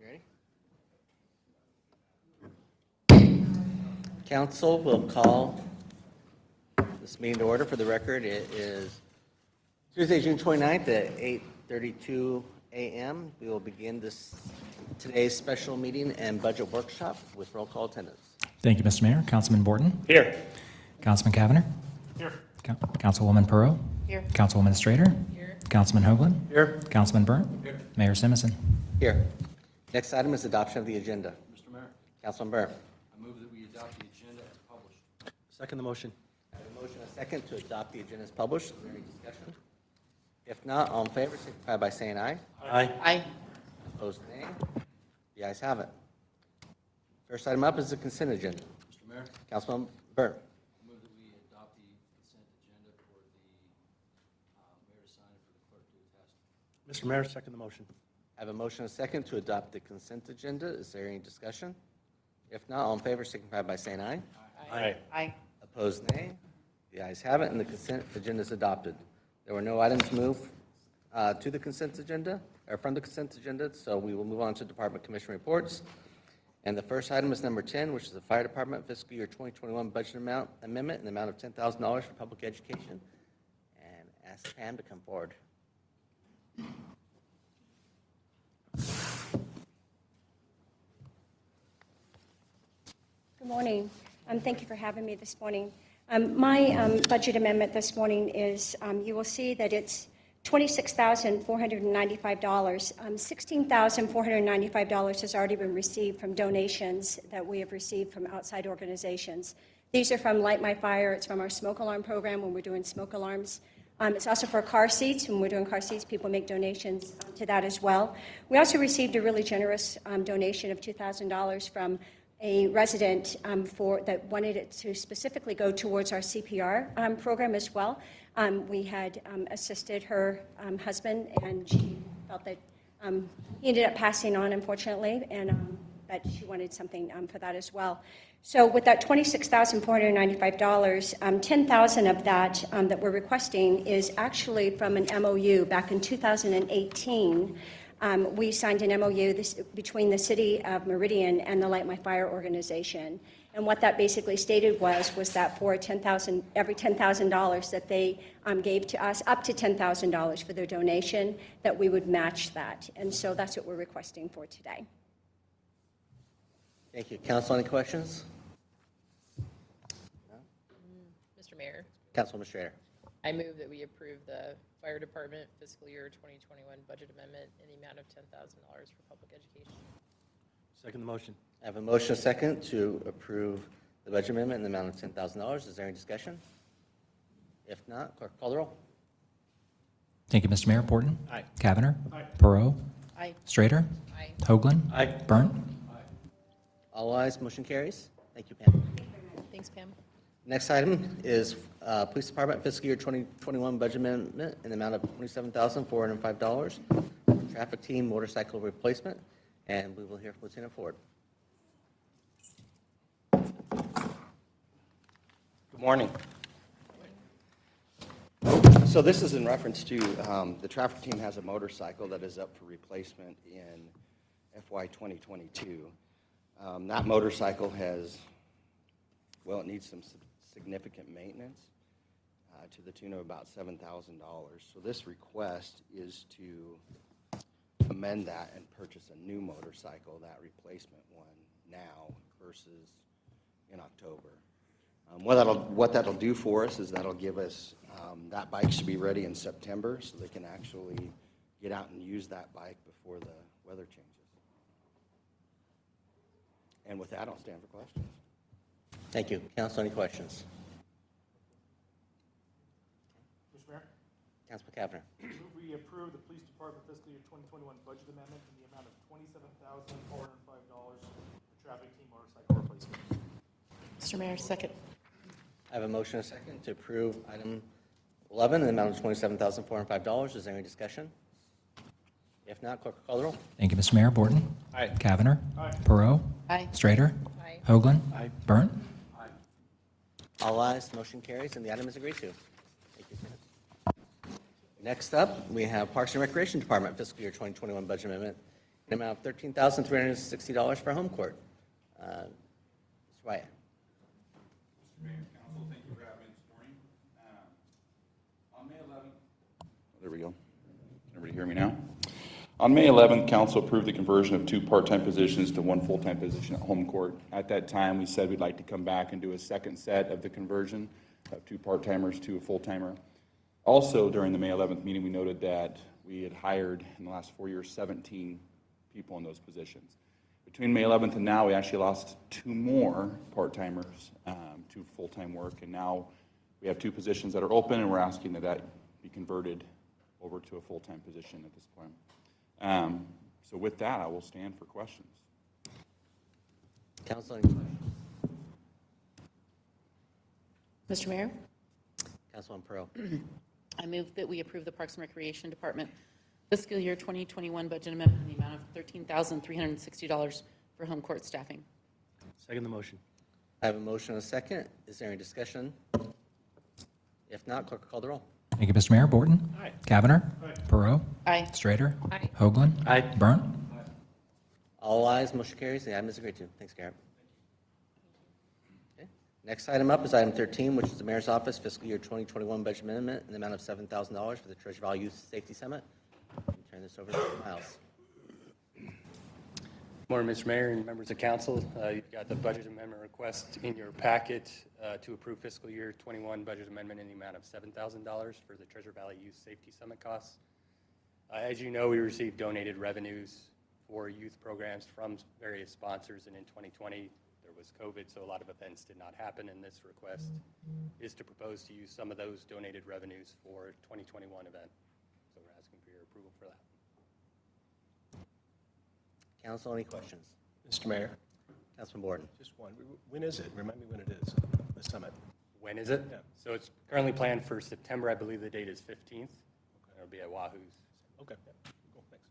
Ready? Council will call this meeting to order. For the record, it is Tuesday, June 29th at 8:32 a.m. We will begin today's special meeting and budget workshop with roll call attendance. Thank you, Mr. Mayor. Councilman Borton? Here. Councilman Cavanagh? Here. Councilwoman Perot? Here. Councilwoman Strader? Here. Councilman Hoagland? Here. Councilman Burnt? Here. Mayor Simison? Here. Next item is adoption of the agenda. Mr. Mayor, Councilman Burnt. I move that we adopt the agenda as published. Second the motion. I have a motion and a second to adopt the agenda as published. Is there any discussion? If not, all in favor signify by saying aye. Aye. Aye. Opposed, nay. The ayes have it. First item up is the consent agenda. Mr. Mayor, Councilman Burnt. I move that we adopt the consent agenda for the mayor to sign and for the clerk to attest. Mr. Mayor, second the motion. I have a motion and a second to adopt the consent agenda. Is there any discussion? If not, all in favor signify by saying aye. Aye. Aye. Opposed, nay. The ayes have it, and the consent agenda is adopted. There were no items moved to the consent agenda, or from the consent agenda, so we will move on to Department Commission reports. And the first item is number 10, which is the Fire Department fiscal year 2021 budget amendment in the amount of $10,000 for public education. And ask Pam to come forward. Good morning. Thank you for having me this morning. My budget amendment this morning is, you will see that it's $26,495. $16,495 has already been received from donations that we have received from outside organizations. These are from Light My Fire. It's from our smoke alarm program when we're doing smoke alarms. It's also for car seats. When we're doing car seats, people make donations to that as well. We also received a really generous donation of $2,000 from a resident that wanted it to specifically go towards our CPR program as well. We had assisted her husband, and she felt that he ended up passing on, unfortunately, and that she wanted something for that as well. So with that $26,495, $10,000 of that that we're requesting is actually from an MOU back in 2018. We signed an MOU between the city of Meridian and the Light My Fire organization. And what that basically stated was that for every $10,000 that they gave to us, up to $10,000 for their donation, that we would match that. And so that's what we're requesting for today. Thank you. Council, any questions? No? Mr. Mayor, Councilwoman Strader. I move that we approve the Fire Department fiscal year 2021 budget amendment in the amount of $10,000 for public education. Second the motion. I have a motion and a second to approve the budget amendment in the amount of $10,000. Is there any discussion? If not, clerk call the roll. Thank you, Mr. Mayor. Borton? Aye. Cavanagh? Aye. Perot? Aye. Strader? Aye. Hoagland? Aye. Burnt? All ayes, motion carries. Thank you, Pam. Thanks, Pam. Next item is Police Department fiscal year 2021 budget amendment in the amount of $27,405 for traffic team motorcycle replacement. And we will hear from Lieutenant Ford. Good morning. So this is in reference to the traffic team has a motorcycle that is up for replacement in FY 2022. That motorcycle has, well, it needs some significant maintenance to the tune of about $7,000. So this request is to amend that and purchase a new motorcycle, that replacement one, now versus in October. What that'll do for us is that'll give us, that bike should be ready in September so they can actually get out and use that bike before the weather changes. And with that, I'll stand for questions. Thank you. Council, any questions? Mr. Mayor, Councilman Cavanagh. we approve the Police Department fiscal year 2021 budget amendment in the amount of $27,405 for traffic team motorcycle replacement. Mr. Mayor, second. I have a motion and a second to approve item 11 in the amount of $27,405. Is there any discussion? If not, clerk will call the roll. Thank you, Mr. Mayor. Borton? Aye. Cavanagh? Aye. Perot? Aye. Strader? Aye. Hoagland? Aye. Burnt? Aye. All ayes, motion carries, and the item is agreed to. Thank you, Lieutenant. Next up, we have Parks and Recreation Department fiscal year 2021 budget amendment an amount of $13,360 for home court. Mr. Wyatt. Mr. Mayor and Council, thank you for having me this morning. On May 11th, there we go. Can everybody hear me now? On May 11th, council approved the conversion of 2 part-time positions to 1 full-time position at home court. At that time, we said we'd like to come back and do a second set of the conversion of 2 part-timers to a full-timer. Also, during the May 11th meeting, we noted that we had hired in the last 4 years 17 people in those positions. Between May 11th and now, we actually lost 2 more part-timers to full-time work, and now we have 2 positions that are open, and we're asking that that be converted over to a full-time position at this point. So with that, I will stand for questions. Council, any questions? Mr. Mayor, Councilman Pearl. I move that we approve the Parks and Recreation Department fiscal year 2021 budget amendment in the amount of $13,360 for home court staffing. Second the motion. I have a motion and a second. Is there any discussion? If not, clerk will call the roll. Thank you, Mr. Mayor. Borton? Aye. Cavanagh? Aye. Perot? Aye. Strater? Aye. Hoagland? Aye. Burnt? All ayes, motion carries. The item is agreed to. Thanks, Garrett. Okay. Next item up is item 13, which is the Mayor's Office fiscal year 2021 budget amendment in the amount of $7,000 for the Treasure Valley Youth Safety Summit. Turn this over to Miles. Morning, Mr. Mayor and members of council. You've got the budget amendment request in your packet to approve fiscal year 21 budget amendment in the amount of $7,000 for the Treasure Valley Youth Safety Summit costs. As you know, we received donated revenues for youth programs from various sponsors, and in 2020 there was COVID, so a lot of events did not happen, and this request is to propose to use some of those donated revenues for 2021 event. So we're asking for your approval for that. Council, any questions? Mr. Mayor, Councilman Borden. just one. When is it? Remind me when it is, the summit. When is it? Yeah. So it's currently planned for September. I believe the date is 15th. It'll be at Wahoo's. Okay, cool, thanks.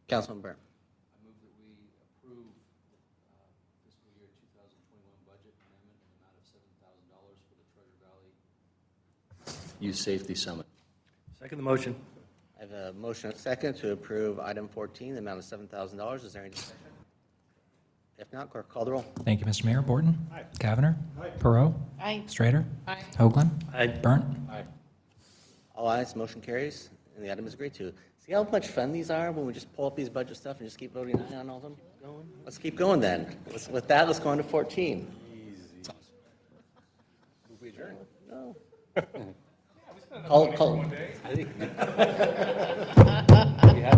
Councilman Burnt. I move that we approve fiscal year 2021 budget amendment in the amount of $7,000 for the Treasure Valley Youth Safety Summit. Second the motion. I have a motion and a second to approve item 14, the amount of $7,000. Is there any discussion? If not, clerk call the roll. Thank you, Mr. Mayor. Borton? Aye. Cavanagh? Aye. Perot? Aye. Strater? Aye. Hoagland? Aye. Burnt? All ayes, motion carries, and the item is agreed to. See how much fun these are when we just pull up these budget stuff and just keep voting aye on all of them? Let's keep going then. With that, let's go on to 14. We adjourn. No. I think.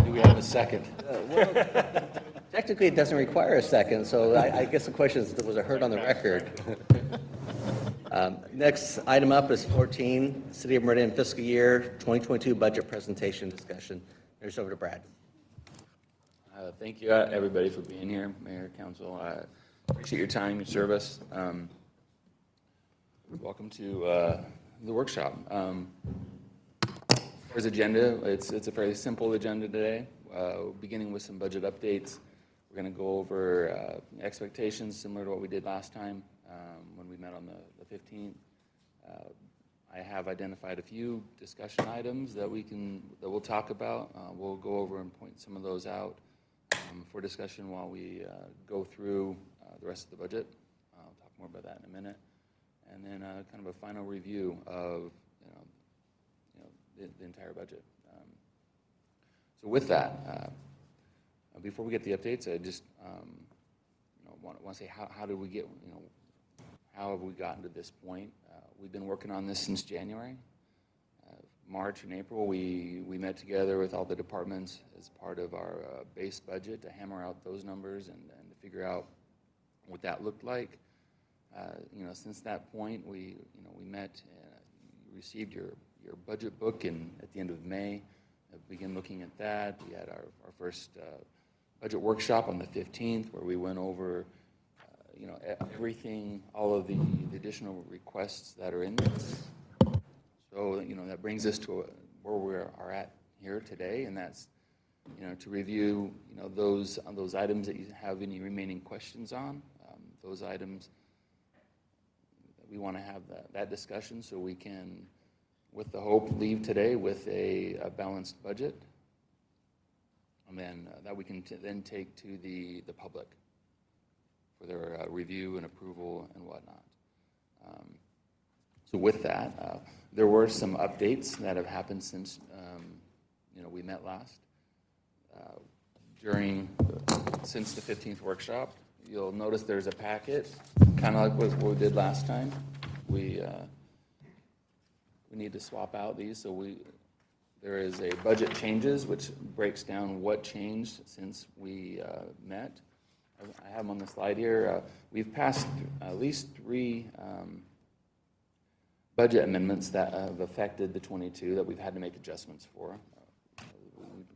Do we have a second? Technically, it doesn't require a second, so I guess the question is, was it heard on the record? Next item up is 14, City of Meridian fiscal year 2022 budget presentation discussion. Here's over to Brad. Thank you, everybody, for being here, Mayor, Council. I appreciate your time, your service. Welcome to the workshop. As agenda, it's a fairly simple agenda today, beginning with some budget updates. We're going to go over expectations similar to what we did last time when we met on the 15th. I have identified a few discussion items that we'll talk about. We'll go over and point some of those out for discussion while we go through the rest of the budget. I'll talk more about that in a minute. And then kind of a final review of the entire budget. So with that, before we get the updates, I just want to say how did we get, how have we gotten to this point? We've been working on this since January. March and April, we met together with all the departments as part of our base budget to hammer out those numbers and to figure out what that looked like. Since that point, we met, you received your budget book at the end of May. Began looking at that. We had our first budget workshop on the 15th where we went over everything, all of the additional requests that are in there. So, that brings us to where we are at here today, and that's, to review, those items that you have any remaining questions on, those items that we want to have that discussion so we can with the hope, leave today with a balanced budget, and then that we can then take to the public for their review and approval and whatnot. So with that, there were some updates that have happened since we met last. Since the 15th workshop, you'll notice there's a packet, kind of like what we did last time. We need to swap out these, so there is a budget changes, which breaks down what changed since we met. I have them on the slide here. We've passed at least 3 budget amendments that have affected the 22 that we've had to make adjustments for.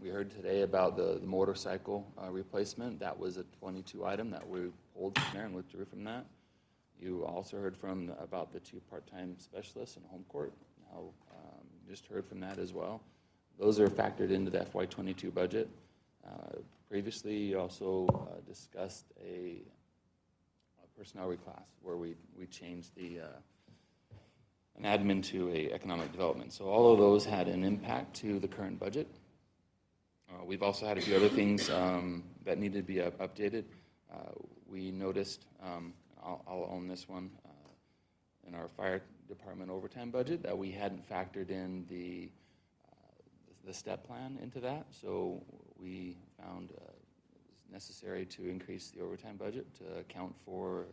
We heard today about the motorcycle replacement. That was a 22 item that we pulled from there and withdrew from that. You also heard about the 2 part-time specialists in home court. Now, just heard from that as well. Those are factored into the FY22 budget. Previously, you also discussed a personnel reclass where we changed an admin to a economic development. So all of those had an impact to the current budget. We've also had a few other things that needed to be updated. We noticed, I'll own this one, in our fire department overtime budget that we hadn't factored in the step plan into that. So we found it was necessary to increase the overtime budget to account for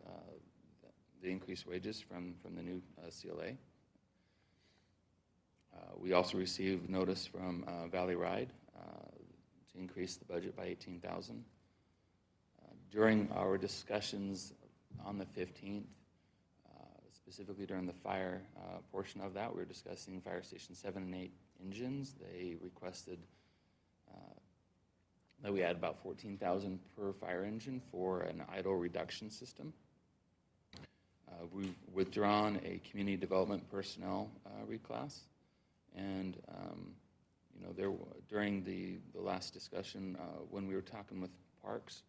the increased wages from the new CLA. We also received notice from Valley Ride to increase the budget by $18,000. During our discussions on the 15th, specifically during the fire portion of that, we were discussing Fire Station 7 and 8 engines. They requested that we add about $14,000 per fire engine for an idle reduction system. We've withdrawn a community development personnel reclass, and during the last discussion when we were talking with Parks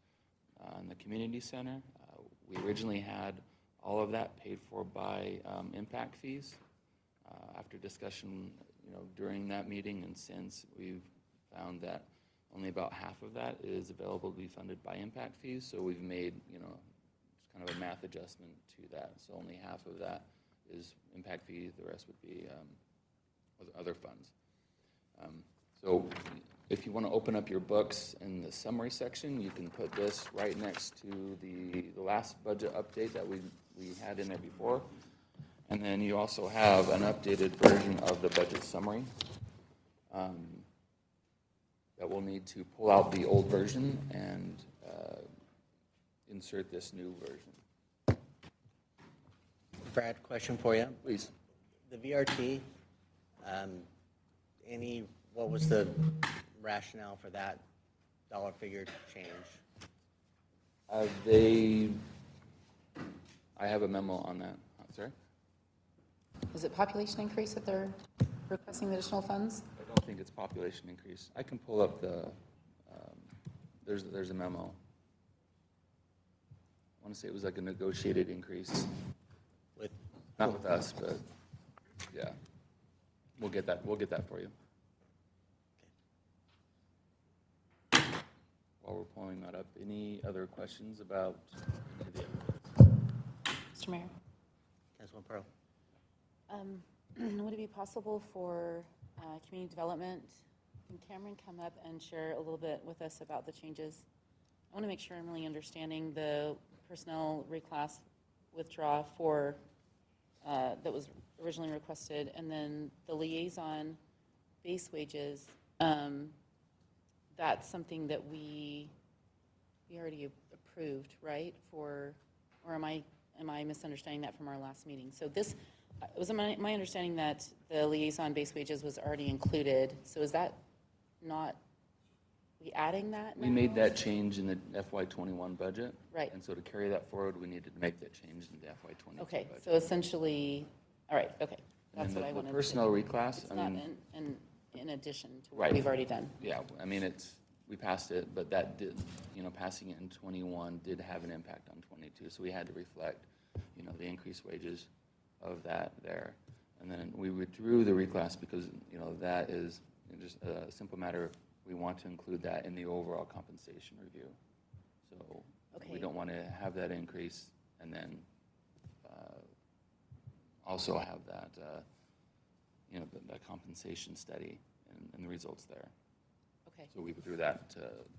in the community center, we originally had all of that paid for by impact fees. After discussion, during that meeting and since, we've found that only about half of that is available to be funded by impact fees. So we've made, just kind of a math adjustment to that. So only half of that is impact fees. The rest would be other funds. So if you want to open up your books in the summary section, you can put this right next to the last budget update that we had in there before. And then you also have an updated version of the budget summary that we'll need to pull out the old version and insert this new version. Brad, question for you. Please. The VRT, what was the rationale for that dollar figure change? I have a memo on that. Sorry? Is it population increase that they're requesting the additional funds? I don't think it's population increase. I can pull up there's a memo. I want to say it was like a negotiated increase. Not with us, but yeah. We'll get that for you. While we're pulling that up, any other questions about any of the evidence? Mr. Mayor? Councilman Pearl. Would it be possible for community development, can Cameron come up and share a little bit with us about the changes? I want to make sure I'm really understanding the personnel reclass withdraw for that was originally requested, and then the liaison base wages. That's something that we already approved, right? Or am I misunderstanding that from our last meeting? So this was my understanding that the liaison base wages was already included. So is that not, we adding that now? We made that change in the FY21 budget. Right. And so to carry that forward, we needed to make that change in the FY22 Okay, budget. so essentially, all right, okay. That's And what I the wanted to. personnel reclass, It's I not mean, in addition to what Right. we've already done. yeah, I mean, we passed it, but that did, passing it in 21 did have an impact on 22. So we had to reflect, the increased wages of that there. And then we withdrew the reclass because, you know, that is just a simple matter of, we want to include that in the overall compensation review. So we Okay. don't want to have that increase and then also have that, you know, that compensation study and the results there. Okay. So we withdrew that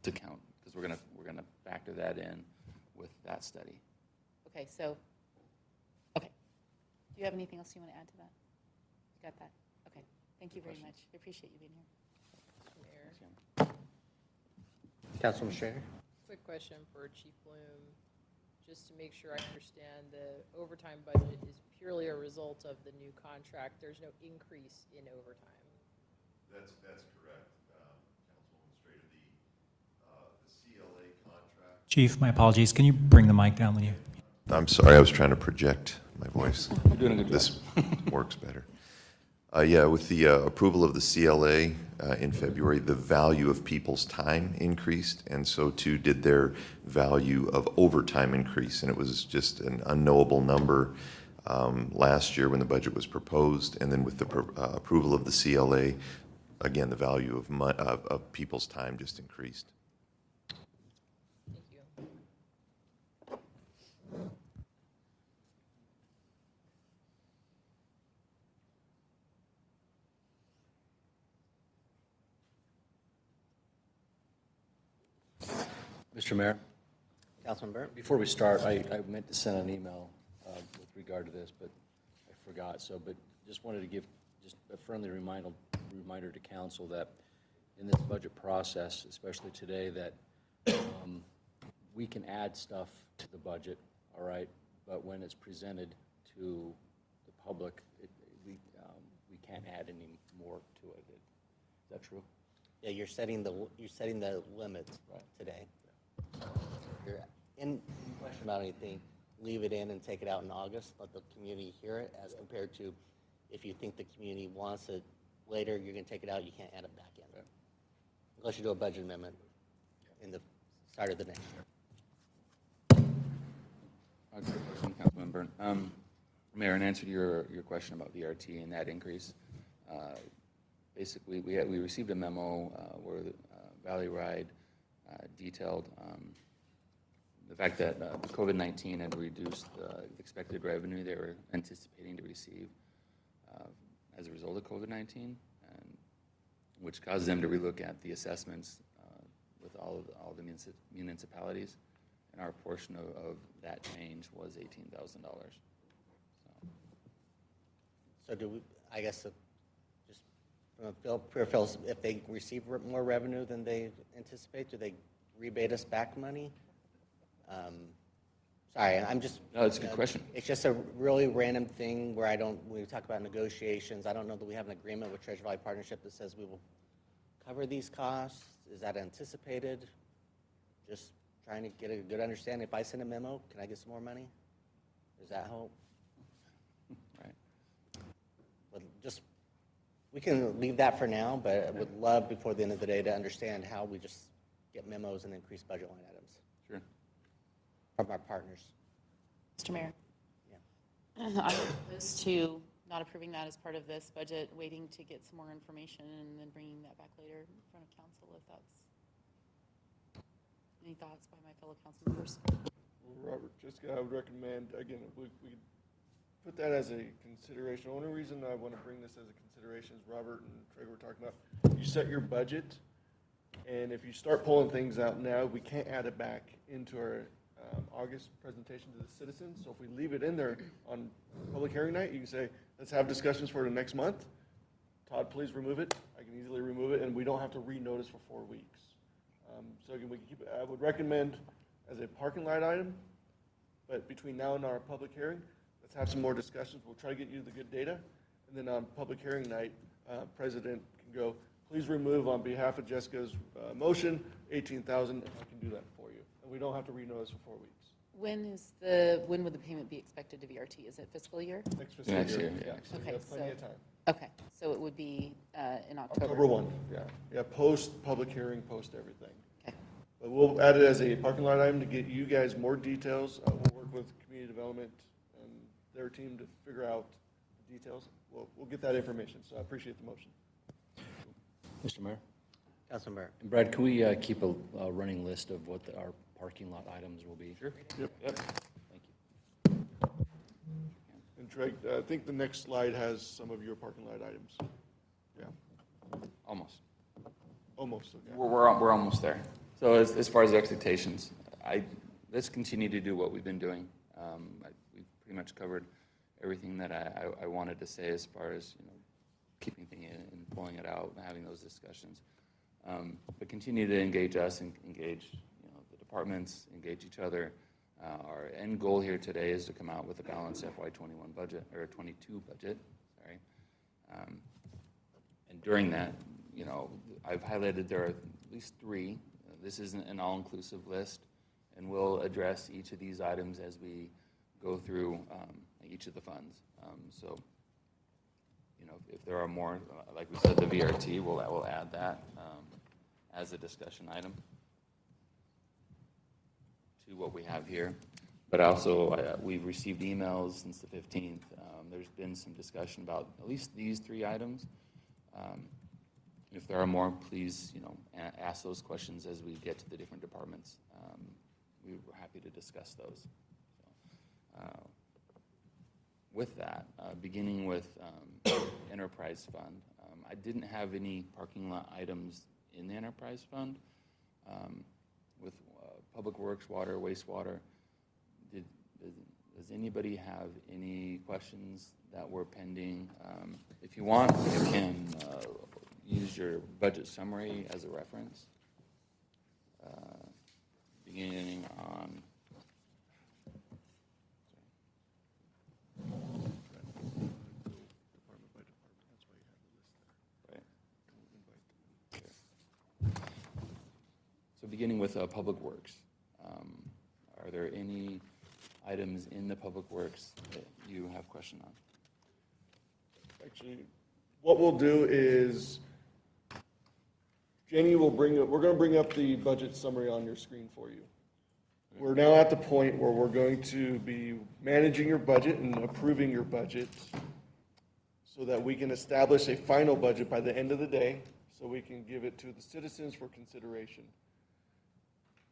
to count, because we're gonna factor that in with that study. Okay, so, okay. Do you have anything else you want to add to that? You got that? Okay. Thank you very much. I appreciate you being here. Mayor. Councilman Strader? Quick question for Chief Bloom, just to make sure I understand, the overtime budget is purely a result of the new contract. There's no increase in overtime. That's correct, Councilwoman Strader. The CLA contract. Chief, my apologies. Can you bring the mic down when you? I'm sorry, I was trying to project my voice. You're doing a good job. This works better. Yeah, with the approval of the CLA in February, the value of people's time increased, and so too did their value of overtime increase. And it was just an unknowable number last year when the budget was proposed, and then with the approval of the CLA, again, the value of people's time just increased. Thank you. Mr. Mayor, Councilman Burnt? before we start, I meant to send an email with regard to this, but I forgot. So, but just wanted to give just a friendly reminder to council that in this budget process, especially today, that we can add stuff to the budget, all right? But when it's presented to the public, we can't add any more to it. Is that true? Yeah, you're setting the limit today. You're in question about anything, leave it in and take it out in August, let the community hear it, as compared to if you think the community wants it later, you're gonna take it out, you can't add it back in. Unless you do a budget amendment in the start of the next year. Good question, Councilman Byrne. Mayor, in answer to your question about VRT and that increase, basically, we received a memo where Valley Ride detailed the fact that COVID-19 had reduced the expected revenue they were anticipating to receive as a result of COVID-19, and which caused them to relook at the assessments with all the municipalities, and our portion of that change was $18,000. So do we, I guess, just from a pure feels, if they receive more revenue than they anticipate, do they rebate us back money? Sorry, I'm just. No, it's a good question. It's just a really random thing where when we talk about negotiations, I don't know that we have an agreement with Treasure Valley Partnership that says we will cover these costs. Is that anticipated? Just trying to get a good understanding. If I send a memo, can I get some more money? Does that help? Right. But just, we can leave that for now, but I would love before the end of the day to understand how we just get memos and increase budget line items Sure. from our partners. Mr. Mayor? Yeah. I'm opposed to not approving that as part of this budget, waiting to get some more information and then bringing that back later in front of council if that's, any thoughts by my fellow council members? Robert, just I would recommend, again, we put that as a consideration. The only reason I want to bring this as a consideration is Robert and Trey were talking about, you set your budget, and if you start pulling things out now, we can't add it back into our August presentation to the citizens. So if we leave it in there on public hearing night, you can say, let's have discussions for the next month. Todd, please remove it. I can easily remove it, and we don't have to renotice for 4 weeks. So again, we can keep it. I would recommend as a parking lot item, but between now and our public hearing, let's have some more discussions. We'll try to get you the good data. And then on public hearing night, President can go, please remove on behalf of Jessica's motion, $18,000, and I can do that for you. And we don't have to renotice for 4 weeks. When would the payment be expected to VRT? Is it fiscal year? Next fiscal Next year. year, Yeah, yeah. so we Okay, have plenty so- of time. Okay, so it would be in October? October 1, yeah. Yeah, post public hearing, post everything. Okay. But we'll add it as a parking lot item to get you guys more details. We'll work with community development and their team to figure out details, we'll get that information, so I appreciate the motion. Mr. Mayor? Councilmember. And Brad, can we keep a running list of what our parking lot items will be? Sure. Yep. Thank you. And Trey, I think the next slide has some of your parking lot items. Yeah, Almost. almost, okay. We're almost there. So as far as expectations, let's continue to do what we've been doing. We've pretty much covered everything that I wanted to say as far as, keeping things in and pulling it out, and having those discussions. But continue to engage us and engage, the departments, engage each other. Our end goal here today is to come out with a balanced FY21 budget, or 22 budget, sorry. And during that, I've highlighted there are at least 3. This isn't an all-inclusive list, and we'll address each of these items as we go through each of the funds. So, if there are more, like we said, the VRT, we'll add that as a discussion item to what we have here. But also, we've received emails since the 15th. There's been some discussion about at least these 3 items. If there are more, please, ask those questions as we get to the different departments. We were happy to discuss those. So, with that, beginning with enterprise fund, I didn't have any parking lot items in the enterprise fund. With public works, water, wastewater, does anybody have any questions that were pending? If you want, you can use your budget summary as a reference, beginning on beginning with Public Works. Are there any items in the Public Works that you have question on? Actually, what we'll do is, Jenny will we're going to bring up the budget summary on your screen for you. We're now at the point where we're going to be managing your budget and approving your budget so that we can establish a final budget by the end of the day, so we can give it to the citizens for consideration.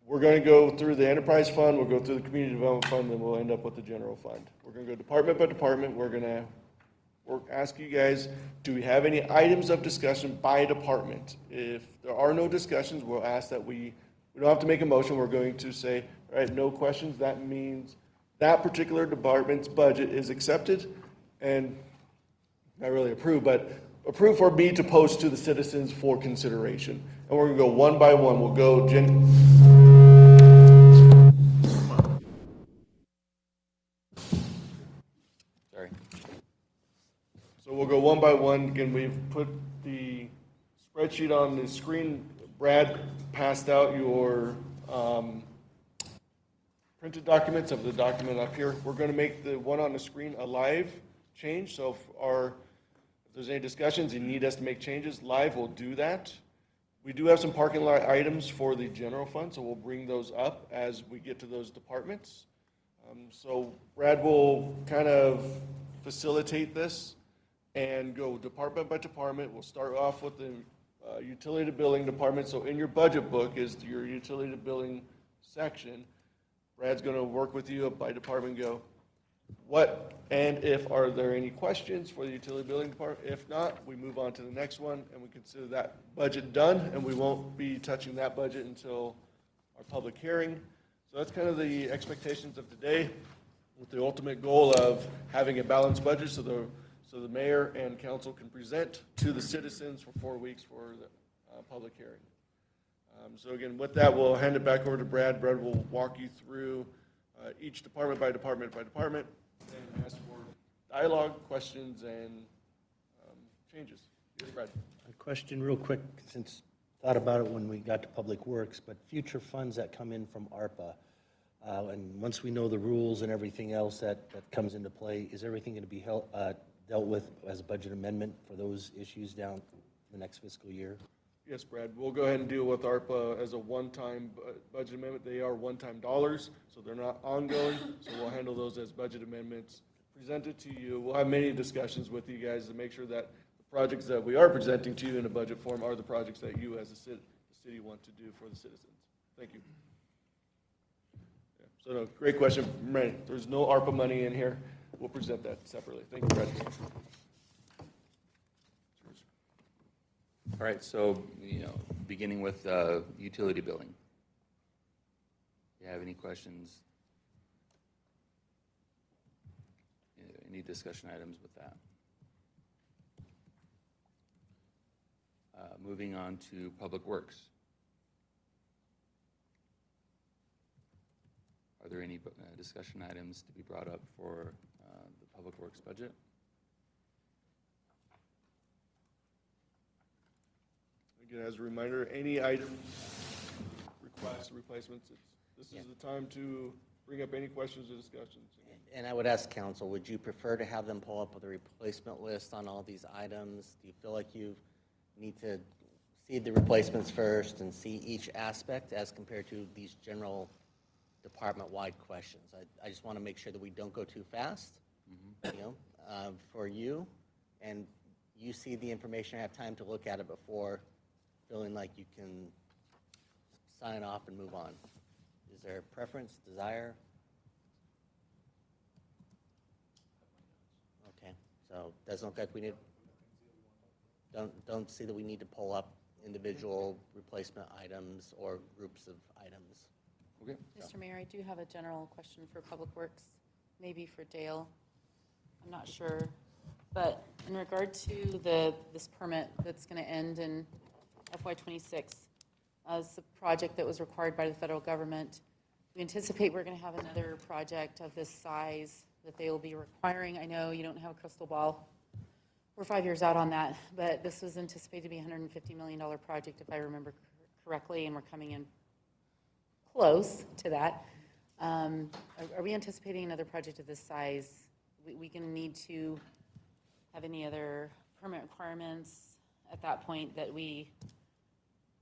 We're going to go through the enterprise fund, we'll go through the community development fund, then we'll end up with the general fund. We're going to go department by department. We're asking you guys, do we have any items of discussion by department? If there are no discussions, we'll ask that we don't have to make a motion. We're going to say, all right, no questions. That means that particular department's budget is accepted and not really approved, but approved for me to post to the citizens for consideration. And we're going to go one by one. We'll go, Sorry. So we'll go one by one. Again, we've put the spreadsheet on the screen. Brad passed out your printed documents of the document up here. We're going to make the one on the screen a live change. So if there's any discussions, you need us to make changes live, we'll do that. We do have some parking lot items for the general fund, so we'll bring those up as we get to those departments. So Brad will kind of facilitate this and go department by department. We'll start off with the utility billing department. So in your budget book is your utility billing section. Brad's going to work with you by department and go, what and if are there any questions for the utility billing department? If not, we move on to the next one and we consider that budget done, and we won't be touching that budget until our public hearing. So that's kind of the expectations of today, with the ultimate goal of having a balanced budget so the mayor and council can present to the citizens for 4 weeks for the public hearing. So again, with that, we'll hand it back over to Brad. Brad will walk you through each department by department and ask for dialogue, questions, and changes. Yes, Brad. A question real quick, since thought about it when we got to Public Works, but future funds that come in from ARPA, and once we know the rules and everything else that comes into play, is everything going to be dealt with as a budget amendment for those issues down the next fiscal year? Yes, Brad. We'll go ahead and deal with ARPA as a one-time budget amendment. They are one-time dollars, so they're not ongoing. So we'll handle those as budget amendments present it to you. We'll have many discussions with you guys to make sure that the projects that we are presenting to you in a budget form are the projects that you as a city want to do for the citizens. Thank you. Yeah, so no, great question, Randy. There's no ARPA money in here. We'll present that separately. Thank you, Brad. All right, so, beginning with utility billing. Do you have any questions? Any discussion items with that? Moving on to Public Works. Are there any discussion items to be brought up for the Public Works budget? Again, as a reminder, any item, requests, replacements, this is the time to bring up any questions or discussions. And I would ask council, would you prefer to have them pull up with a replacement list on all these items? Do you feel like you need to see the replacements first and see each aspect as compared to these general department-wide questions? I just want to make sure that we don't go too fast, for you, and you see the information, have time to look at it before feeling like you can sign off and move on. Is there a preference, desire? Okay, so doesn't look like we need, don't see that we need to pull up individual replacement items or groups of items. Okay. Mr. Mayor, I do have a general question for Public Works, maybe for Dale. I'm not sure. But in regard to this permit that's going to end in FY26, as a project that was required by the federal government, we anticipate we're going to have another project of this size that they will be requiring. I know you don't have a crystal ball. We're 5 years out on that, but this was anticipated to be a $150 million project, if I remember correctly, and we're coming in close to that. Are we anticipating another project of this size? We going to need to have any other permit requirements at that point that we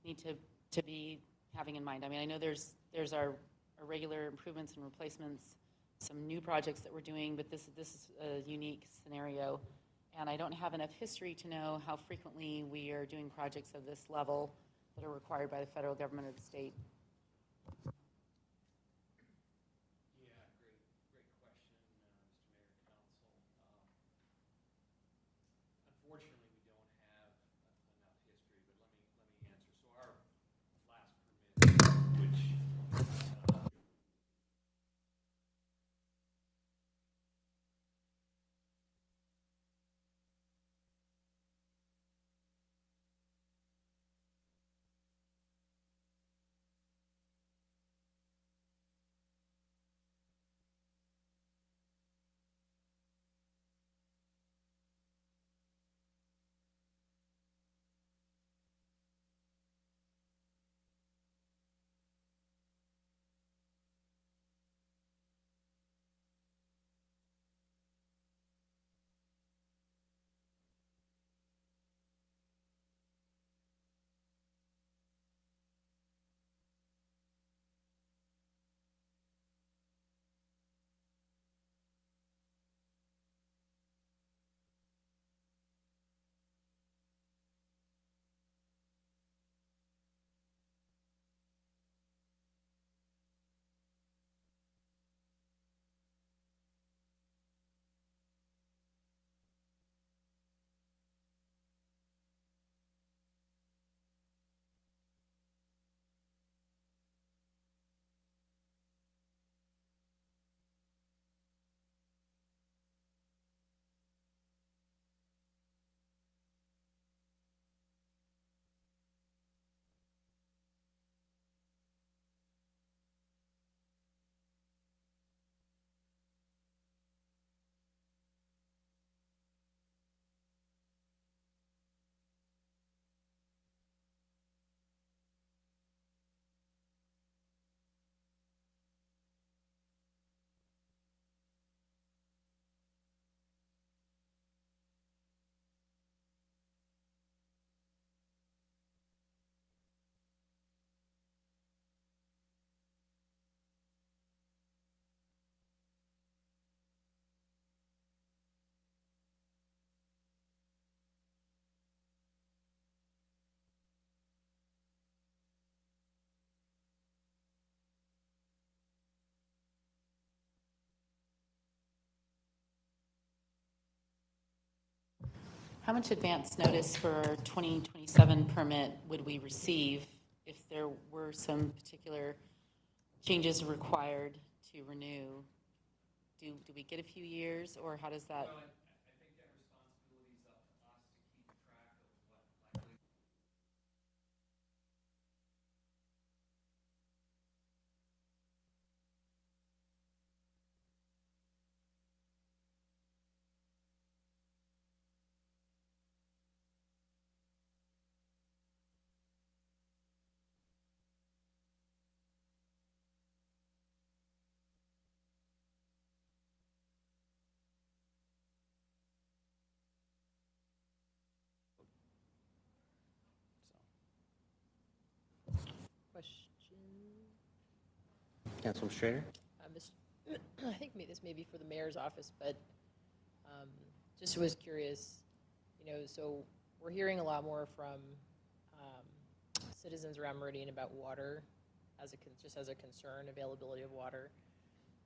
need to be having in mind? I mean, I know there's our regular improvements and replacements, some new projects that we're doing, but this is a unique scenario. And I don't have enough history to know how frequently we are doing projects of this level that are required by the federal government or the state. How much advance notice for our 2027 permit would we receive if there were some particular changes required to renew? Do we get a few years, or how does that? Question? Councilman Strader? I think this may be for the mayor's office, but just was curious, so we're hearing a lot more from citizens around Meridian about water just as a concern, availability of water.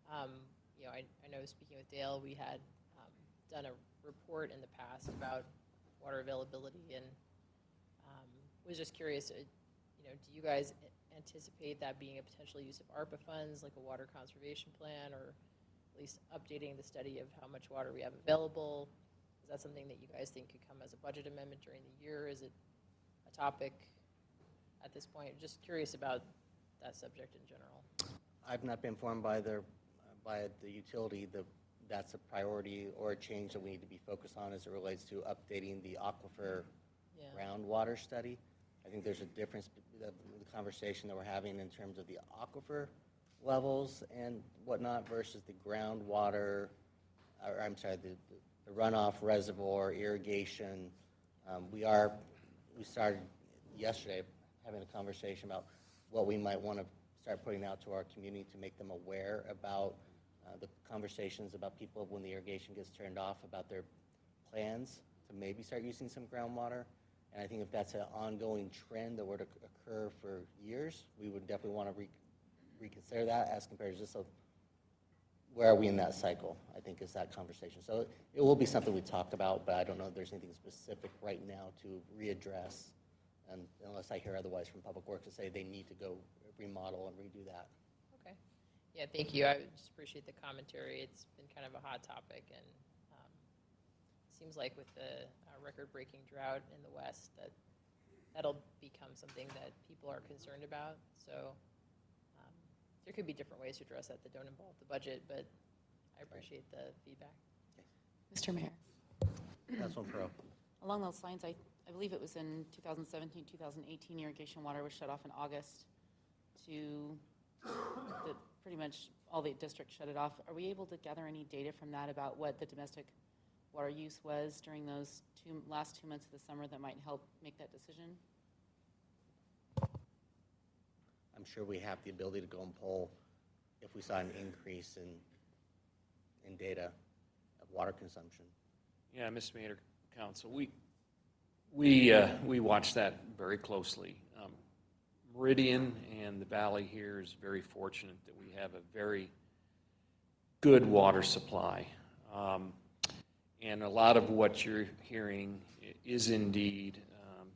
I know speaking with Dale, we had done a report in the past about water availability, and was just curious, do you guys anticipate that being a potential use of ARPA funds, like a water conservation plan, or at least updating the study of how much water we have available? Is that something that you guys think could come as a budget amendment during the year? Is it a topic at this point? Just curious about that subject in general. I've not been informed by the utility that that's a priority or a change that we need to be focused on as it relates to updating the aquifer groundwater study. I think there's a difference, the conversation that we're having in terms of the aquifer levels and whatnot versus the groundwater, or I'm sorry, the runoff reservoir irrigation. We started yesterday having a conversation about what we might want to start putting out to our community to make them aware about the conversations about people when the irrigation gets turned off, about their plans to maybe start using some groundwater. And I think if that's an ongoing trend that were to occur for years, we would definitely want to reconsider that as compared to just where are we in that cycle, I think is that conversation. So it will be something we talk about, but I don't know if there's anything specific right now to readdress, and unless I hear otherwise from Public Works to say they need to go remodel and redo that. Okay. Yeah, thank you. I just appreciate the commentary. It's been kind of a hot topic, and seems like with the record-breaking drought in the West, that'll become something that people are concerned about. So there could be different ways to address that don't involve the budget, but I appreciate the feedback. Mr. Mayor. Councilman Pro. Along those lines, I believe it was in 2017, 2018, irrigation water was shut off in August pretty much all the districts shut it off. Are we able to gather any data from that about what the domestic water use was during those last 2 months of the summer that might help make that decision? I'm sure we have the ability to go and poll if we saw an increase in data of water consumption. Yeah, Mr. Mayor, Council, we watch that very closely. Meridian and the Valley here is very fortunate that we have a very good water supply. And a lot of what you're hearing is indeed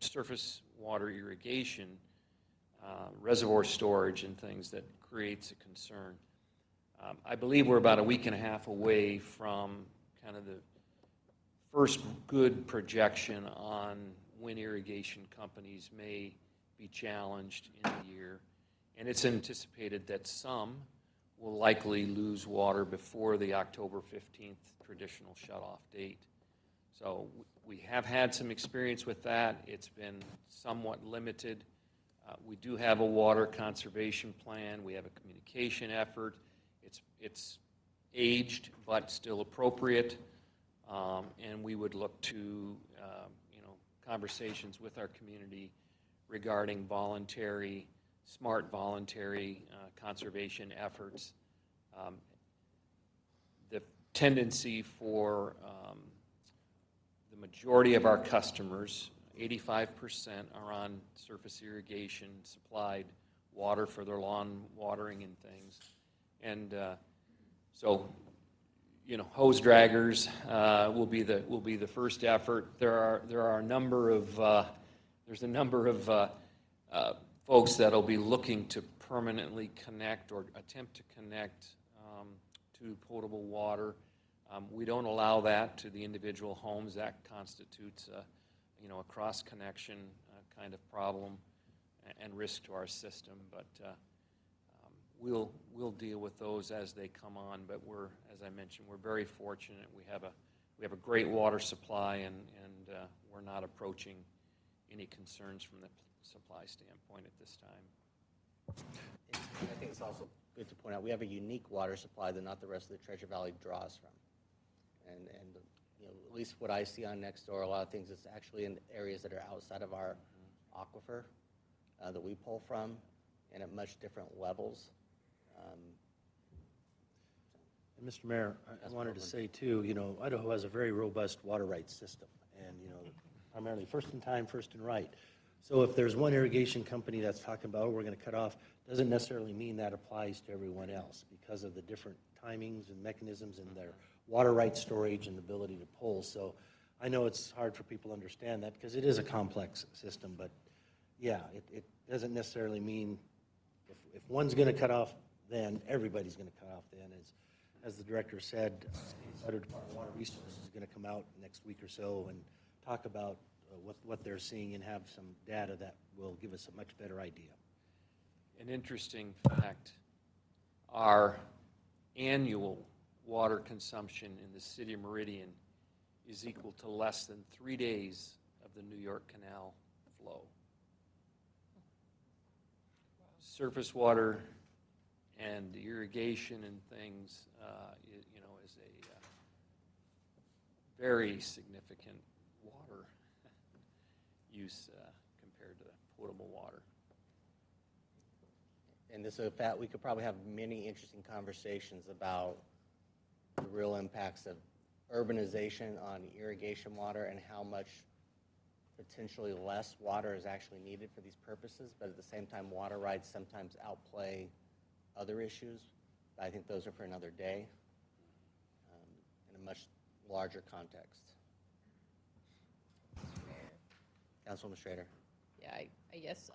surface water irrigation, reservoir storage and things that creates a concern. I believe we're about a week and a half away from kind of the first good projection on when irrigation companies may be challenged in the year. And it's anticipated that some will likely lose water before the October 15th traditional shutoff date. So we have had some experience with that. It's been somewhat limited. We do have a water conservation plan. We have a communication effort. It's aged but still appropriate. And we would look to conversations with our community regarding smart voluntary conservation efforts. The tendency for the majority of our customers, 85% are on surface irrigation supplied water for their lawn watering and things. And so hose draggers will be the first effort. There's a number of folks that'll be looking to permanently connect or attempt to connect to potable water. We don't allow that to the individual homes. That constitutes a cross-connection kind of problem and risk to our system. But we'll deal with those as they come on. But as I mentioned, we're very fortunate. We have a great water supply, and we're not approaching any concerns from the supply standpoint at this time. I think it's also good to point out, we have a unique water supply that not the rest of the Treasure Valley draws from. And at least what I see on Nextdoor, a lot of things, it's actually in areas that are outside of our aquifer that we pull from, and at much different levels. And Mr. Mayor, I wanted to say too, Idaho has a very robust water rights system, and, primarily first in time, first in right. So if there's one irrigation company that's talking about, we're going to cut off, doesn't necessarily mean that applies to everyone else because of the different timings and mechanisms in their water rights storage and ability to pull. So I know it's hard for people to understand that because it is a complex system, but yeah, it doesn't necessarily mean if one's going to cut off, then everybody's going to cut off then. As the director said, the Idaho Department of Water Resources is going to come out next week or so and talk about what they're seeing and have some data that will give us a much better idea. An interesting fact, our annual water consumption in the city of Meridian is equal to less than 3 days of the New York Canal flow. Surface water and irrigation and things, is a very significant water use compared to potable water. And this is a fact, we could probably have many interesting conversations about the real impacts of urbanization on irrigation water and how much potentially less water is actually needed for these purposes, but at the same time, water rights sometimes outplay other issues. I think those are for another day in a much larger context. Councilwoman Schrader. Yeah, I guess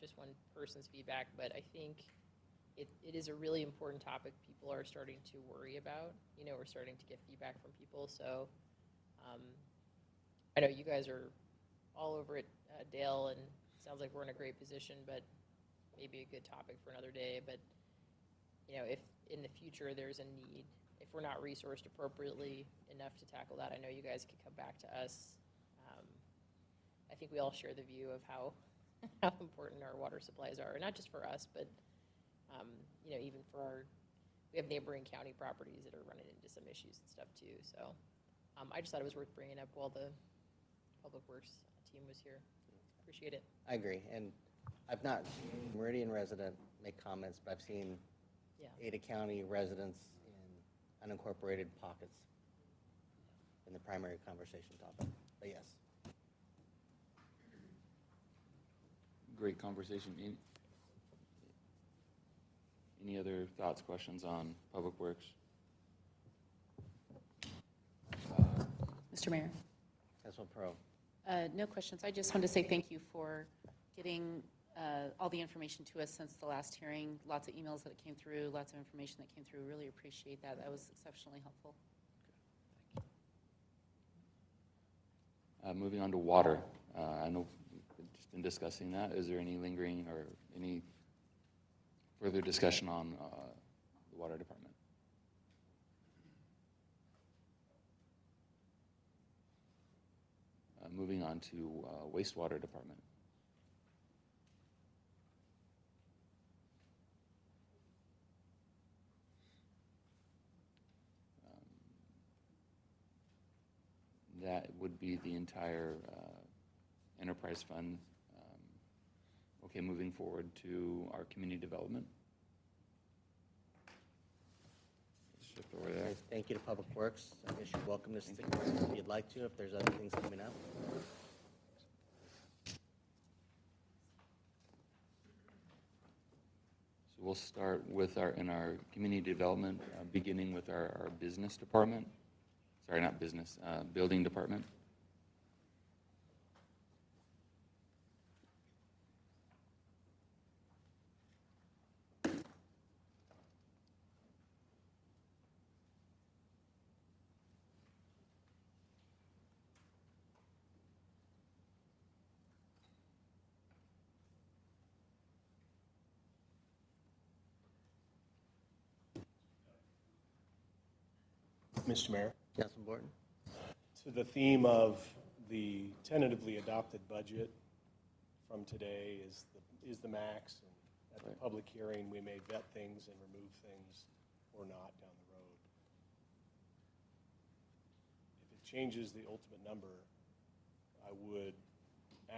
just one person's feedback, but I think it is a really important topic people are starting to worry about. We're starting to get feedback from people, so I know you guys are all over it, Dale, and it sounds like we're in a great position, but maybe a good topic for another day. But if in the future there's a need, if we're not resourced appropriately enough to tackle that, I know you guys could come back to us. I think we all share the view of how important our water supplies are, not just for us, but even for we have neighboring county properties that are running into some issues and stuff too. So I just thought it was worth bringing up while the Public Works team was here. Appreciate it. I agree, and I've not seen any Meridian resident make comments, but I've seen Ada County residents in unincorporated pockets in the primary conversation topic, but yes. Great conversation. Any other thoughts, questions on Public Works? Mr. Mayor? Councilman Pro. No questions. I just wanted to say thank you for getting all the information to us since the last hearing. Lots of emails that came through, lots of information that came through. Really appreciate that. That was exceptionally helpful. Moving on to water. I know we've just been discussing that. Is there any lingering or any further discussion on the water department? Moving on to wastewater department. That would be the entire enterprise fund. Okay, moving forward to our community development. Let's shift over there. Thank you to Public Works. I guess you're welcome to stick around if you'd like to, if there's other things coming up. So we'll start with in our community development, beginning with our business department. Sorry, not business, building department. Mr. Mayor, Councilman Borton? to the theme of the tentatively adopted budget from today is the max, and at the public hearing, we may vet things and remove things or not down the road. If it changes the ultimate number, I would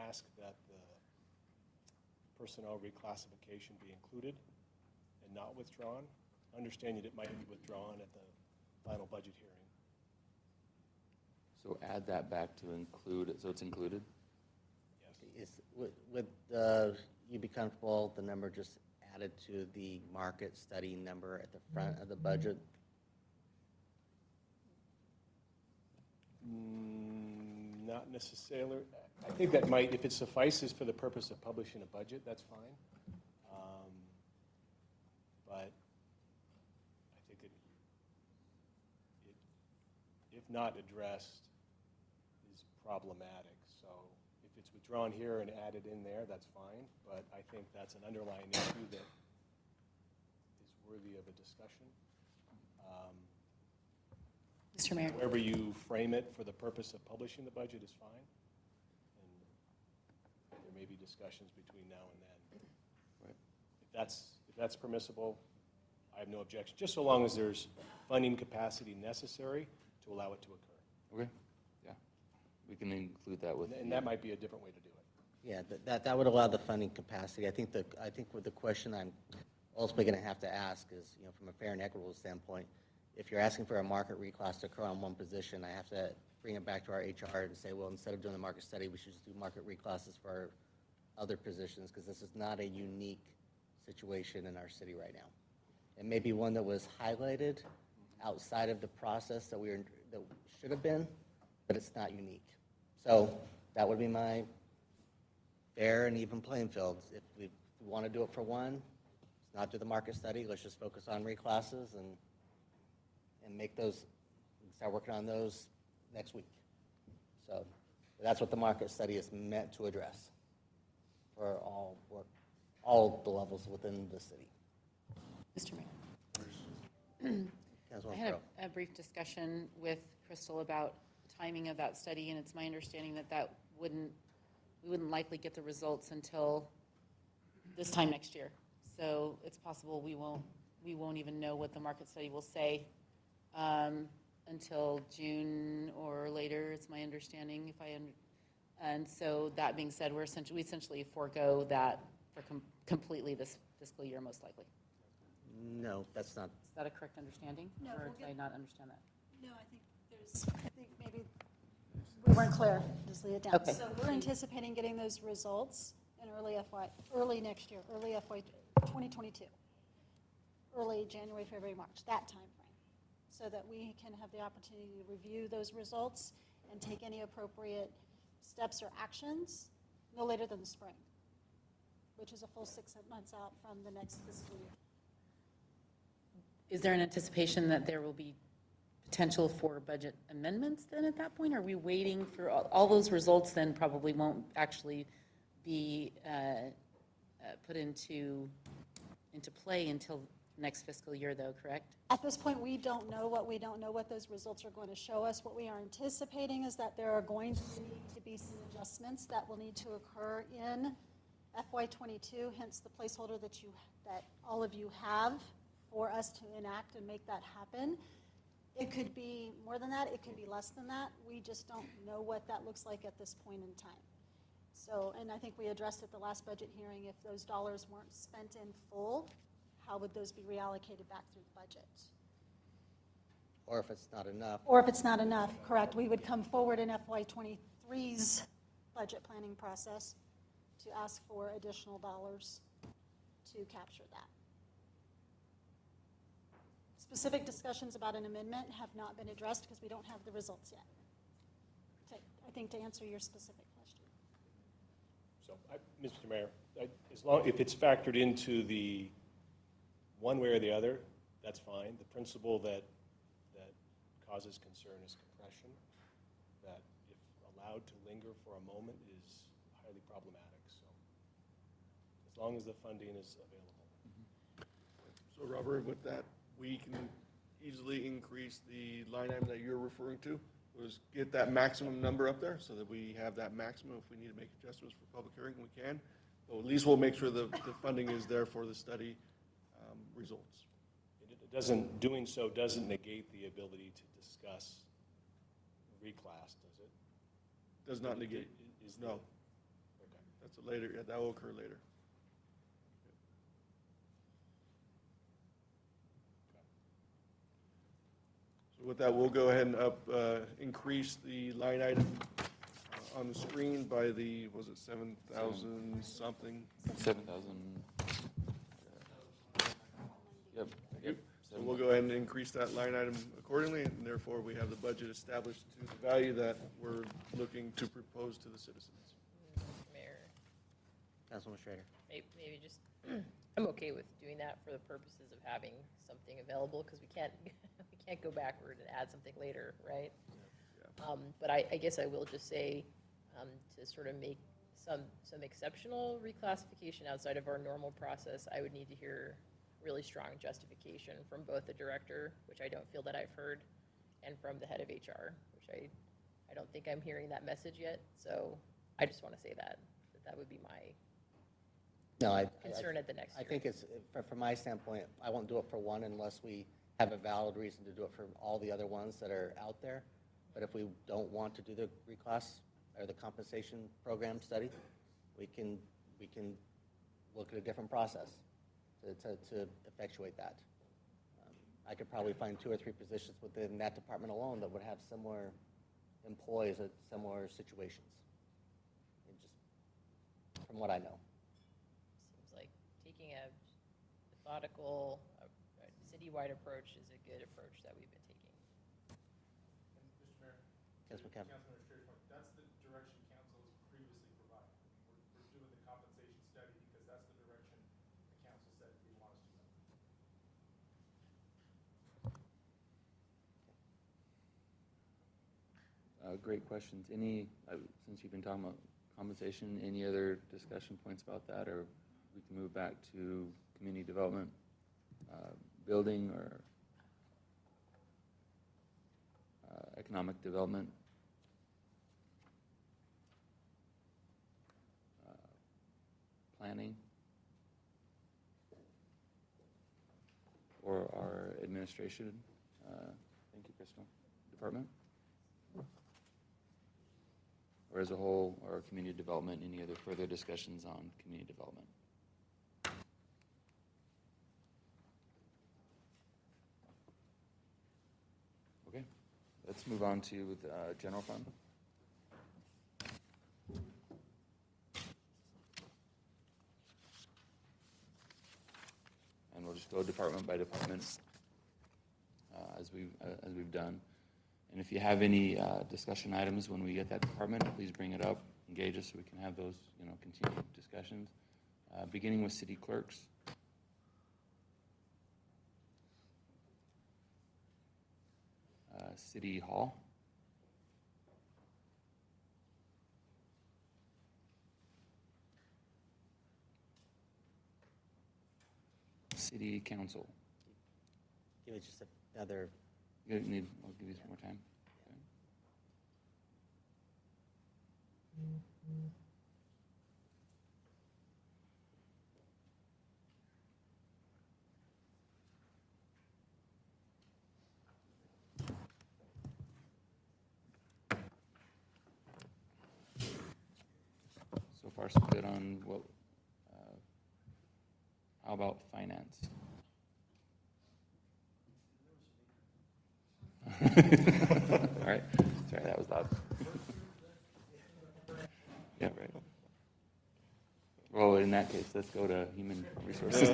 ask that the personnel reclassification be included and not withdrawn, understanding it might be withdrawn at the final budget hearing. So add that back to include it, so it's included? Would you be comfortable the number just added to the market study number at the front of the budget? Not necessarily. I think that might, if it suffices for the purpose of publishing a budget, that's fine. But I think it, if not addressed, is problematic. So if it's withdrawn here and added in there, that's fine. But I think that's an underlying issue that is worthy of a discussion. Mr. Mayor. Wherever you frame it for the purpose of publishing the budget is fine. And there may be discussions between now and then. Right. If that's permissible, I have no objection, just so long as there's funding capacity necessary to allow it to occur. Okay, yeah. We can include that with. And that might be a different way to do it. Yeah, that would allow the funding capacity. I think with the question I'm ultimately going to have to ask is, from a fair and equitable standpoint, if you're asking for a market reclass to occur on one position, I have to bring it back to our HR and say, well, instead of doing the market study, we should just do market reclasses for other positions, because this is not a unique situation in our city right now. It may be one that was highlighted outside of the process that should have been, but it's not unique. So that would be my fair and even playing field. If we want to do it for one, let's not do the market study. Let's just focus on reclasses and make those, start working on those next week. So that's what the market study is meant to address for all the levels within the city. Mr. Mayor. I Councilwoman had Crowe. a brief discussion with Crystal about timing of that study, and it's my understanding that we wouldn't likely get the results until this time next year. So it's possible we won't even know what the market study will say until June or later. It's my understanding. And so that being said, we essentially forego that for completely this fiscal year, most likely. No, that's not. Is that a correct understanding? No, Or we'll did I not understand that? No, I think maybe we weren't clear. Just lay it down. Okay. So we're anticipating getting those results in early next year, early FY 2022, early January, February, March, that time frame, so that we can have the opportunity to review those results and take any appropriate steps or actions no later than the spring, which is a full 6 months out from the next fiscal year. Is there an anticipation that there will be potential for budget amendments then at that point? Are we waiting for all those results then probably won't actually be put into play until next fiscal year though, correct? At this point, we don't know what those results are going to show us. What we are anticipating is that there are going to need to be some adjustments that will need to occur in FY '22, hence the placeholder that all of you have for us to enact and make that happen. It could be more than that, it could be less than that. We just don't know what that looks like at this point in time. So, and I think we addressed at the last budget hearing, if those dollars weren't spent in full, how would those be reallocated back through the budget? Or if it's not enough. Or if it's not enough, correct, we would come forward in FY '23's budget planning process to ask for additional dollars to capture that. specific discussions about an amendment have not been addressed because we don't have the results yet. I think to answer your specific question. So, Mr. Mayor, as long, if it's factored into the one way or the other, that's fine. The principle that causes concern is compression, that if allowed to linger for a moment is highly problematic. So as long as the funding is available. So Robert, with that, we can easily increase the line item that you're referring to. Was get that maximum number up there so that we have that maximum. If we need to make adjustments for public hearing, we can. But at least we'll make sure the funding is there for the study results. It doesn't, doing so doesn't negate the ability to discuss reclass, does it? Does not negate. No. Okay. That's a later, yeah, that will occur later. So with that, we'll go ahead and increase the line item on the screen by the, was it 7,000 something? 7,000. Yep. So we'll go ahead and increase that line item accordingly, and therefore we have the budget established to the value that we're looking to propose to the citizens. Mayor, Councilwoman Schrader. maybe just, I'm okay with doing that for the purposes of having something available, because we can't, we can't go backward and add something later, right? But I guess I will just say, to sort of make some exceptional reclassification outside of our normal process, I would need to hear really strong justification from both the director, which I don't feel that I've heard, and from the head of HR, which I don't think I'm hearing that message yet. So I just want to say that would be my concern at the next I hearing. think it's, from my standpoint, I won't do it for one unless we have a valid reason to do it for all the other ones that are out there. But if we don't want to do the reclass or the compensation program study, we can look at a different process to effectuate that. I could probably find 2 or 3 positions within that department alone that would have similar employees at similar situations. And just from what I know. Seems like taking a methodical, citywide approach is a good approach that we've been taking. Mr. Mayor. Yes, McCaffrey. Councilman Strader's point, that's the direction council has previously provided. We're doing the compensation study because that's the direction the council said we want us to go. Great questions. Any, since you've been talking about compensation, any other discussion points about that, or we can move back to community development, building, or economic development? Planning, or our administration, thank you, Crystal, department? Or as a whole, or community development, any other further discussions on community development? Okay, let's move on to the general fund. And we'll just go department by department as we've done. And if you have any discussion items when we get that department, please bring it up, engage us so we can have those, continued discussions. Beginning with city clerks. City Hall. City Council. Give it just another. I'll give you some more time. Okay. So far, so good on what, how about finance? All right, sorry, that was loud. Yeah, right. Well, in that case, let's go to human resources.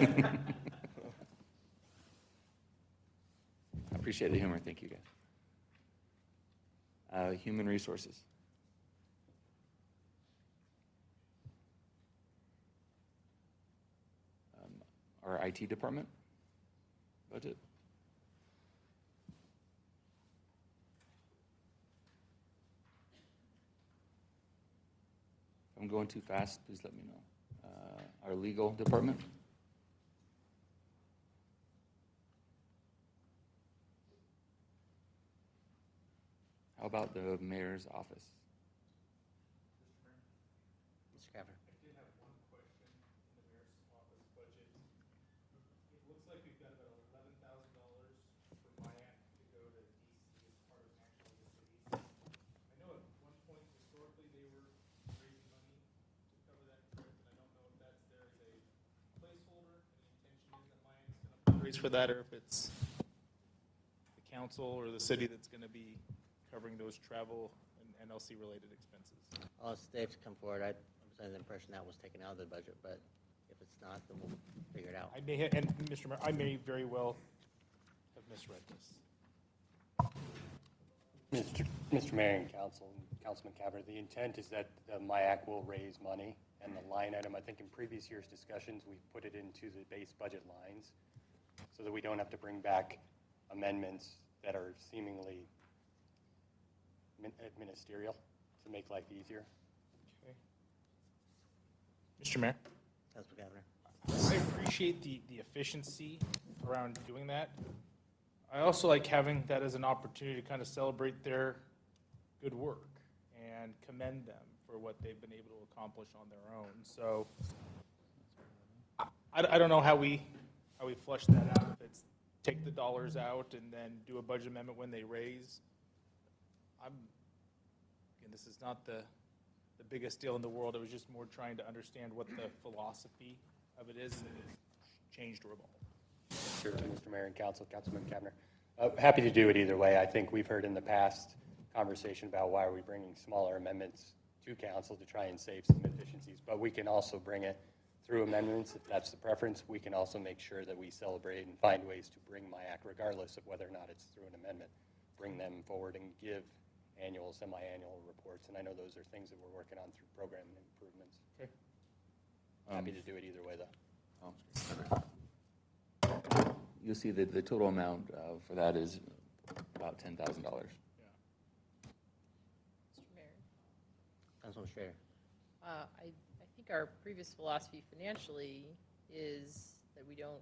appreciate the humor, thank you, guys. Human resources. Our IT department budget. If I'm going too fast, please let me know. Our legal department. How about the mayor's office? Mr. Capper. I did have one question in the mayor's office budget. It looks like we've got about $11,000 for MIAC to go to DC as part of National League of Cities. I know at one point historically they were raising money to cover that trip, and I don't know if that's there as a placeholder, and the intention is that MIAC's gonna fundraise for that, or if it's the council or the city that's gonna be covering those travel and NLC-related expenses. I'll ask Dave to come forward. I was under the impression that was taken out of the budget, but if it's not, then we'll figure it out. I may, and Mr. Mayor, I may very well have misread this. Mr. Mayor and Council, Councilman Capper, the intent is that the MIAC will raise money, and the line item, I think in previous years' discussions, we've put it into the base budget lines so that we don't have to bring back amendments that are seemingly ministerial to make life easier. Okay. Mr. Mayor? Councilman Governor. I appreciate the efficiency around doing that. I also like having that as an opportunity to kind of celebrate their good work and commend them for what they've been able to accomplish on their own. So I don't know how we flush that out. If it's take the dollars out and then do a budget amendment when they raise. Again, this is not the biggest deal in the world. I was just more trying to understand what the philosophy of it is, and it has changed or evolved. Sure, Mr. Mayor and Council, Councilman Kavner. Happy to do it either way. I think we've heard in the past conversation about why are we bringing smaller amendments to council to try and save some efficiencies, but we can also bring it through amendments if that's the preference. We can also make sure that we celebrate and find ways to bring MIAC, regardless of whether or not it's through an amendment, bring them forward and give annual, semi-annual reports, and I know those are things that we're working on through program improvements. Okay. Happy to do it either way, though. You'll see that the total amount for that is about $10,000. Mr. Mayor? Councilman Schrader. I think our previous philosophy financially is that we don't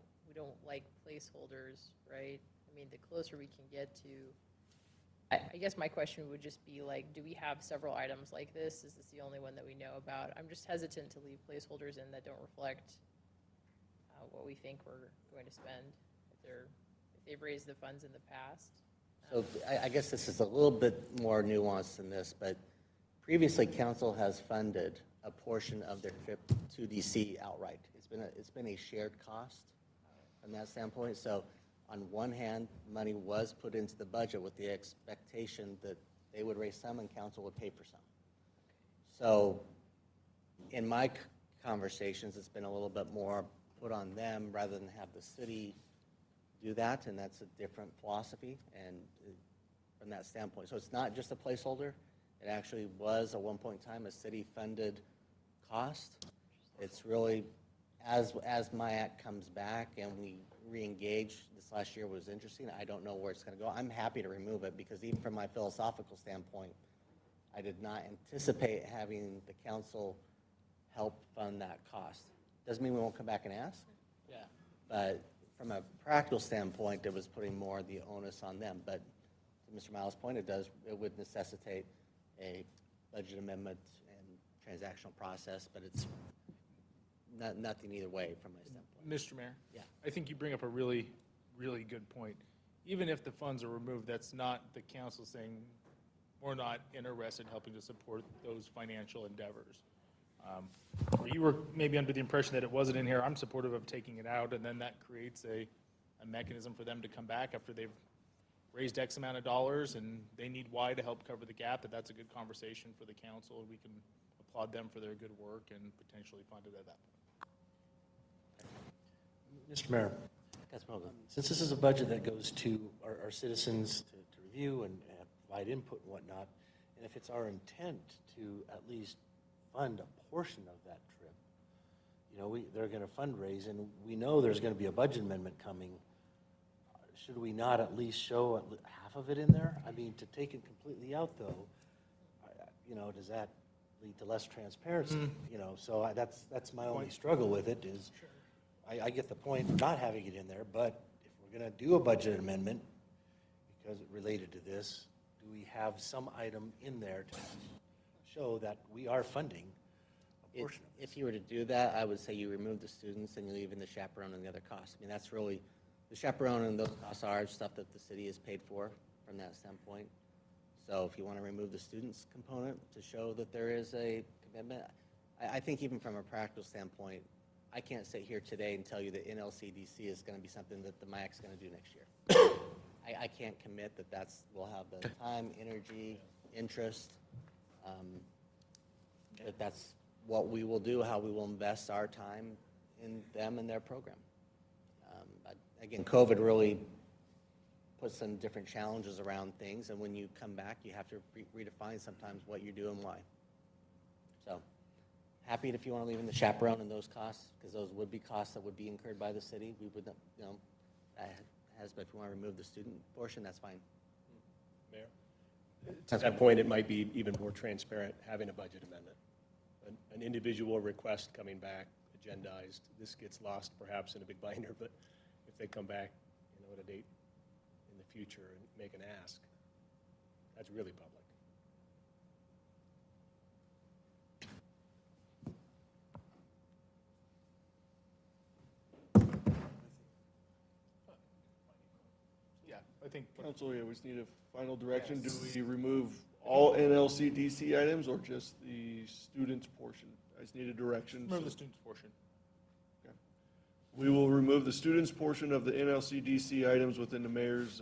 like placeholders, right? I mean, the closer we can get to, I guess my question would just be like, do we have several items like this? Is this the only one that we know about? I'm just hesitant to leave placeholders in that don't reflect what we think we're going to spend if they've raised the funds in the past. So I guess this is a little bit more nuanced than this, but previously, council has funded a portion of their trip to DC outright. It's been a shared cost from that standpoint. So on one hand, money was put into the budget with the expectation that they would raise some and council would pay for some. So in my conversations, it's been a little bit more put on them rather than have the city do that, and that's a different philosophy and from that standpoint. So it's not just a placeholder. It actually was at one point in time a city-funded cost. It's really, as MIAC comes back and we re-engage, this last year was interesting. I don't know where it's going to go. I'm happy to remove it because even from my philosophical standpoint, I did not anticipate having the council help fund that cost. Doesn't mean we won't come back and ask. Yeah. But from a practical standpoint, it was putting more of the onus on them. But to Mr. Miles' point, it would necessitate a budget amendment and transactional process, but it's nothing either way from my standpoint. Mr. Mayor? Yeah. I think you bring up a really, really good point. Even if the funds are removed, that's not the council saying we're not interested in helping to support those financial endeavors. Or you were maybe under the impression that it wasn't in here. I'm supportive of taking it out, and then that creates a mechanism for them to come back after they've raised X amount of dollars and they need Y to help cover the gap. That's a good conversation for the council, and we can applaud them for their good work and potentially fund it at that point. Mr. Mayor, Councilman Hoagland. Since this is a budget that goes to our citizens to review and provide input and whatnot, and if it's our intent to at least fund a portion of that trip, you know, they're going to fundraise, and we know there's going to be a budget amendment coming. Should we not at least show half of it in there? I mean, to take it completely out, though, you know, does that lead to less transparency? You know, so that's my only struggle with it is, I get the point of not having it in there, but if we're going to do a budget amendment, because it related to this, do we have some item in there to show that we are funding a portion of it? If you were to do that, I would say you remove the students and you leave in the chaperone and the other costs. I mean, that's really, the chaperone and those costs are stuff that the city is paid for from that standpoint. So if you want to remove the students component to show that there is a commitment, I think even from a practical standpoint, I can't sit here today and tell you that NLCDC is going to be something that the MIAC's going to do next year. I can't commit that we'll have the time, energy, interest, that that's what we will do, how we will invest our time in them and their program. But again, COVID really put some different challenges around things, and when you come back, you have to redefine sometimes what you do and why. So, happy if you want to leave in the chaperone and those costs, because those would be costs that would be incurred by the city. We would, you know, that has, but if you want to remove the student portion, that's fine. Mayor? To that point, it might be even more transparent having a budget amendment. An individual request coming back, agendized, this gets lost perhaps in a big binder, but if they come back, you know, at a date in the future and make an ask, that's really public. Yeah, I think. Council, yeah, we just need a final direction. Do we remove all NLCDC items or just the students portion? I just need a direction. Remove the students portion. Okay. We will remove the students portion of the NLCDC items within the mayor's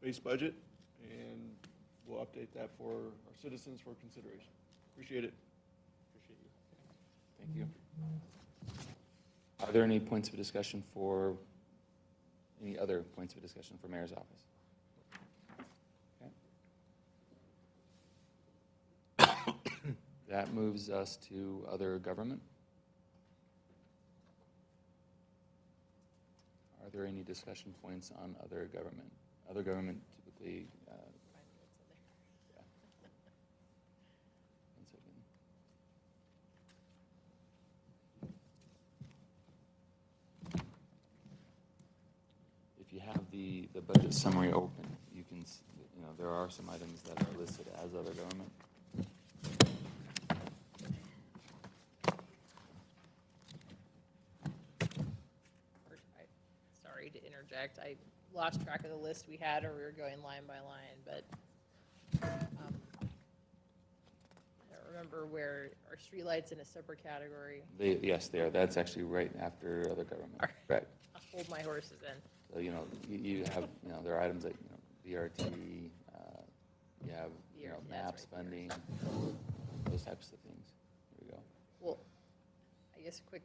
base budget, and we'll update that for our citizens for consideration. Appreciate it. Appreciate you. Thank you. Are there any points of discussion for, any other points of discussion for Mayor's office? Okay. That moves us to other government. Are there any discussion points on other government? Other government typically, yeah. One second. If you have the budget summary open, you can, you know, there are some items that are listed as other government. Sorry to interject. I lost track of the list we had, or we were going line by line, but I don't remember where our streetlights in a separate category. Yes, they are. That's actually right after other government. Correct. I'll hold my horses in. So, you know, you have, you know, there are items like, you know, VRT, you have, you know, VRT, that's MAPS right, funding, those types of things. Here we go. Well, I guess a quick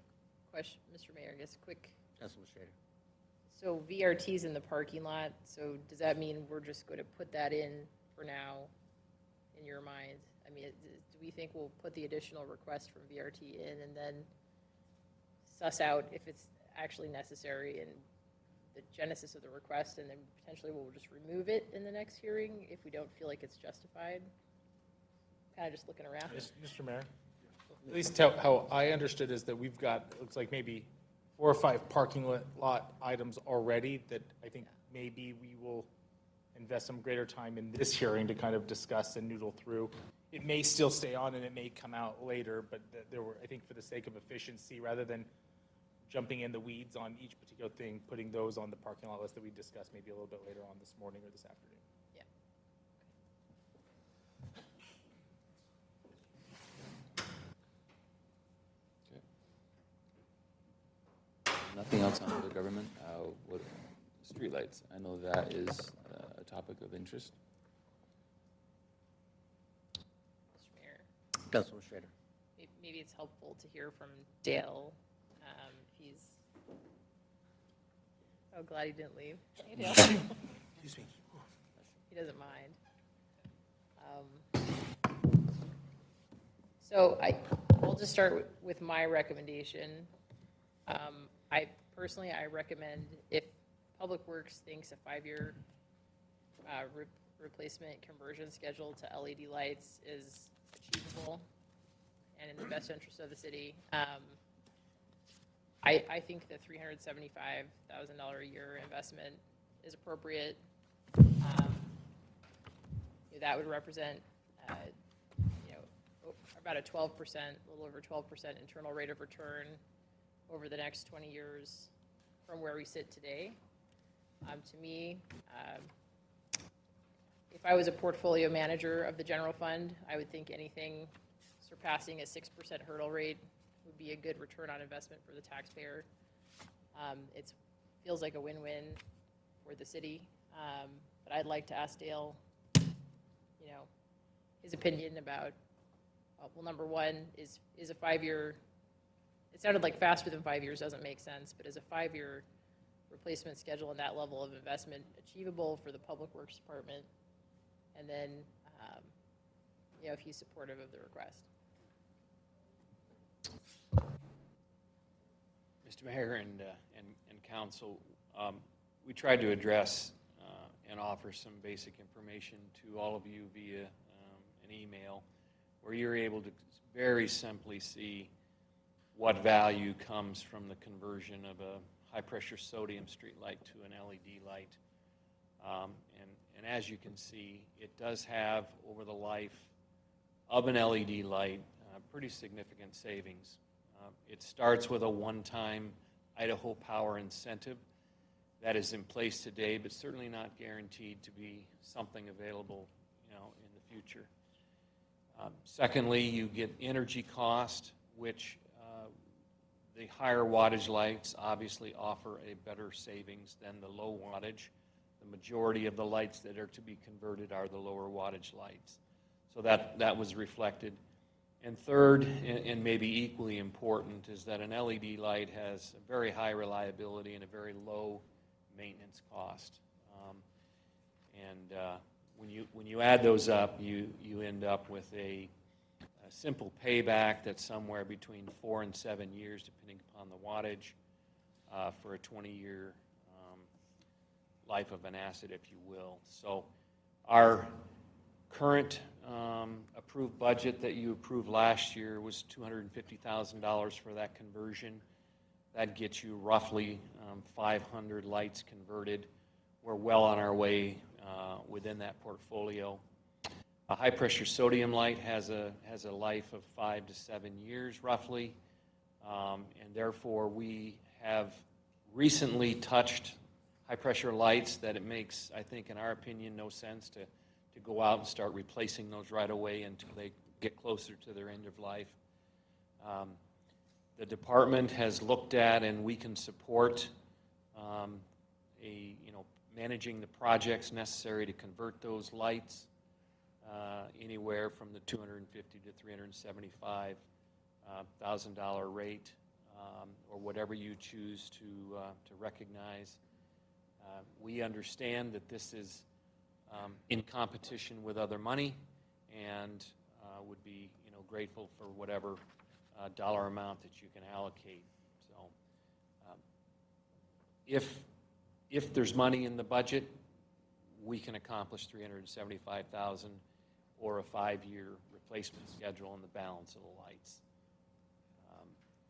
question, Mr. Mayor, I guess a quick. Councilman Schrader. So VRT's in the parking lot, so does that mean we're just going to put that in for now, in your mind? I mean, do we think we'll put the additional request from VRT in and then suss out if it's actually necessary and the genesis of the request, and then potentially we'll just remove it in the next hearing if we don't feel like it's justified? Kind of just looking around. Mr. Mayor, at least how I understood is that we've got, looks like maybe 4 or 5 parking lot items already that I think maybe we will invest some greater time in this hearing to kind of discuss and noodle through. It may still stay on and it may come out later, but there were, I think for the sake of efficiency, rather than jumping in the weeds on each particular thing, putting those on the parking lot list that we discussed maybe a little bit later on this morning or this afternoon. Yeah. Nothing else on other government? What, streetlights, I know that is a topic of interest. Mr. Mayor, Councilman Schrader. maybe it's helpful to hear from Dale. If he's Oh, glad he didn't leave. Excuse me. He doesn't mind. So I'll just start with my recommendation. I personally, I recommend if Public Works thinks a 5-year replacement conversion schedule to LED lights is achievable and in the best interest of the city, I think the $375,000 a year investment is appropriate. That would represent, about a 12%, a little over 12% internal rate of return over the next 20 years from where we sit today. To me, if I was a portfolio manager of the general fund, I would think anything surpassing a 6% hurdle rate would be a good return on investment for the taxpayer. It feels like a win-win for the city, but I'd like to ask Dale, his opinion about, well, number one, is a 5-year, it sounded like faster than 5 years doesn't make sense, but is a 5-year replacement schedule and that level of investment achievable for the Public Works Department? And then, if he's supportive of the request. Mr. Mayor and council, we tried to address and offer some basic information to all of you via an email where you're able to very simply see what value comes from the conversion of a high-pressure sodium street light to an LED light. And as you can see, it does have, over the life of an LED light, pretty significant savings. It starts with a one-time Idaho Power incentive that is in place today, but certainly not guaranteed to be something available, in the future. Secondly, you get energy cost, which the higher wattage lights obviously offer a better savings than the low wattage. The majority of the lights that are to be converted are the lower wattage lights. So that was reflected. And third, and maybe equally important, is that an LED light has a very high reliability and a very low maintenance cost. When you add those up, you end up with a simple payback that's somewhere between 4 and 7 years, depending upon the wattage, for a 20-year life of an asset, if you will. So our current approved budget that you approved last year was $250,000 for that conversion. That gets you roughly 500 lights converted. We're well on our way within that portfolio. A high-pressure sodium light has a life of 5 to 7 years, roughly, and therefore we have recently touched high-pressure lights that it makes, I think, in our opinion, no sense to go out and start replacing those right away until they get closer to their end of life. The department has looked at, and we can support managing the projects necessary to convert those lights anywhere from the $250,000 to $375,000 rate, or whatever you choose to recognize. We understand that this is in competition with other money, and would be grateful for whatever dollar amount that you can allocate. So if there's money in the budget, we can accomplish $375,000 or a 5-year replacement schedule on the balance of the lights.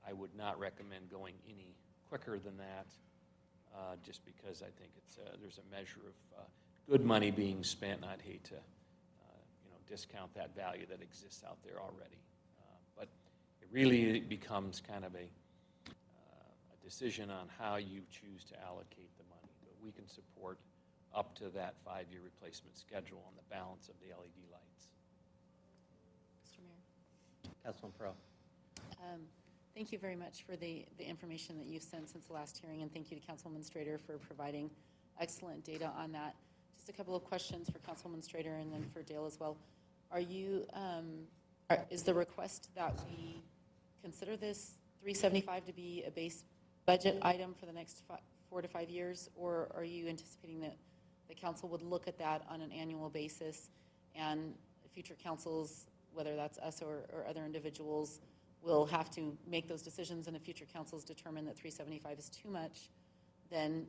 I would not recommend going any quicker than that, just because I think there's a measure of good money being spent, and I'd hate to discount that value that exists out there already. But it really becomes kind of a decision on how you choose to allocate the money. But we can support up to that 5-year replacement schedule on the balance of the LED lights. Mr. Mayor. Councilman Pro. Thank you very much for the information that you've sent since the last hearing, and thank you to Councilwoman Strader for providing excellent data on that. Just a couple of questions for Councilwoman Strader and then for Dale as well. Is the request that we consider this $375 to be a base budget item for the next 4 to 5 years? Or are you anticipating that the council would look at that on an annual basis, and future councils, whether that's us or other individuals, will have to make those decisions, and if future councils determine that 375 is too much, then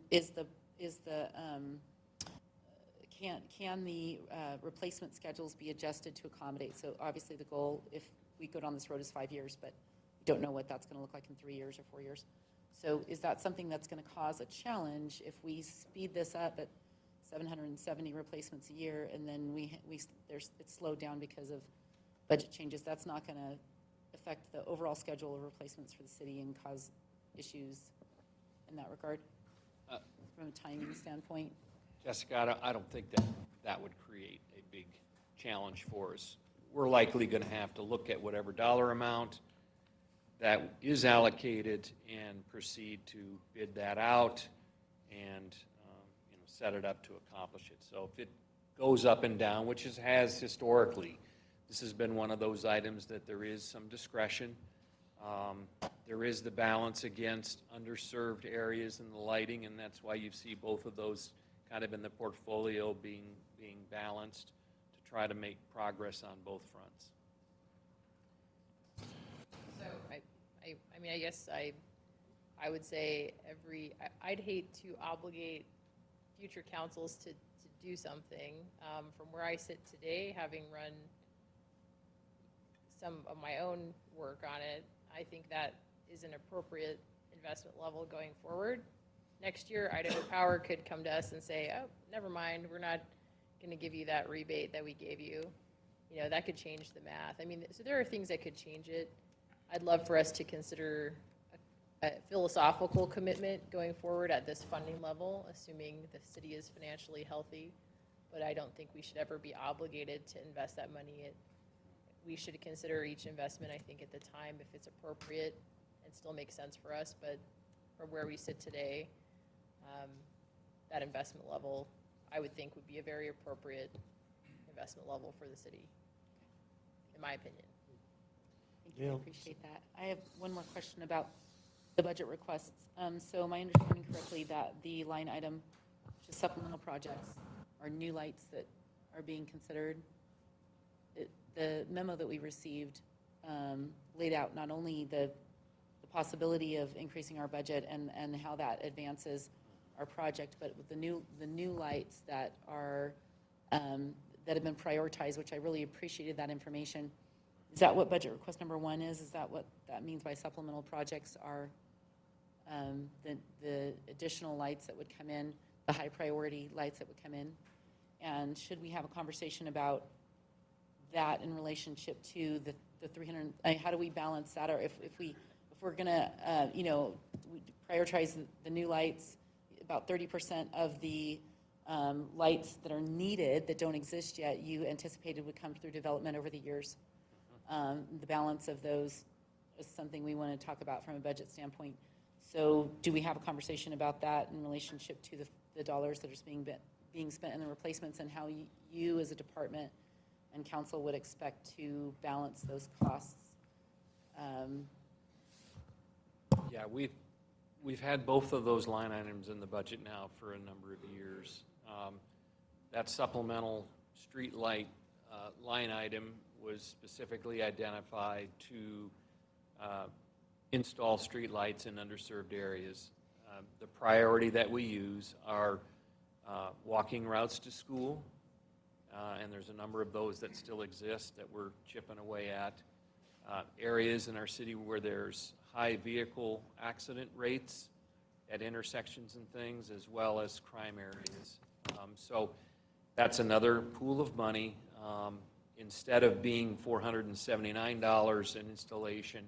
can the replacement schedules be adjusted to accommodate? So obviously the goal, if we go down this road, is 5 years, but we don't know what that's going to look like in 3 years or 4 years. So is that something that's going to cause a challenge if we speed this up at 770 replacements a year, and then it's slowed down because of budget changes? That's not going to affect the overall schedule of replacements for the city and cause issues in that regard from a timing standpoint? Jessica, I don't think that would create a big challenge for us. We're likely going to have to look at whatever dollar amount that is allocated and proceed to bid that out and set it up to accomplish it. So if it goes up and down, which it has historically, this has been one of those items that there is some discretion. There is the balance against underserved areas and the lighting, and that's why you see both of those kind of in the portfolio being balanced to try to make progress on both fronts. So I mean, I guess I would say I'd hate to obligate future councils to do something. From where I sit today, having run some of my own work on it, I think that is an appropriate investment level going forward. Next year, Idaho Power could come to us and say, oh, never mind, we're not going to give you that rebate that we gave you. You know, that could change the math. I mean, so there are things that could change it. I'd love for us to consider a philosophical commitment going forward at this funding level, assuming the city is financially healthy. But I don't think we should ever be obligated to invest that money. We should consider each investment, I think, at the time, if it's appropriate and still makes sense for us. But from where we sit today, that investment level, I would think, would be a very appropriate investment level for the city, in my opinion. Thank you, I appreciate that. I have one more question about the budget requests. So am I understanding correctly that the line item, which is supplemental projects, are new lights that are being considered? The memo that we received laid out not only the possibility of increasing our budget and how that advances our project, but with the new lights that are that have been prioritized, which I really appreciated that information. Is that what budget request number 1 is? Is that what that means by supplemental projects are the additional lights that would come in, the high priority lights that would come in? And should we have a conversation about that in relationship to the 300, how do we balance that? Or if we're gonna, prioritize the new lights, about 30% of the lights that are needed that don't exist yet, you anticipated would come through development over the years. The balance of those is something we want to talk about from a budget standpoint. So do we have a conversation about that in relationship to the dollars that are being spent in the replacements, and how you as a department and council would expect to balance those costs? Yeah, we've had both of those line items in the budget now for a number of years. That supplemental street light line item was specifically identified to install street lights in underserved areas. The priority that we use are walking routes to school, and there's a number of those that still exist that we're chipping away at. Areas in our city where there's high vehicle accident rates at intersections and things, as well as crime areas. So that's another pool of money. Instead of being $479 in installation,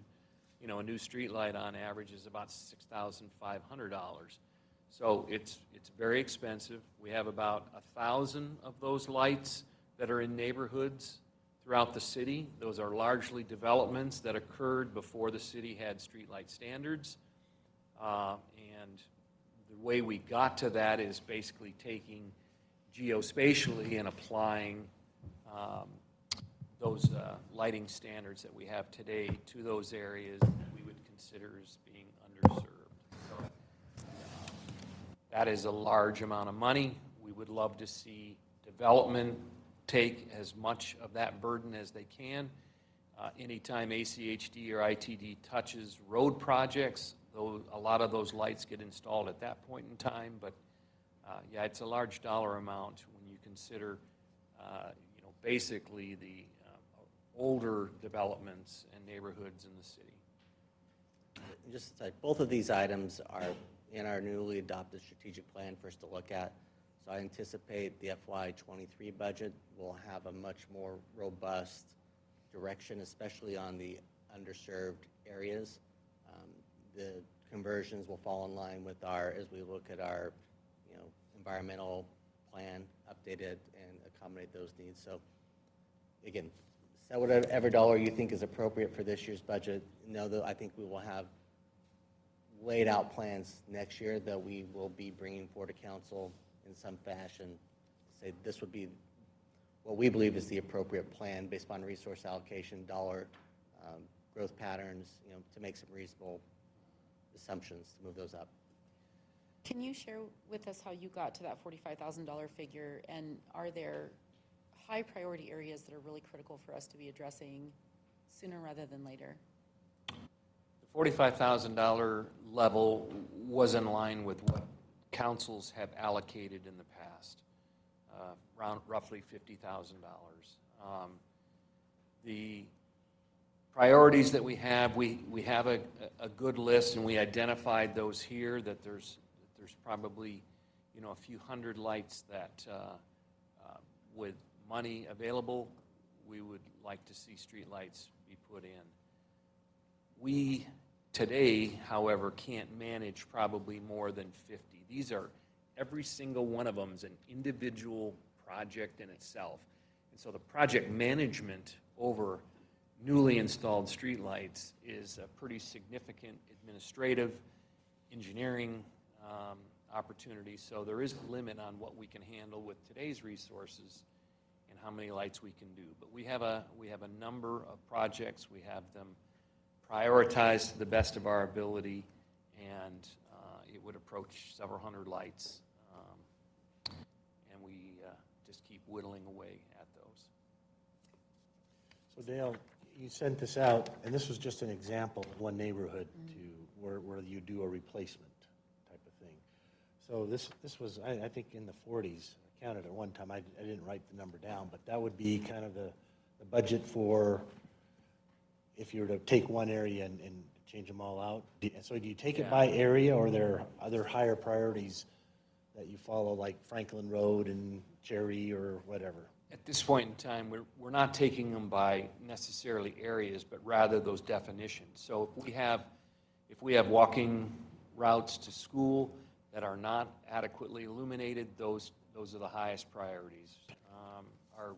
a new street light on average is about $6,500. So it's very expensive. We have about 1,000 of those lights that are in neighborhoods throughout the city. Those are largely developments that occurred before the city had street light standards. And the way we got to that is basically taking geospatially and applying those lighting standards that we have today to those areas that we would consider as being underserved. So, That is a large amount of money. We would love to see development take as much of that burden as they can. Anytime ACHD or ITD touches road projects, a lot of those lights get installed at that point in time. But yeah, it's a large dollar amount when you consider, basically the older developments and neighborhoods in the city. Just to say, both of these items are in our newly adopted strategic plan for us to look at. So I anticipate the FY23 budget will have a much more robust direction, especially on the underserved areas. The conversions will fall in line with as we look at our, environmental plan updated and accommodate those needs. So again, set whatever dollar you think is appropriate for this year's budget. Know that I think we will have laid out plans next year that we will be bringing forward to council in some fashion. Say this would be what we believe is the appropriate plan based upon resource allocation, dollar growth patterns, to make some reasonable assumptions to move those up. Can you share with us how you got to that $45,000 figure, and are there high priority areas that are really critical for us to be addressing sooner rather than later? The $45,000 level was in line with what councils have allocated in the past, around roughly $50,000. The priorities that we have a good list, and we identified those here, that there's probably, a few hundred lights that with money available, we would like to see street lights be put in. We today, however, can't manage probably more than 50. These are, every single one of them is an individual project in itself. And so the project management over newly installed streetlights is a pretty significant administrative, engineering opportunity. So there is a limit on what we can handle with today's resources and how many lights we can do. But we have a number of projects. We have them prioritized to the best of our ability, and it would approach several hundred lights. And we just keep whittling away at those. So Dale, you sent this out, and this was just an example of one neighborhood where you do a replacement type of thing. So this was, I think, in the 40s. I counted at one time. I didn't write the number down, but that would be kind of the budget for if you were to take one area and change them all out. So do you take it by area, or are there other higher priorities that you follow, like Franklin Road and Cherry or whatever? At this point in time, we're not taking them by necessarily areas, but rather those definitions. So if we have walking routes to school that are not adequately illuminated, those are the highest priorities. Our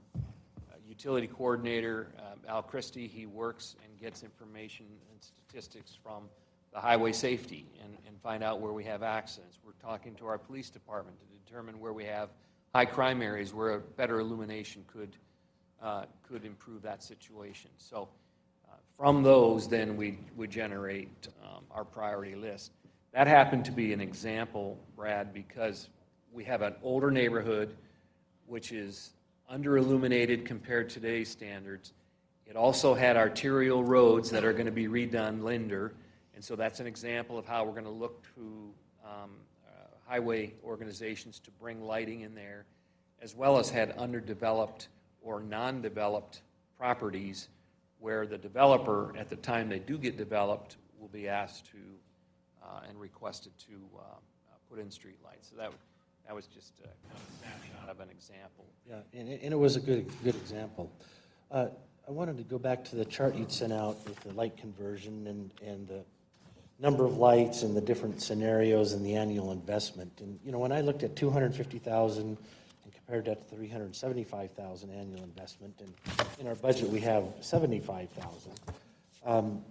utility coordinator, Al Christie, he works and gets information and statistics from the highway safety and find out where we have accidents. We're talking to our police department to determine where we have high crime areas where a better illumination could improve that situation. So from those, then we generate our priority list. That happened to be an example, Brad, because we have an older neighborhood which is under-illuminated compared to today's standards. It also had arterial roads that are going to be redone, Linder, and so that's an example of how we're going to look to highway organizations to bring lighting in there, as well as had underdeveloped or non-developed properties where the developer, at the time they do get developed, will be asked to and requested to put in street lights. So that was just a kind of snapshot of an example. Yeah, and it was a good example. I wanted to go back to the chart you'd sent out with the light conversion and the number of lights and the different scenarios and the annual investment. And when I looked at $250,000 and compared that to $375,000 annual investment, and in our budget we have $75,000.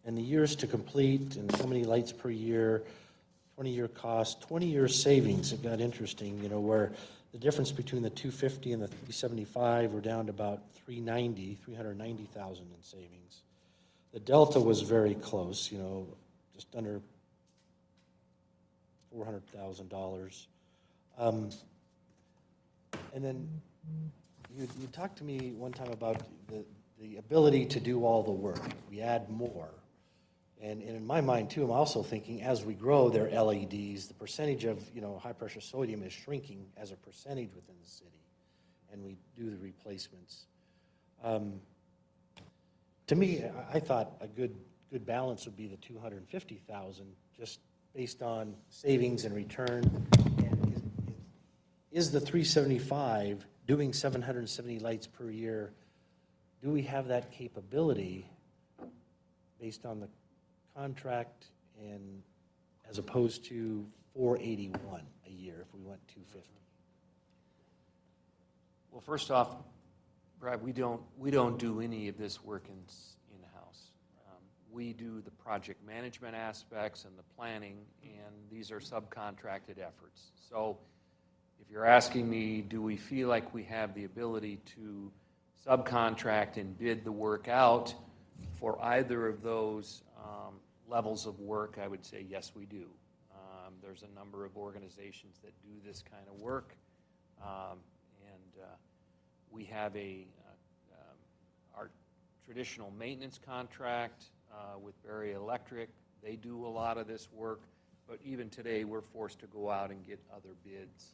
And the years to complete and how many lights per year, 20-year cost, 20-year savings. It got interesting, where the difference between the 250 and the 375 were down to about 390,000 in savings. The delta was very close, just under $400,000. And then you talked to me one time about the ability to do all the work. We add more. And in my mind too, I'm also thinking as we grow their LEDs, the percentage of, high-pressure sodium is shrinking as a percentage within the city, and we do the replacements. To me, I thought a good balance would be the $250,000, just based on savings and return. And is the 375 doing 770 lights per year? Do we have that capability based on the contract, and as opposed to 481 a year if we went 250? Well, first off, Brad, we don't do any of this work in-house. We do the project management aspects and the planning, and these are subcontracted efforts. So if you're asking me, do we feel like we have the ability to subcontract and bid the work out for either of those levels of work, I would say yes, we do. There's a number of organizations that do this kind of work, and we have our traditional maintenance contract with Berry Electric. They do a lot of this work, but even today we're forced to go out and get other bids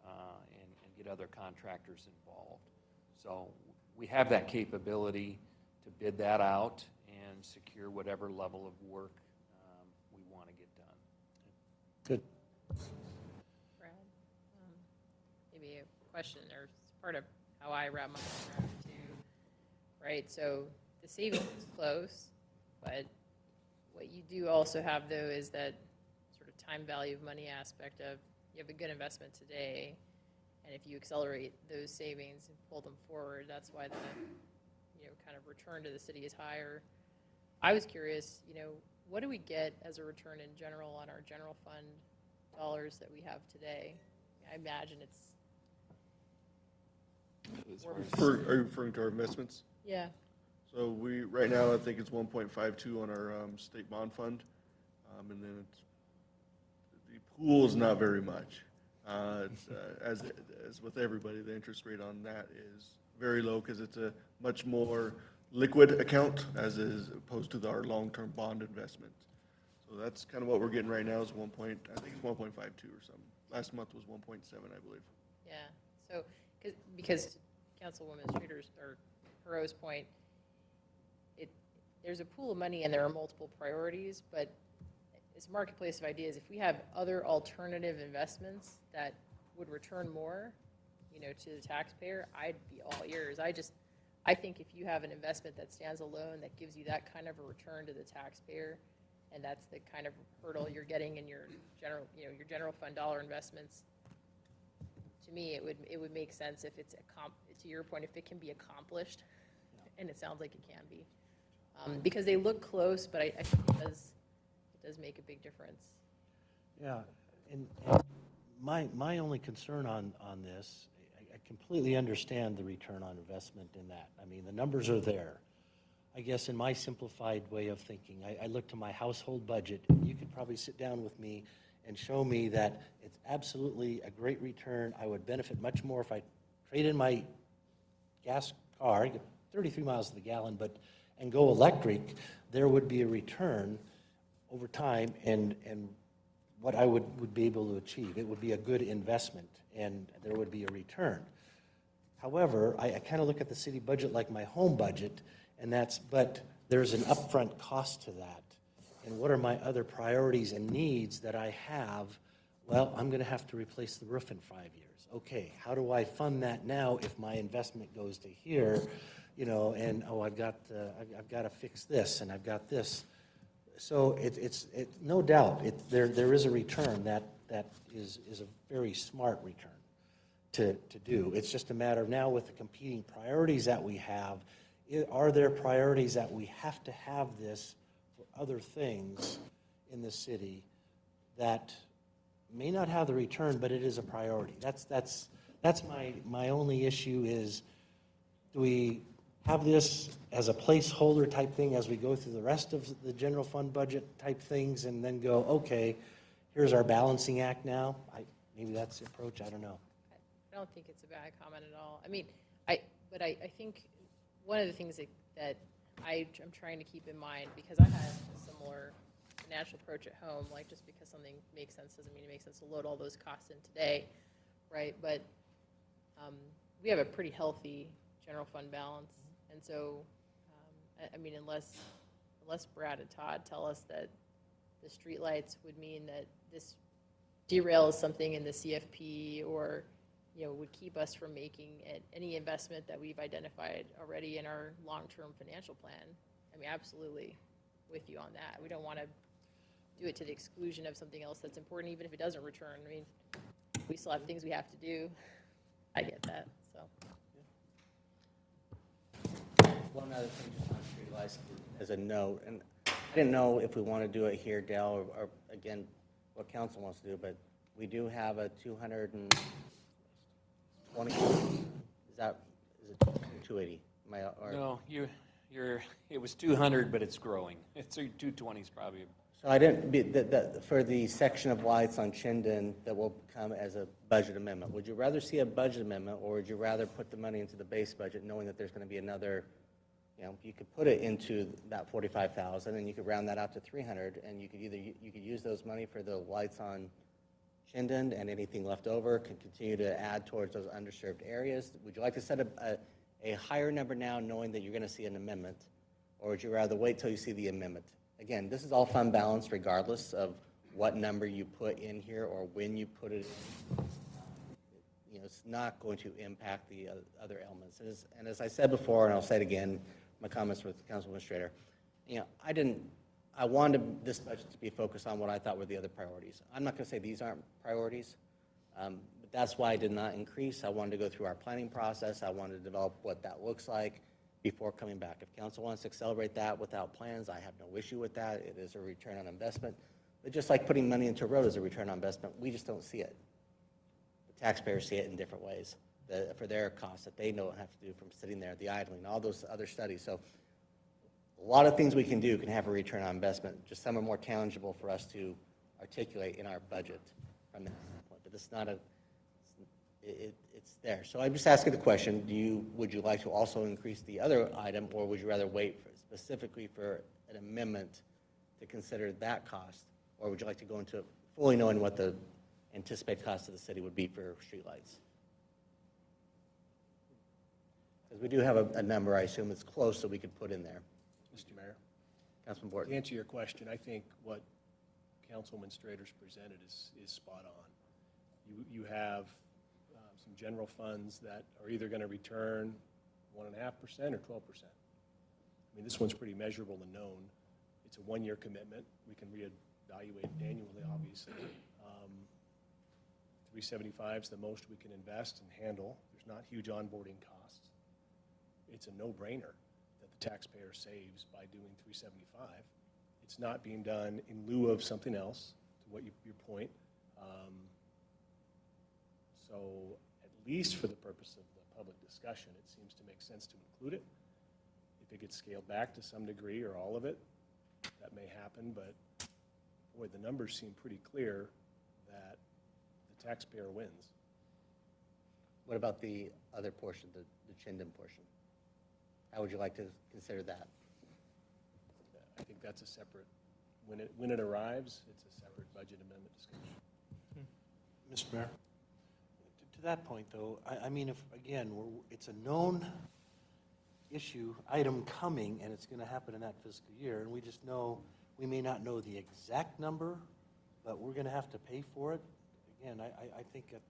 and get other contractors involved. So we have that capability to bid that out and secure whatever level of work we want to get done. Good. Brad, maybe a question, or it's part of how I wrap my head around it too, right? So the savings is close, but what you do also have though is that sort of time value of money aspect of you have a good investment today, and if you accelerate those savings and pull them forward, that's why the kind of return to the city is higher. I was curious, what do we get as a return in general on our general fund dollars that we have today? I imagine it's. Are you referring to our investments? Yeah. So right now, I think it's 1.52 on our state bond fund. And then the pool is not very much. As with everybody, the interest rate on that is very low because it's a much more liquid account as opposed to our long-term bond investment. So that's kind of what we're getting right now is I think it's 1.52 or something. Last month was 1.7, I believe. Yeah. So because Councilwoman Streeter's or Perot's point, there's a pool of money and there are multiple priorities, but it's a marketplace of ideas. If we have other alternative investments that would return more, to the taxpayer, I'd be all ears. I think if you have an investment that stands alone that gives you that kind of a return to the taxpayer, and that's the kind of hurdle you're getting in your general fund dollar investments, to me, it would make sense if it's to your point, if it can be accomplished, and it sounds like it can be, because they look close, but I think it does make a big difference. Yeah, and my only concern on this, I completely understand the return on investment in that. I mean, the numbers are there. I guess in my simplified way of thinking, I look to my household budget, and you could probably sit down with me and show me that it's absolutely a great return. I would benefit much more if I trade in my gas car, 33 miles to the gallon, and go electric. There would be a return over time, and what I would be able to achieve. It would be a good investment, and there would be a return. However, I kind of look at the city budget like my home budget, but there's an upfront cost to that. And what are my other priorities and needs that I have? Well, I'm going to have to replace the roof in 5 years. Okay, how do I fund that now if my investment goes to here? And I've got to fix this, and I've got this. So it's no doubt there is a return that is a very smart return to do. It's just a matter of now with the competing priorities that we have, are there priorities that we have to have this for other things in the city that may not have the return, but it is a priority. That's my only issue is, do we have this as a placeholder type thing as we go through the rest of the general fund budget type things and then go, okay, here's our balancing act now. Maybe that's the approach, I don't know. I don't think it's a bad comment at all. I mean, but I think one of the things that I'm trying to keep in mind, because I had a similar financial approach at home, like just because something makes sense doesn't mean it makes sense to load all those costs in today, right? But we have a pretty healthy general fund balance, and so, I mean, unless Brad and Todd tell us that the streetlights would mean that this derails something in the CFP, or would keep us from making any investment that we've identified already in our long-term financial plan. I mean, absolutely with you on that. We don't want to do it to the exclusion of something else that's important, even if it doesn't return. I mean, we still have things we have to do. I get that, so. One other thing just on streetlights as a note, and I didn't know if we want to do it here, Dale, or again, what council wants to do, but we do have a 220, is it 280? No, it was 200, but it's growing. It's 220 is probably. So I didn't, for the section of lights on Chinden that will come as a budget amendment, would you rather see a budget amendment, or would you rather put the money into the base budget knowing that there's going to be another, you could put it into that 45,000 and you could round that out to 300, and you could use those money for the lights on Chinden, and anything left over can continue to add towards those underserved areas. Would you like to set a higher number now knowing that you're going to see an amendment, or would you rather wait till you see the amendment? Again, this is all fund balance regardless of what number you put in here or when you put it in. It's not going to impact the other elements. And as I said before, and I'll say it again, my comments with the council administrator, I wanted this budget to be focused on what I thought were the other priorities. I'm not going to say these aren't priorities, but that's why I did not increase. I wanted to go through our planning process. I wanted to develop what that looks like before coming back. If council wants to accelerate that without plans, I have no issue with that. It is a return on investment. But just like putting money into a road is a return on investment, we just don't see it. The taxpayers see it in different ways for their costs that they don't have to do from sitting there, the idling, all those other studies. So a lot of things we can do can have a return on investment. Just some are more tangible for us to articulate in our budget from that standpoint. But it's not it's there. So I'm just asking the question, would you like to also increase the other item, or would you rather wait specifically for an amendment to consider that cost? Or would you like to go into fully knowing what the anticipated cost of the city would be for streetlights? Because we do have a number, I assume it's close, that we could put in there. Mr. Mayor, Councilman Borton. to answer your question, I think what Councilman Strader's presented is spot on. You have some general funds that are either going to return 1.5% or 12%. I mean, this one's pretty measurable and known. It's a one-year commitment. We can reevaluate annually, obviously. 375 is the most we can invest and handle. There's not huge onboarding costs. It's a no-brainer that the taxpayer saves by doing 375. It's not being done in lieu of something else, to what your point. So at least for the purpose of the public discussion, it seems to make sense to include it. If it gets scaled back to some degree or all of it, that may happen, but boy, the numbers seem pretty clear that the taxpayer wins. What about the other portion, the Chinden portion? How would you like to consider that? I think that's a separate, when it arrives, it's a separate budget amendment discussion. Mr. Mayor? To that point, though, I mean, if, again, it's a known issue, item coming, and it's going to happen in that fiscal year, and we just know, we may not know the exact number, but we're going to have to pay for it. Again, I think I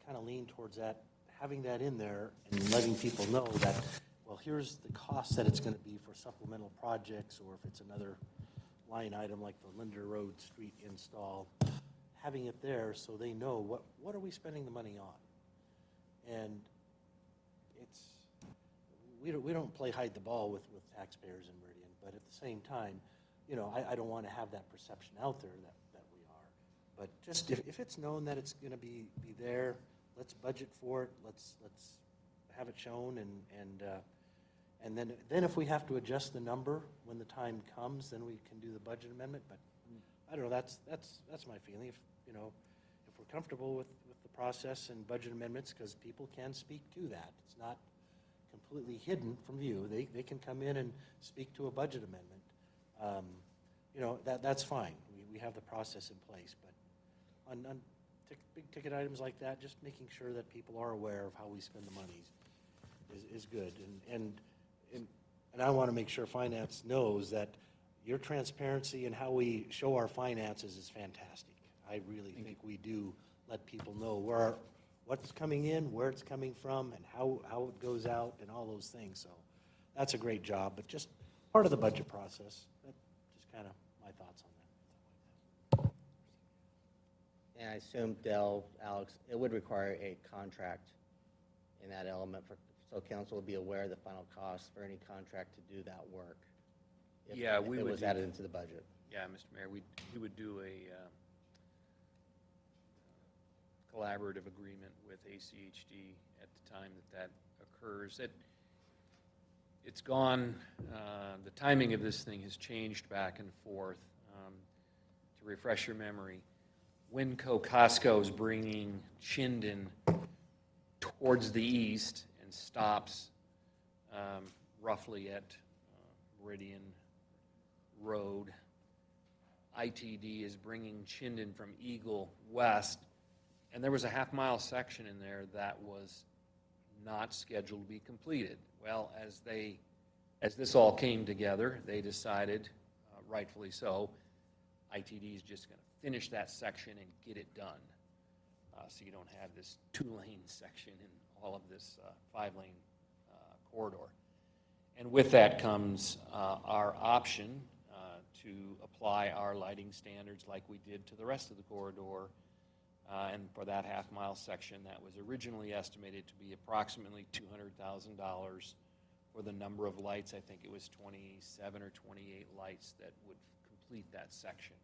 kind of lean towards that, having that in there and letting people know that, well, here's the cost that it's going to be for supplemental projects, or if it's another line item like the Linder Road street install, having it there so they know what are we spending the money on. And it's, we don't play hide the ball with taxpayers in Meridian, but at the same time, I don't want to have that perception out there that we are. But just if it's known that it's going to be there, let's budget for it. Let's have it shown, and then if we have to adjust the number when the time comes, then we can do the budget amendment. But I don't know, that's my feeling. If, you know, if we're comfortable with the process and budget amendments, because people can speak to that. It's not completely hidden from view. They can come in and speak to a budget amendment. You know, that's fine. We have the process in place, but on big ticket items like that, just making sure that people are aware of how we spend the money is good. And I want to make sure finance knows that your transparency and how we show our finances is fantastic. I really think we do let people know what's coming in, where it's coming from, and how it goes out, and all those things. So that's a great job, but just part of the budget process. That's just kind of my thoughts on that. And I assume, Dale, Alex, it would require a contract in that element so council would be aware of the final cost for any contract to do that work. If Yeah, we it would was do- added into the budget. Yeah, Mr. Mayor, we would do a collaborative agreement with ACHD at the time that occurs. It's gone, the timing of this thing has changed back and forth. To refresh your memory, Winco Costco is bringing Chinden towards the east and stops roughly at Meridian Road. ITD is bringing Chinden from Eagle west, and there was a half-mile section in there that was not scheduled to be completed. Well, as this all came together, they decided, rightfully so, ITD is just going to finish that section and get it done. So you don't have this 2-lane section in all of this 5-lane corridor. And with that comes our option to apply our lighting standards like we did to the rest of the corridor. And for that half-mile section, that was originally estimated to be approximately $200,000 for the number of lights. I think it was 27 or 28 lights that would complete that section.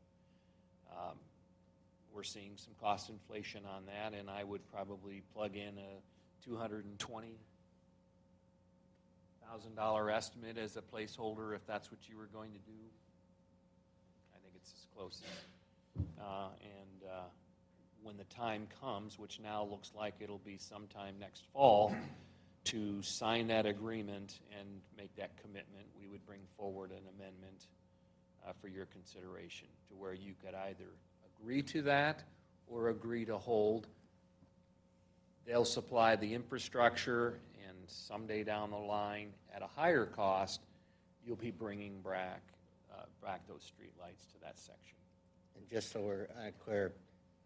We're seeing some cost inflation on that, and I would probably plug in a $220,000 estimate as a placeholder if that's what you were going to do. I think it's as close as, when the time comes, which now looks like it'll be sometime next fall, to sign that agreement and make that commitment, we would bring forward an amendment for your consideration to where you could either agree to that or agree to hold. They'll supply the infrastructure, and someday down the line, at a higher cost, you'll be bringing back those street lights to that section. And just so we're clear,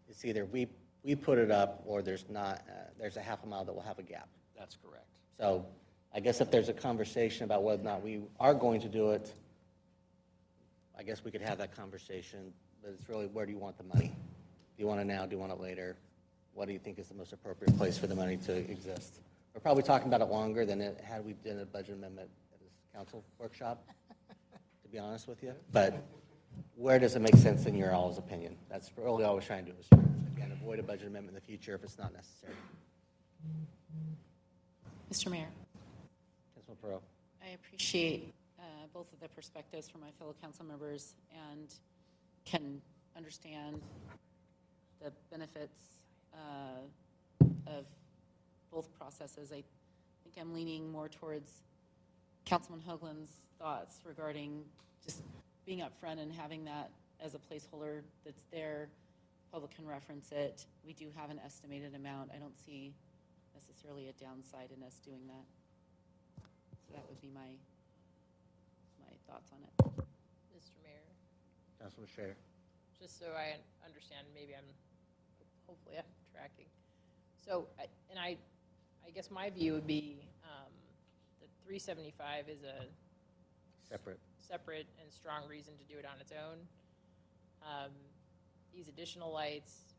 it's either we put it up or there's not, there's a half a mile that will have a gap. That's correct. So I guess if there's a conversation about whether or not we are going to do it, I guess we could have that conversation, but it's really, where do you want the money? Do you want it now? Do you want it later? What do you think is the most appropriate place for the money to exist? We're probably talking about it longer than it had we done a budget amendment at this council workshop, to be honest with you. But where does it make sense in your all's opinion? That's really all we're trying to do is, again, avoid a budget amendment in the future if it's not necessary. Mr. Mayor, Councilman Perot. I appreciate both of the perspectives from my fellow council members and can understand the benefits of both processes. I think I'm leaning more towards Councilman Hoagland's thoughts regarding just being upfront and having that as a placeholder that's there. Public can reference it. We do have an estimated amount. I don't see necessarily a downside in us doing that. So that would be my thoughts on it. Mr. Mayor, Councilman Scher. just so I understand, maybe hopefully I'm tracking. So, I guess my view would be that 375 is a separate and strong reason to do it on its own. These additional lights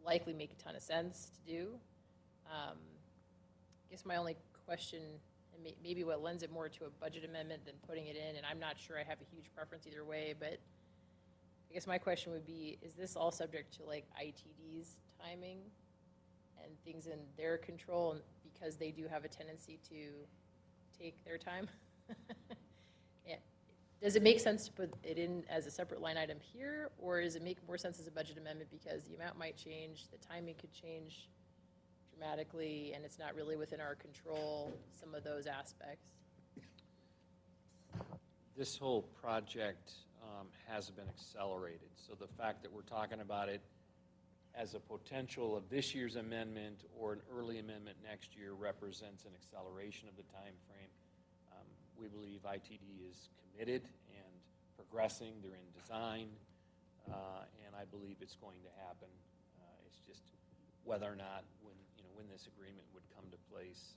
likely make a ton of sense to do. I guess my only question, and maybe what lends it more to a budget amendment than putting it in, and I'm not sure I have a huge preference either way, but I guess my question would be, is this all subject to like ITD's timing and things in their control, because they do have a tendency to take their time? Yeah. does it make sense to put it in as a separate line item here, or does it make more sense as a budget amendment because the amount might change, the timing could change dramatically, and it's not really within our control, some of those aspects? This whole project has been accelerated, so the fact that we're talking about it as a potential of this year's amendment or an early amendment next year represents an acceleration of the time frame. We believe ITD is committed and progressing. They're in design, and I believe it's going to happen. It's just whether or not when this agreement would come to place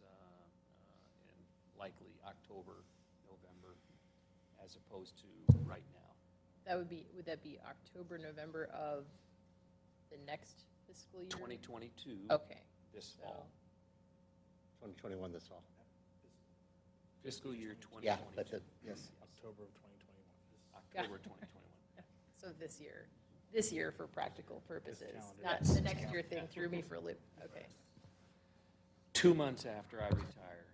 in likely October, November, as opposed to right now. Would that be October, November of the next fiscal year? 2022. Okay. This fall. 2021 this fall. Fiscal year 2022. Yeah, yes. October of 2021. October 2021. So this year for practical purposes, calendar. not the next year thing threw me for a loop. Okay. 2 months after I retire.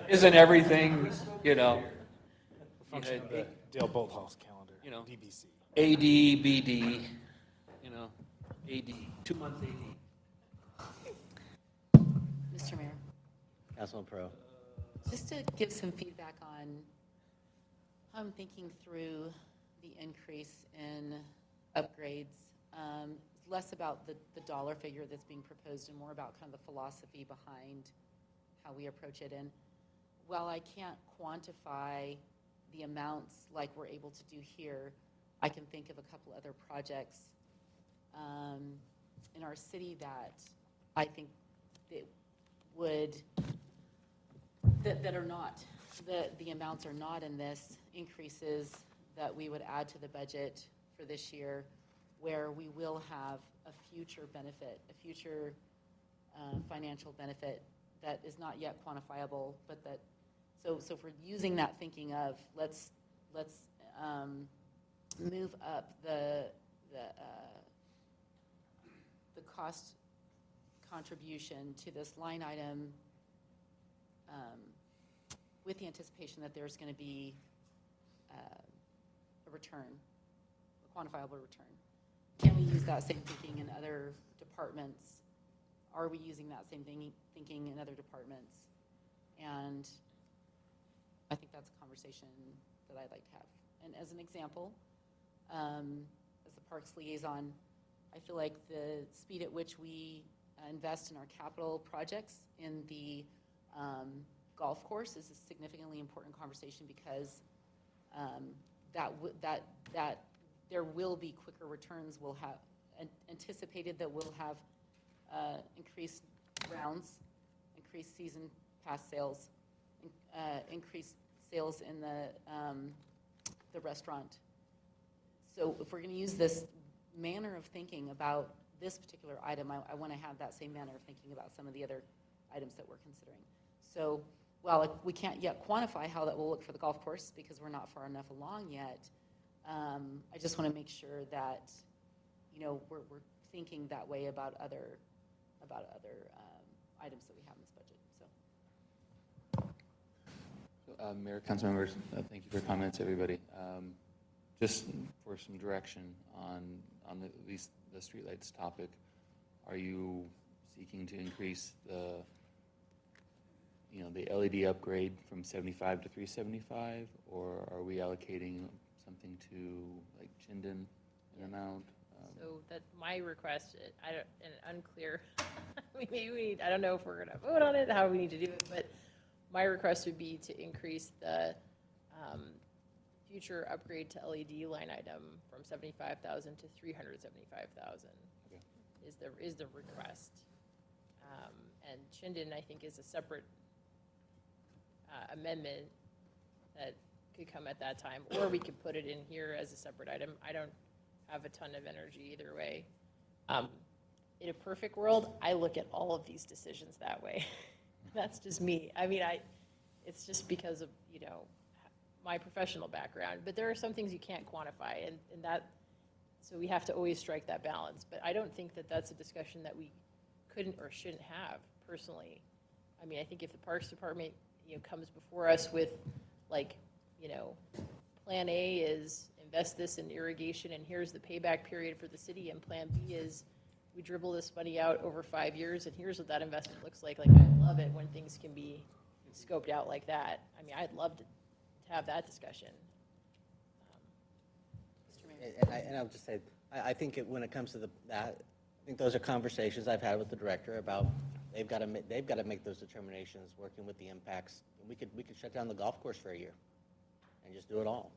Isn't everything, Function of the Dale Bolthouse calendar, you know, DBC. AD, BD, AD, 2 months AD. Mr. Mayor, Councilman Pro. just to give some feedback on how I'm thinking through the increase in upgrades, less about the dollar figure that's being proposed and more about kind of the philosophy behind how we approach it. And while I can't quantify the amounts like we're able to do here, I can think of a couple other projects in our city that I think that would, that are not, the amounts are not in this, increases that we would add to the budget for this year, where we will have a future benefit, a future financial benefit that is not yet quantifiable, but that, so if we're using that thinking of, let's move up the cost contribution to this line item with the anticipation that there's going to be a return, a quantifiable return. Can we use that same thinking in other departments? Are we using that same thinking in other departments? And I think that's a conversation that I'd like to have. And as an example, as the Parks liaison, I feel like the speed at which we invest in our capital projects in the golf course is a significantly important conversation because that there will be quicker returns. We'll have anticipated that we'll have increased rounds, increased season pass sales, increased sales in the restaurant. So if we're going to use this manner of thinking about this particular item, I want to have that same manner of thinking about some of the other items that we're considering. So while we can't yet quantify how that will look for the golf course because we're not far enough along yet, I just want to make sure that we're thinking that way about other items that we have in this budget. So. Mayor, council members, thank you for your comments, everybody. Just for some direction on at least the streetlights topic, are you seeking to increase the LED upgrade from 75 to 375, or are we allocating something to like Chinden, an amount? So that my request, and unclear, I don't know if we're gonna vote on it, how we need to do it, but my request would be to increase the future upgrade to LED line item from 75,000 to 375,000. Okay. Is the request. And Chinden, I think, is a separate amendment that could come at that time, or we could put it in here as a separate item. I don't have a ton of energy either way. In a perfect world, I look at all of these decisions that way. That's just me. I mean, it's just because of, my professional background, but there are some things you can't quantify, and that, so we have to always strike that balance. But I don't think that that's a discussion that we couldn't or shouldn't have, personally. I mean, I think if the Parks Department, comes before us with, like, Plan A is invest this in irrigation, and here's the payback period for the city, and Plan B is we dribble this money out over 5 years, and here's what that investment looks like. Like, I love it when things can be scoped out like that. I mean, I'd love to have that discussion. Mr. Mayor. And I'll just say, I think when it comes to that, I think those are conversations I've had with the director about, they've got to make those determinations, working with the impacts. We could shut down the golf course for a year and just do it all.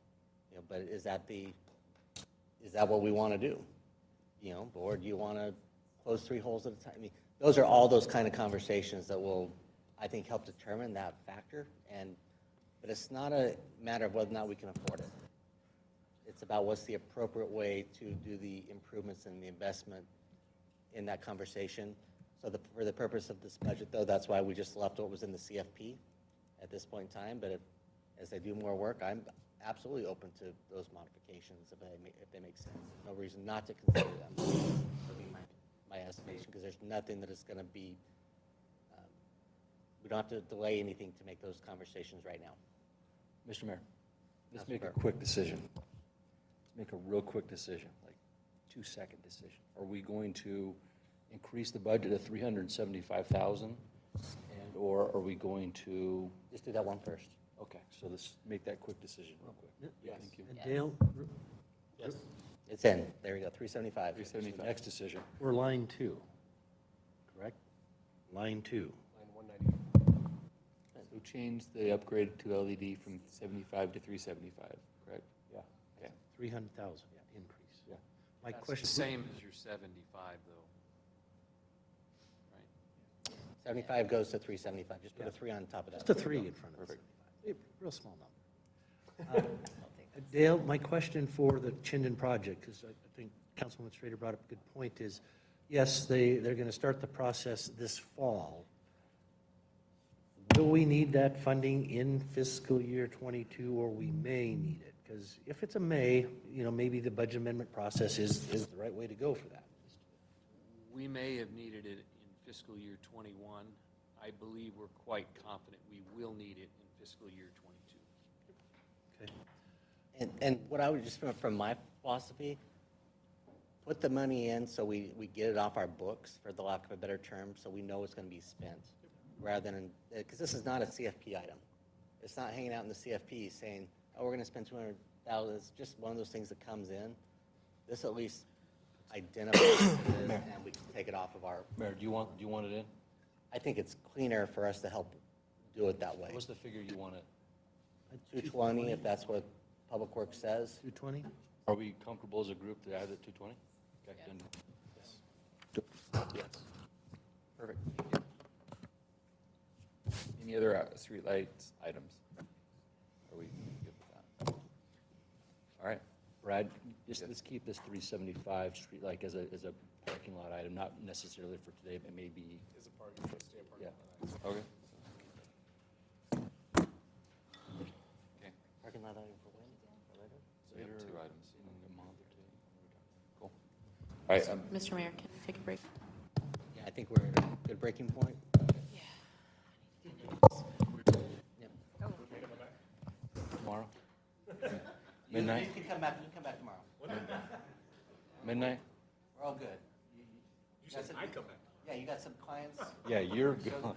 But is that what we want to do? Or do you want to close 3 holes at a time? I mean, those are all those kind of conversations that will, I think, help determine that factor. But it's not a matter of whether or not we can afford it. It's about what's the appropriate way to do the improvements and the investment in that conversation. So for the purpose of this budget, though, that's why we just left what was in the CFP at this point in time. But as they do more work, I'm absolutely open to those modifications if they make sense. No reason not to consider them, would be my estimation, because there's nothing that is going to be, we don't have to delay anything to make those conversations right now. Mr. Mayor, let's Councilman make a Burke. quick decision. Let's make a real quick decision, like 2-second decision. Are we going to increase the budget to 375,000, or are we going to? Just do that one first. Okay, so let's make that quick decision real quick. Yes. Thank you. And Dale, Yes. It's in. There we go, 375. 375. Next decision. we're line 2, correct? Line 2. Line 190. So change the upgrade to LED from 75 to 375, correct? Yeah. Okay. 300,000 increase. Yeah. My That's question. the same as your 75, though. Right? 75 goes to 375. Just put a 3 on top of that. Just a 3 in front of it. Perfect. Real small number. Dale, my question for the Chinden project, because I think Councilman Strader brought up a good point, is, yes, they're going to start the process this fall. Will we need that funding in fiscal year '22, or we may need it? Because if it's a may, maybe the budget amendment process is the right way to go for that. We may have needed it in fiscal year '21. I believe we're quite confident we will need it in fiscal year '22. Okay. And what I would just, from my philosophy, put the money in so we get it off our books, for the lack of a better term, so we know it's going to be spent, rather than, because this is not a CFP item. It's not hanging out in the CFP saying, oh, we're going to spend 200,000. It's just one of those things that comes in. This at least identifies what it is, and we can take it off of our. Mayor, do you want it in? I think it's cleaner for us to help do it that way. What's the figure you want it? 220, if that's what Public Works says. 220? Are we comfortable as a group to add it 220? Okay, then, yes. Yes. Perfect. Any other streetlights items? Are we good with that? All right. Brad, let's keep this 375 street like as a parking lot item, not necessarily for today, but maybe. Is a parking, stay a parking Yeah. lot. Okay. Parking lot item for when? For later? So we have 2 items in a month or 2. Cool. All right. Mr. Mayor, can we take a break? Yeah, I think we're at a good breaking point. Yeah. Yep. Tomorrow? Midnight? You can come back tomorrow. Midnight? We're all good. You said I'd come back. Yeah, you got some clients? Yeah, you're gone.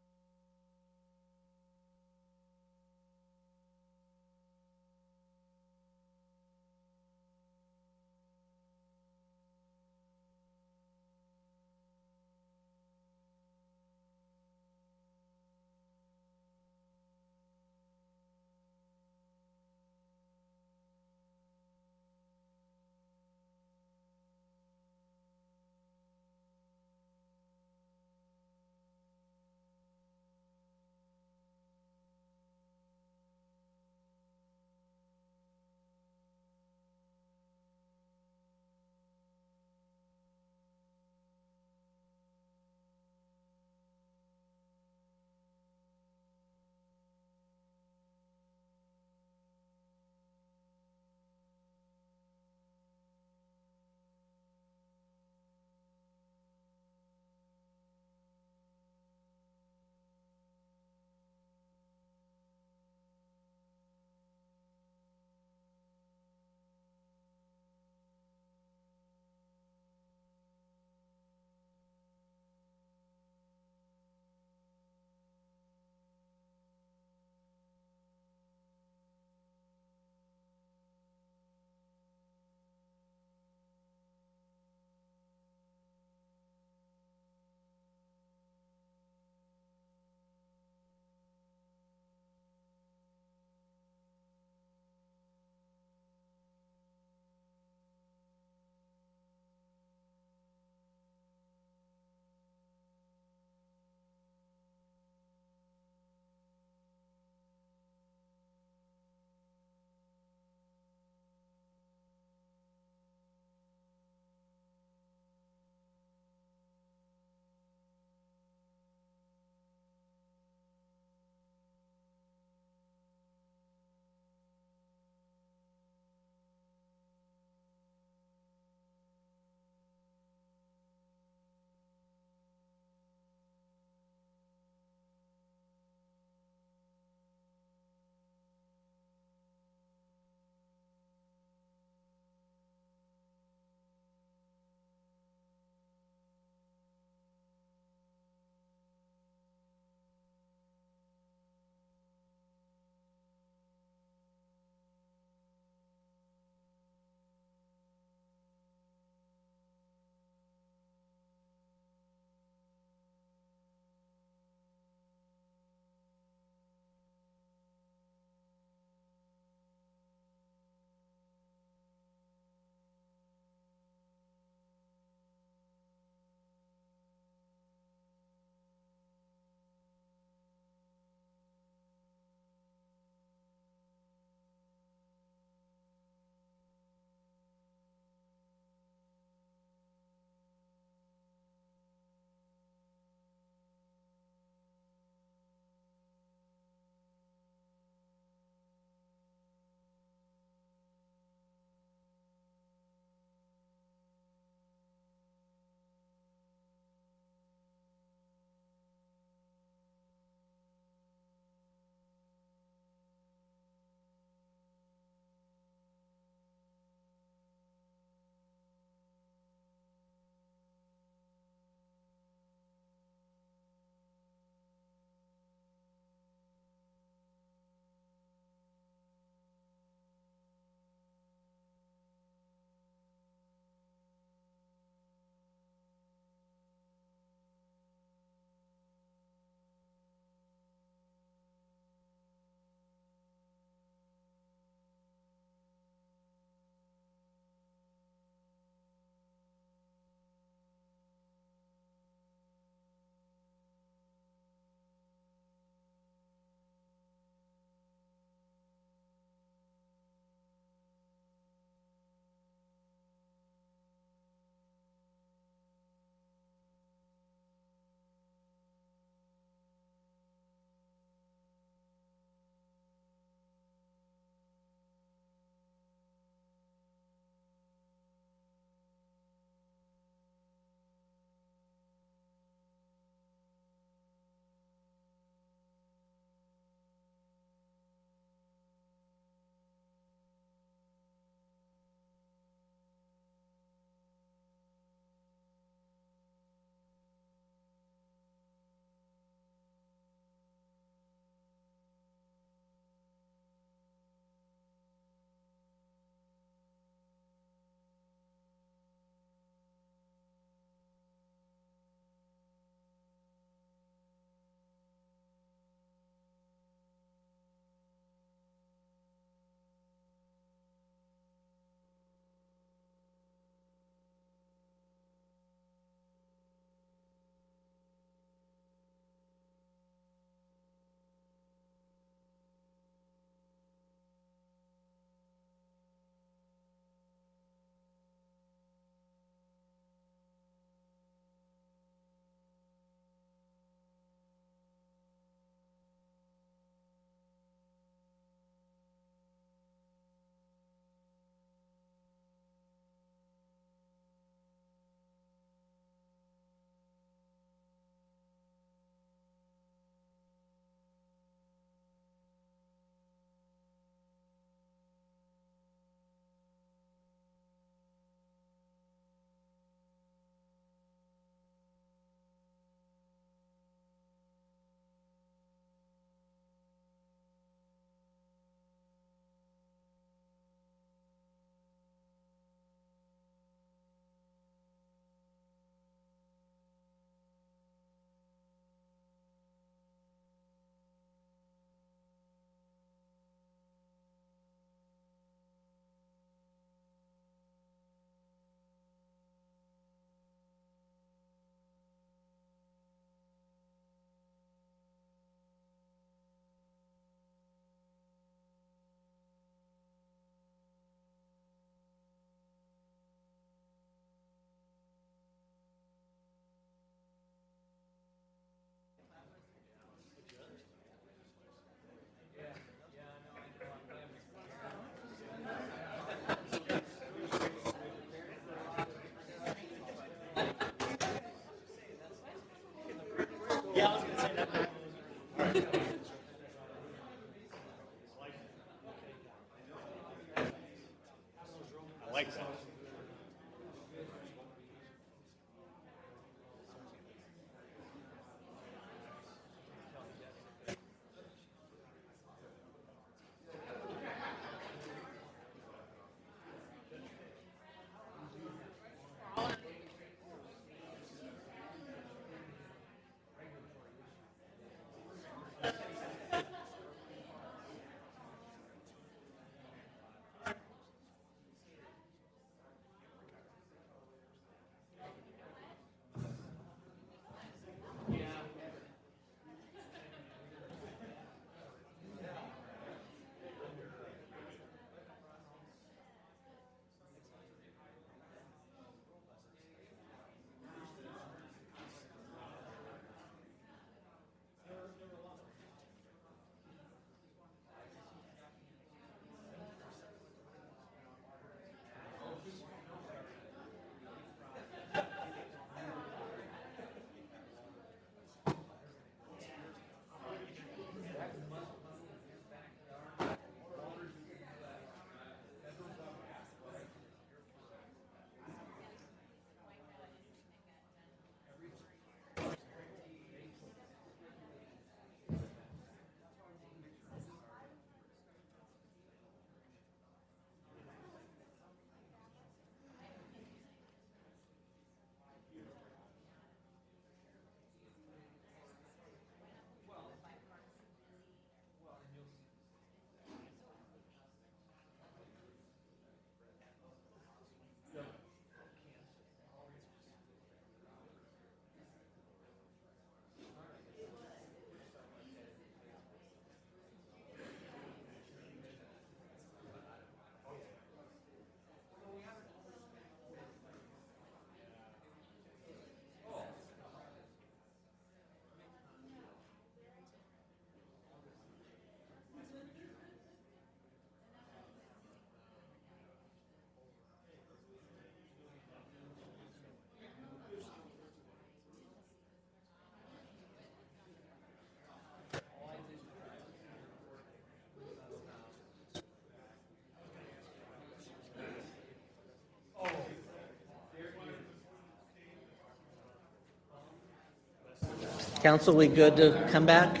Council, we good to come back?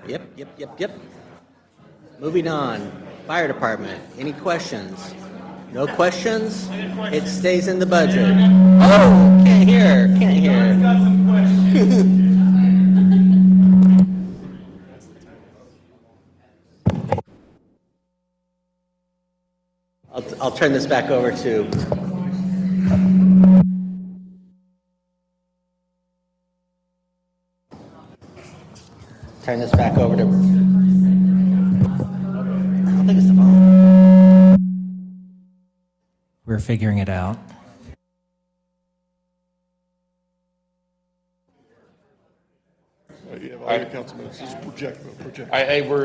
Yep. Moving on, fire department, any questions? No questions? It stays in the budget. Oh, can't hear. Got some questions. I'll turn this back over to. Turn this back over to. I don't think it's the phone. We're figuring it out. You have all your council minutes, just project. We're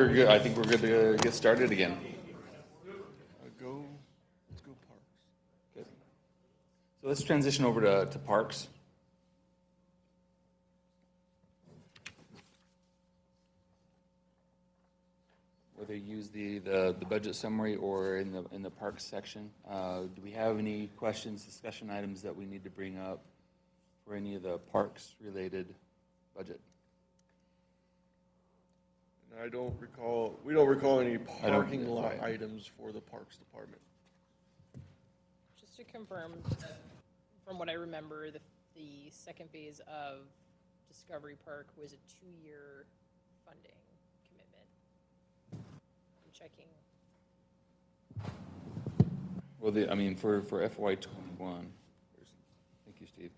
good. I think we're good to get started again. Let's go parks. Good. So let's transition over to parks. Whether you use the budget summary or in the parks section. Do we have any questions, discussion items that we need to bring up for any of the parks related budget? And we don't recall any parking lot right. items for the Parks Department. Just to confirm, from what I remember, the second phase of Discovery Park was a 2-year funding commitment. I'm checking. Well, for FY21, thank you, Steve.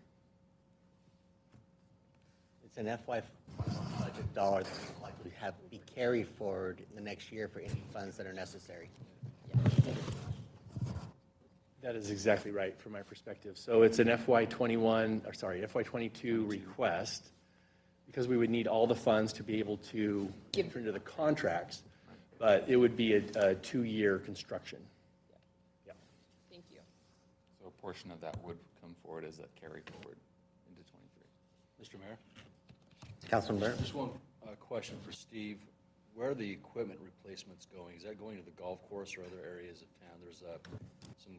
It's an FY budget dollars that will likely be carried forward in the next year for any funds that are necessary. That is exactly right from my perspective. So it's an FY22 request, because we would need all the funds to be able to enter into the contracts, but it would be a 2-year construction. Yeah. Thank you. So a portion of that would come forward as a carry forward into 23. Mr. Mayor? Councilman Burr? Just one question for Steve. Where are the equipment replacements going? Is that going to the golf course or other areas of town? There's some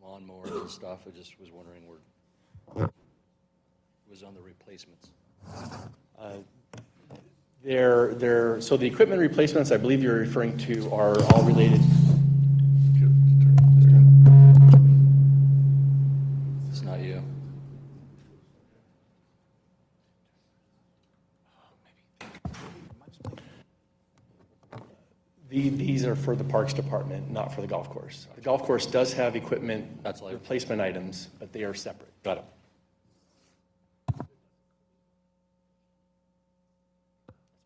lawnmowers and stuff. I just was wondering where it was on the replacements. So the equipment replacements, I believe you're referring to, are all related. It's not you. These are for the Parks Department, not for the golf course. The golf course does have equipment replacement items, but they are separate. Got it. That's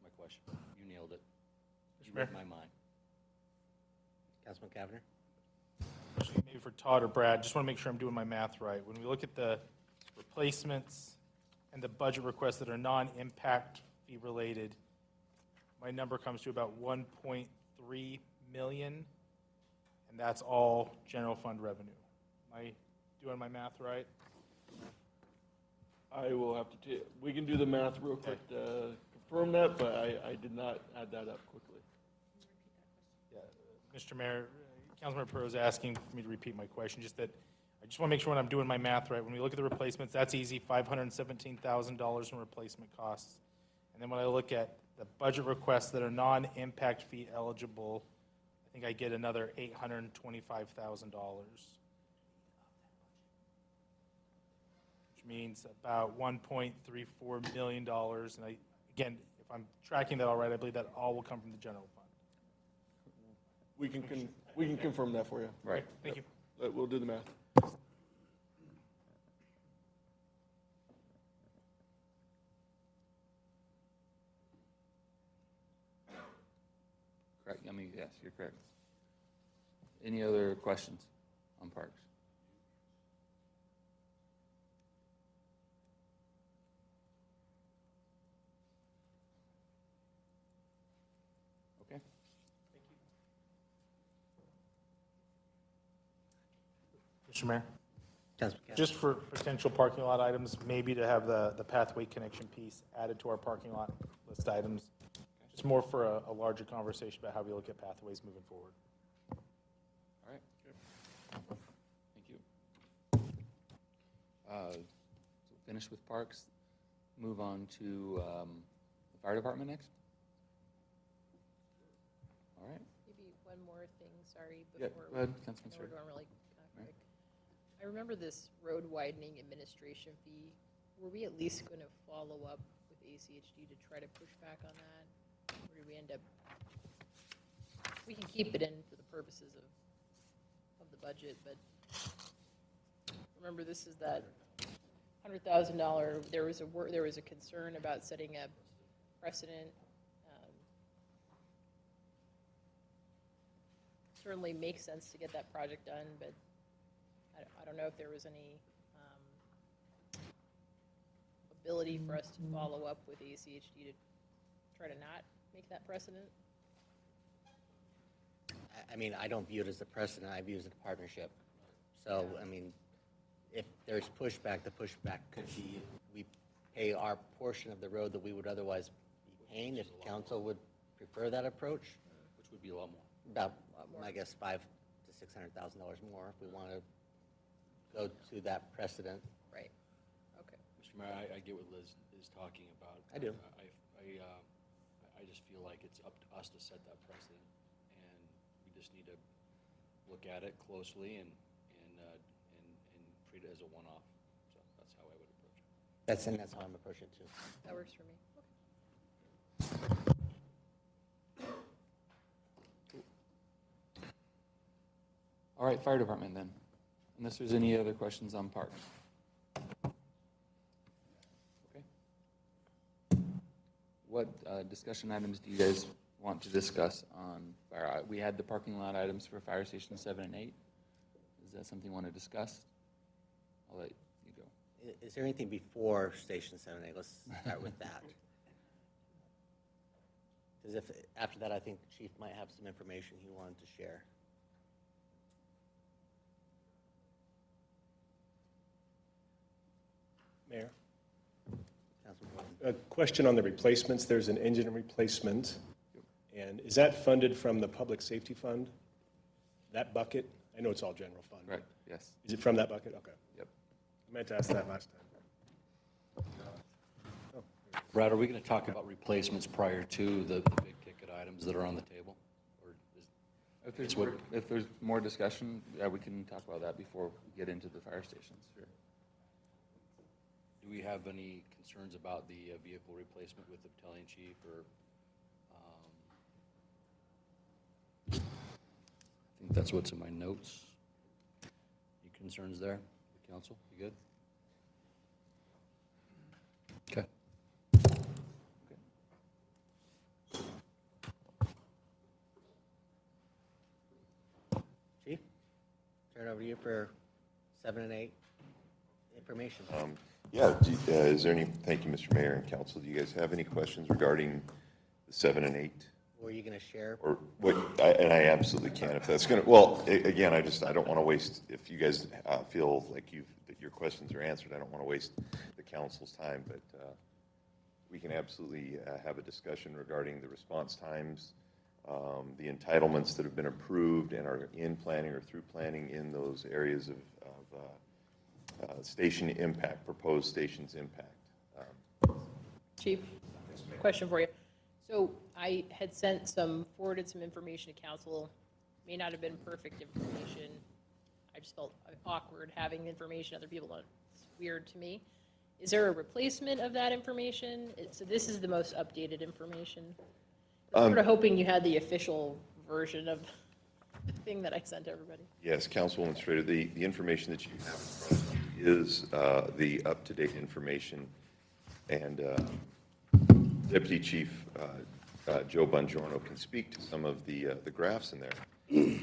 my question. You nailed it. You read my mind. Councilman Cavanagh? Maybe for Todd or Brad, just want to make sure I'm doing my math right. When we look at the replacements and the budget requests that are non-impact fee related, my number comes to about 1.3 million, and that's all general fund revenue. Am I doing my math right? I will have to we can do the math real quick to confirm that, but I did not add that up quickly. Yeah, Mr. Mayor, Councilmember Pro is asking for me to repeat my question, just that I just want to make sure when I'm doing my math right. When we look at the replacements, that's easy, $517,000 in replacement costs. And then when I look at the budget requests that are non-impact fee eligible, I think I get another $825,000. Which means about $1.34 million. And again, if I'm tracking that all right, I believe that all will come from the general fund. We can confirm that for you. Right. Thank you. We'll do the math. Correct. Yes, you're correct. Any other questions on parks? Okay. Mr. Mayor? Councilman Cavanagh? Just for potential parking lot items, maybe to have the pathway connection piece added to our parking lot list items. Just more for a larger conversation about how we look at pathways moving forward. All right. Thank you. So finish with parks. move on to the fire department next? All right. Maybe one more thing, sorry, Yeah, before. go ahead, I Councilman know we're Stewart. going really quick. I remember this road widening administration fee. Were we at least going to follow up with ACHD to try to push back on that? Or did we end up, we can keep it in for the purposes of the budget, but remember, this is that $100,000, there was a concern about setting a precedent. Certainly makes sense to get that project done, but I don't know if there was any ability for us to follow up with ACHD to try to not make that precedent. I mean, I don't view it as a precedent, I view it as a partnership. So, I mean, if there's pushback, the pushback could be, we pay our portion of the road that we would otherwise be paying, if council would prefer that approach. Which would be a lot more. About, I guess, $500,000 to $600,000 more if we want to go to that precedent. Right. Okay. Mr. Mayor, I get what Liz is talking about. I do. I just feel like it's up to us to set that precedent, and we just need to look at it closely and treat it as a one-off. So that's how I would approach it. That's how I'm approaching it too. That works for me. All right, fire department then, unless there's any other questions on parks. Okay. What discussion items do you guys want to discuss on fire? We had the parking lot items for fire station 7 and 8. Is that something you want to discuss? I'll let you go. Is there anything before Station 7A? Let's start with that. Because after that, I think the chief might have some information he wanted to share. Mayor? Councilman Gordon. A question on the replacements. There's an engine replacement. And is that funded from the public safety fund? That bucket? I know it's all general fund. Right, yes. Is it from that bucket? Okay. Yep. I meant to ask that last time. Brad, are we going to talk about replacements prior to the big-ticket items that are on the table? Or is If there's more discussion, yeah, we can talk about that before we get into the fire stations. Sure. do we have any concerns about the vehicle replacement with the battalion chief or? I think that's what's in my notes. Any concerns there, council? You good? Okay. Chief, turn it over to you for 7 and 8 information. Yeah, is there any, thank you, Mr. Mayor and council, do you guys have any questions regarding the 7 and 8? Were you going to share? Or what, and I absolutely can, if that's going to, well, again, I don't want to waste, if you guys feel like that your questions are answered, I don't want to waste the council's time, but we can absolutely have a discussion regarding the response times, the entitlements that have been approved and are in planning or through planning in those areas of station impact, proposed stations impact. Chief, question for you. So I had forwarded some information to council, may not have been perfect information. I just felt awkward having the information other people don't. It's weird to me. Is there a replacement of that information? So this is the most updated information. I was sort of hoping you had the official version of the thing that I sent to everybody. Yes, Councilwoman Strader, the information that you have in front of you is the up-to-date information, and Deputy Chief Joe Bongiorno can speak to some of the graphs in there.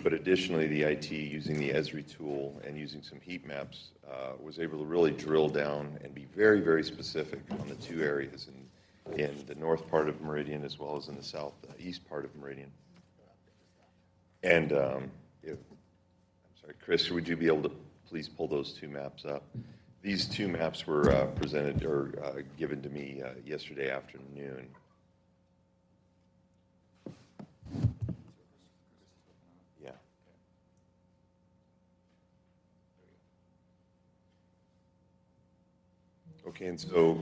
But additionally, the IT, using the Esri tool and using some heat maps, was able to really drill down and be very, very specific on the two areas in the north part of Meridian as well as in the southeast part of Meridian. And I'm sorry, Chris, would you be able to please pull those two maps up? These two maps were presented or given to me yesterday afternoon. Yeah. Okay, and so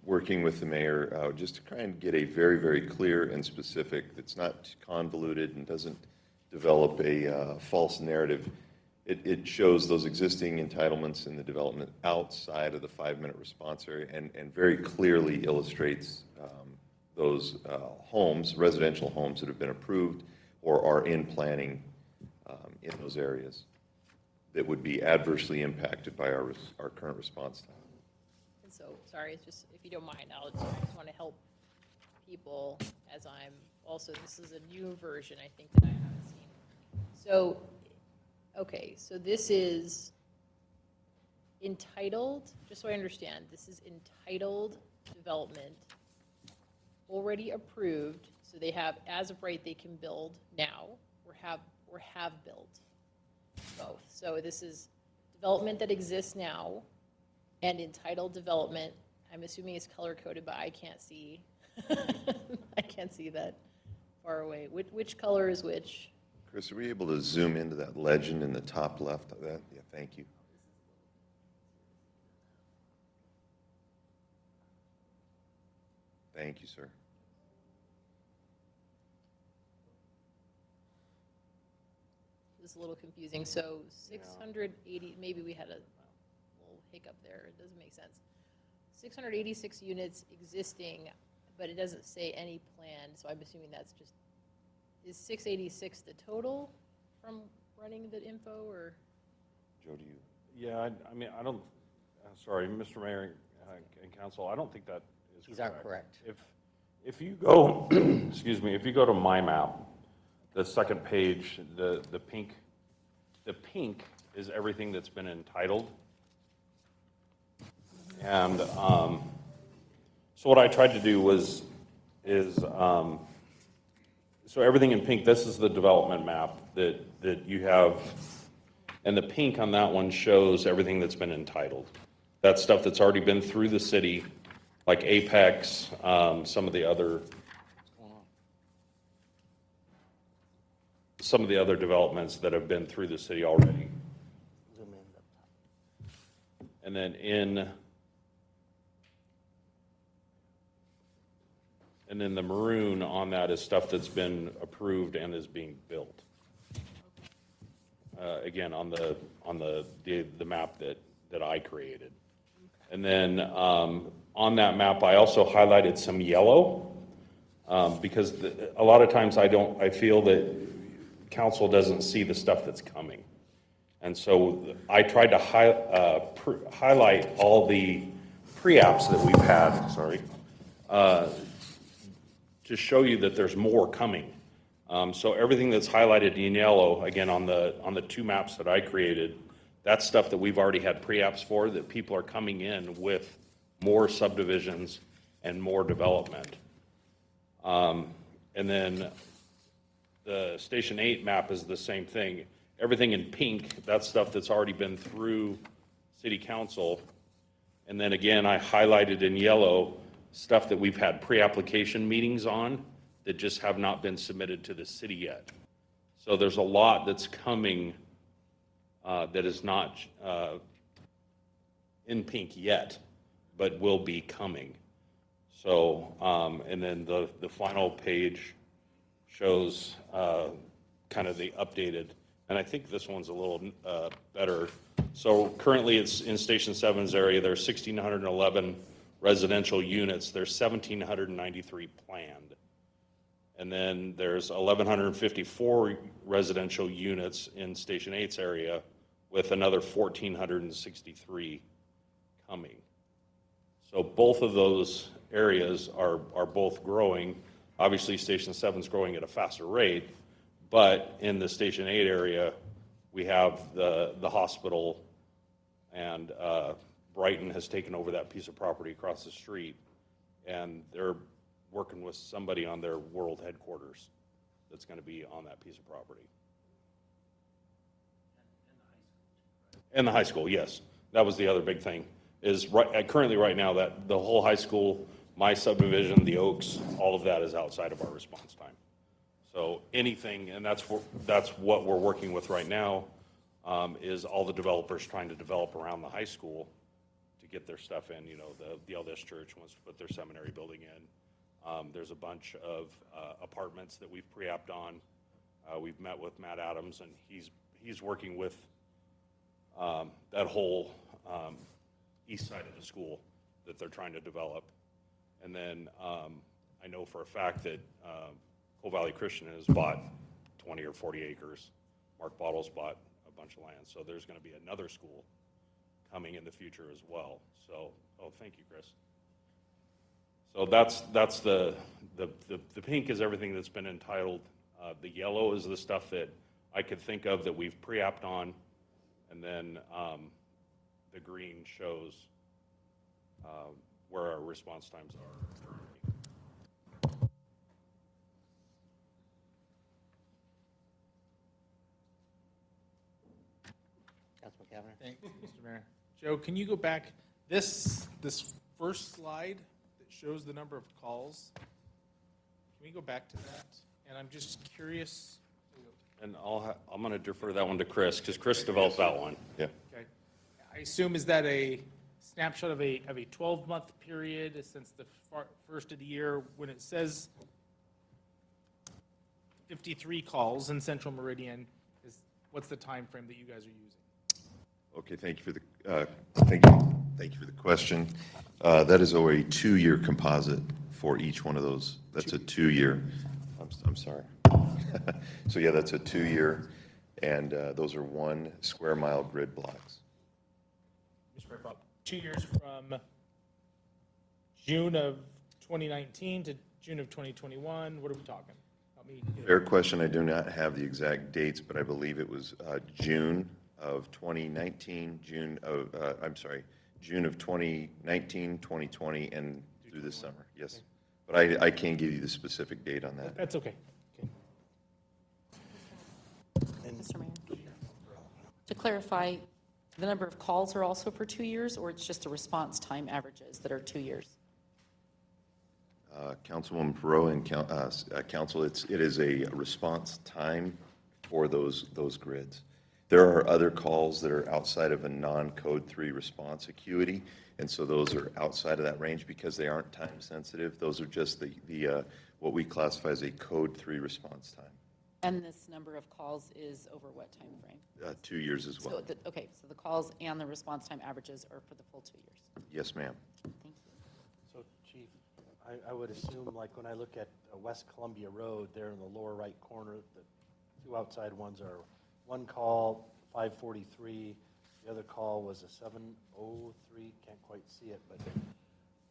working with the mayor, just to try and get a very, very clear and specific, that's not convoluted and doesn't develop a false narrative. It shows those existing entitlements in the development outside of the 5-minute response area and very clearly illustrates those homes, residential homes that have been approved or are in planning in those areas that would be adversely impacted by our current response time. And so, sorry, it's just, if you don't mind, I just want to help people as I'm also, this is a new version, I think, that I haven't seen. So, okay, so this is entitled, just so I understand, this is entitled development, already approved, so they have, as of right, they can build now, or have built both. So this is development that exists now, and entitled development, I'm assuming it's color-coded, but I can't see. I can't see that far away. Which color is which? Chris, are we able to zoom into that legend in the top left of that? Yeah, thank you. Thank you, sir. This is a little confusing. So 680, maybe we had a little hiccup there. It doesn't make sense. 686 units existing, but it doesn't say any planned, so I'm assuming that's just, is 686 the total from running the info, or? Joe, do you? Yeah, I mean, I don't, sorry, Mr. Mayor and Council, I don't think that is These aren't correct. If you go, excuse me, if you go to my map, the second page, the pink is everything that's been entitled. And so what I tried to do so everything in pink, this is the development map that you have, and the pink on that one shows everything that's been entitled. That's stuff that's already been through the city, like Apex, some of the other developments that have been through the city already. And then the maroon on that is stuff that's been approved and is being built. Again, on the map that I created. And then on that map, I also highlighted some yellow because a lot of times I feel that council doesn't see the stuff that's coming. And so I tried to highlight all the pre-apps that we've had, to show you that there's more coming. So everything that's highlighted in yellow, again, on the two maps that I created, that's stuff that we've already had pre-apps for, that people are coming in with more subdivisions and more development. And then the Station 8 map is the same thing. Everything in pink, that's stuff that's already been through city council. And then again, I highlighted in yellow stuff that we've had pre-application meetings on that just have not been submitted to the city yet. So there's a lot that's coming that is not in pink yet, but will be coming. So, and then the final page shows kind of the updated, and I think this one's a little better. So currently it's in Station 7's area, there's 1,611 residential units, there's 1,793 planned. And then there's 1,154 residential units in Station 8's area with another 1,463 coming. So both of those areas are both growing. Obviously, Station 7's growing at a faster rate, but in the Station 8 area, we have the hospital, and Brighton has taken over that piece of property across the street, and they're working with somebody on their world headquarters that's going to be on that piece of property. And the high school, yes. That was the other big thing, is currently right now that the whole high school, my subdivision, the Oaks, all of that is outside of our response time. So anything, and that's what we're working with right now, is all the developers trying to develop around the high school to get their stuff in. You know, the LDS Church wants to put their seminary building in. There's a bunch of apartments that we've pre-apped on. We've met with Matt Adams, and he's working with that whole east side of the school that they're trying to develop. And then I know for a fact that Coal Valley Christian has bought 20 or 40 acres. Mark Bottles bought a bunch of land. So there's going to be another school coming in the future as well. So, oh, thank you, Chris. So that's the pink is everything that's been entitled. The yellow is the stuff that I could think of that we've pre-apped on. And then the green shows where our response times are currently. Councilman Cavanagh? Thanks, Mr. Mayor. Joe, can you go back, this first slide that shows the number of calls, can we go back to that? And I'm just curious. And I'm going to defer that one to Chris, because Chris developed that one. Yeah. Okay. I assume, is that a snapshot of a 12-month period since the first of the year, when it says 53 calls in Central Meridian, what's the time frame that you guys are using? Okay, thank you for the, thank you for the question. That is over a 2-year composite for each one of those. That's a 2-year, I'm sorry. So yeah, that's a 2-year, and those are 1 square mile grid blocks. 2 years from June of 2019 to June of 2021, what are we talking? Help me get it. Fair question. I do not have the exact dates, but I believe it was June of 2019, June of 2019, 2020, and through this summer, yes. But I can't give you the specific date on that. That's okay. Mr. Mayor, to clarify, the number of calls are also for 2 years, or it's just the response time averages that are 2 years? Councilwoman Perot and council, it is a response time for those grids. There are other calls that are outside of a non-code 3 response acuity, and so those are outside of that range because they aren't time sensitive. Those are just the what we classify as a code 3 response time. And this number of calls is over what time frame? 2 years as well. So okay, so the calls and the response time averages are for the full 2 years. Yes, ma'am. Thank you. So, Chief, I would assume, like, when I look at West Columbia Road, there in the lower right corner, the 2 outside ones are 1 call, 5:43. The other call was a 7:03. Can't quite see it, but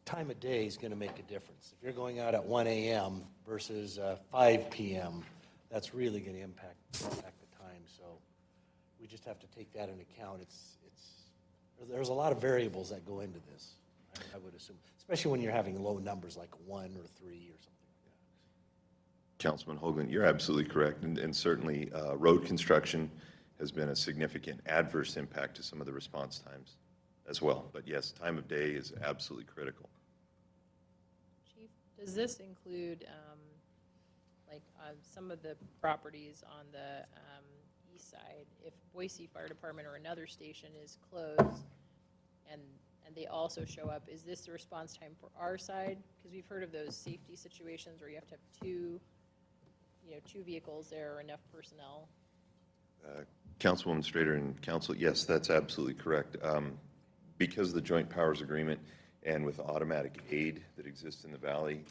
time of day is going to make a difference. If you're going out at 1 a.m. versus 5 p.m., that's really going to impact the time. So we just have to take that into account. There's a lot of variables that go into this, I would assume, especially when you're having low numbers like 1 or 3 or something like that. Councilman Hoagland, you're absolutely correct, and certainly road construction has been a significant adverse impact to some of the response times as well. But yes, time of day is absolutely critical. Chief, does this include, some of the properties on the east side, if Boise Fire Department or another station is closed and they also show up, is this the response time for our side? Because we've heard of those safety situations where you have to have two vehicles there or enough personnel. Councilwoman Strader and Council, yes, that's absolutely correct. Because of the Joint Powers Agreement and with automatic aid that exists in the valley,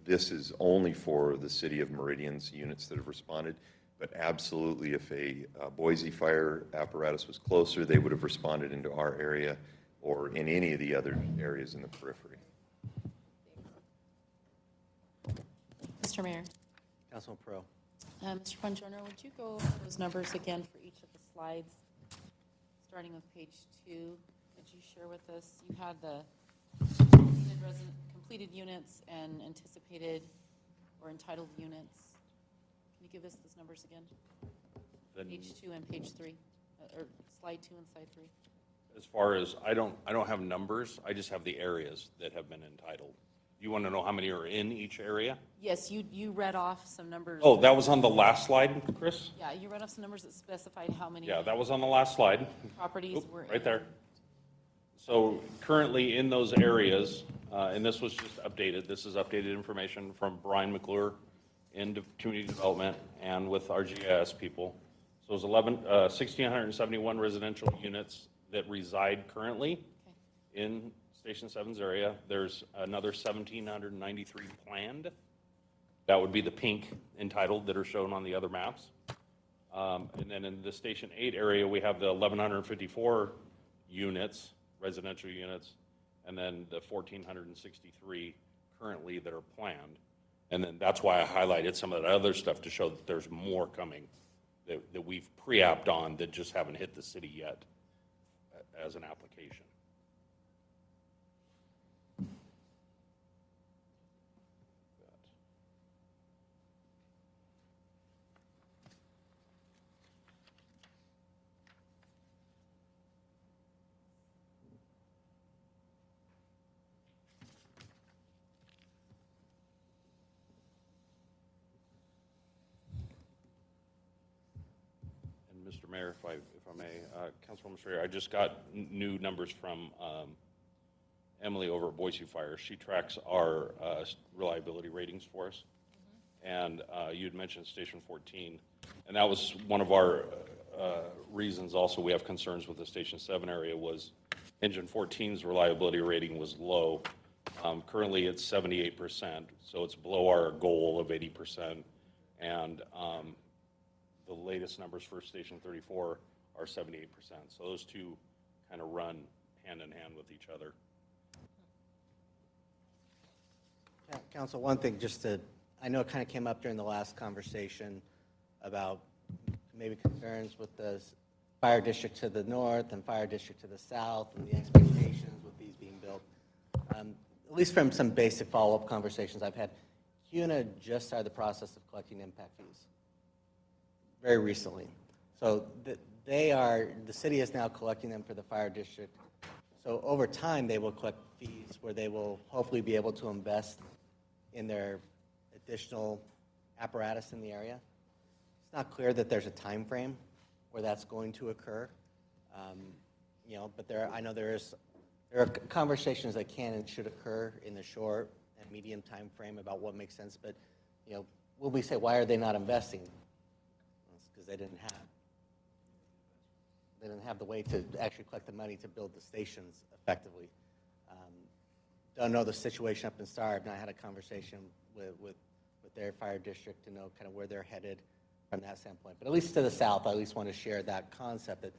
this is only for the city of Meridian's units that have responded, but absolutely if a Boise fire apparatus was closer, they would have responded into our area or in any of the other areas in the periphery. Mr. Mayor. Councilman Pro. Mr. Bongiorno, would you go over those numbers again for each of the slides, starting with page 2? Could you share with us, you had the completed units and anticipated or entitled units. Can you give us those numbers again? Page 2 and page 3, or slide 2 and slide 3. As far as, I don't have numbers, I just have the areas that have been entitled. You want to know how many are in each area? Yes, you read off some numbers. Oh, that was on the last slide, Chris? Yeah, you read off some numbers that specified how many. Yeah, that was on the last slide. Properties were right there. So currently in those areas, and this was just updated, this is updated information from Brian McClure in Community Development and with our GIS people. So it's 1,671 residential units that reside currently in Station 7's area. There's another 1,793 planned. That would be the pink entitled that are shown on the other maps. And then in the Station 8 area, we have the 1,154 units, residential units, and then the 1,463 currently that are planned. And then that's why I highlighted some of that other stuff to show that there's more coming that we've pre-apped on that just haven't hit the city yet as an application. Mr. Mayor, if I may, Councilwoman Strayer, I just got new numbers from Emily over at Boise Fire. She tracks our reliability ratings for us. And you had mentioned Station 14, and that was one of our reasons also we have concerns with the Station 7 area was Engine 14's reliability rating was low. Currently, it's 78%, so it's below our goal of 80%. And the latest numbers for Station 34 are 78%. So those two kind of run hand in hand with each other. Council, one thing just to, I know it kind of came up during the last conversation about maybe concerns with the fire district to the north and fire district to the south and the expectations with these being built. At least from some basic follow-up conversations I've had, CUNA just started the process of collecting impact fees very recently. So the city is now collecting them for the fire district. So over time, they will collect fees where they will hopefully be able to invest in their additional apparatus in the area. It's not clear that there's a time frame where that's going to occur. But I know there are conversations that can and should occur in the short and medium time frame about what makes sense. But will we say, why are they not investing? Because they didn't have the way to actually collect the money to build the stations effectively. Don't know the situation up in Star. I've not had a conversation with their fire district to know kind of where they're headed from that standpoint. But at least to the south, I at least want to share that concept that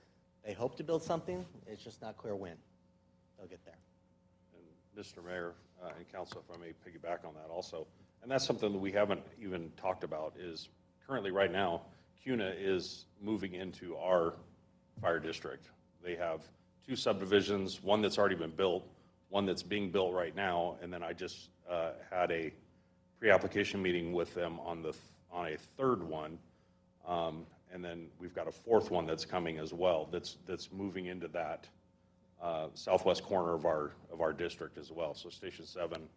they hope to build something. It's just not clear when they'll get there. And Mr. Mayor and Council, if I may piggyback on that also, and that's something that we haven't even talked about is currently right now, CUNA is moving into our fire district. They have two subdivisions, one that's already been built, one that's being built right now, and then I just had a pre-application meeting with them on a third one, and then we've got a fourth one that's coming as well. That's moving into that southwest corner of our district as well. So Station 7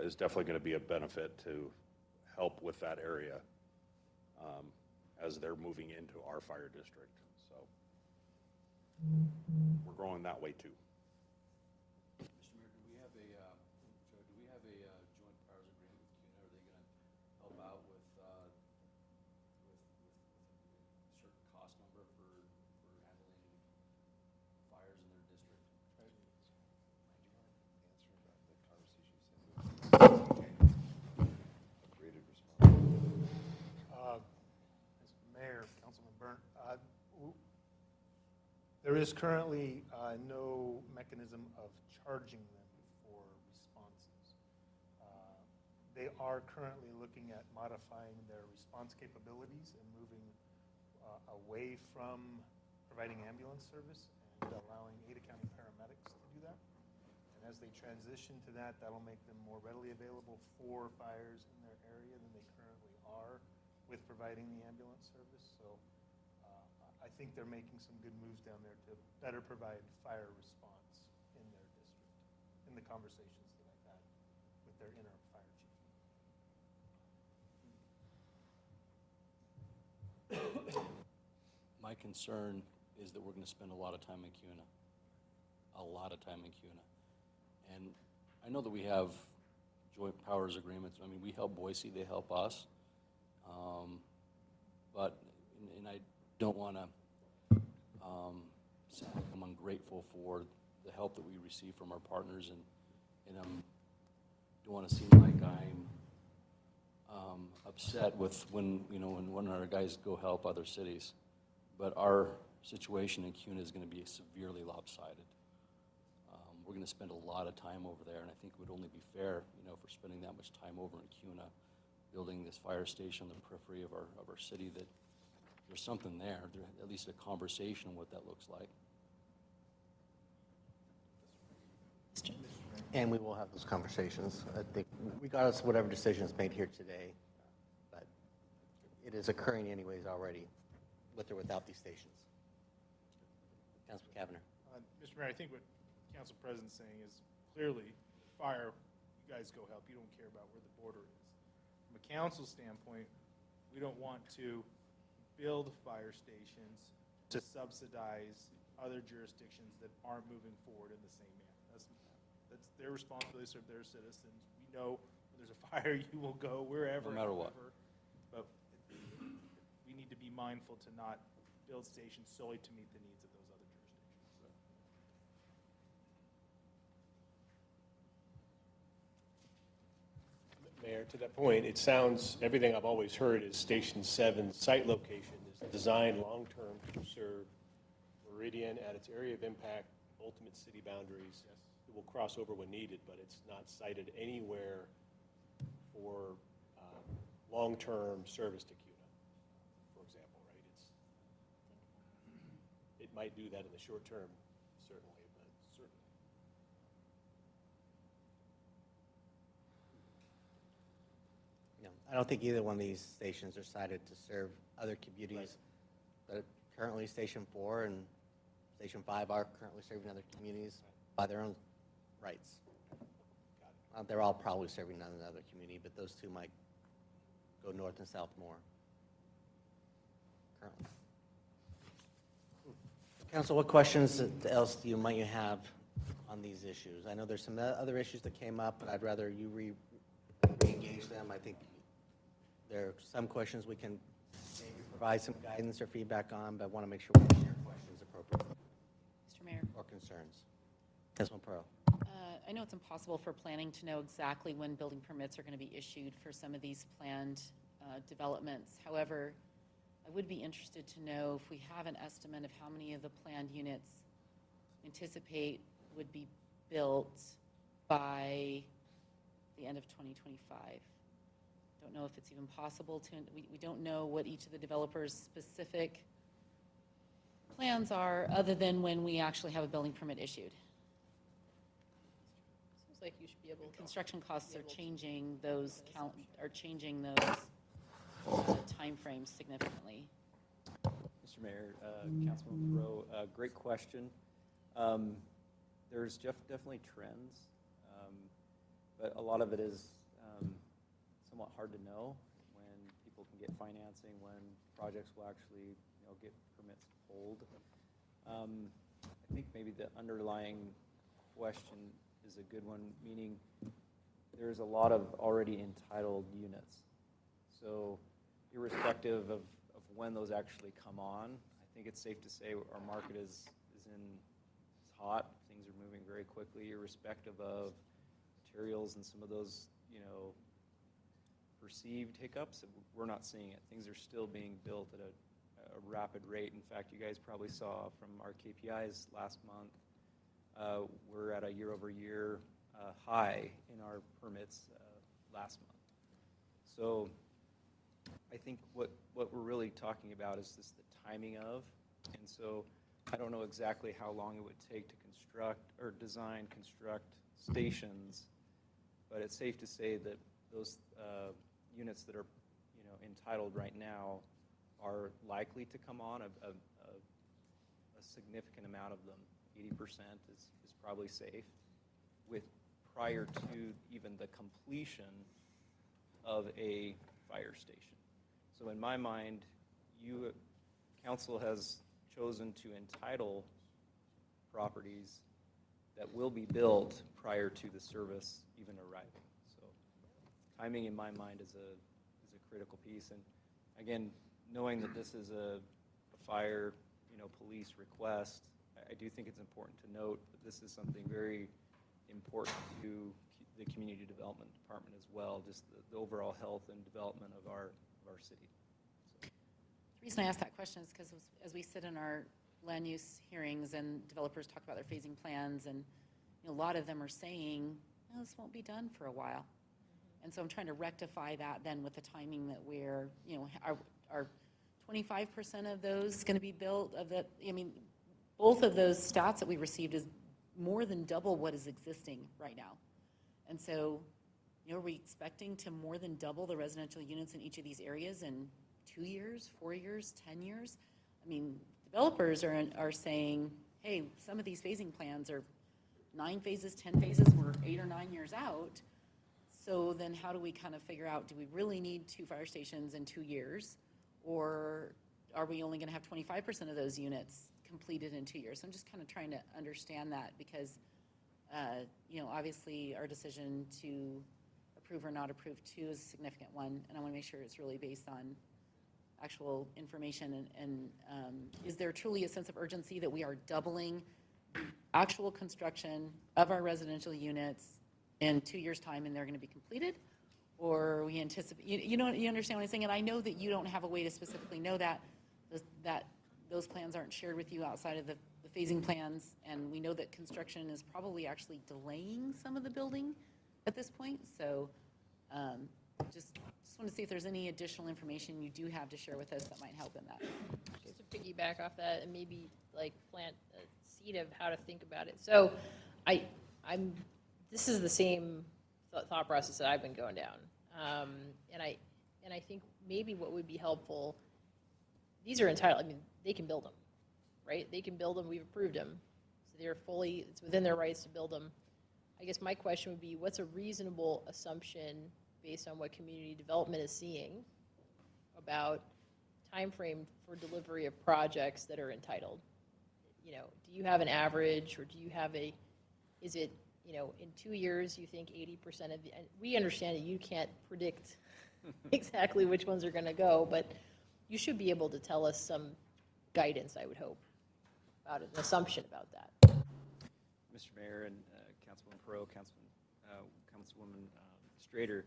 is definitely going to be a benefit to help with that area as they're moving into our fire district. So we're growing that way too. Mr. Mayor, do we have a joint powers agreement with CUNA? Are they going to help out with a certain cost number for handling fires in their district? Mr. Mayor, Councilman Burnt, there is currently no mechanism of charging them for responses. They are currently looking at modifying their response capabilities and moving away from providing ambulance service and allowing Ada County paramedics to do that. And as they transition to that, that'll make them more readily available for fires in their area than they currently are with providing the ambulance service. So I think they're making some good moves down there to better provide fire response in their district, in the conversations that I've had with their interim fire chief. My concern is that we're going to spend a lot of time in CUNA. a lot of time in CUNA. And I know that we have joint powers agreements. I mean, we help Boise, they help us. But, and I don't want to sound like I'm ungrateful for the help that we receive from our partners, and don't want to seem like I'm upset with when one of our guys go help other cities. But our situation in CUNA is going to be severely lopsided. We're going to spend a lot of time over there, and I think it would only be fair, if we're spending that much time over in CUNA, building this fire station on the periphery of our city, that there's something there, at least a conversation on what that looks like. And we will have those conversations, I think, regardless of whatever decision is made here today. But it is occurring anyways already, with or without these stations. Councilman Cavanagh. Mr. Mayor, I think what Council President's saying is clearly fire, you guys go help. You don't care about where the border is. From a council standpoint, we don't want to build fire stations to subsidize other jurisdictions that aren't moving forward in the same manner. That's their responsibility to serve their citizens. We know when there's a fire, you will go wherever. No matter what. But we need to be mindful to not build stations solely to meet the needs of those other jurisdictions. Mayor, to that point, it sounds, everything I've always heard is Station 7's site location is designed long-term to serve Meridian at its area of impact, ultimate city boundaries. Yes. It will cross over when needed, but it's not cited anywhere for long-term service to CUNA, for example, right? It might do that in the short term, certainly, but certainly. I don't think either one of these stations are cited to serve other communities. But currently, Station 4 and Station 5 are currently serving other communities by their own rights. They're all probably serving another community, but those two might go north and south more currently. Council, what questions else might you have on these issues? I know there's some other issues that came up, but I'd rather you re-engage them. I think there are some questions we can maybe provide some guidance or feedback on, but I want to make sure we answer your questions appropriately. Mr. Mayor. Or concerns. Councilman Pearl. I know it's impossible for planning to know exactly when building permits are going to be issued for some of these planned developments. However, I would be interested to know if we have an estimate of how many of the planned units anticipate would be built by the end of 2025. Don't know if it's even possible to, we don't know what each of the developers' specific plans are other than when we actually have a building permit issued. Seems like you should be able to. Construction costs are changing those timeframes significantly. Mr. Mayor, Councilman Rowe, great question. There's definitely trends, but a lot of it is somewhat hard to know when people can get financing, when projects will actually get permits pulled. I think maybe the underlying question is a good one, meaning there's a lot of already entitled units. So irrespective of when those actually come on, I think it's safe to say our market is hot. Things are moving very quickly, irrespective of materials and some of those, perceived hiccups. We're not seeing it. Things are still being built at a rapid rate. In fact, you guys probably saw from our KPIs last month, we're at a year-over-year high in our permits last month. So I think what we're really talking about is just the timing of, and so I don't know exactly how long it would take to construct stations, but it's safe to say that those units that are entitled right now are likely to come on. A significant amount of them, 80% is probably safe, with prior to even the completion of a fire station. So in my mind, council has chosen to entitle properties that will be built prior to the service even arriving. So timing in my mind is a critical piece. And again, knowing that this is a fire, police request, I do think it's important to note that this is something very important to the Community Development Department as well, just the overall health and development of our city. So. The reason I ask that question is because as we sit in our land use hearings and developers talk about their phasing plans, and a lot of them are saying, no, this won't be done for a while. And so I'm trying to rectify that then with the timing that we're, are 25% of those going to be built of the, both of those stats that we received is more than double what is existing right now. And so, are we expecting to more than double the residential units in each of these areas in 2 years, 4 years, 10 years? Developers are saying, hey, some of these phasing plans are 9 phases, 10 phases, we're 8 or 9 years out. So then how do we kind of figure out, do we really need 2 fire stations in 2 years? Or are we only going to have 25% of those units completed in 2 years? So I'm just kind of trying to understand that because, obviously our decision to approve or not approve 2 is a significant one. And I want to make sure it's really based on actual information. And is there truly a sense of urgency that we are doubling actual construction of our residential units in 2 years' time and they're going to be completed? Or we anticipate, you understand what I'm saying? And I know that you don't have a way to specifically know that those plans aren't shared with you outside of the phasing plans. And we know that construction is probably actually delaying some of the building at this point. So just want to see if there's any additional information you do have to share with us that might help in that. Just to piggyback off that and maybe plant a seed of how to think about it. So this is the same thought process that I've been going down. And I think maybe what would be helpful, these are entitled, they can build them, right? They can build them, we've approved them. So it's within their rights to build them. I guess my question would be, what's a reasonable assumption based on what community development is seeing about time frame for delivery of projects that are entitled? Do you have an average, or do you have is it, in 2 years, you think 80% of and we understand that you can't predict exactly which ones are going to go, but you should be able to tell us some guidance, I would hope, about an assumption about that. Mr. Mayor and Councilwoman Perot, Councilwoman Strader,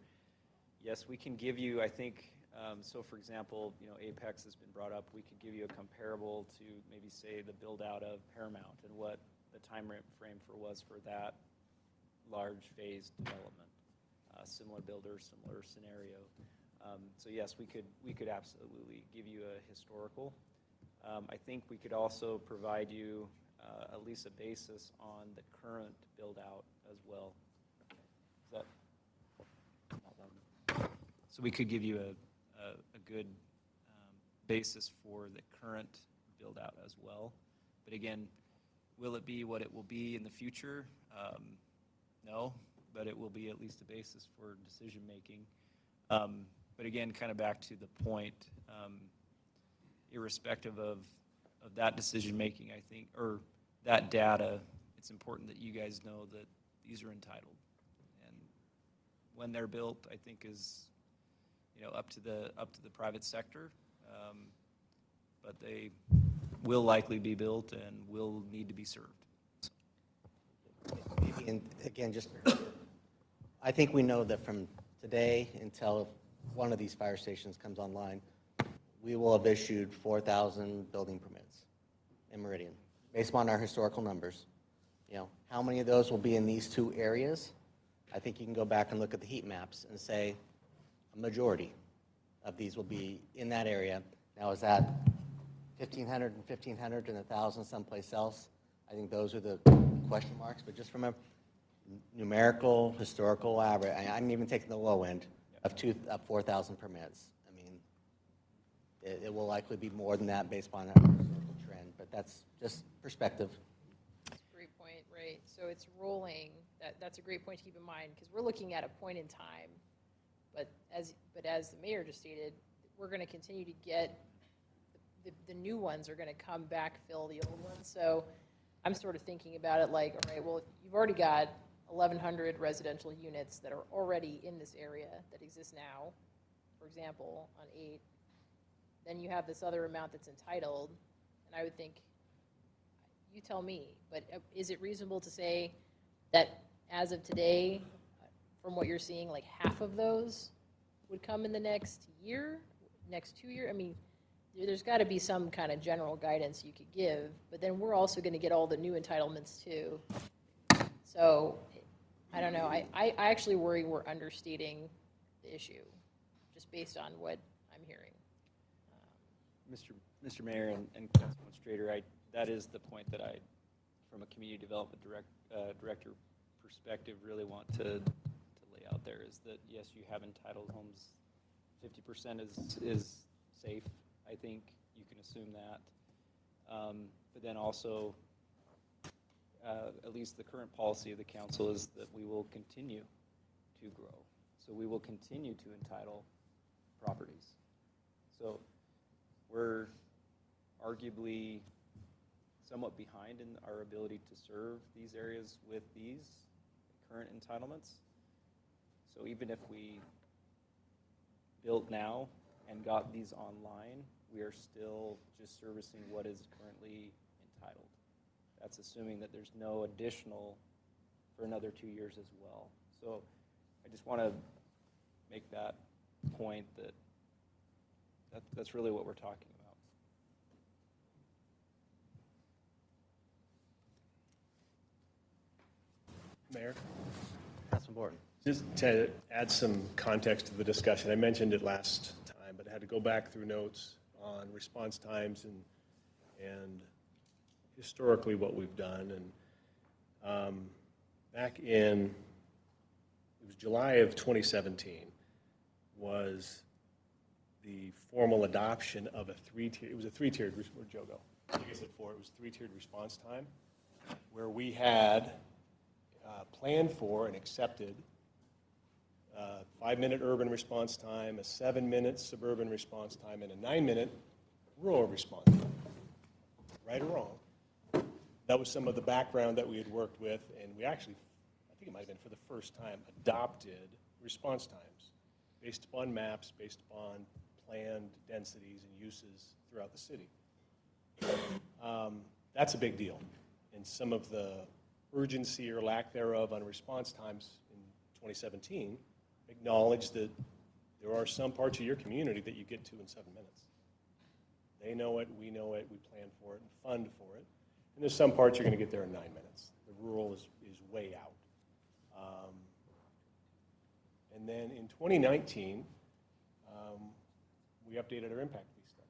yes, we can give you, I think, so for example, Apex has been brought up. We could give you a comparable to maybe say the build out of Paramount and what the time frame was for that large phased development. Similar builder, similar scenario. So yes, we could absolutely give you a historical. I think we could also provide you at least a basis on the current build out as well. Is that? So we could give you a good basis for the current build out as well. But again, will it be what it will be in the future? No, but it will be at least a basis for decision making. But again, kind of back to the point, irrespective of that decision making, I think, or that data, it's important that you guys know that these are entitled. And when they're built, I think is up to the private sector, but they will likely be built and will need to be served. And again, I think we know that from today until one of these fire stations comes online, we will have issued 4,000 building permits in Meridian, based on our historical numbers. How many of those will be in these 2 areas? I think you can go back and look at the heat maps and say a majority of these will be in that area. Now, is that 1,500 and 1,500 and 1,000 someplace else? I think those are the question marks, but just from a numerical, historical average, I'm even taking the low end of 4,000 permits. It will likely be more than that based on our historical trend, but that's just perspective. That's a great point, right? So it's rolling. That's a great point to keep in mind, because we're looking at a point in time, but as the mayor just stated, we're going to continue to get the new ones are going to come back, fill the old ones. So I'm sort of thinking about it like, all right, well, you've already got 1,100 residential units that are already in this area that exist now, for example, on 8. Then you have this other amount that's entitled, and I would think, you tell me, but is it reasonable to say that as of today, from what you're seeing, like half of those would come in the next year, next 2 years? I mean, there's got to be some kind of general guidance you could give, but then we're also going to get all the new entitlements too. So, I don't know. I actually worry we're understating the issue, just based on what I'm hearing. Mr. Mayor and Councilman Strader, that is the point that I, from a community development director perspective, really want to lay out there, is that yes, you have entitled homes. 50% is safe. I think you can assume that. But then also, at least the current policy of the council is that we will continue to grow. So we will continue to entitle properties. So we're arguably somewhat behind in our ability to serve these areas with these current entitlements. So even if we built now and got these online, we are still just servicing what is currently entitled. That's assuming that there's no additional for another 2 years as well. So I just want to make that point that that's really what we're talking about. Mayor? Councilman Borton. Just to add some context to the discussion, I mentioned it last time, but I had to go back through notes on response times and historically what we've done. And back in, it was July of 2017, was the formal adoption of a three-tiered, it was a three-tiered, where'd Joe go? I think I said 4, it was three-tiered response time, where we had planned for and accepted 5-minute urban response time, a 7-minute suburban response time, and a 9-minute rural response time. Right or wrong, that was some of the background that we had worked with, and we actually, I think it might have been for the first time, adopted response times based upon maps, based upon planned densities and uses throughout the city. That's a big deal. And some of the urgency or lack thereof on response times in 2017 acknowledge that there are some parts of your community that you get to in 7 minutes. They know it, we know it, we plan for it and fund for it. And there's some parts you're going to get there in 9 minutes. The rural is way out. And then in 2019, we updated our impact fee study.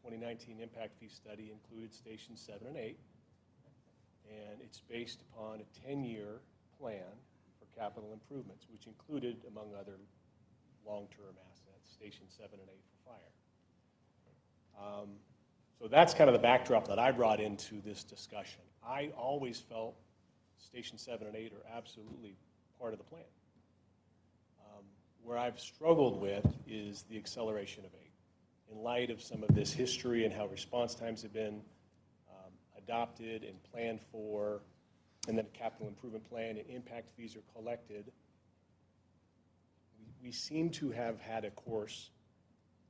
The 2019 impact fee study included stations 7 and 8, and it's based upon a 10-year plan for capital improvements, which included, among other long-term assets, stations 7 and 8 for fire. So that's kind of the backdrop that I brought into this discussion. I always felt Station 7 and 8 are absolutely part of the plan. Where I've struggled with is the acceleration of 8. In light of some of this history and how response times have been adopted and planned for, and then a capital improvement plan and impact fees are collected, we seem to have had a course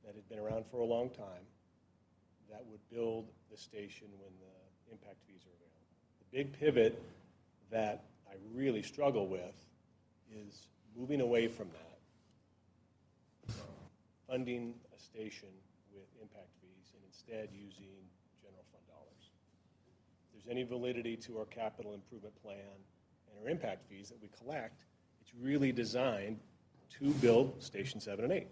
that had been around for a long time that would build the station when the impact fees are available. The big pivot that I really struggle with is moving away from that, funding a station with impact fees and instead using general fund dollars. If there's any validity to our capital improvement plan and our impact fees that we collect, it's really designed to build Station 7 and 8.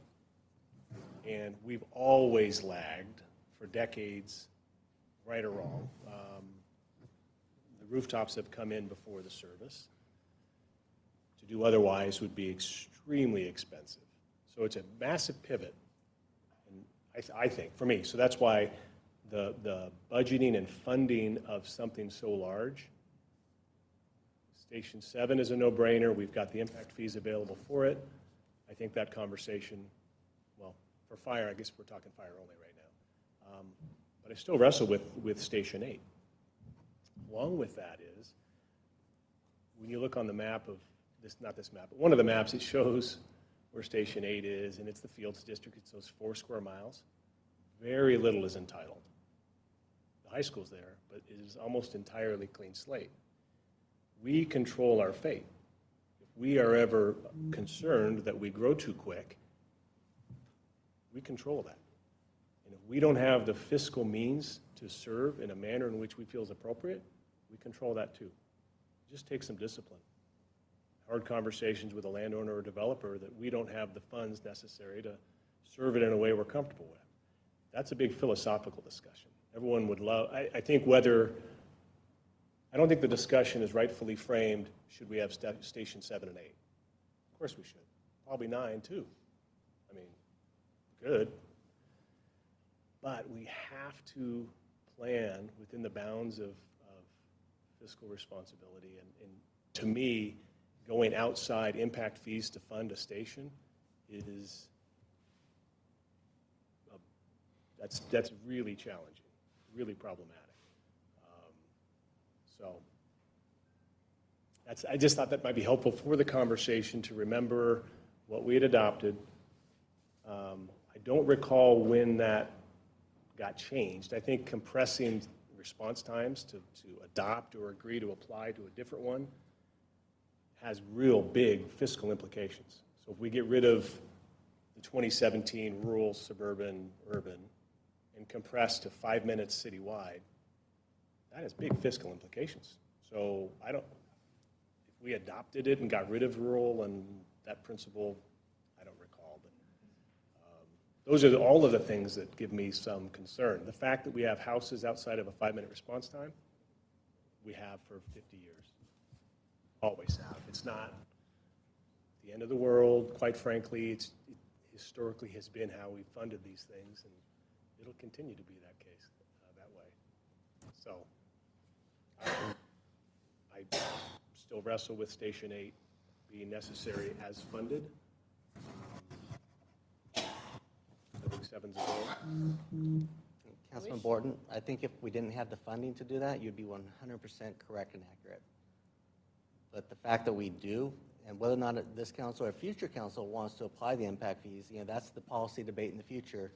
And we've always lagged for decades, right or wrong. The rooftops have come in before the service. To do otherwise would be extremely expensive. So it's a massive pivot, and I think, for me. So that's why the budgeting and funding of something so large, Station 7 is a no-brainer. We've got the impact fees available for it. I think that conversation, well, for fire, I guess we're talking fire only right now. But I still wrestle with Station 8. Along with that is, when you look on the map of, this, not this map, but one of the maps, it shows where Station 8 is, and it's the Fields District, it's those 4 square miles. Very little is entitled. The high school's there, but it is almost entirely clean slate. We control our fate. If we are ever concerned that we grow too quick, we control that. And if we don't have the fiscal means to serve in a manner in which we feel is appropriate, we control that too. It just takes some discipline. Hard conversations with a landowner or developer that we don't have the funds necessary to serve it in a way we're comfortable with. That's a big philosophical discussion. Everyone would love, I think whether, I don't think the discussion is rightfully framed, should we have Station 7 and 8? Of course we should. Probably 9 too. I mean, good. But we have to plan within the bounds of fiscal responsibility. And to me, going outside impact fees to fund a station is, that's really challenging, really problematic. I just thought that might be helpful for the conversation to remember what we had adopted. I don't recall when that got changed. I think compressing response times to adopt or agree to apply to a different one has real big fiscal implications. So if we get rid of the 2017 rural, suburban, urban, and compress to 5 minutes citywide, that has big fiscal implications. So if we adopted it and got rid of rural and that principle, I don't recall, but those are all of the things that give me some concern. The fact that we have houses outside of a 5-minute response time, we have for 50 years. Always have. It's not the end of the world, quite frankly. It historically has been how we funded these things, and it'll continue to be that case that way. So I still wrestle with Station 8 being necessary as funded. I think 7's a goal. Councilman Borton, I think if we didn't have the funding to do that, you'd be 100% correct and accurate. But the fact that we do, and whether or not this council or future council wants to apply the impact fees, that's the policy debate in the future.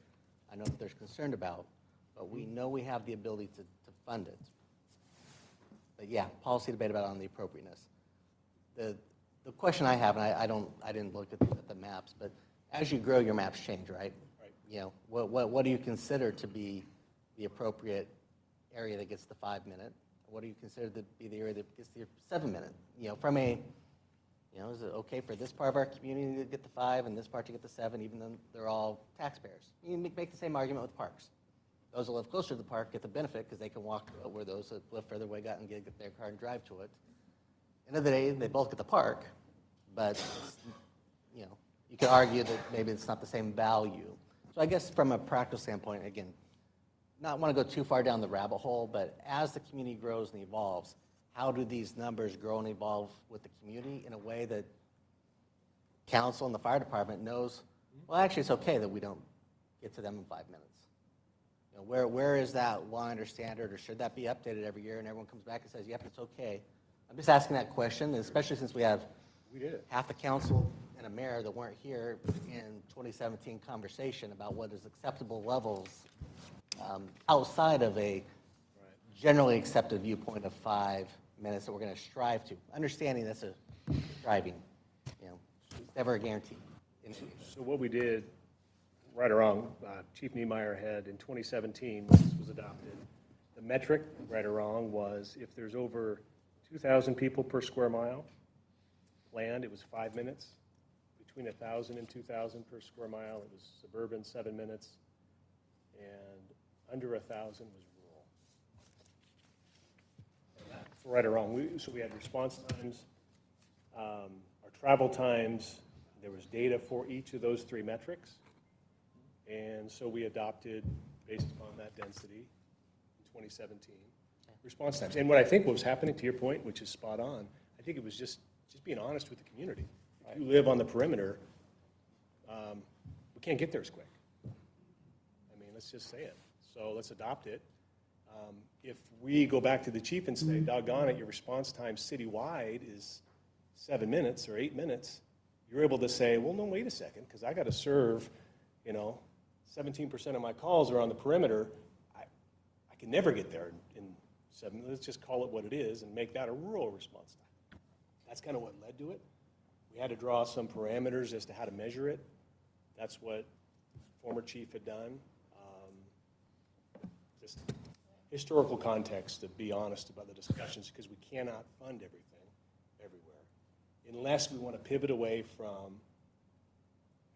I know that there's concern about, but we know we have the ability to fund it. But yeah, policy debate about on the appropriateness. The question I have, and I didn't look at the maps, but as you grow, your maps change, right? Right. What do you consider to be the appropriate area that gets the 5-minute? What do you consider to be the area that gets the 7-minute? From a, is it okay for this part of our community to get the 5 and this part to get the 7, even though they're all taxpayers? You can make the same argument with parks. Those that live closer to the park get the benefit because they can walk where those that live further away got and get their car and drive to it. End of the day, they both get the park, but you could argue that maybe it's not the same value. So I guess from a practical standpoint, again, not want to go too far down the rabbit hole, but as the community grows and evolves, how do these numbers grow and evolve with the community in a way that council and the fire department knows, well, actually, it's okay that we don't get to them in 5 minutes. Where is that line or standard, or should that be updated every year and everyone comes back and says, yep, it's okay? I'm just asking that question, especially since we have half the council and a mayor that weren't here in 2017 conversation about what is acceptable levels outside of a generally accepted viewpoint of 5 minutes that we're going to strive to. Understanding that's a striving, it's never a guarantee. So what we did, right or wrong, Chief Niemeyer had in 2017, when this was adopted, the metric, right or wrong, was if there's over 2,000 people per square mile land, it was 5 minutes. Between 1,000 and 2,000 per square mile, it was suburban, 7 minutes, and under 1,000 was rural. For right or wrong, so we had response times, our travel times, there was data for each of those 3 metrics, and so we adopted, based upon that density, in 2017, response times. And what I think was happening, to your point, which is spot on, I think it was just being honest with the community. If you live on the perimeter, we can't get there as quick. I mean, let's just say it. So let's adopt it. If we go back to the chief and say, doggone it, your response time citywide is 7 minutes or 8 minutes, you're able to say, well, no, wait a second, because I got to serve, 17% of my calls are on the perimeter. I can never get there in 7 minutes. Let's just call it what it is and make that a rural response time. That's kind of what led to it. We had to draw some parameters as to how to measure it. That's what former chief had done. Just historical context, to be honest about the discussions, because we cannot fund everything everywhere unless we want to pivot away from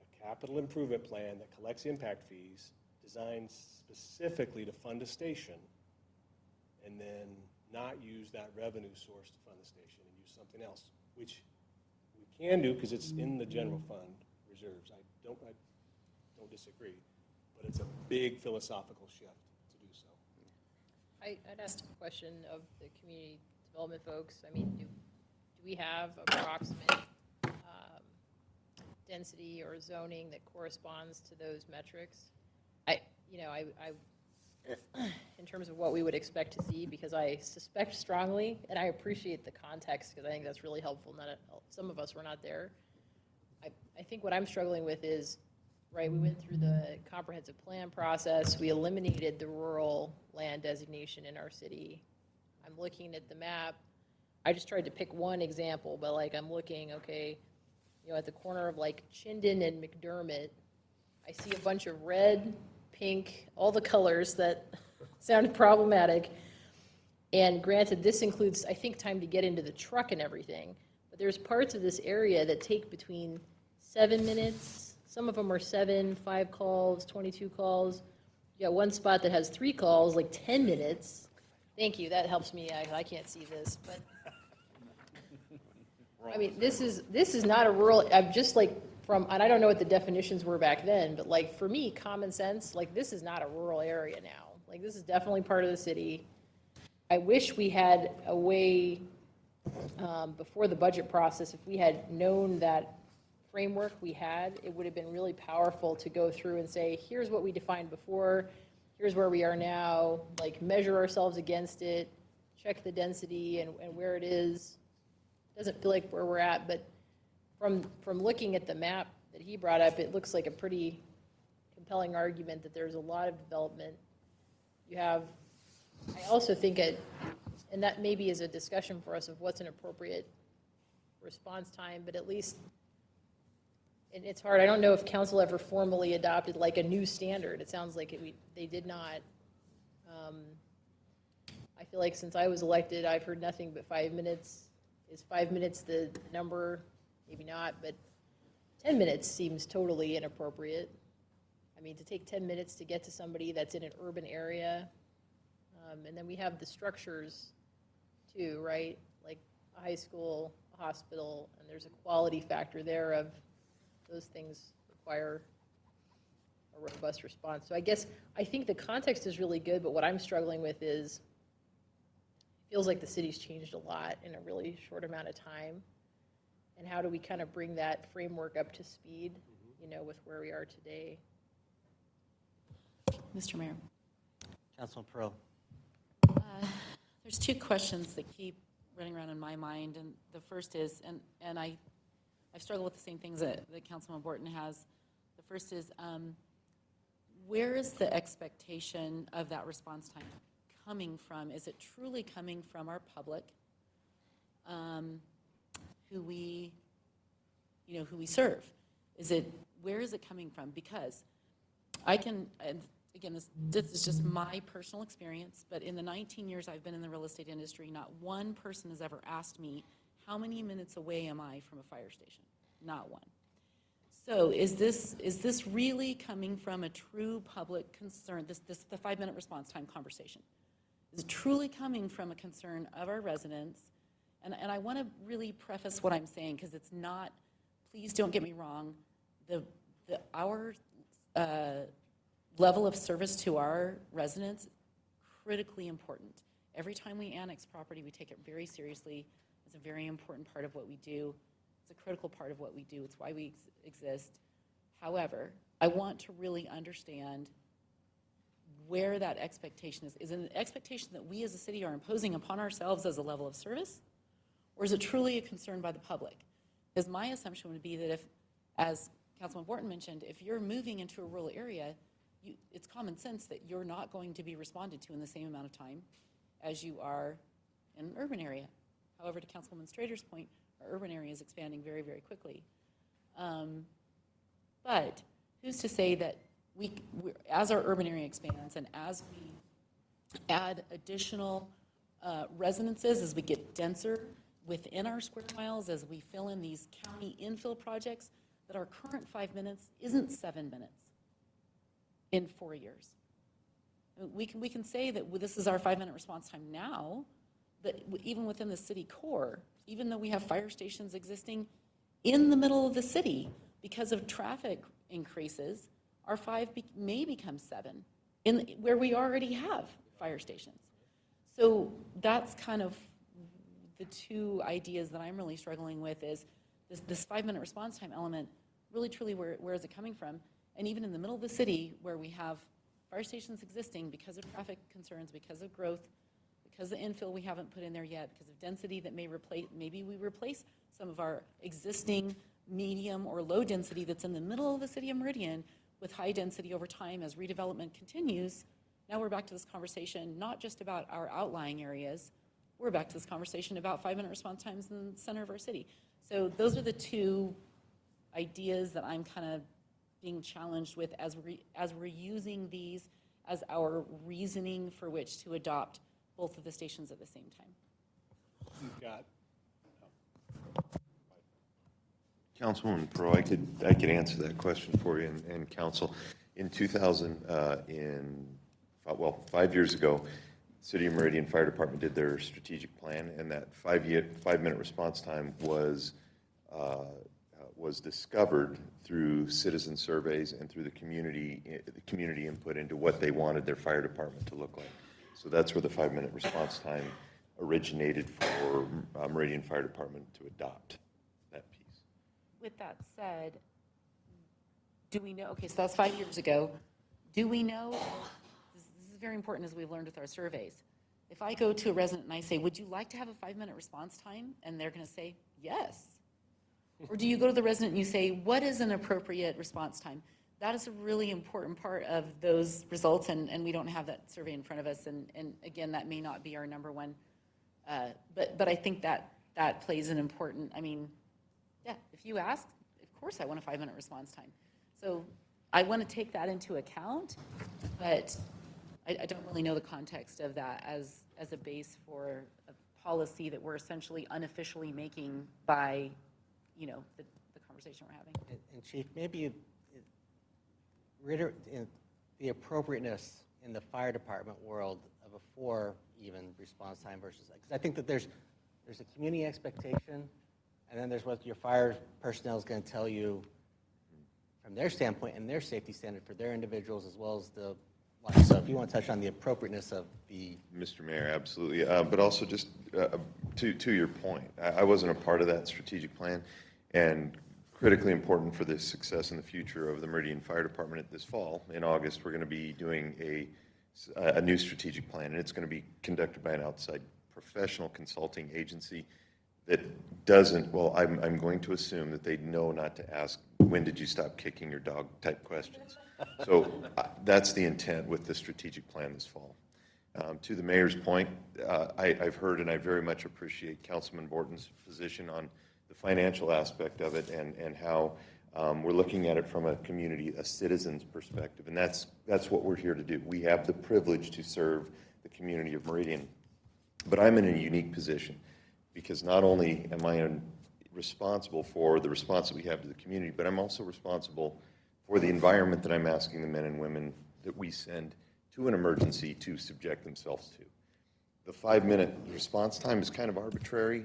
a capital improvement plan that collects impact fees designed specifically to fund a station, and then not use that revenue source to fund the station and use something else, which we can do because it's in the general fund reserves. I don't disagree, but it's a big philosophical shift to do so. I'd asked a question of the community development folks. I mean, do we have approximate density or zoning that corresponds to those metrics? In terms of what we would expect to see, because I suspect strongly, and I appreciate the context because I think that's really helpful. Some of us were not there. I think what I'm struggling with is, right, we went through the comprehensive plan process. We eliminated the rural land designation in our city. I'm looking at the map. I just tried to pick one example, but like I'm looking, okay, at the corner of like Chinden and McDermott, I see a bunch of red, pink, all the colors that sounded problematic. And granted, this includes, I think, time to get into the truck and everything. But there's parts of this area that take between 7 minutes. Some of them are 7, 5 calls, 22 calls. You got one spot that has 3 calls, like 10 minutes. Thank you, that helps me. I can't see this, but I mean, this is not a rural. I'm just like and I don't know what the definitions were back then, but like for me, common sense, like this is not a rural area now. Like this is definitely part of the city. I wish we had a way before the budget process, if we had known that framework we had, it would have been really powerful to go through and say, here's what we defined before, here's where we are now, like measure ourselves against it, check the density and where it is. Doesn't feel like where we're at, but from looking at the map that he brought up, it looks like a pretty compelling argument that there's a lot of development. You have, I also think and that maybe is a discussion for us of what's an appropriate response time, but at least, and it's hard, I don't know if council ever formally adopted like a new standard. It sounds like they did not. I feel like since I was elected, I've heard nothing but 5 minutes. Is 5 minutes the number? Maybe not, but 10 minutes seems totally inappropriate. I mean, to take 10 minutes to get to somebody that's in an urban area. And then we have the structures too, right? Like a high school, a hospital, and there's a quality factor there of those things require a robust response. So I think the context is really good, but what I'm struggling with is, it feels like the city's changed a lot in a really short amount of time. And how do we kind of bring that framework up to speed, with where we are today? Mr. Mayor. Councilman Pearl. There's 2 questions that keep running around in my mind, and the first is, and I've struggled with the same things that Councilman Borton has. The first is, where is the expectation of that response time coming from? Is it truly coming from our public, who we serve? Where is it coming from? Because and again, this is just my personal experience, but in the 19 years I've been in the real estate industry, not one person has ever asked me, how many minutes away am I from a fire station? Not one. So is this really coming from a true public concern, the 5-minute response time conversation? Is it truly coming from a concern of our residents? And I want to really preface what I'm saying, because it's not, please don't get me wrong, our level of service to our residents, critically important. Every time we annex property, we take it very seriously. It's a very important part of what we do. It's a critical part of what we do. It's why we exist. However, I want to really understand where that expectation is. Is it an expectation that we as a city are imposing upon ourselves as a level of service? Or is it truly a concern by the public? Because my assumption would be that if, as Councilman Borton mentioned, if you're moving into a rural area, it's common sense that you're not going to be responded to in the same amount of time as you are in an urban area. However, to Councilwoman Strader's point, our urban area is expanding very, very quickly. But who's to say that as our urban area expands and as we add additional residences, as we get denser within our square miles, as we fill in these county infill projects, that our current 5 minutes isn't 7 minutes in 4 years. We can say that this is our 5-minute response time now, but even within the city core, even though we have fire stations existing in the middle of the city, because of traffic increases, our 5 may become 7 where we already have fire stations. So that's kind of the two ideas that I'm really struggling with is this 5-minute response time element, really truly where is it coming from? And even in the middle of the city where we have fire stations existing because of traffic concerns, because of growth, because of infill we haven't put in there yet, because of density that may replace, maybe we replace some of our existing medium or low density that's in the middle of the city of Meridian with high density over time as redevelopment continues. Now we're back to this conversation, not just about our outlying areas, we're back to this conversation about 5-minute response times in the center of our city. So those are the two ideas that I'm kind of being challenged with as we're using these as our reasoning for which to adopt both of the stations at the same time. You've got. Councilwoman Pro, I could answer that question for you and council. In 5 years ago, City of Meridian Fire Department did their strategic plan, and that 5-minute response time was discovered through citizen surveys and through the community input into what they wanted their fire department to look like. So that's where the 5-minute response time originated for Meridian Fire Department to adopt that piece. With that said, do we know, okay, so that's 5 years ago. Do we know, this is very important as we've learned with our surveys. If I go to a resident and I say, would you like to have a 5-minute response time? And they're going to say, yes. Or do you go to the resident and you say, what is an appropriate response time? That is a really important part of those results, and we don't have that survey in front of us. And again, that may not be our number one. But I think that plays an important, I mean, yeah, if you ask, of course I want a 5-minute response time. So I want to take that into account, but I don't really know the context of that as a base for a policy that we're essentially unofficially making by, you know, the conversation we're having. And Chief, maybe you reiterate the appropriateness in the fire department world of a 4 even response time versus, because I think that there's a community expectation, and then there's what your fire personnel is going to tell you from their standpoint and their safety standard for their individuals as well as the life. So if you want to touch on the appropriateness of the... Mr. Mayor, absolutely. But also just to your point, I wasn't a part of that strategic plan, and critically important for the success in the future of the Meridian Fire Department this fall. In August, we're going to be doing a new strategic plan, and it's going to be conducted by an outside professional consulting agency that doesn't, well, I'm going to assume that they know not to ask, when did you stop kicking your dog type questions. So that's the intent with the strategic plan this fall. To the mayor's point, I've heard and I very much appreciate Councilman Borton's position on the financial aspect of it and how we're looking at it from a community, a citizen's perspective. And that's what we're here to do. We have the privilege to serve the community of Meridian. But I'm in a unique position because not only am I responsible for the response that we have to the community, but I'm also responsible for the environment that I'm asking the men and women that we send to an emergency to subject themselves to. The 5-minute response time is kind of arbitrary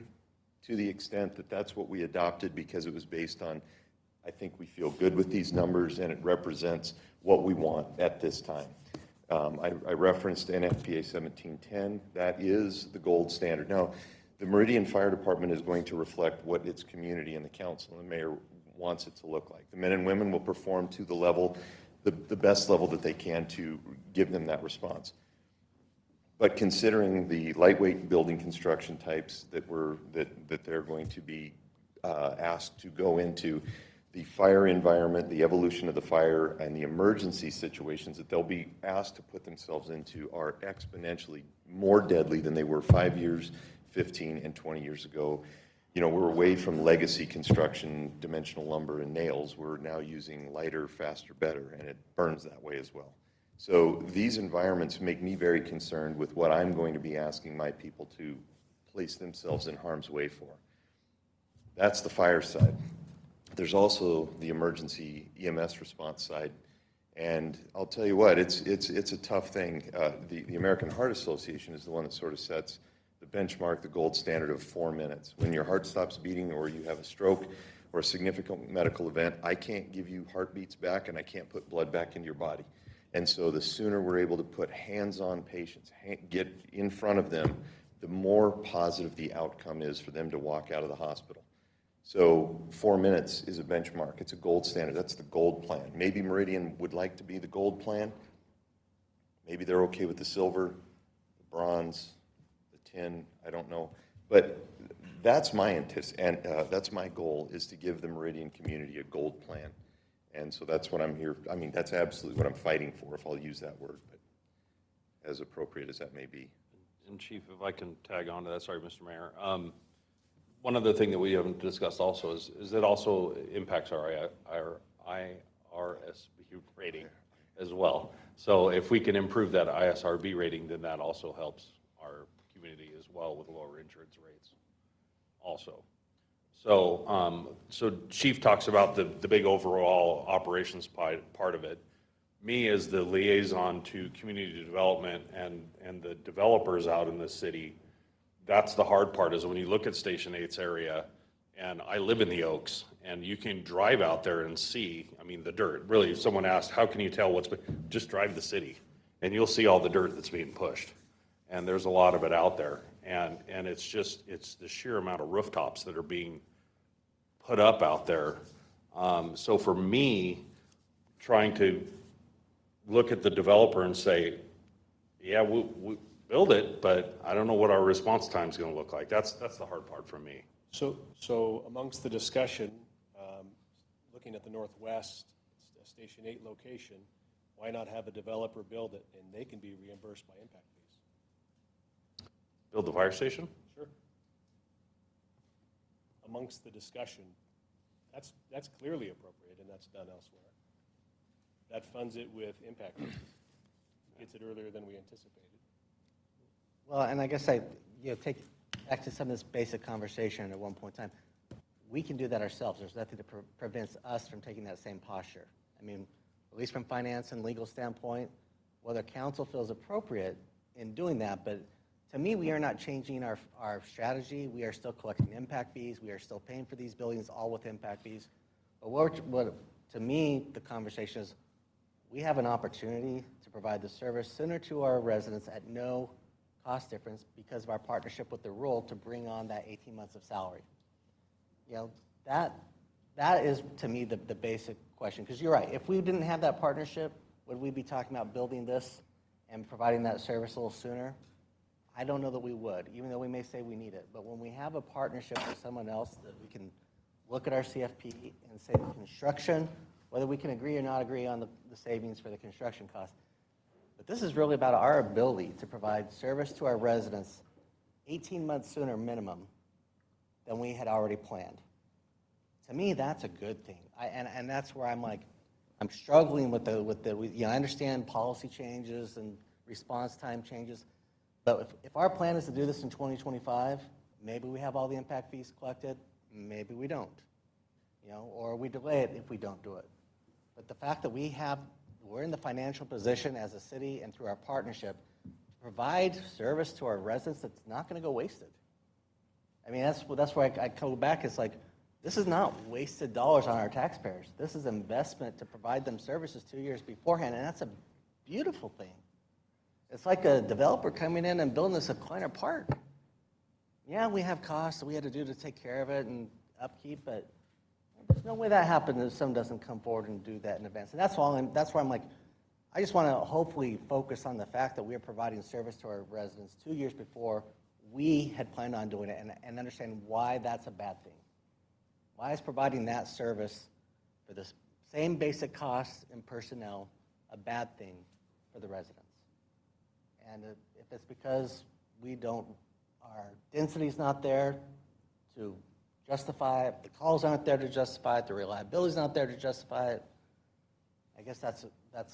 to the extent that that's what we adopted because it was based on, I think we feel good with these numbers and it represents what we want at this time. I referenced NFPA 1710. That is the gold standard. Now, the Meridian Fire Department is going to reflect what its community and the council and the mayor wants it to look like. The men and women will perform to the level the best level that they can to give them that response. But considering the lightweight building construction types that they're going to be asked to go into, the fire environment, the evolution of the fire, and the emergency situations that they'll be asked to put themselves into are exponentially more deadly than they were 5 years, 15, and 20 years ago. You know, we're away from legacy construction, dimensional lumber and nails. We're now using lighter, faster, better, and it burns that way as well. So these environments make me very concerned with what I'm going to be asking my people to place themselves in harm's way for. That's the fire side. There's also the emergency EMS response side. And I'll tell you what, it's a tough thing. The American Heart Association is the one that sort of sets the benchmark, the gold standard of 4 minutes. When your heart stops beating or you have a stroke or a significant medical event, I can't give you heartbeats back and I can't put blood back into your body. And so the sooner we're able to put hands on patients, get in front of them, the more positive the outcome is for them to walk out of the hospital. So 4 minutes is a benchmark. It's a gold standard. That's the gold plan. Maybe Meridian would like to be the gold plan. Maybe they're okay with the silver, the bronze, the tin. I don't know. But that's my that's my goal, is to give the Meridian community a gold plan. And so that's what I'm here. I mean, that's absolutely what I'm fighting for, if I'll use that word, but as appropriate as that may be. And Chief, if I can tag on to that, sorry, Mr. Mayor. One other thing that we haven't discussed also is it also impacts our IRSB rating as well. So if we can improve that ISRB rating, then that also helps our community as well with lower insurance rates also. So, so Chief talks about the big overall operations part of it. Me as the liaison to community development and the developers out in the city, that's the hard part, is when you look at Station 8's area, and I live in the Oaks, and you can drive out there and see, I mean, the dirt. Really, if someone asked, how can you tell just drive the city, and you'll see all the dirt that's being pushed. And there's a lot of it out there. And it's the sheer amount of rooftops that are being put up out there. So for me, trying to look at the developer and say, yeah, we build it, but I don't know what our response time is going to look like. That's the hard part for me. So amongst the discussion, looking at the Northwest Station 8 location, why not have a developer build it and they can be reimbursed by impact fees? Build the fire station? Sure. Amongst the discussion, that's clearly appropriate, and that's done elsewhere. That funds it with impact fees. Gets it earlier than we anticipated. Well, and I guess take back to some of this basic conversation at one point in time. We can do that ourselves. There's nothing that prevents us from taking that same posture. I mean, at least from finance and legal standpoint, whether council feels appropriate in doing that, but to me, we are not changing our strategy. We are still collecting impact fees. We are still paying for these buildings, all with impact fees. But what to me, the conversation is, we have an opportunity to provide the service sooner to our residents at no cost difference because of our partnership with the rural to bring on that 18 months of salary. You know, that is, to me, the basic question. Because you're right, if we didn't have that partnership, would we be talking about building this and providing that service a little sooner? I don't know that we would, even though we may say we need it. But when we have a partnership with someone else that we can look at our CFP and say the construction, whether we can agree or not agree on the savings for the construction cost, but this is really about our ability to provide service to our residents 18 months sooner minimum than we had already planned. To me, that's a good thing. And that's where I'm like, I'm struggling with I understand policy changes and response time changes, but if our plan is to do this in 2025, maybe we have all the impact fees collected, maybe we don't, or we delay it if we don't do it. But the fact that we're in the financial position as a city and through our partnership to provide service to our residents that's not going to go wasted. I mean, that's where I go back. It's like, this is not wasted dollars on our taxpayers. This is investment to provide them services 2 years beforehand, and that's a beautiful thing. It's like a developer coming in and building us a Kleiner Park. Yeah, we have costs that we had to do to take care of it and upkeep, but There's no way that happens if someone doesn't come forward and do that in advance. And that's why I'm like, I just want to hopefully focus on the fact that we are providing service to our residents 2 years before we had planned on doing it, and understand why that's a bad thing. Why is providing that service for the same basic costs and personnel a bad thing for the residents? And if it's because our density's not there to justify it, the calls aren't there to justify it, the reliability's not there to justify it, I guess that's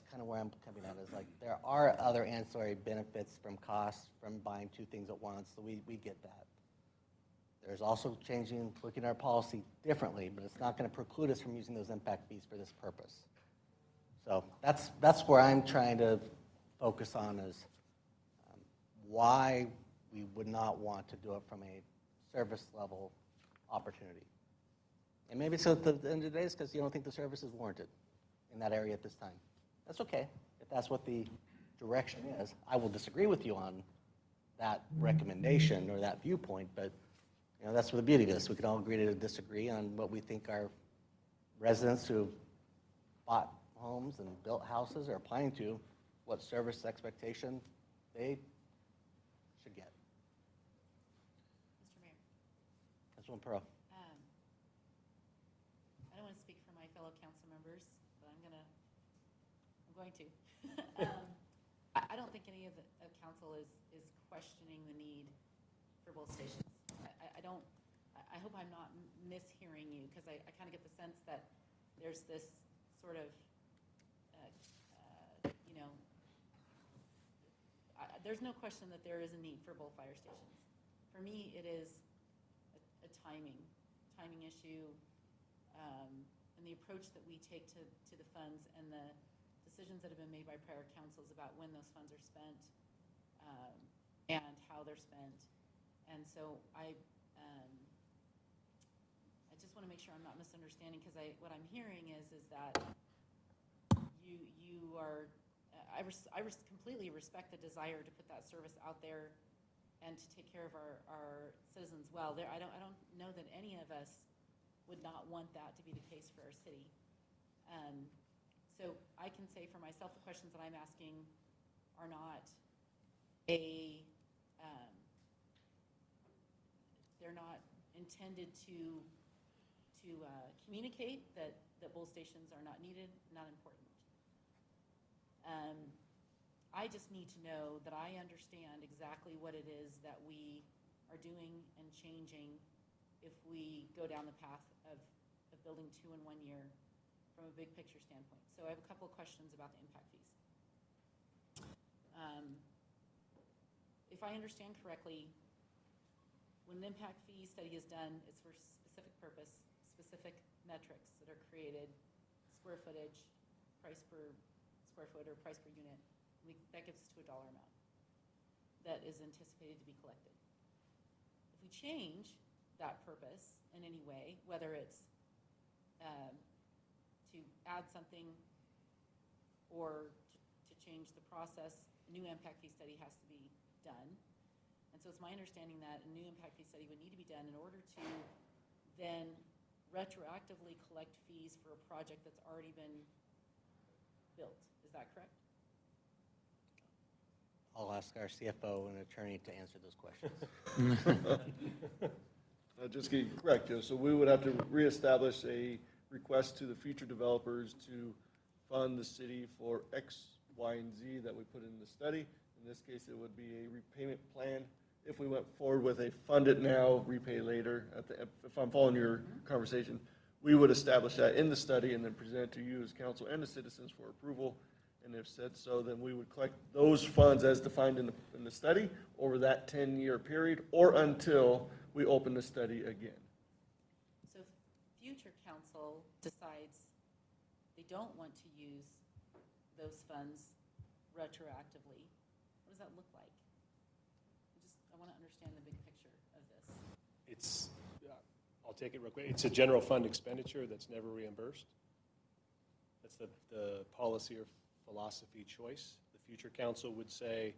kind of where I'm coming at, is like, there are other ancillary benefits from costs from buying two things at once, so we get that. There's also looking at our policy differently, but it's not going to preclude us from using those impact fees for this purpose. So that's where I'm trying to focus on, is why we would not want to do it from a service level opportunity. And maybe it's at the end of the day, it's because you don't think the service is warranted in that area at this time. That's okay, if that's what the direction is. I will disagree with you on that recommendation or that viewpoint, but that's where the beauty is. We can all agree to disagree on what we think our residents who bought homes and built houses are applying to, what service expectation they should get. Mr. Mayor. Councilwoman Pearl. I don't want to speak for my fellow council members, but I'm going to. I don't think any of the council is questioning the need for both stations. I hope I'm not mishearing you, because I kind of get the sense that there's this sort of, there's no question that there is a need for both fire stations. For me, it is a timing issue, and the approach that we take to the funds and the decisions that have been made by prior councils about when those funds are spent and how they're spent. And so I just want to make sure I'm not misunderstanding, because what I'm hearing is that you are, I completely respect the desire to put that service out there and to take care of our citizens well. I don't know that any of us would not want that to be the case for our city. So I can say for myself, the questions that I'm asking are not they're not intended to communicate that both stations are not needed, not important. I just need to know that I understand exactly what it is that we are doing and changing if we go down the path of building 2 in 1 year from a big picture standpoint. So I have a couple of questions about the impact fees. If I understand correctly, when an impact fee study is done, it's for specific purpose, specific metrics that are created, square footage, price per square foot, or price per unit. That gets us to a dollar amount that is anticipated to be collected. If we change that purpose in any way, whether it's to add something or to change the process, a new impact fee study has to be done. And so it's my understanding that a new impact fee study would need to be done in order to then retroactively collect fees for a project that's already been built. Is that correct? I'll ask our CFO and attorney to answer those questions. Just getting correct, Joe. So we would have to reestablish a request to the future developers to fund the city for X, Y, and Z that we put in the study. In this case, it would be a repayment plan. If we went forward with a fund it now, repay later, if I'm following your conversation, we would establish that in the study and then present it to you as council and the citizens for approval. And if said so, then we would collect those funds as defined in the study over that 10-year period, or until we open the study again. So if future council decides they don't want to use those funds retroactively, what does that look like? I want to understand the big picture of this. I'll take it real quick. It's a general fund expenditure that's never reimbursed. That's the policy or philosophy choice. The future council would say,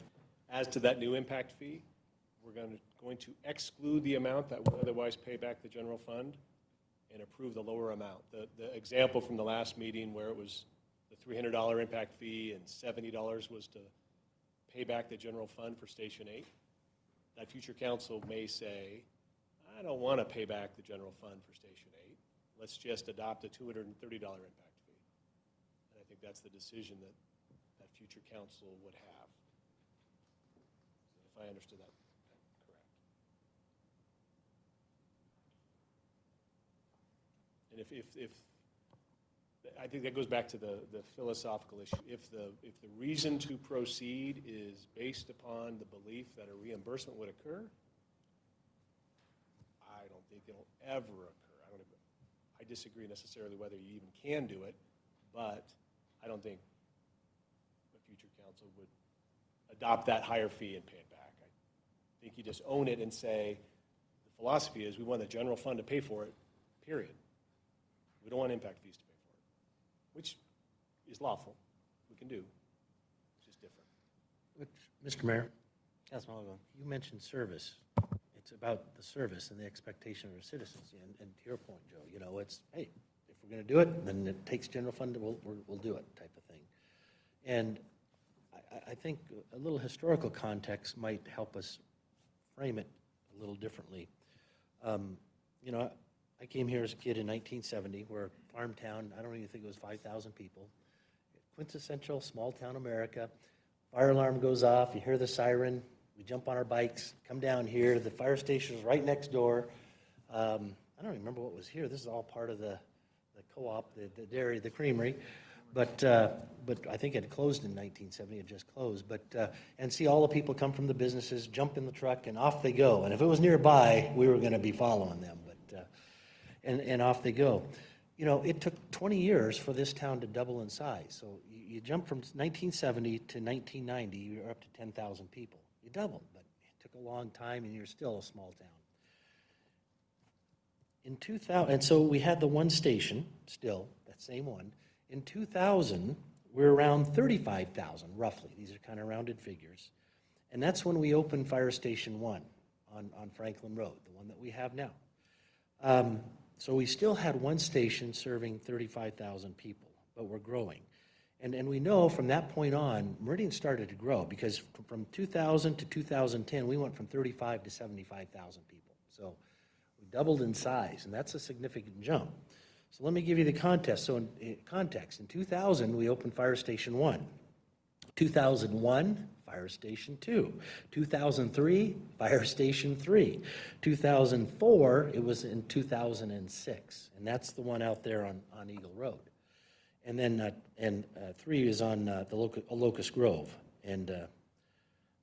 as to that new impact fee, we're going to exclude the amount that would otherwise pay back the general fund and approve the lower amount. The example from the last meeting where it was the $300 impact fee and $70 was to pay back the general fund for Station 8, that future council may say, I don't want to pay back the general fund for Station 8. Let's just adopt a $230 impact fee. And I think that's the decision that that future council would have, if I understood that correct. And if I think that goes back to the philosophical issue. If the reason to proceed is based upon the belief that a reimbursement would occur, I don't think it'll ever occur. I disagree necessarily whether you even can do it, but I don't think the future council would adopt that higher fee and pay it back. I think you just own it and say, the philosophy is we want the general fund to pay for it, period. We don't want impact fees to pay for it, which is lawful. We can do. It's just different. Mr. Mayor? You mentioned service. It's about the service and the expectation of our citizens. And to your point, Joe, you know, it's, hey, if we're going to do it, then it takes general fund, we'll do it type of thing. And I think a little historical context might help us frame it a little differently. You know, I came here as a kid in 1970. We're a farm town. I don't even think it was 5,000 people. Quintessential small town America. Fire alarm goes off. You hear the siren. We jump on our bikes, come down here. The fire station is right next door. I don't remember what was here. This is all part of the co-op, the dairy, the creamery. But I think it had closed in 1970. It just closed. And see all the people come from the businesses, jump in the truck, and off they go. And if it was nearby, we were going to be following them. And off they go. You know, it took 20 years for this town to double in size. So you jump from 1970 to 1990, you're up to 10,000 people. You doubled, but it took a long time, and you're still a small town. In 2000, and so we had the one station, still, that same one. In 2000, we're around 35,000, roughly. These are kind of rounded figures. And that's when we opened Fire Station 1 on Franklin Road, the one that we have now. So we still had one station serving 35,000 people, but we're growing. And we know from that point on, Meridian started to grow because from 2000 to 2010, we went from 35 to 75,000 people. So we doubled in size, and that's a significant jump. So let me give you the context. So in context, in 2000, we opened Fire Station 1. 2001, Fire Station 2. 2003, Fire Station 3. 2004, it was in 2006, and that's the one out there on Eagle Road. And then 3 is on the Locust Grove and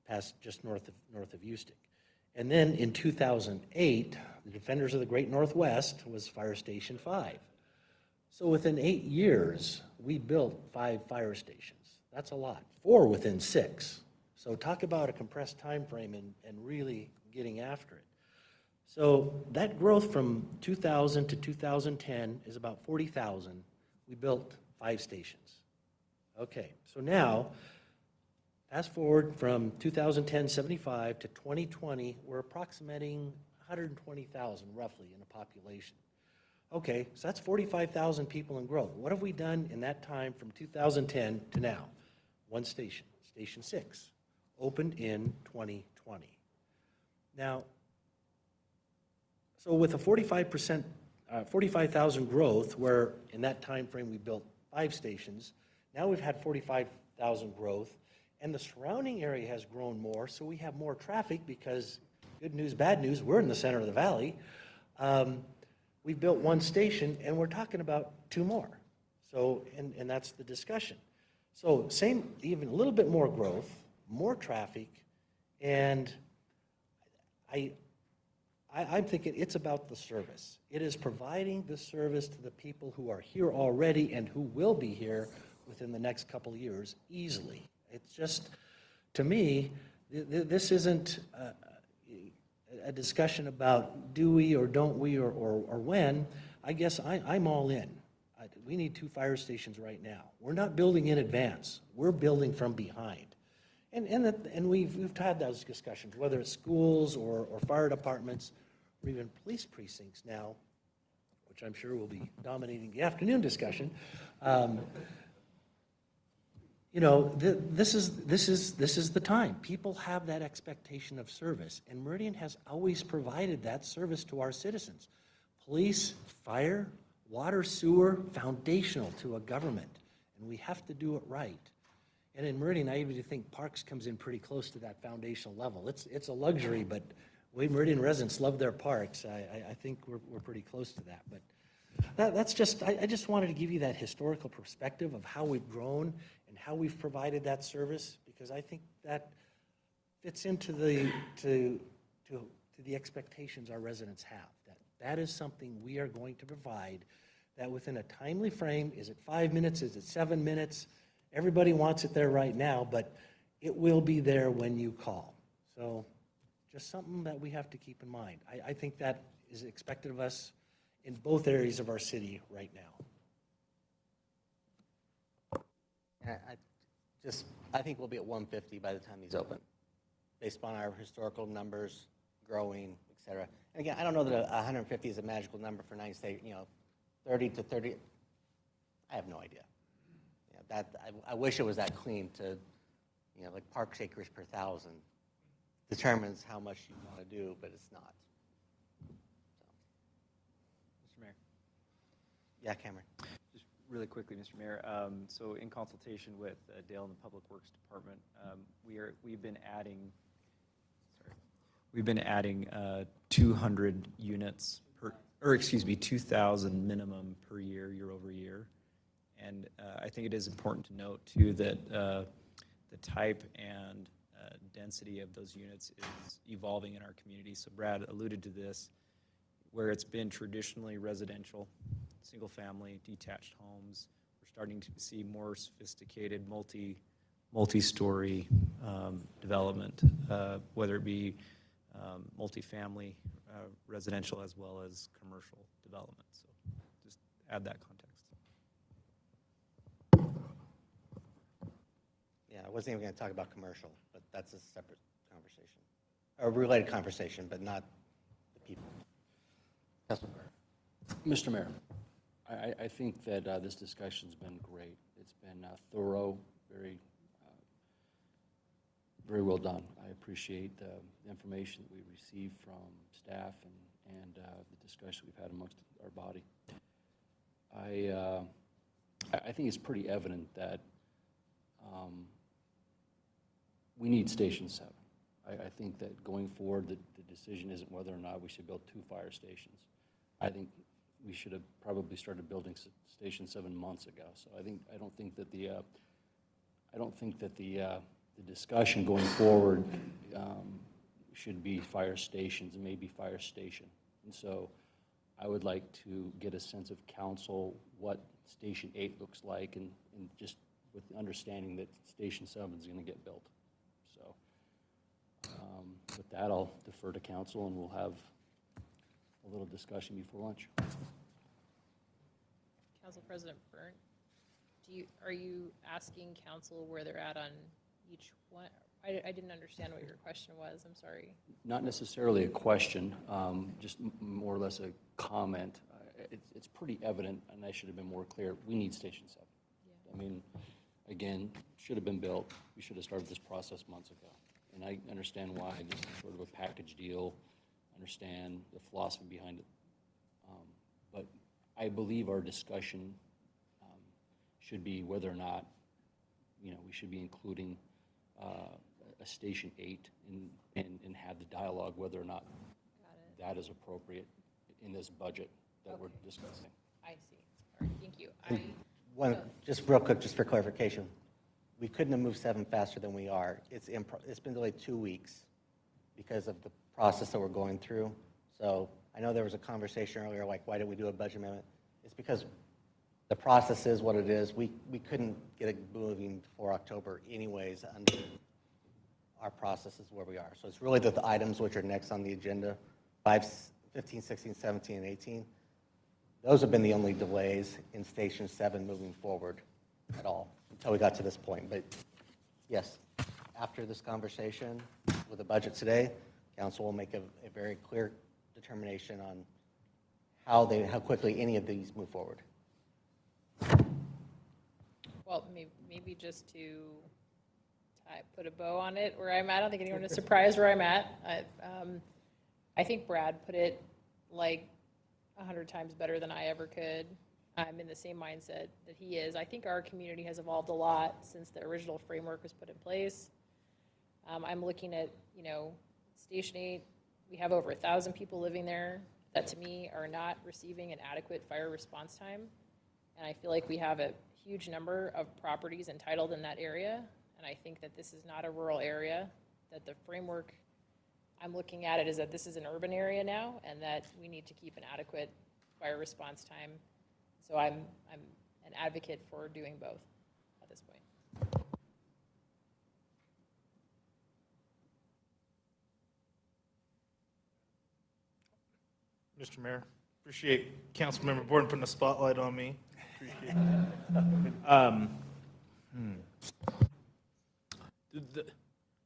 past just north of Eustic. And then in 2008, the Defenders of the Great Northwest was Fire Station 5. So within 8 years, we built 5 fire stations. That's a lot. 4 within 6. So talk about a compressed time frame and really getting after it. So that growth from 2000 to 2010 is about 40,000. We built 5 stations. Okay, so now, fast forward from 2010, 75 to 2020, we're approximating 120,000 roughly in a population. Okay, so that's 45,000 people in growth. What have we done in that time from 2010 to now? One station, Station 6, opened in 2020. Now, so with a 45,000 growth, where in that time frame we built 5 stations, now we've had 45,000 growth, and the surrounding area has grown more, so we have more traffic because, good news, bad news, we're in the center of the valley. We built 1 station, and we're talking about 2 more. So, and that's the discussion. So same, even a little bit more growth, more traffic, and I'm thinking it's about the service. It is providing the service to the people who are here already and who will be here within the next couple of years easily. It's just, to me, this isn't a discussion about do we or don't we or when. I guess I'm all in. We need 2 fire stations right now. We're not building in advance. We're building from behind. And we've had those discussions, whether it's schools or fire departments or even police precincts now, which I'm sure will be dominating the afternoon discussion. You know, this is the time. People have that expectation of service, and Meridian has always provided that service to our citizens. Police, fire, water, sewer, foundational to a government, and we have to do it right. And in Meridian, I even think Parks comes in pretty close to that foundational level. It's a luxury, but the way Meridian residents love their parks, I think we're pretty close to that. But that's just, I just wanted to give you that historical perspective of how we've grown and how we've provided that service, because I think that fits into the expectations our residents have. That is something we are going to provide, that within a timely frame. Is it 5 minutes? Is it 7 minutes? Everybody wants it there right now, but it will be there when you call. So just something that we have to keep in mind. I think that is expected of us in both areas of our city right now. I think we'll be at 150 by the time he's open, based upon our historical numbers, growing, et cetera. And again, I don't know that 150 is a magical number for 9 state, 30 to 30, I have no idea. I wish it was that clean to, like park acres per 1,000 determines how much you want to do, but it's not. Mr. Mayor. Yeah, Cameron. Just really quickly, Mr. Mayor. So in consultation with Dale and the Public Works Department, we've been adding 200 units per, or excuse me, 2,000 minimum per year, year over year. And I think it is important to note too that the type and density of those units is evolving in our community. So Brad alluded to this, where it's been traditionally residential, single family, detached homes. We're starting to see more sophisticated multi-story development, whether it be multifamily, residential, as well as commercial development. So just add that context. Yeah, I wasn't even going to talk about commercial, but that's a separate conversation, or a related conversation, but not the people. Mr. Mayor, I think that this discussion's been great. It's been thorough, very well done. I appreciate the information that we received from staff and the discussion we've had amongst our body. I think it's pretty evident that we need Station 7. I think that going forward, the decision isn't whether or not we should build 2 fire stations. I think we should have probably started building Station 7 months ago. So I don't think that the discussion going forward should be fire stations and maybe fire station. And so I would like to get a sense of council what Station 8 looks like, and just with the understanding that Station 7 is going to get built. So with that, I'll defer to council, and we'll have a little discussion before lunch. Council President Byrne, are you asking council where they're at on each one? I didn't understand what your question was. I'm sorry. Not necessarily a question, just more or less a comment. It's pretty evident, and I should have been more clear, we need Station 7. Yeah. I mean, again, should have been built. We should have started this process months ago. And I understand why this is sort of a package deal, understand the philosophy behind it. But I believe our discussion should be whether or not, we should be including a Station 8 and have the dialogue whether or not that is appropriate in this budget that we're discussing. I see. All right, thank you. Just real quick, just for clarification, we couldn't have moved 7 faster than we are. It's been delayed 2 weeks because of the process that we're going through. So I know there was a conversation earlier, like, why did we do a budget amendment? It's because the process is what it is. We couldn't get it moving before October anyways under our processes where we are. So it's really the items which are next on the agenda, 15, 16, 17, and 18. Those have been the only delays in Station 7 moving forward at all until we got to this point. But yes, after this conversation with the budget today, council will make a very clear determination on how quickly any of these move forward. Well, maybe just to put a bow on it where I'm at. I don't think anyone is surprised where I'm at. I think Brad put it like 100 times better than I ever could. I'm in the same mindset that he is. I think our community has evolved a lot since the original framework was put in place. I'm looking at, Station 8, we have over 1,000 people living there that to me are not receiving an adequate fire response time. And I feel like we have a huge number of properties entitled in that area. And I think that this is not a rural area, that the framework I'm looking at it is that this is an urban area now and that we need to keep an adequate fire response time. So I'm an advocate for doing both at this point. Mr. Mayor, appreciate Councilmember Borden putting a spotlight on me. Appreciate that.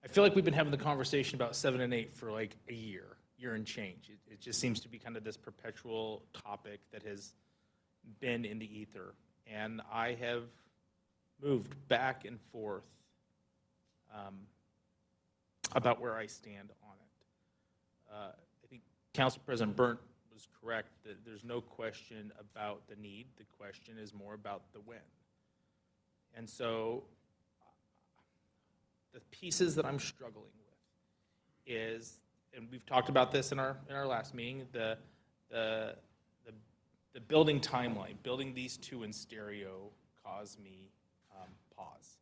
I feel like we've been having the conversation about 7 and 8 for like a year and change. It just seems to be kind of this perpetual topic that has been in the ether. And I have moved back and forth about where I stand on it. I think Council President Burnt was correct that there's no question about the need. The question is more about the when. And so the pieces that I'm struggling with is, and we've talked about this in our last meeting, the building timeline, building these two in stereo caused me pause.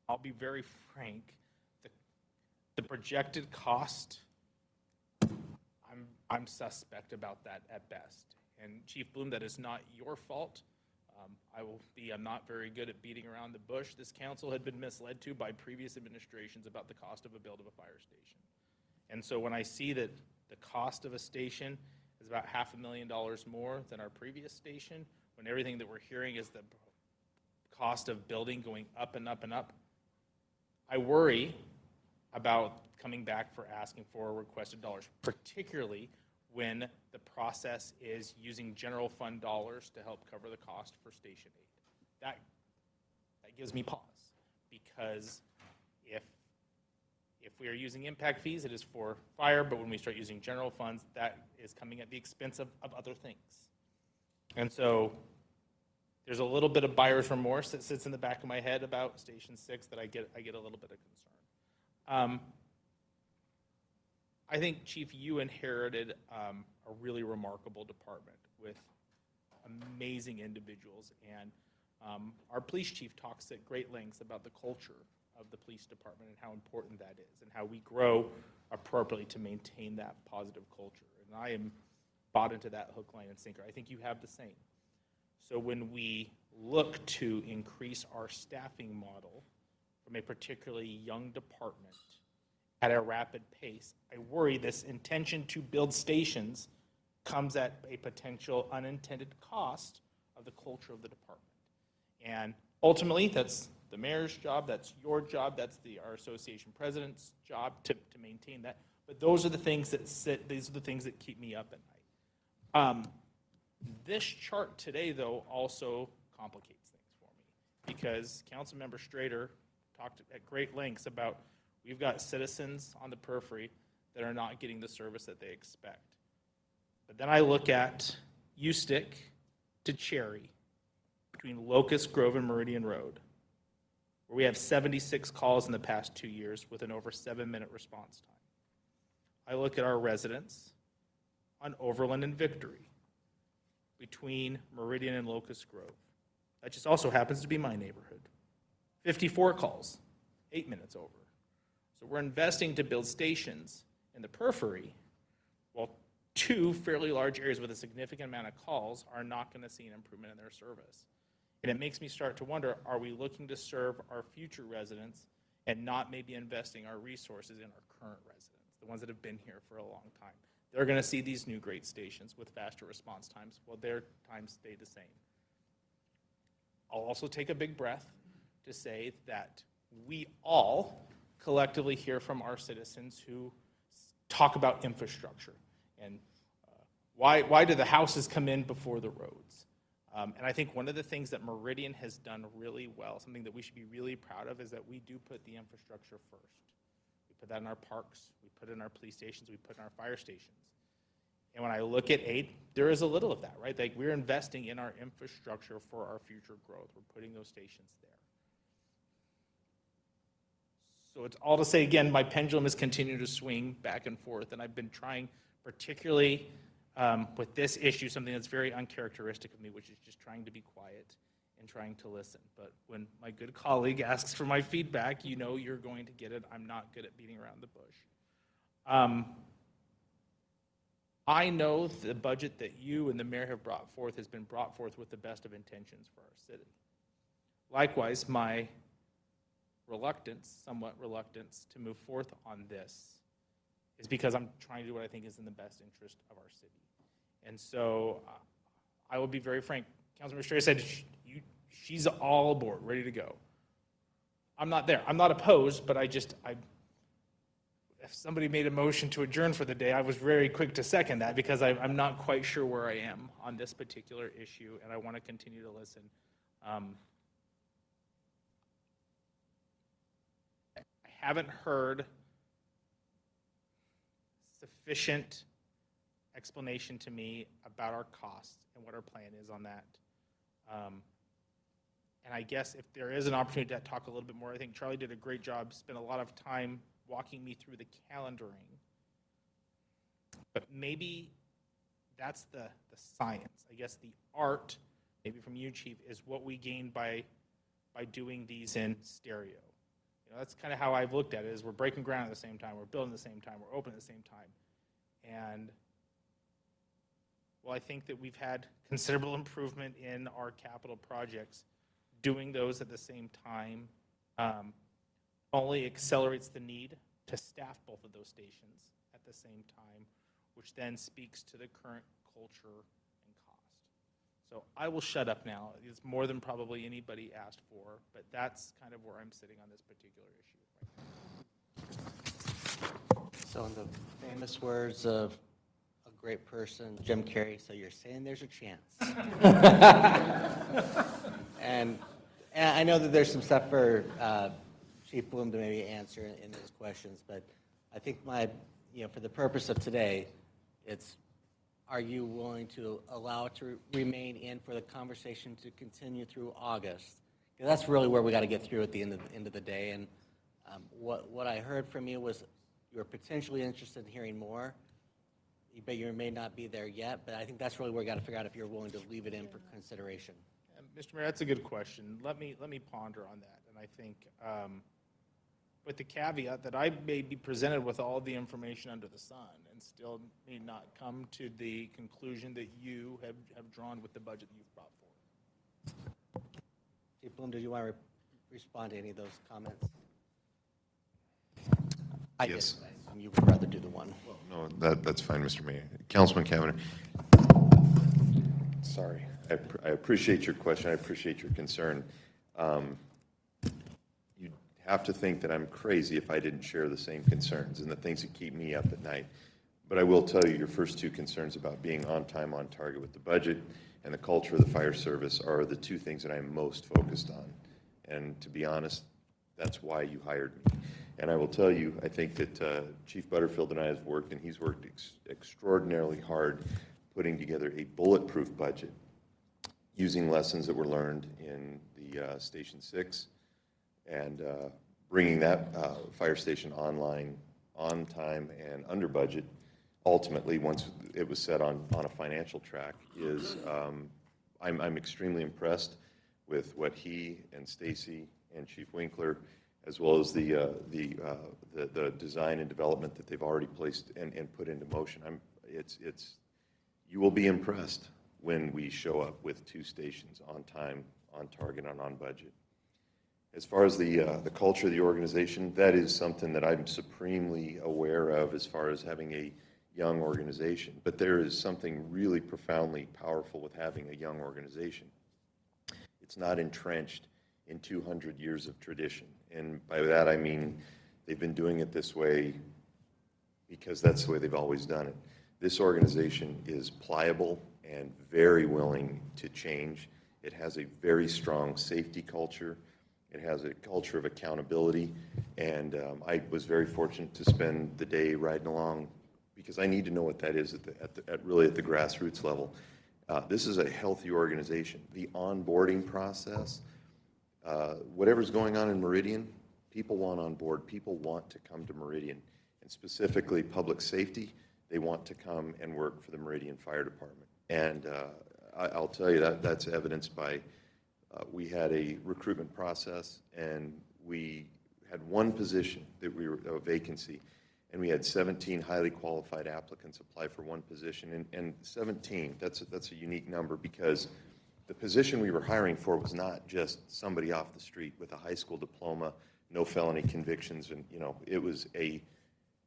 I'll be very frank, the projected cost, I'm suspect about that at best. And Chief Bloom, that is not your fault. I'm not very good at beating around the bush. This council had been misled to by previous administrations about the cost of a build of a fire station. And so when I see that the cost of a station is about $500,000 more than our previous station, when everything that we're hearing is the cost of building going up and up and up, I worry about coming back for asking for requested dollars, particularly when the process is using general fund dollars to help cover the cost for Station 8. That gives me pause, because if we are using impact fees, it is for fire, but when we start using general funds, that is coming at the expense of other things. And so there's a little bit of buyer's remorse that sits in the back of my head about Station 6 that I get a little bit of concern. I think, Chief, you inherited a really remarkable department with amazing individuals, and our police chief talks at great lengths about the culture of the police department and how important that is and how we grow appropriately to maintain that positive culture. And I am bought into that hook, line, and sinker. I think you have the same. So when we look to increase our staffing model from a particularly young department at a rapid pace, I worry this intention to build stations comes at a potential unintended cost of the culture of the department. And ultimately, that's the mayor's job, that's your job, that's our association president's job to maintain that. But those are the things these are the things that keep me up at night. This chart today, though, also complicates things for me, because Councilmember Strader talked at great lengths about we've got citizens on the periphery that are not getting the service that they expect. But then I look at Ustick to Cherry, between Locust Grove and Meridian Road, where we have 76 calls in the past 2 years with an over 7-minute response time. I look at our residents on Overland and Victory, between Meridian and Locust Grove. That just also happens to be my neighborhood. 54 calls, 8 minutes over. So we're investing to build stations in the periphery, while 2 fairly large areas with a significant amount of calls are not going to see an improvement in their service. And it makes me start to wonder, are we looking to serve our future residents and not maybe investing our resources in our current residents, the ones that have been here for a long time? They're going to see these new great stations with faster response times while their times stay the same. I'll also take a big breath to say that we all collectively hear from our citizens who talk about infrastructure. And Why do the houses come in before the roads? And I think one of the things that Meridian has done really well, something that we should be really proud of, is that we do put the infrastructure first. We put that in our parks, we put it in our police stations, we put it in our fire stations. And when I look at aid, there is a little of that, right? Like, we're investing in our infrastructure for our future growth. We're putting those stations there. So it's all to say, again, my pendulum is continuing to swing back and forth, and I've been trying, particularly with this issue, something that's very uncharacteristic of me, which is just trying to be quiet and trying to listen. But when my good colleague asks for my feedback, you know you're going to get it. I'm not good at beating around the bush. I know the budget that you and the mayor have brought forth has been brought forth with the best of intentions for our city. Likewise, my somewhat reluctance to move forth on this is because I'm trying to do what I think is in the best interest of our city. And so I will be very frank. Councilmember Strayer said she's all aboard, ready to go. I'm not there. I'm not opposed, but if somebody made a motion to adjourn for the day, I was very quick to second that because I'm not quite sure where I am on this particular issue, and I want to continue to listen. I haven't heard sufficient explanation to me about our costs and what our plan is on that. And I guess if there is an opportunity to talk a little bit more, I think Charlie did a great job, spent a lot of time walking me through the calendaring. But maybe that's the science. I guess the art, maybe from you, Chief, is what we gain by doing these in stereo. You know, that's kind of how I've looked at it, is we're breaking ground at the same time, we're building at the same time, we're open at the same time. And well, I think that we've had considerable improvement in our capital projects. Doing those at the same time only accelerates the need to staff both of those stations at the same time, which then speaks to the current culture and cost. So I will shut up now. It's more than probably anybody asked for, but that's kind of where I'm sitting on this particular issue right now. So in the famous words of a great person, Jim Carrey, so you're saying there's a chance. And I know that there's some stuff for Chief Bloom to maybe answer in those questions, but I think for the purpose of today, it's, are you willing to allow it to remain in for the conversation to continue through August? Because that's really where we got to get through at the end of the day. And what I heard from you was you were potentially interested in hearing more, but you may not be there yet. But I think that's really where we got to figure out if you're willing to leave it in for consideration. Mr. Mayor, that's a good question. Let me ponder on that. And I think with the caveat that I may be presented with all the information under the sun and still may not come to the conclusion that you have drawn with the budget that you've brought forward. Chief Bloom, did you want to respond to any of those comments? Yes. I assume you would rather do the one. No, that's fine, Mr. Mayor. Councilman Cavanagh. Sorry. I appreciate your question. I appreciate your concern. You'd have to think that I'm crazy if I didn't share the same concerns and the things that keep me up at night. But I will tell you, your first two concerns about being on time, on target with the budget and the culture of the fire service are the two things that I'm most focused on. And to be honest, that's why you hired me. And I will tell you, I think that Chief Butterfield and I have worked, and he's worked extraordinarily hard putting together a bulletproof budget using lessons that were learned in the Station 6 and bringing that fire station online on time and under budget. Ultimately, once it was set on a financial track, is I'm extremely impressed with what he and Stacy and Chief Winkler, as well as the design and development that they've already placed and put into motion. You will be impressed when we show up with two stations on time, on target, and on budget. As far as the culture of the organization, that is something that I'm supremely aware of as far as having a young organization. But there is something really profoundly powerful with having a young organization. It's not entrenched in 200 years of tradition. And by that I mean they've been doing it this way because that's the way they've always done it. This organization is pliable and very willing to change. It has a very strong safety culture. It has a culture of accountability, and I was very fortunate to spend the day riding along because I need to know what that is really at the grassroots level. This is a healthy organization. The onboarding process, whatever's going on in Meridian, people want on board. People want to come to Meridian, and specifically public safety. They want to come and work for the Meridian Fire Department. And I'll tell you that's evidenced by we had a recruitment process, and we had one position that we were a vacancy, and we had 17 highly qualified applicants apply for one position. And 17, that's a unique number because the position we were hiring for was not just somebody off the street with a high school diploma, no felony convictions, and it was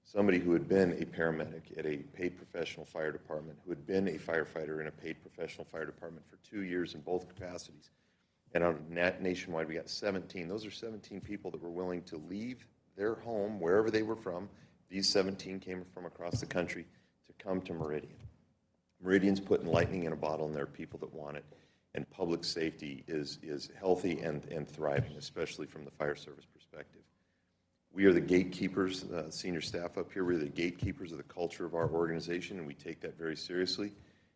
somebody who had been a paramedic at a paid professional fire department, who had been a firefighter in a paid professional fire department for 2 years in both capacities. And on nationwide, we got 17. Those are 17 people that were willing to leave their home, wherever they were from. These 17 came from across the country to come to Meridian. Meridian's putting lightning in a bottle, and there are people that want it. And public safety is healthy and thriving, especially from the fire service perspective. We are the gatekeepers, senior staff up here, we're the gatekeepers of the culture of our organization, and we take that very seriously.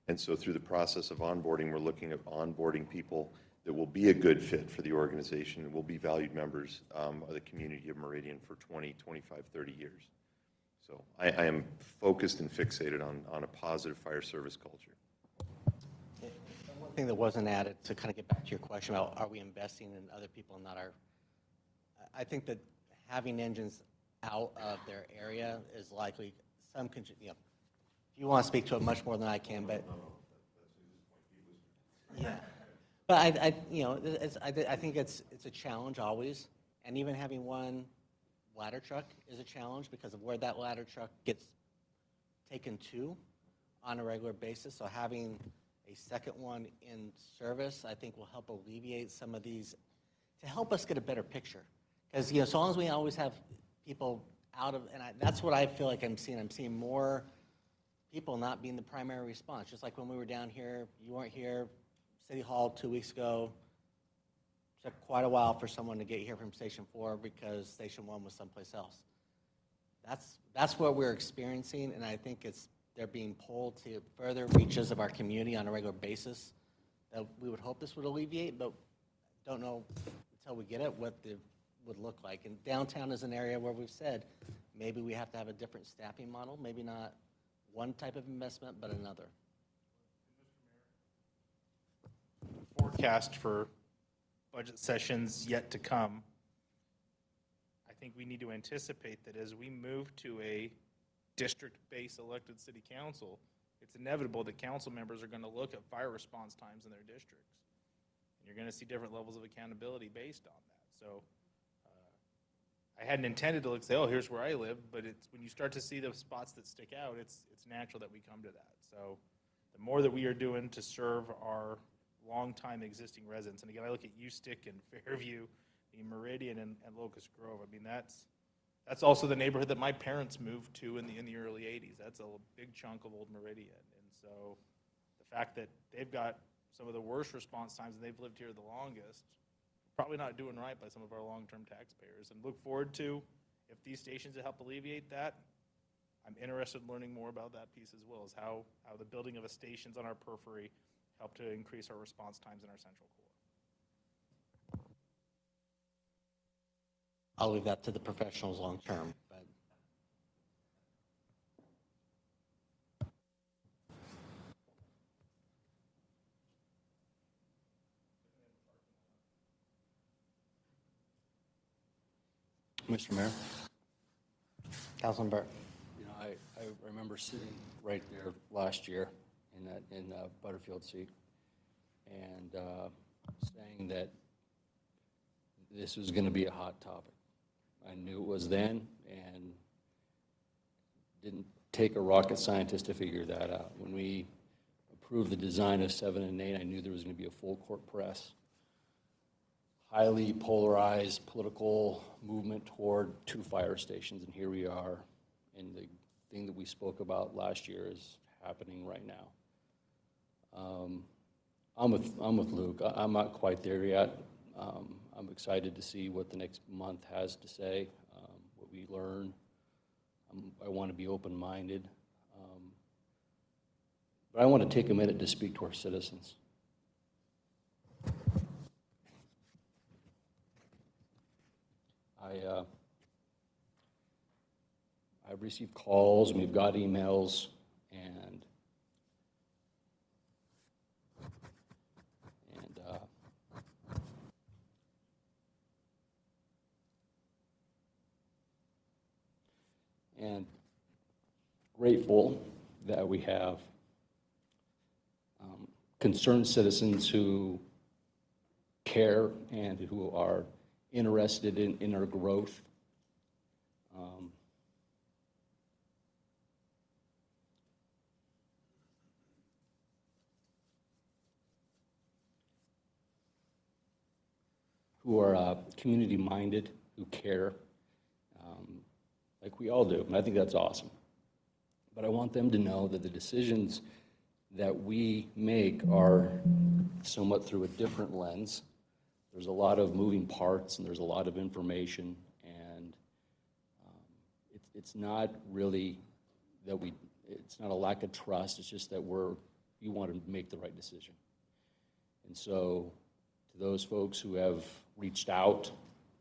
And so through the process of onboarding, we're looking at onboarding people that will be a good fit for the organization and will be valued members of the community of Meridian for 20, 25, 30 years. So I am focused and fixated on a positive fire service culture. One thing that wasn't added, to kind of get back to your question about are we investing in other people and not our, I think that having engines out of their area is likely if you want to speak to it much more than I can, but yeah. But I think it's a challenge always, and even having one ladder truck is a challenge because of where that ladder truck gets taken to on a regular basis. So having a second one in service, I think, will help alleviate some of these, to help us get a better picture. Because so long as we always have people out of, and that's what I feel like I'm seeing. I'm seeing more people not being the primary response. Just like when we were down here, you weren't here. City Hall 2 weeks ago, it took quite a while for someone to get here from Station 4 because Station 1 was someplace else. That's what we're experiencing, and I think they're being pulled to further reaches of our community on a regular basis that we would hope this would alleviate, but don't know until we get it what it would look like. And downtown is an area where we've said maybe we have to have a different staffing model, maybe not one type of investment, but another. Forecast for budget sessions yet to come, I think we need to anticipate that as we move to a district-based elected city council, it's inevitable that council members are going to look at fire response times in their districts. And you're going to see different levels of accountability based on that. So I hadn't intended to say, oh, here's where I live, but it's when you start to see the spots that stick out, it's natural that we come to that. So the more that we are doing to serve our long-time existing residents, and again, I look at Ustick and Fairview, the Meridian and Locust Grove. I mean, that's also the neighborhood that my parents moved to in the early 80s. That's a big chunk of old Meridian. And so the fact that they've got some of the worst response times and they've lived here the longest, probably not doing right by some of our long-term taxpayers. And look forward to, if these stations help alleviate that, I'm interested in learning more about that piece as well, as how the building of a stations on our periphery help to increase our response times in our central core. I'll leave that to the professionals long term. But Mr. Mayor? Councilman Burke. I remember sitting right there last year in Butterfield seat and saying that this was going to be a hot topic. I knew it was then, and didn't take a rocket scientist to figure that out. When we approved the design of 7 and 8, I knew there was going to be a full court press. Highly polarized political movement toward 2 fire stations, and here we are. And the thing that we spoke about last year is happening right now. I'm with Luke. I'm not quite there yet. I'm excited to see what the next month has to say, what we learn. I want to be open-minded. But I want to take a minute to speak to our citizens. I've received calls, and we've got emails, and grateful that we have concerned citizens who care and who are interested in our growth. Who are community-minded, who care, like we all do, and I think that's awesome. But I want them to know that the decisions that we make are somewhat through a different lens. There's a lot of moving parts, and there's a lot of information, and it's not really that it's not a lack of trust, it's just that you want to make the right decision. And so, to those folks who have reached out,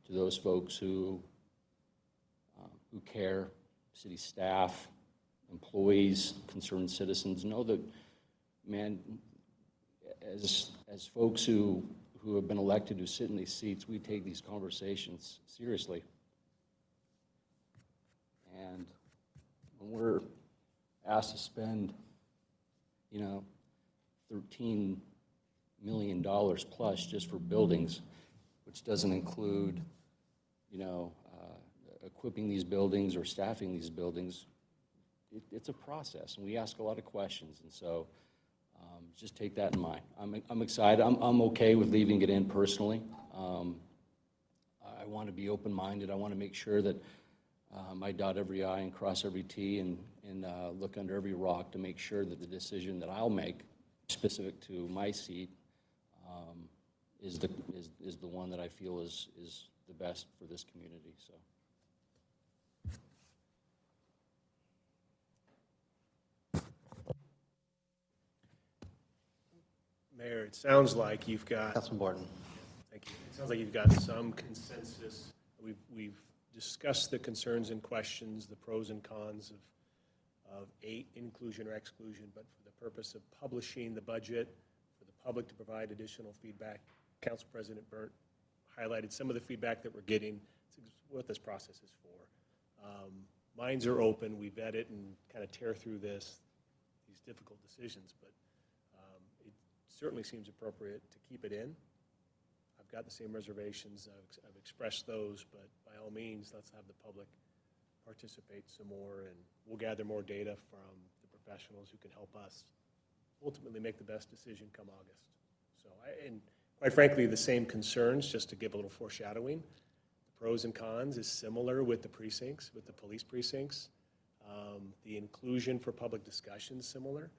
to those folks who care, city staff, employees, concerned citizens, know that, man, as folks who have been elected, who sit in these seats, we take these conversations seriously. And when we're asked to spend, $13 million plus just for buildings, which doesn't include, equipping these buildings or staffing these buildings, it's a process, and we ask a lot of questions, and so just take that in mind. I'm excited. I'm okay with leaving it in personally. I want to be open-minded. I want to make sure that I dot every I and cross every T and look under every rock to make sure that the decision that I'll make specific to my seat is the one that I feel is the best for this community. So. Mayor, it sounds like you've got. Councilman Barton. Thank you. It sounds like you've got some consensus. We've discussed the concerns and questions, the pros and cons of 8 inclusion or exclusion, but for the purpose of publishing the budget, for the public to provide additional feedback, Council President Burnt highlighted some of the feedback that we're getting. It's what this process is for. Minds are open. We vet it and kind of tear through these difficult decisions, but it certainly seems appropriate to keep it in. I've got the same reservations. I've expressed those, but by all means, let's have the public participate some more, and we'll gather more data from the professionals who can help us ultimately make the best decision come August. So, and quite frankly, the same concerns, just to give a little foreshadowing. The pros and cons is similar with the precincts, with the police precincts. The inclusion for public discussion is similar,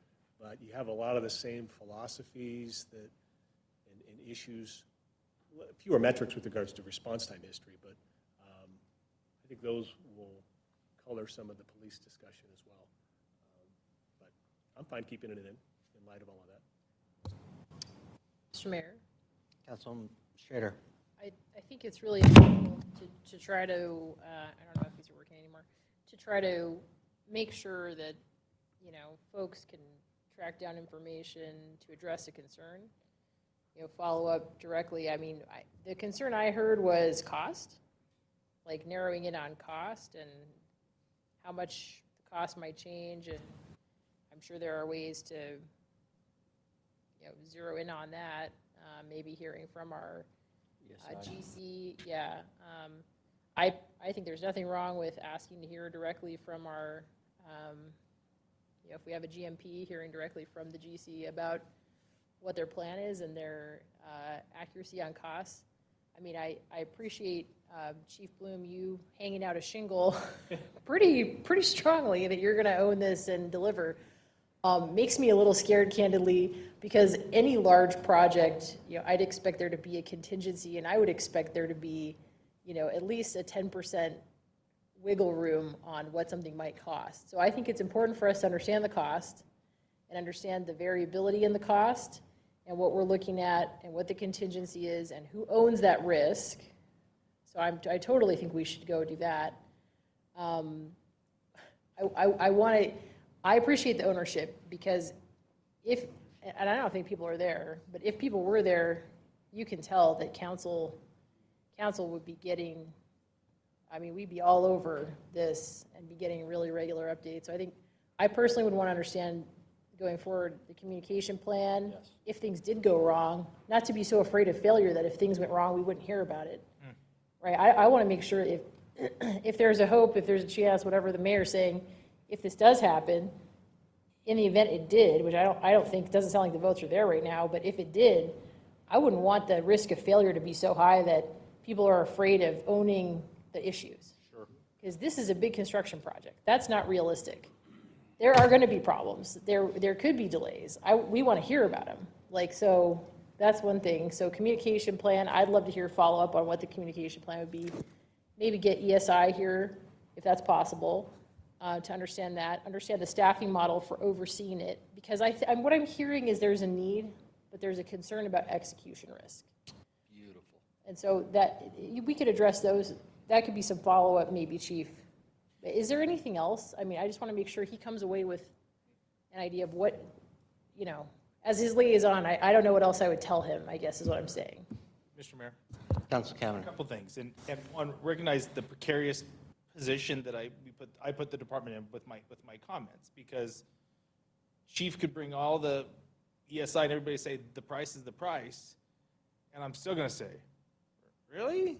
but you have a lot of the same philosophies and issues, fewer metrics with regards to response time history, but I think those will color some of the police discussion as well. But I'm fine keeping it in light of all of that. Mr. Mayor? Councilman Schrader. I think it's really important to try to, I don't know if these are working anymore, to try to make sure that, folks can track down information to address a concern, follow up directly. I mean, the concern I heard was cost, like narrowing in on cost and how much the cost might change, and I'm sure there are ways to, zero in on that, maybe hearing from our GC, yeah. I think there's nothing wrong with asking to hear directly from our, if we have a GMP, hearing directly from the GC about what their plan is and their accuracy on costs. I mean, I appreciate, Chief Bloom, you hanging out a shingle pretty strongly that you're going to own this and deliver. makes me a little scared, candidly, because any large project, I'd expect there to be a contingency, and I would expect there to be, at least a 10% wiggle room on what something might cost. So I think it's important for us to understand the cost and understand the variability in the cost and what we're looking at and what the contingency is and who owns that risk. So I totally think we should go do that. I appreciate the ownership, because and I don't think people are there, but if people were there, you can tell that council would be getting, we'd be all over this and be getting really regular updates. So I personally would want to understand going forward the communication plan, if things did go wrong, not to be so afraid of failure that if things went wrong, we wouldn't hear about it. Right? I want to make sure if there's a hope, if there's a chance, whatever the mayor's saying, if this does happen, in the event it did, which I don't think, doesn't sound like the votes are there right now, but if it did, I wouldn't want the risk of failure to be so high that people are afraid of owning the issues. Sure. Because this is a big construction project. That's not realistic. There are going to be problems. There could be delays. We want to hear about them. So that's one thing. So communication plan, I'd love to hear follow-up on what the communication plan would be. Maybe get ESI here, if that's possible. To understand that, understand the staffing model for overseeing it, because what I'm hearing is there's a need, but there's a concern about execution risk. Beautiful. And so that, we could address those. That could be some follow-up, maybe, Chief. Is there anything else? I just want to make sure he comes away with an idea of what, as his liaison, I don't know what else I would tell him, I guess is what I'm saying. Mr. Mayor? Council Cameron. A couple things, and one, recognize the precarious position that I put the department in with my comments, because Chief could bring all the ESI and everybody say the price is the price, and I'm still going to say, really?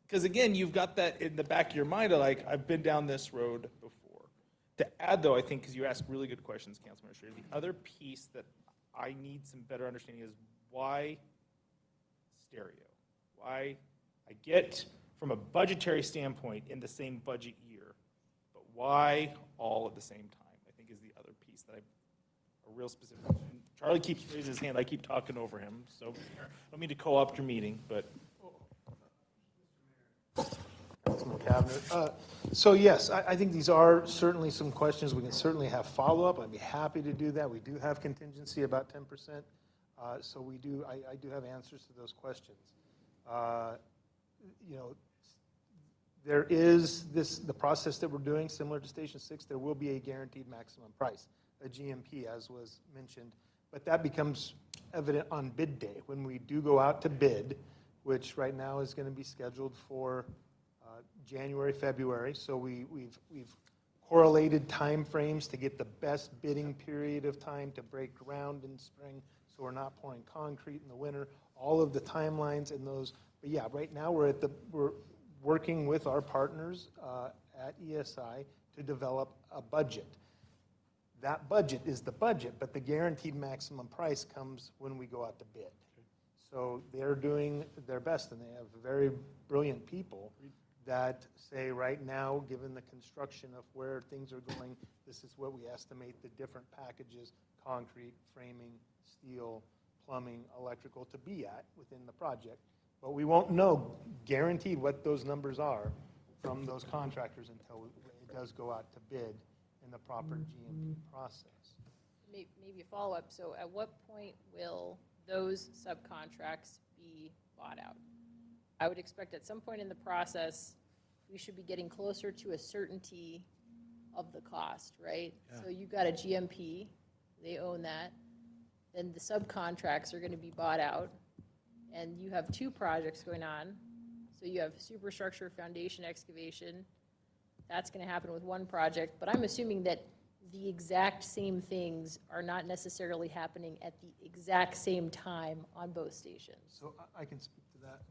Because again, you've got that in the back of your mind, like, I've been down this road before. To add, though, I think, because you ask really good questions, Councilman Schrader, the other piece that I need some better understanding is why stereo? Why? I get from a budgetary standpoint in the same budget year, but why all at the same time, I think, is the other piece that a real specific. Charlie keeps raising his hand, I keep talking over him, so I don't mean to co-opt your meeting, but. Councilman Cabinet. So yes, I think these are certainly some questions. We can certainly have follow-up. I'd be happy to do that. We do have contingency about 10%. So I do have answers to those questions. There is the process that we're doing, similar to Station 6, there will be a guaranteed maximum price, a GMP, as was mentioned. But that becomes evident on bid day, when we do go out to bid, which right now is going to be scheduled for January, February. So we've correlated timeframes to get the best bidding period of time to break ground in spring, so we're not pouring concrete in the winter. All of the timelines and those. But yeah, right now we're working with our partners at ESI to develop a budget. That budget is the budget, but the guaranteed maximum price comes when we go out to bid. So they're doing their best, and they have very brilliant people that say right now, given the construction of where things are going, this is what we estimate the different packages, concrete, framing, steel, plumbing, electrical, to be at within the project. But we won't know guaranteed what those numbers are from those contractors until it does go out to bid in the proper GMP process. Maybe a follow-up. So at what point will those subcontracts be bought out? I would expect at some point in the process, we should be getting closer to a certainty of the cost, right? Yeah. So you've got a GMP, they own that. Then the subcontracts are going to be bought out. And you have two projects going on. So you have superstructure, foundation, excavation. That's going to happen with one project. But I'm assuming that the exact same things are not necessarily happening at the exact same time on both stations. So I can speak to that,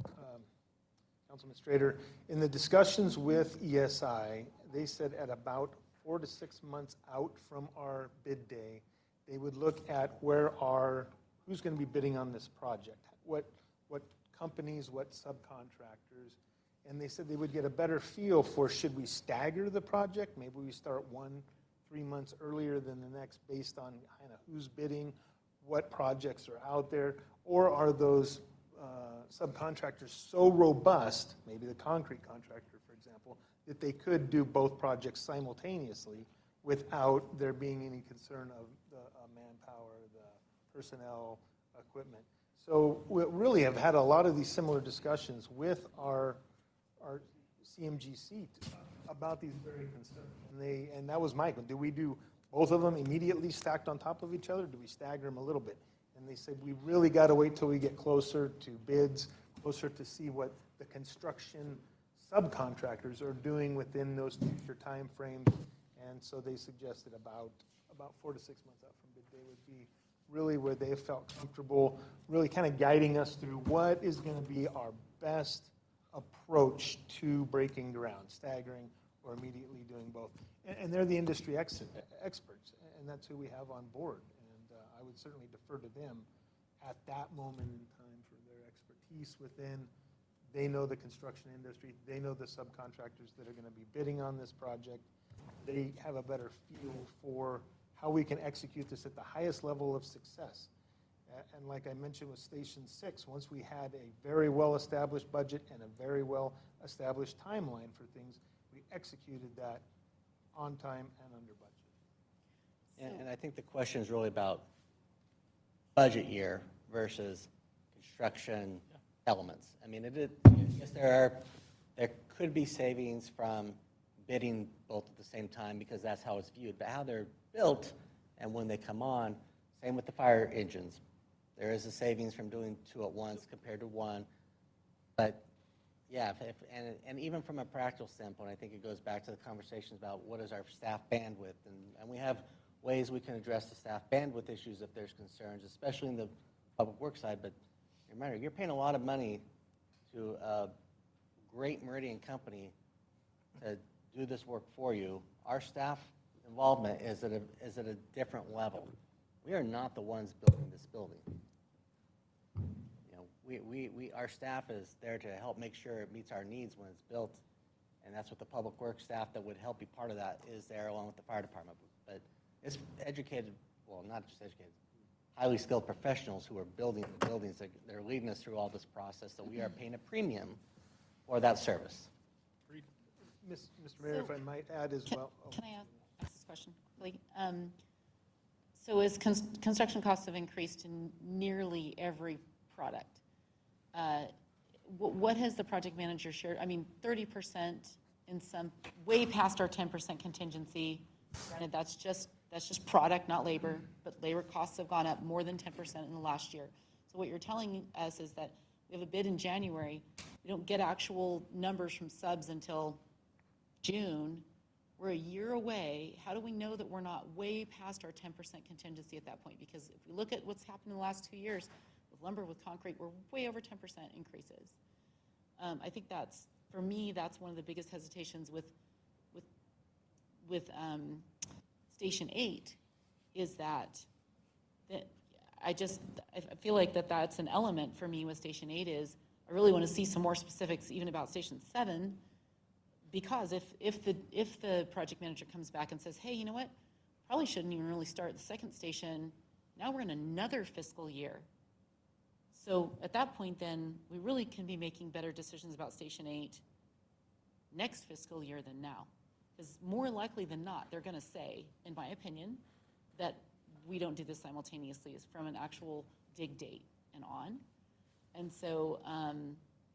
Councilman Strader. In the discussions with ESI, they said at about 4 to 6 months out from our bid day, they would look at who's going to be bidding on this project, what companies, what subcontractors, and they said they would get a better feel for, should we stagger the project? Maybe we start 1 3 months earlier than the next based on kind of who's bidding, what projects are out there? Or are those subcontractors so robust, maybe the concrete contractor, for example, that they could do both projects simultaneously without there being any concern of the manpower, the personnel, equipment? So we really have had a lot of these similar discussions with our CMGC about these very concerns. And that was Michael. Do we do both of them immediately stacked on top of each other? Do we stagger them a little bit? And they said, we really got to wait till we get closer to bids, closer to see what the construction subcontractors are doing within those future timeframes. And so they suggested about 4 to 6 months out from bid day would be really where they felt comfortable, really kind of guiding us through what is going to be our best approach to breaking ground, staggering, or immediately doing both. And they're the industry experts, and that's who we have on board. And I would certainly defer to them at that moment in time for their expertise within. They know the construction industry. They know the subcontractors that are going to be bidding on this project. They have a better feel for how we can execute this at the highest level of success. And like I mentioned with Station 6, once we had a very well-established budget and a very well-established timeline for things, we executed that on time and under budget. And I think the question is really about budget year versus construction elements. I mean, yes, there could be savings from bidding both at the same time because that's how it's viewed, but how they're built and when they come on, same with the fire engines. There is a savings from doing 2 at once compared to 1. But yeah, and even from a practical standpoint, I think it goes back to the conversations about what is our staff bandwidth. And we have ways we can address the staff bandwidth issues if there's concerns, especially in the public works side. But remember, you're paying a lot of money to a great Meridian company to do this work for you. Our staff involvement is at a different level. We are not the ones building this building. Our staff is there to help make sure it meets our needs when it's built, and that's what the public works staff that would help be part of that is there along with the fire department. But it's educated, well, not just educated, highly skilled professionals who are building the buildings. They're leading us through all this process, so we are paying a premium for that service. Mr. Mayor, if I might add as well. Can I ask this question quickly? So as construction costs have increased in nearly every product, what has the project manager shared? I mean, 30% in some, way past our 10% contingency. Granted, that's just product, not labor, but labor costs have gone up more than 10% in the last year. So what you're telling us is that we have a bid in January. We don't get actual numbers from subs until June. We're a year away. How do we know that we're not way past our 10% contingency at that point? Because if we look at what's happened in the last 2 years, with lumber, with concrete, we're way over 10% increases. I think that's, for me, that's one of the biggest hesitations with Station 8 is that I feel like that's an element for me with Station 8 is I really want to see some more specifics even about Station 7, because if the project manager comes back and says, hey, you know what, probably shouldn't even really start the second station, now we're in another fiscal year. So at that point then, we really can be making better decisions about Station 8 next fiscal year than now. Because more likely than not, they're going to say, in my opinion, that we don't do this simultaneously from an actual dig date and on. And so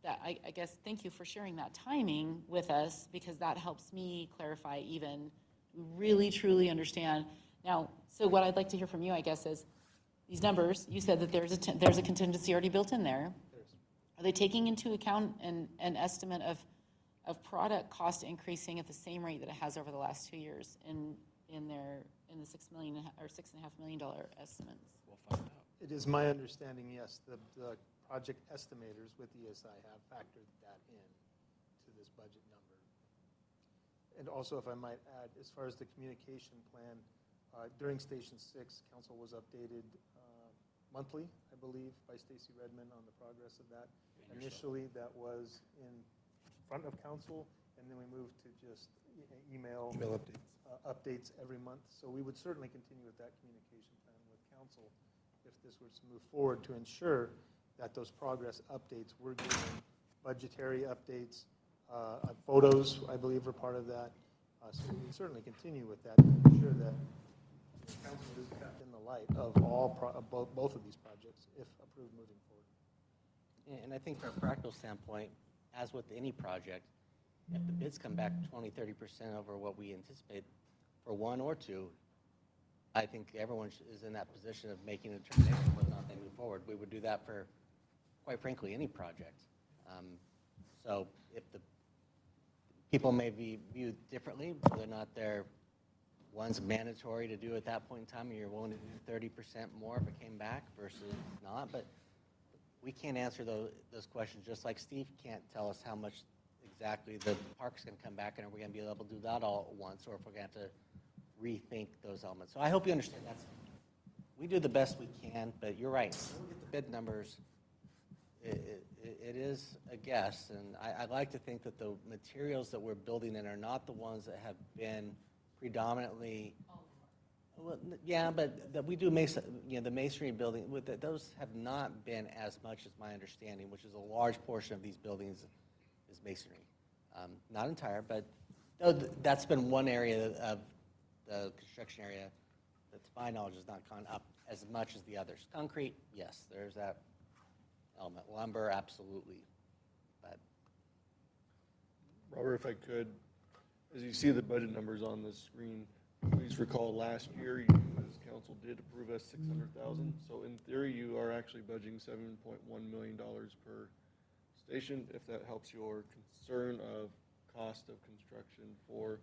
that I guess thank you for sharing that timing with us, because that helps me clarify even, really truly understand. Now, so what I'd like to hear from you, I guess, is these numbers. You said that there's a contingency already built in there. Are they taking into account an estimate of product cost increasing at the same rate that it has over the last 2 years in the $6 million or $6.5 million estimates? We'll find out. It is my understanding, yes, the project estimators with ESI have factored that in to this budget number. And also, if I might add, as far as the communication plan, during Station 6, council was updated monthly, I believe, by Stacy Redmond on the progress of that. Initially, that was in front of council and then we moved to just email updates every month. So we would certainly continue with that communication plan with council if this was to move forward, to ensure that those progress updates were given, budgetary updates, photos, I believe, are part of that. So we would certainly continue with that to ensure that council is kept in the light of both of these projects, if approved moving forward. And I think from a practical standpoint, as with any project, if the bids come back 20, 30% over what we anticipate for one or two, I think everyone is in that position of making a determination whether or not they move forward. We would do that for, quite frankly, any project. So if the people may be viewed differently, whether or not they're one's mandatory to do at that point in time, and you're willing to do 30% more if it came back versus not, but we can't answer those questions, just like Steve can't tell us how much exactly the park's going to come back, and are we going to be able to do that all at once, or if we're going to have to rethink those elements. So I hope you understand we do the best we can, but you're right. When we get the bid numbers, it is a guess, and I like to think that the materials that we're building in are not the ones that have been predominantly, well, yeah, but that we do the masonry building, those have not been as much as my understanding, which is a large portion of these buildings is masonry. Not entire, but that's been one area of the construction area that, to my knowledge, has not gone up as much as the others. Concrete, yes, there's that element. Lumber, absolutely. But Robert, if I could, as you see the budget numbers on the screen, please recall last year, you, as council, did approve us $600,000. So in theory, you are actually budgeting $7.1 million per station, if that helps your concern of cost of construction for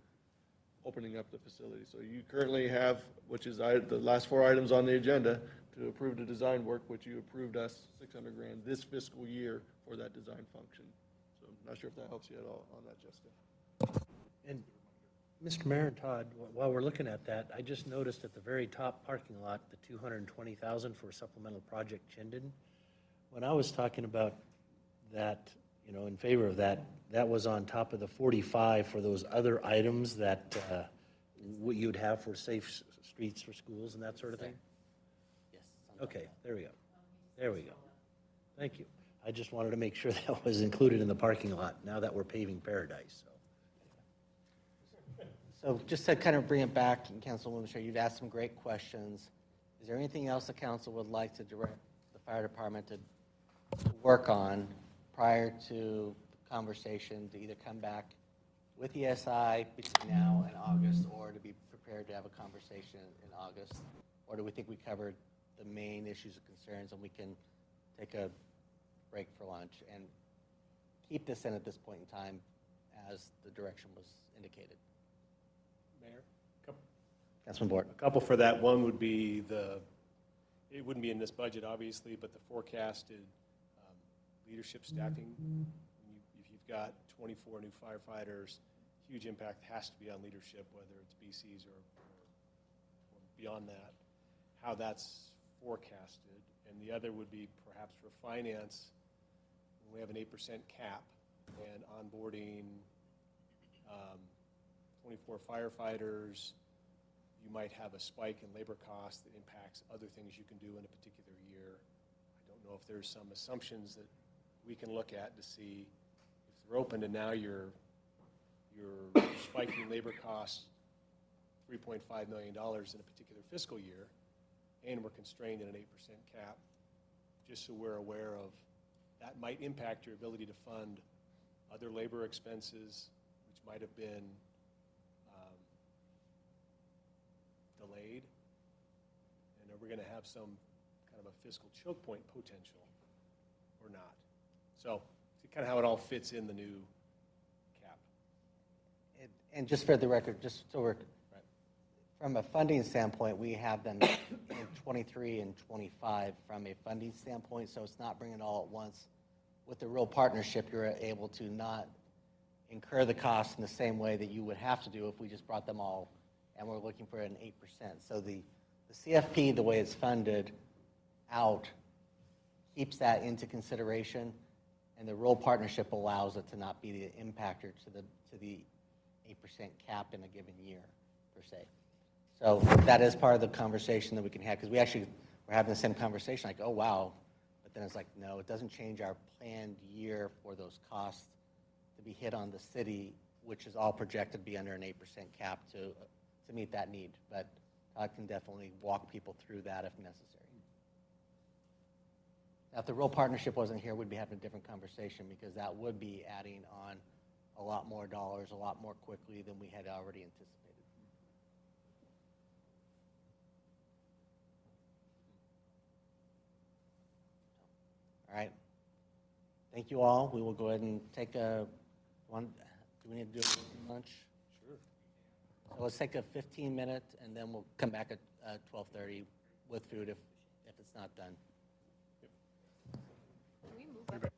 opening up the facility. So you currently have, which is the last 4 items on the agenda, to approve the design work, which you approved us $600,000 this fiscal year for that design function. So I'm not sure if that helps you at all on that, Jessica. And Mr. Mayor and Todd, while we're looking at that, I just noticed at the very top parking lot, the $220,000 for supplemental project Chinden. When I was talking about that, in favor of that, that was on top of the 45 for those other items that what you'd have for safe streets for schools and that sort of thing? yes. Okay, there we go. There we go. Thank you. I just wanted to make sure that was included in the parking lot now that we're paving paradise, so. So just to kind of bring it back, Councilwoman Sherry, you've asked some great questions. Is there anything else the council would like to direct the fire department to work on prior to conversation, to either come back with ESI between now and August, or to be prepared to have a conversation in August? Or do we think we covered the main issues and concerns and we can take a break for lunch and keep this in at this point in time as the direction was indicated? Mayor? Councilman Bort. A couple for that. One would be it wouldn't be in this budget, obviously, but the forecasted leadership staffing. If you've got 24 new firefighters, huge impact has to be on leadership, whether it's BCs or beyond that, how that's forecasted. And the other would be perhaps for finance, when we have an 8% cap and onboarding 24 firefighters, you might have a spike in labor costs that impacts other things you can do in a particular year. I don't know if there's some assumptions that we can look at to see if they're open and now you're spiking labor costs $3.5 million in a particular fiscal year, and we're constrained in an 8% cap, just so we're aware of that might impact your ability to fund other labor expenses, which might have been delayed. And are we going to have some kind of a fiscal choke point potential or not? So see kind of how it all fits in the new cap. And just for the record, just so we're, from a funding standpoint, we have them in 23 and 25 from a funding standpoint, so it's not bringing it all at once. With the real partnership, you're able to not incur the costs in the same way that you would have to do if we just brought them all and we're looking for an 8%. So the CFP, the way it's funded out, keeps that into consideration, and the rural partnership allows it to not be the impactor to to the 8% cap in a given year, per se. So that is part of the conversation that we can have, because we're having the same conversation, like, oh, wow. But then it's like, no, it doesn't change our planned year for those costs to be hit on the city, which is all projected to be under an 8% cap to meet that need. But I can definitely walk people through that if necessary. Now, if the real partnership wasn't here, we'd be having a different conversation, because that would be adding on a lot more dollars, a lot more quickly than we had already anticipated. All right. Thank you all. We will go ahead and take do we need to do a lunch? Sure. So let's take a 15-minute, and then we'll come back at 12:30 with food if it's not done. Can we move up?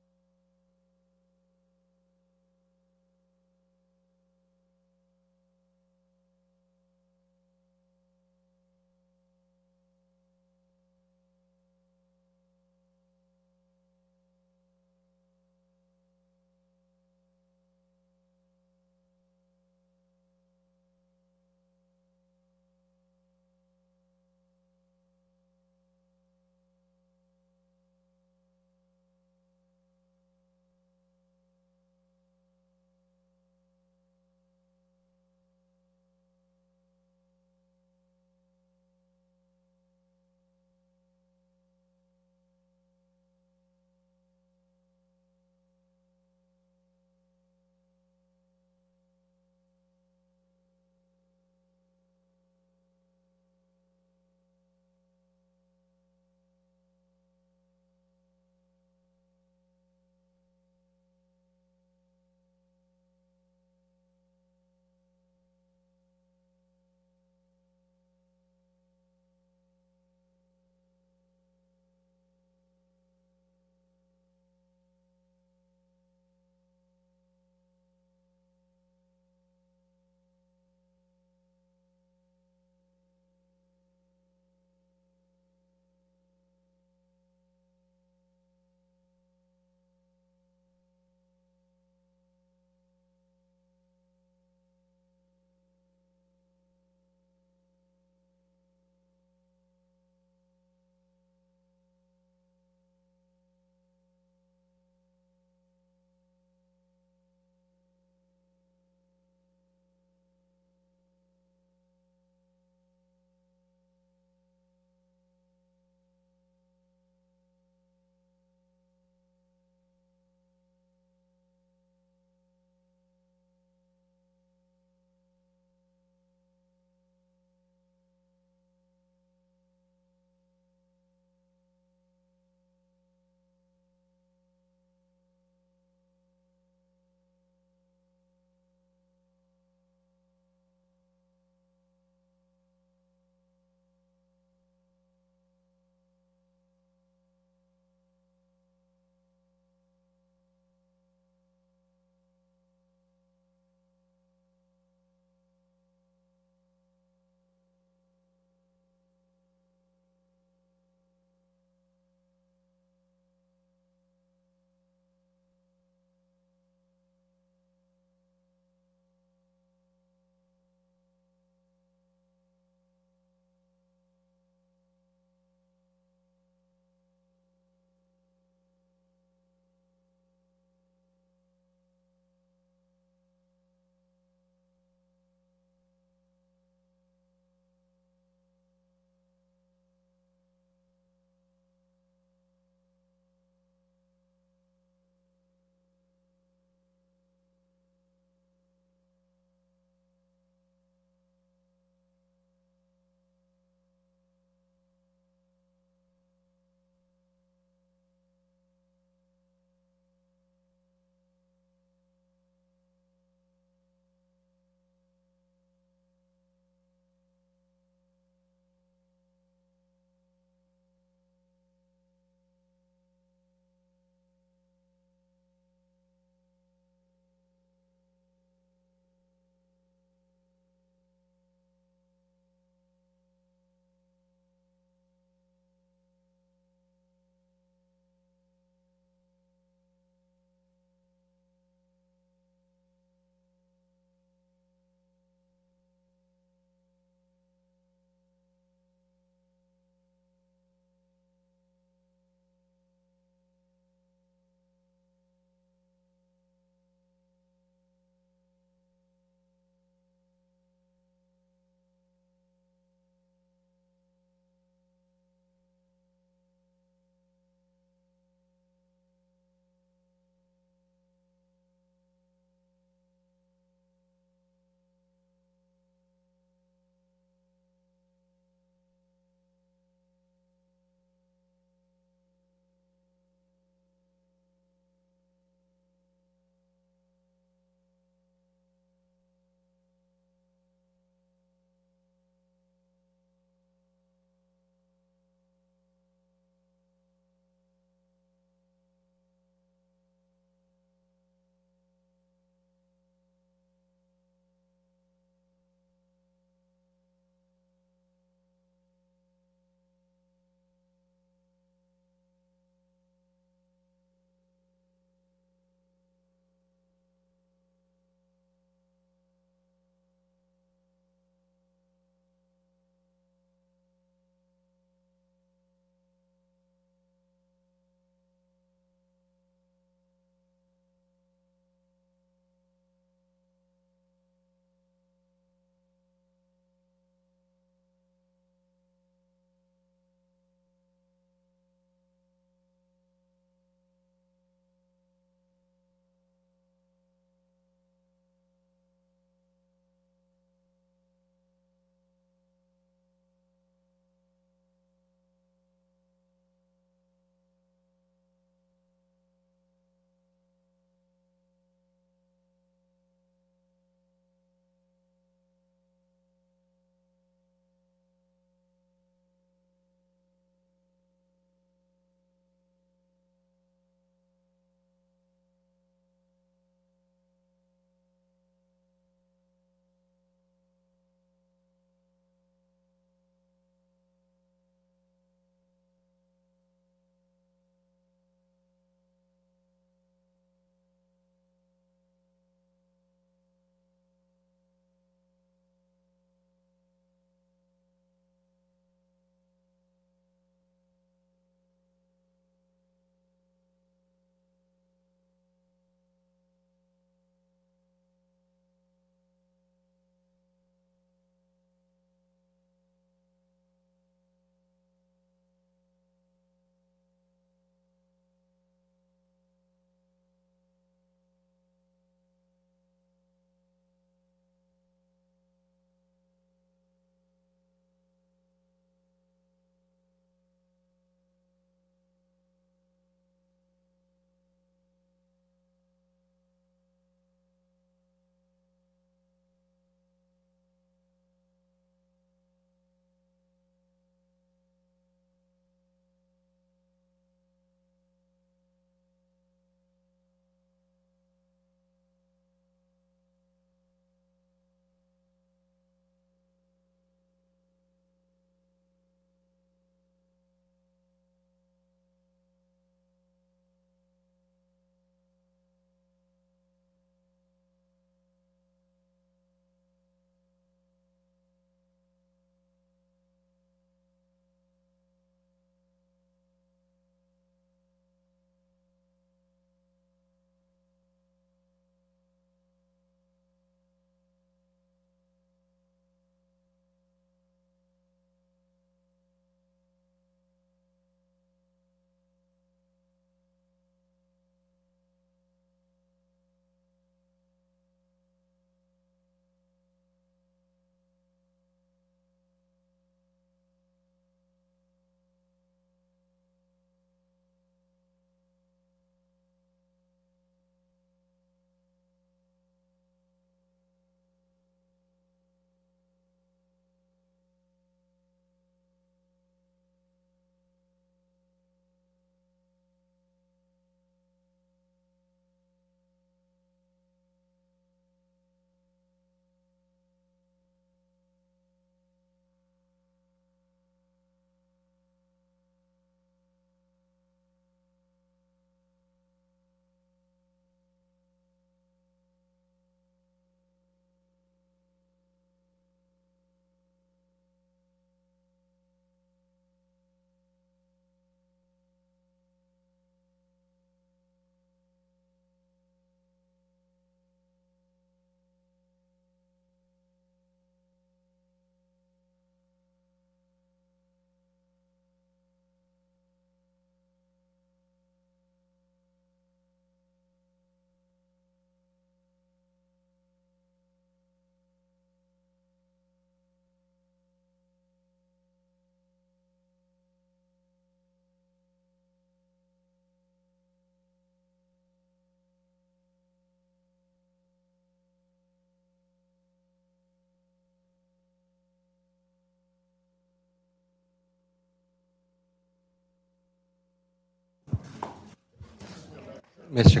Mr.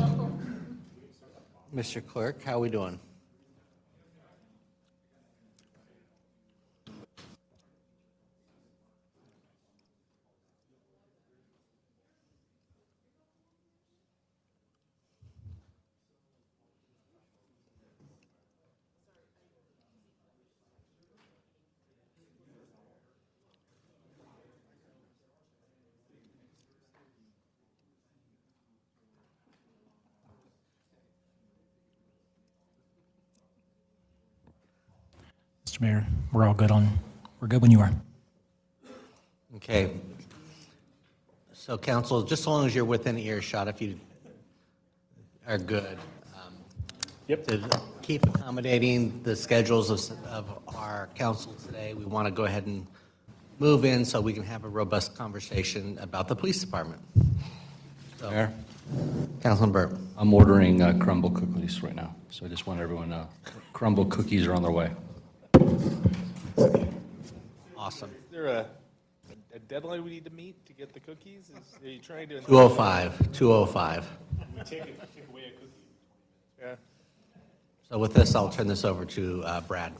Clerk, how are we doing? Mr. Mayor, we're all good we're good when you are. Okay. So council, just as long as you're within earshot, if you are good. Yep. To keep accommodating the schedules of our council today, we want to go ahead and move in so we can have a robust conversation about the police department. So, Mayor? Councilman Burke. I'm ordering crumble cookies right now, so I just want everyone to know. Crumble cookies are on their way. Awesome. Is there a deadline we need to meet to get the cookies? Are you trying to? 2:05, 2:05. We take away a cookie. Yeah. So with this, I'll turn this over to Brad.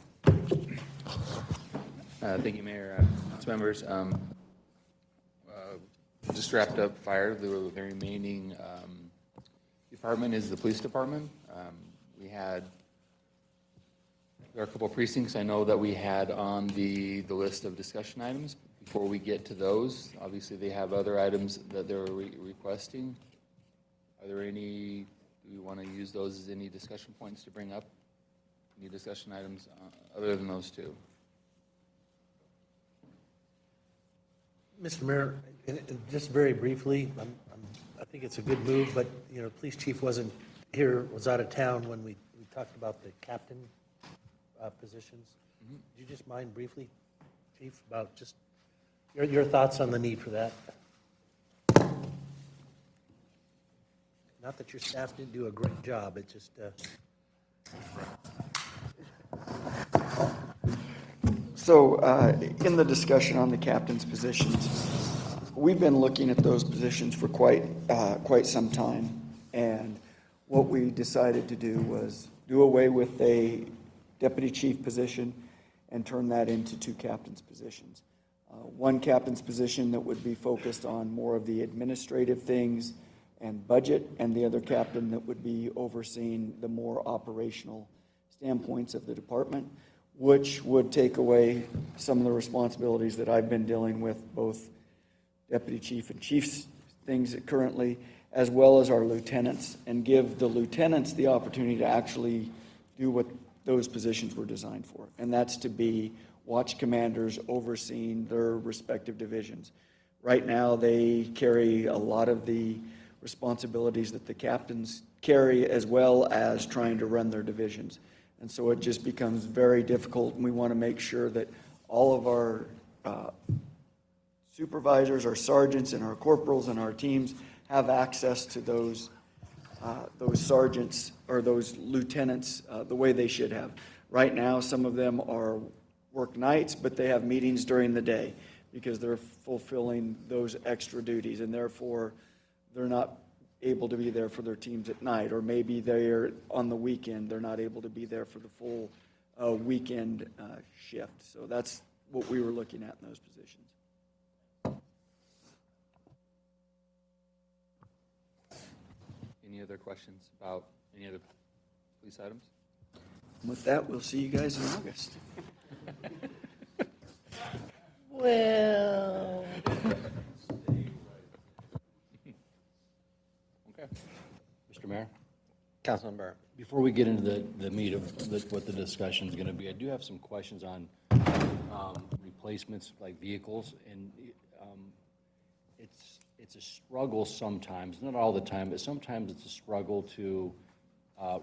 Thank you, Mayor. Council members. Just wrapped up fire. The remaining department is the police department. There are a couple of precincts I know that we had on the list of discussion items. Before we get to those, obviously they have other items that they're requesting. Are there any, do we want to use those as any discussion points to bring up? Any discussion items other than those two? Mr. Mayor, just very briefly, I think it's a good move, but, police chief wasn't here, was out of town when we talked about the captain positions. Mm-hmm. Do you just mind briefly, chief, about just your thoughts on the need for that? Not that your staff didn't do a great job, it just... So in the discussion on the captain's positions, we've been looking at those positions for quite some time. And what we decided to do was do away with a deputy chief position and turn that into two captain's positions. One captain's position that would be focused on more of the administrative things and budget, and the other captain that would be overseeing the more operational standpoints of the department, which would take away some of the responsibilities that I've been dealing with, both deputy chief and chief's things currently, as well as our lieutenants, and give the lieutenants the opportunity to actually do what those positions were designed for. And that's to be watch commanders overseeing their respective divisions. Right now, they carry a lot of the responsibilities that the captains carry, as well as trying to run their divisions. And so it just becomes very difficult, and we want to make sure that all of our supervisors, our sergeants, and our corporals and our teams have access to those sergeants or those lieutenants the way they should have. Right now, some of them are work nights, but they have meetings during the day because they're fulfilling those extra duties, and therefore they're not able to be there for their teams at night, or maybe they're on the weekend, they're not able to be there for the full weekend shift. So that's what we were looking at in those positions. Any other questions about any other police items? With that, we'll see you guys in August. Well. Okay. Mr. Mayor? Councilman Burke. Before we get into the meat of what the discussion is going to be, I do have some questions on replacements like vehicles, and it's a struggle sometimes, not all the time, but sometimes it's a struggle to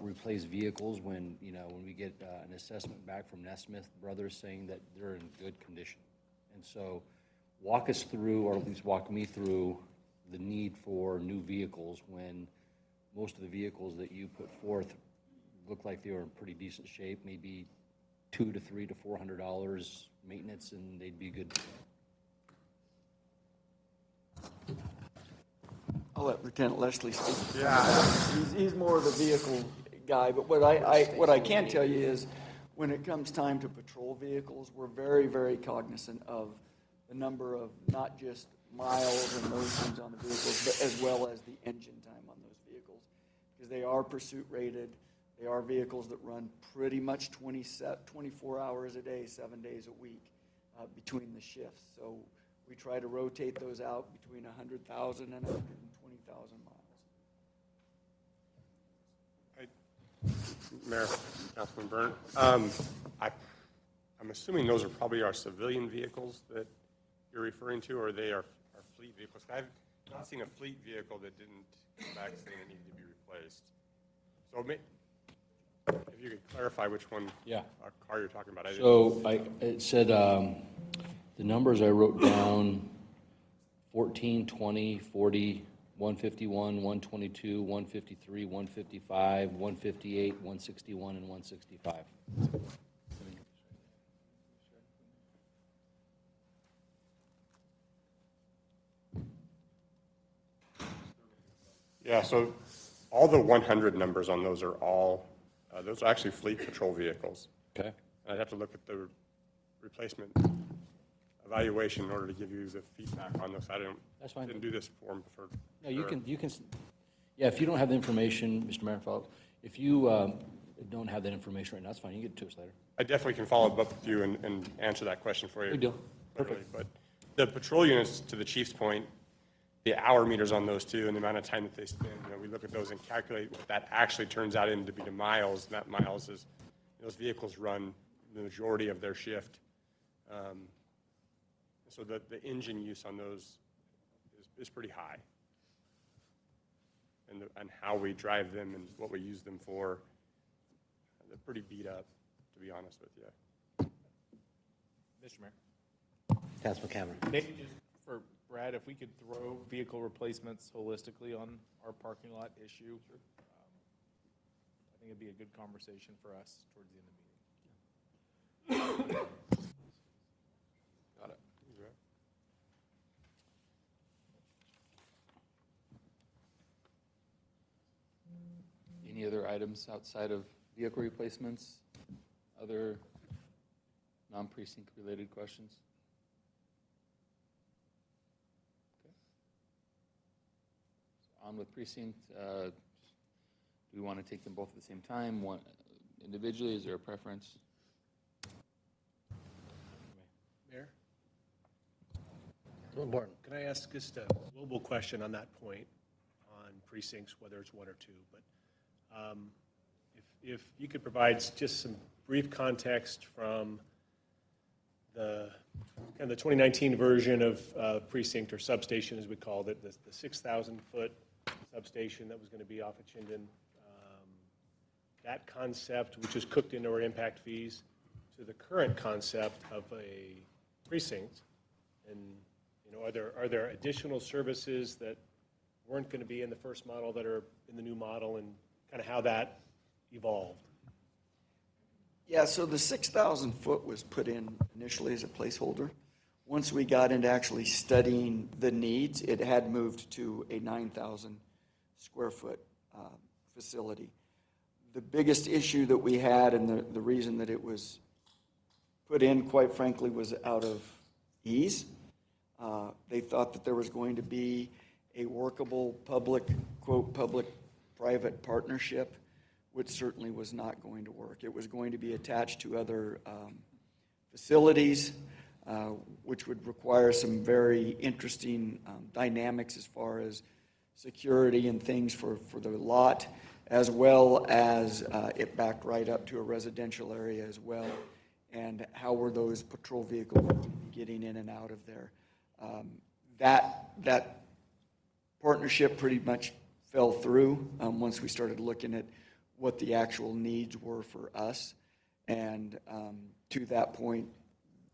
replace vehicles when we get an assessment back from Nesmith Brothers saying that they're in good condition. And so walk us through, or at least walk me through, the need for new vehicles when most of the vehicles that you put forth look like they were in pretty decent shape, maybe $200 to $300 to $400 maintenance, and they'd be good. I'll let Lieutenant Leslie speak. Yeah. He's more of the vehicle guy, but what I can tell you is, when it comes time to patrol vehicles, we're very, very cognizant of the number of not just miles and those things on the vehicles, but as well as the engine time on those vehicles. Because they are pursuit rated, they are vehicles that run pretty much 24 hours a day, 7 days a week between the shifts. So we try to rotate those out between 100,000 and 120,000 miles. Mayor, Councilman Byrne, I'm assuming those are probably our civilian vehicles that you're referring to, or they are fleet vehicles? I've not seen a fleet vehicle that didn't come back saying it needed to be replaced. So if you could clarify which one, car you're talking about. So it said, the numbers I wrote down, 14, 20, 40, 151, 122, 153, 155, 158, 161, and 165. Yeah, so all the 100 numbers on those are those are actually fleet patrol vehicles. Okay. I'd have to look at the replacement evaluation in order to give you the feedback on this. That's fine. Didn't do this form for. No, you can, yeah, if you don't have the information, Mr. Mayor, if you don't have that information right now, that's fine, you can get it to us later. I definitely can follow up with you and answer that question for you. Good deal. Perfect. But the patrol units, to the chief's point, the hour meters on those too, and the amount of time that they spend, we look at those and calculate what that actually turns out into be the miles. And that miles is, those vehicles run the majority of their shift. So the engine use on those is pretty high. And how we drive them and what we use them for, they're pretty beat up, to be honest with you. Mr. Mayor. Councilman Cameron. Maybe just for Brad, if we could throw vehicle replacements holistically on our parking lot issue, I think it'd be a good conversation for us towards the end of the meeting. Got it. Any other items outside of vehicle replacements? Other non-precinct related questions? Okay. So on with precinct, do we want to take them both at the same time? One individually, is there a preference? Mayor? Can I ask just a global question on that point on precincts, whether it's one or two? But if you could provide just some brief context from the kind of the 2019 version of precinct or substation, as we called it, the 6,000-foot substation that was going to be off of Chinden, that concept, which is cooked into our impact fees, to the current concept of a precinct, and are there additional services that weren't going to be in the first model that are in the new model, and kind of how that evolved? Yeah, so the 6,000 foot was put in initially as a placeholder. Once we got into actually studying the needs, it had moved to a 9,000 square foot facility. The biggest issue that we had, and the reason that it was put in, quite frankly, was out of ease. They thought that there was going to be a workable public, quote, public-private partnership, which certainly was not going to work. It was going to be attached to other facilities, which would require some very interesting dynamics as far as security and things for the lot, as well as it backed right up to a residential area as well. And how were those patrol vehicles getting in and out of there? That partnership pretty much fell through once we started looking at what the actual needs were for us. And to that point,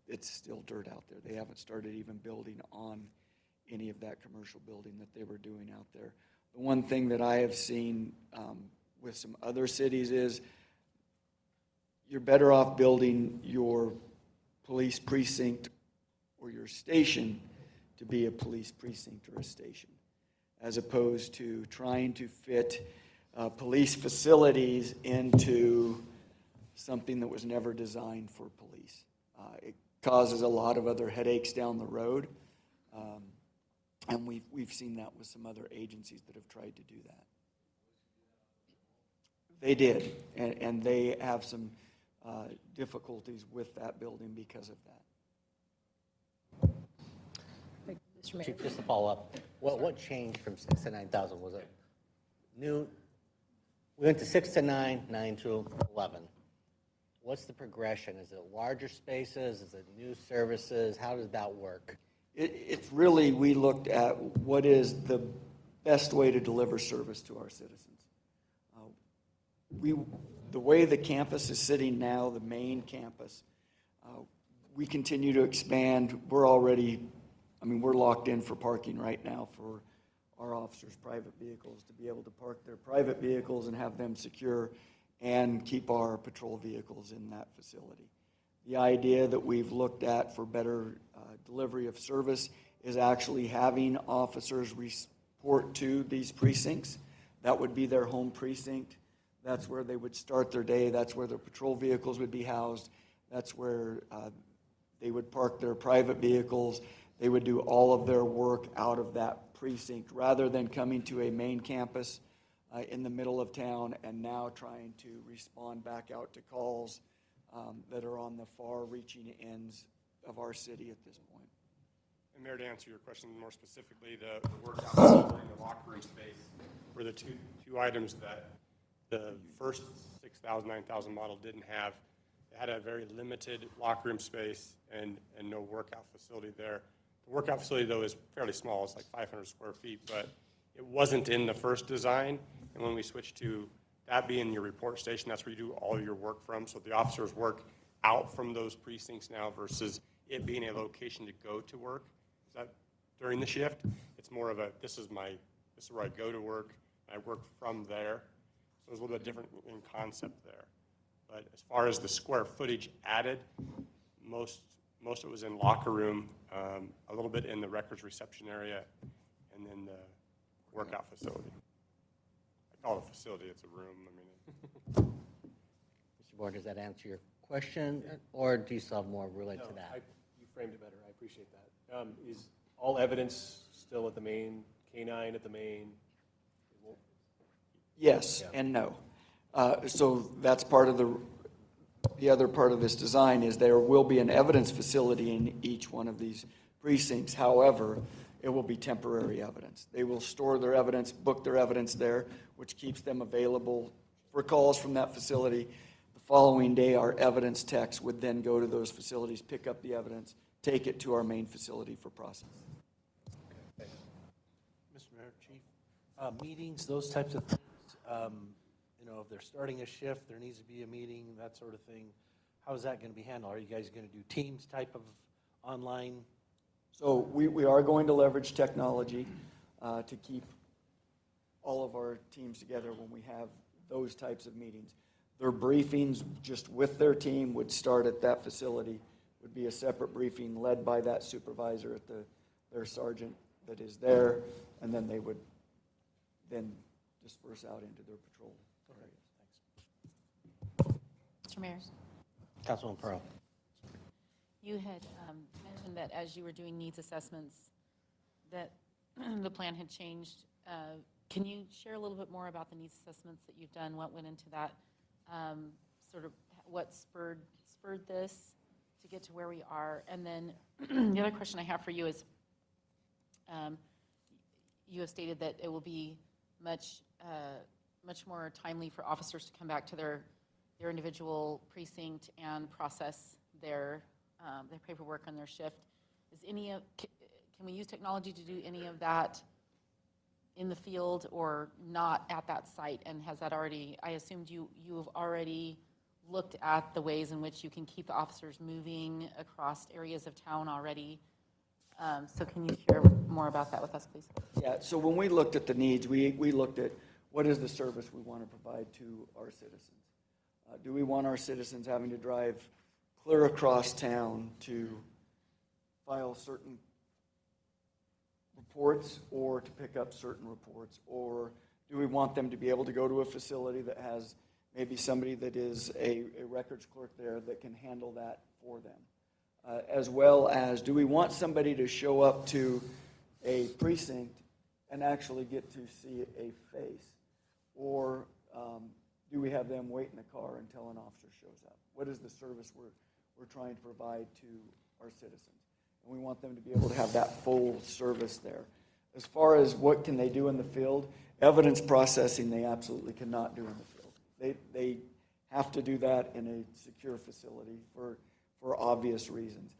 it's still dirt out there. They haven't started even building on any of that commercial building that they were doing out there. The one thing that I have seen with some other cities is you're better off building your police precinct or your station to be a police precinct or a station. as opposed to trying to fit police facilities into something that was never designed for police. It causes a lot of other headaches down the road, and we've seen that with some other agencies that have tried to do that. They did, and they have some difficulties with that building because of that. Mr. Mayor. Chief, just to follow up, what changed from 6 to 9,000? Was it new? We went to 6 to 9, 9 to 11. What's the progression? Is it larger spaces? Is it new services? How does that work? It's really, we looked at what is the best way to deliver service to our citizens. The way the campus is sitting now, the main campus, we continue to expand. We're already, we're locked in for parking right now for our officers' private vehicles, to be able to park their private vehicles and have them secure and keep our patrol vehicles in that facility. The idea that we've looked at for better delivery of service is actually having officers report to these precincts. That would be their home precinct. That's where they would start their day. That's where their patrol vehicles would be housed. That's where they would park their private vehicles. They would do all of their work out of that precinct rather than coming to a main campus in the middle of town and now trying to respond back out to calls that are on the far-reaching ends of our city at this point. And Mayor, to answer your question more specifically, the workout facility and the locker room space were the two items that the first 6,000, 9,000 model didn't have. It had a very limited locker room space and no workout facility there. The workout facility, though, is fairly small. It's like 500 square feet, but it wasn't in the first design. And when we switched to that being your report station, that's where you do all your work from. So the officers work out from those precincts now versus it being a location to go to work. Is that during the shift? It's more of a, this is where I go to work, and I work from there. So it's a little bit different in concept there. But as far as the square footage added, most of it was in locker room, a little bit in the records reception area, and then the workout facility. I call it a facility, it's a room. Mr. Bourne, does that answer your question, or do you still have more related to that? You framed it better. I appreciate that. Is all evidence still at the main, K-9 at the main? Yes and no. So that's part of the other part of this design is there will be an evidence facility in each one of these precincts. However, it will be temporary evidence. They will store their evidence, book their evidence there, which keeps them available for calls from that facility. The following day, our evidence techs would then go to those facilities, pick up the evidence, take it to our main facility for processing. Mr. Mayor, Chief, meetings, those types of things, if they're starting a shift, there needs to be a meeting, that sort of thing. How is that going to be handled? Are you guys going to do Teams type of online? So we are going to leverage technology to keep all of our teams together when we have those types of meetings. Their briefings just with their team would start at that facility, would be a separate briefing led by that supervisor at their sergeant that is there, and then they would then disperse out into their patrol areas. Thanks. Mr. Mayor, Councilman Pearl. you had mentioned that as you were doing needs assessments, that the plan had changed. Can you share a little bit more about the needs assessments that you've done? What went into that? Sort of what spurred this to get to where we are? And then the other question I have for you is, you have stated that it will be much more timely for officers to come back to their individual precinct and process their paperwork on their shift. Can we use technology to do any of that in the field or not at that site? And has that already, I assumed you have already looked at the ways in which you can keep the officers moving across areas of town already. So can you share more about that with us, please? Yeah, so when we looked at the needs, we looked at what is the service we want to provide to our citizens. Do we want our citizens having to drive clear across town to file certain reports or to pick up certain reports? Or do we want them to be able to go to a facility that has maybe somebody that is a records clerk there that can handle that for them? As well as, do we want somebody to show up to a precinct and actually get to see a face? Or do we have them wait in the car until an officer shows up? What is the service we're trying to provide to our citizens? And we want them to be able to have that full service there. As far as what can they do in the field, evidence processing they absolutely cannot do in the field. They have to do that in a secure facility for obvious reasons.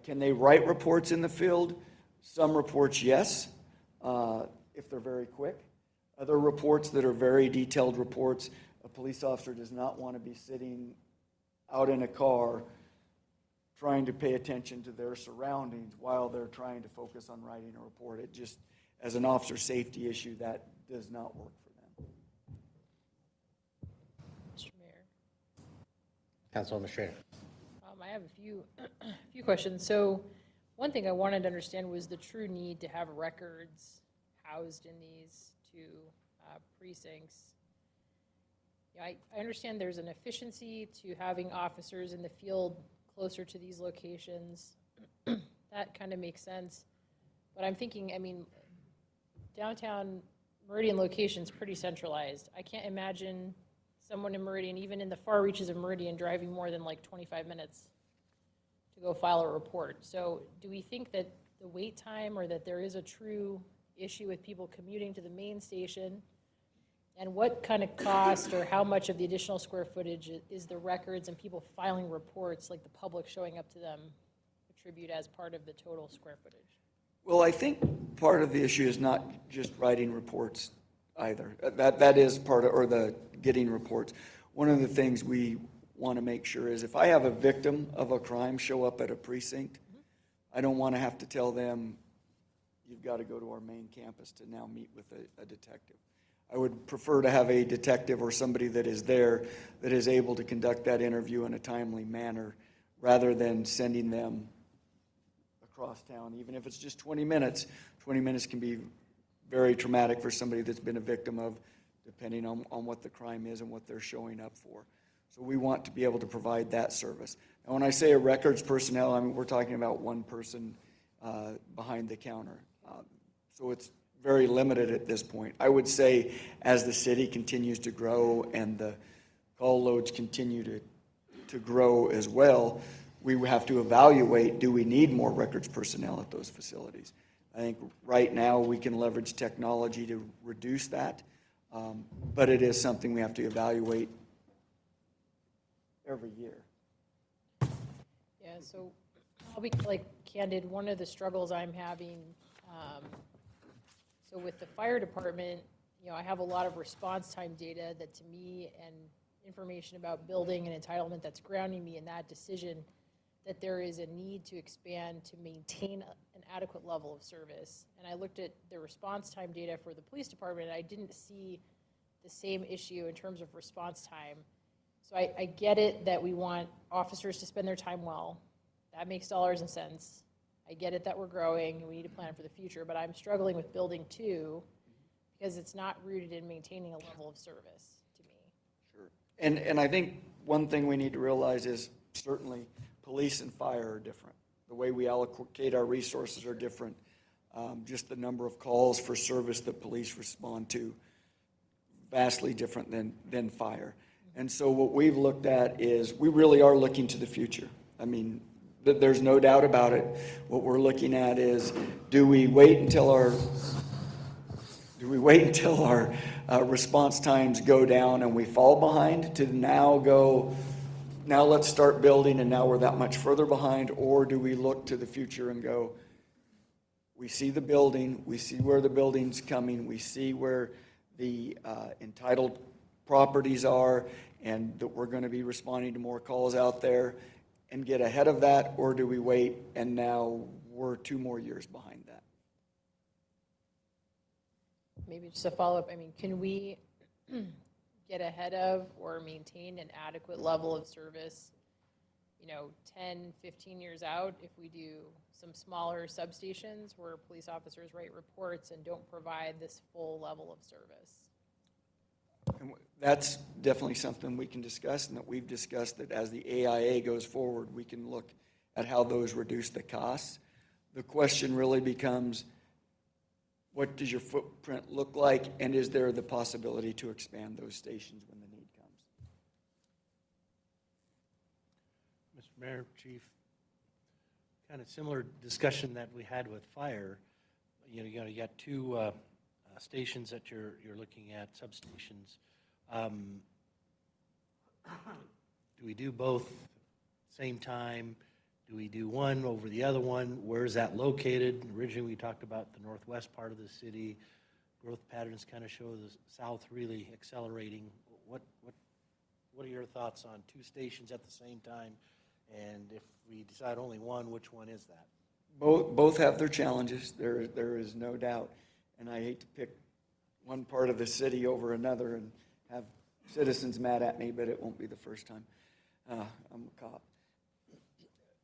Can they write reports in the field? Some reports, yes, if they're very quick. Other reports that are very detailed reports, a police officer does not want to be sitting out in a car trying to pay attention to their surroundings while they're trying to focus on writing a report. It just, as an officer safety issue, that does not work for them. Mr. Mayor. Councilwoman Schrader. I have a few questions. So one thing I wanted to understand was the true need to have records housed in these two precincts. Yeah, I understand there's an efficiency to having officers in the field closer to these locations. That kind of makes sense. But I'm thinking, I mean, downtown Meridian location's pretty centralized. I can't imagine someone in Meridian, even in the far reaches of Meridian, driving more than like 25 minutes to go file a report. So do we think that the wait time, or that there is a true issue with people commuting to the main station? And what kind of cost or how much of the additional square footage is the records and people filing reports, like the public showing up to them, attribute as part of the total square footage? Well, I think part of the issue is not just writing reports either. That is part of, or the getting reports. One of the things we want to make sure is if I have a victim of a crime show up at a precinct, I don't want to have to tell them, you've got to go to our main campus to now meet with a detective. I would prefer to have a detective or somebody that is there that is able to conduct that interview in a timely manner rather than sending them across town. Even if it's just 20 minutes, 20 minutes can be very traumatic for somebody that's been a victim of, depending on what the crime is and what they're showing up for. So we want to be able to provide that service. And when I say a records personnel, I mean, we're talking about one person behind the counter. So it's very limited at this point. I would say as the city continues to grow and the call loads continue to grow as well, we have to evaluate, do we need more records personnel at those facilities? I think right now we can leverage technology to reduce that, but it is something we have to evaluate every year. Yeah, so I'll be like candid. One of the struggles I'm having, so with the fire department, you know, I have a lot of response time data that to me, and information about building and entitlement that's grounding me in that decision, that there is a need to expand to maintain an adequate level of service. And I looked at the response time data for the police department, and I didn't see the same issue in terms of response time. So I get it that we want officers to spend their time well. That makes dollars and cents. I get it that we're growing and we need to plan for the future, but I'm struggling with building two because it's not rooted in maintaining a level of service to me. Sure. And I think one thing we need to realize is certainly police and fire are different. The way we allocate our resources are different. Just the number of calls for service that police respond to, vastly different than fire. And so what we've looked at is we really are looking to the future. I mean, there's no doubt about it. What we're looking at is, do we wait until our response times go down and we fall behind to now go, now let's start building and now we're that much further behind? Or do we look to the future and go, we see the building, we see where the building's coming, we see where the entitled properties are, and that we're going to be responding to more calls out there, and get ahead of that? Or do we wait and now we're 2 more years behind that? Maybe just a follow-up, I mean, can we get ahead of or maintain an adequate level of service 10, 15 years out, if we do some smaller substations where police officers write reports and don't provide this full level of service. And that's definitely something we can discuss, and that we've discussed, that as the AIA goes forward, we can look at how those reduce the costs. The question really becomes, what does your footprint look like, and is there the possibility to expand those stations when the need comes? Mr. Mayor, Chief, kind of similar discussion that we had with fire. You got two stations that you're looking at, substations. Do we do both same time? Do we do one over the other one? Where is that located? Originally, we talked about the northwest part of the city. Growth patterns kind of show the south really accelerating. What are your thoughts on two stations at the same time? And if we decide only one, which one is that? Both have their challenges, there is no doubt. And I hate to pick one part of the city over another and have citizens mad at me, but it won't be the first time. I'm a cop.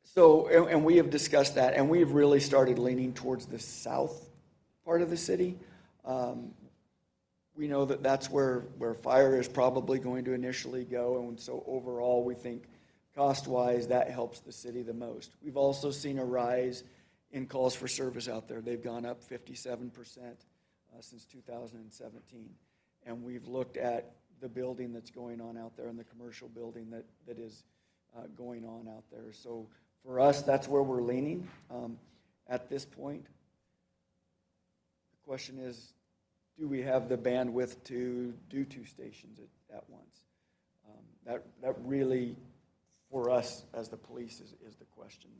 So, and we have discussed that, and we have really started leaning towards the south part of the city. We know that that's where fire is probably going to initially go, and so overall, we think cost-wise, that helps the city the most. We've also seen a rise in calls for service out there. They've gone up 57% since 2017. And we've looked at the building that's going on out there and the commercial building that is going on out there. So for us, that's where we're leaning at this point. The question is, do we have the bandwidth to do two stations at once? That really, for us as the police, is the question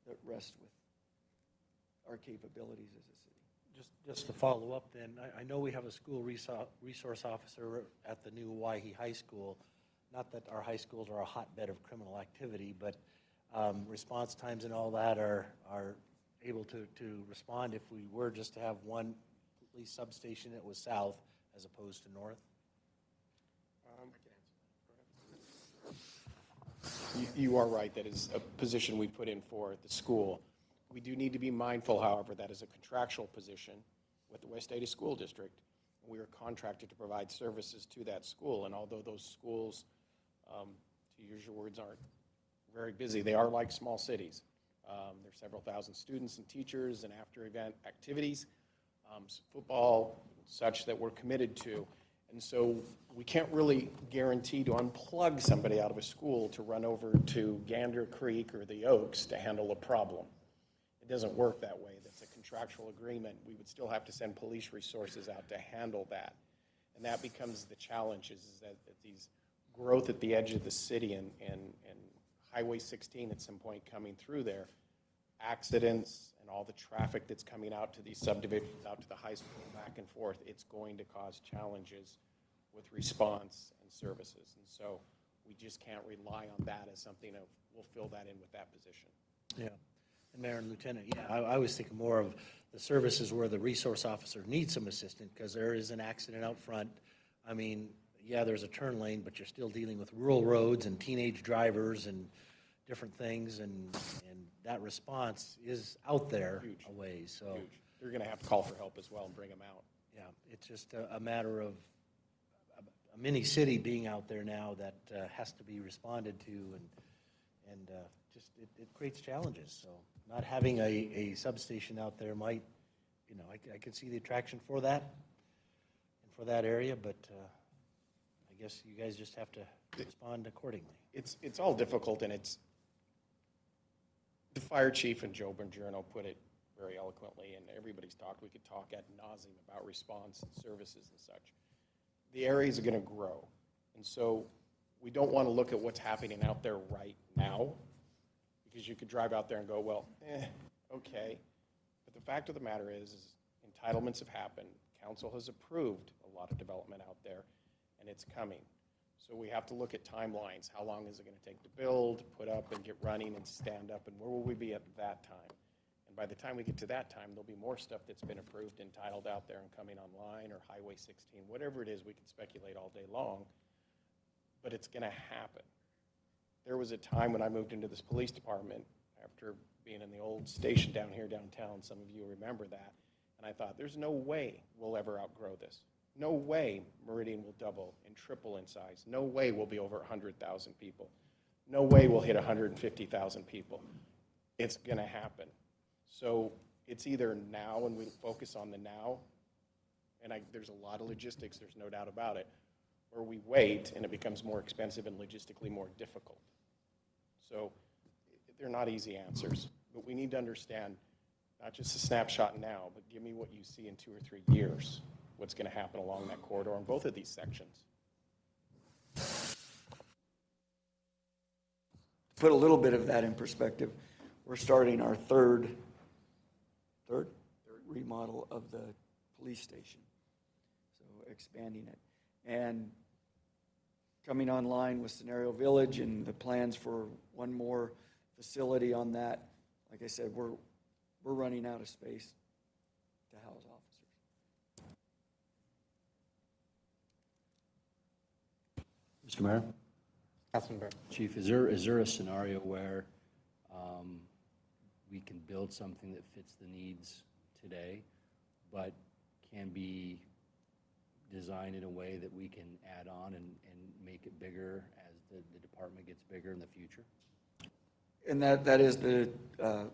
that rests with our capabilities as a city. Just to follow up then, I know we have a school resource officer at the new Waihe High School. Not that our high schools are a hotbed of criminal activity, but response times and all that are able to respond if we were just to have one police substation that was south as opposed to north? You are right. That is a position we put in for the school. We do need to be mindful, however, that is a contractual position with the West Ada School District. We are contracted to provide services to that school, and although those schools, to use your words, aren't very busy, they are like small cities. There's several thousand students and teachers and after-event activities, football, such that we're committed to. And so we can't really guarantee to unplug somebody out of a school to run over to Gander Creek or the Oaks to handle a problem. It doesn't work that way. That's a contractual agreement. We would still have to send police resources out to handle that. And that becomes the challenge, is that these growth at the edge of the city and Highway 16 at some point coming through there, accidents and all the traffic that's coming out to these subdivisions, out to the high school, back and forth, it's going to cause challenges with response and services. And so we just can't rely on that as something of, we'll fill that in with that position. Yeah. And Mayor and Lieutenant, yeah, I was thinking more of the services where the resource officer needs some assistance because there is an accident out front. I mean, yeah, there's a turn lane, but you're still dealing with rural roads and teenage drivers and different things, and that response is out there a ways. So huge. You're going to have to call for help as well and bring them out. yeah, it's just a matter of a mini city being out there now that has to be responded to, and just it creates challenges. So not having a substation out there might, I could see the attraction for that and for that area, but I guess you guys just have to respond accordingly. It's all difficult, and it's the fire chief and Joe Bongiorno put it very eloquently, and everybody's talked. We could talk ad nauseum about response and services and such. The areas are going to grow, and so we don't want to look at what's happening out there right now, because you could drive out there and go, well, okay. But the fact of the matter is entitlements have happened. Council has approved a lot of development out there, and it's coming. So we have to look at timelines. How long is it going to take to build, put up, and get running and stand up, and where will we be at that time? And by the time we get to that time, there'll be more stuff that's been approved, entitled out there and coming online, or Highway 16, whatever it is. We can speculate all day long, but it's going to happen. there was a time when I moved into this police department after being in the old station down here downtown, some of you remember that, and I thought, there's no way we'll ever outgrow this. No way Meridian will double and triple in size. No way we'll be over 100,000 people. No way we'll hit 150,000 people. It's going to happen. So it's either now, and we focus on the now, and there's a lot of logistics, there's no doubt about it, or we wait and it becomes more expensive and logistically more difficult. So they're not easy answers, but we need to understand not just a snapshot now, but give me what you see in 2 or 3 years, what's going to happen along that corridor in both of these sections. To put a little bit of that in perspective, we're starting our third remodel of the police station, so expanding it. And coming online with Scenario Village and the plans for one more facility on that, like I said, we're running out of space to house officers. Mr. Mayor? Councilman Burr. Chief, is there a scenario where we can build something that fits the needs today, but can be designed in a way that we can add on and make it bigger as the department gets bigger in the future? And that is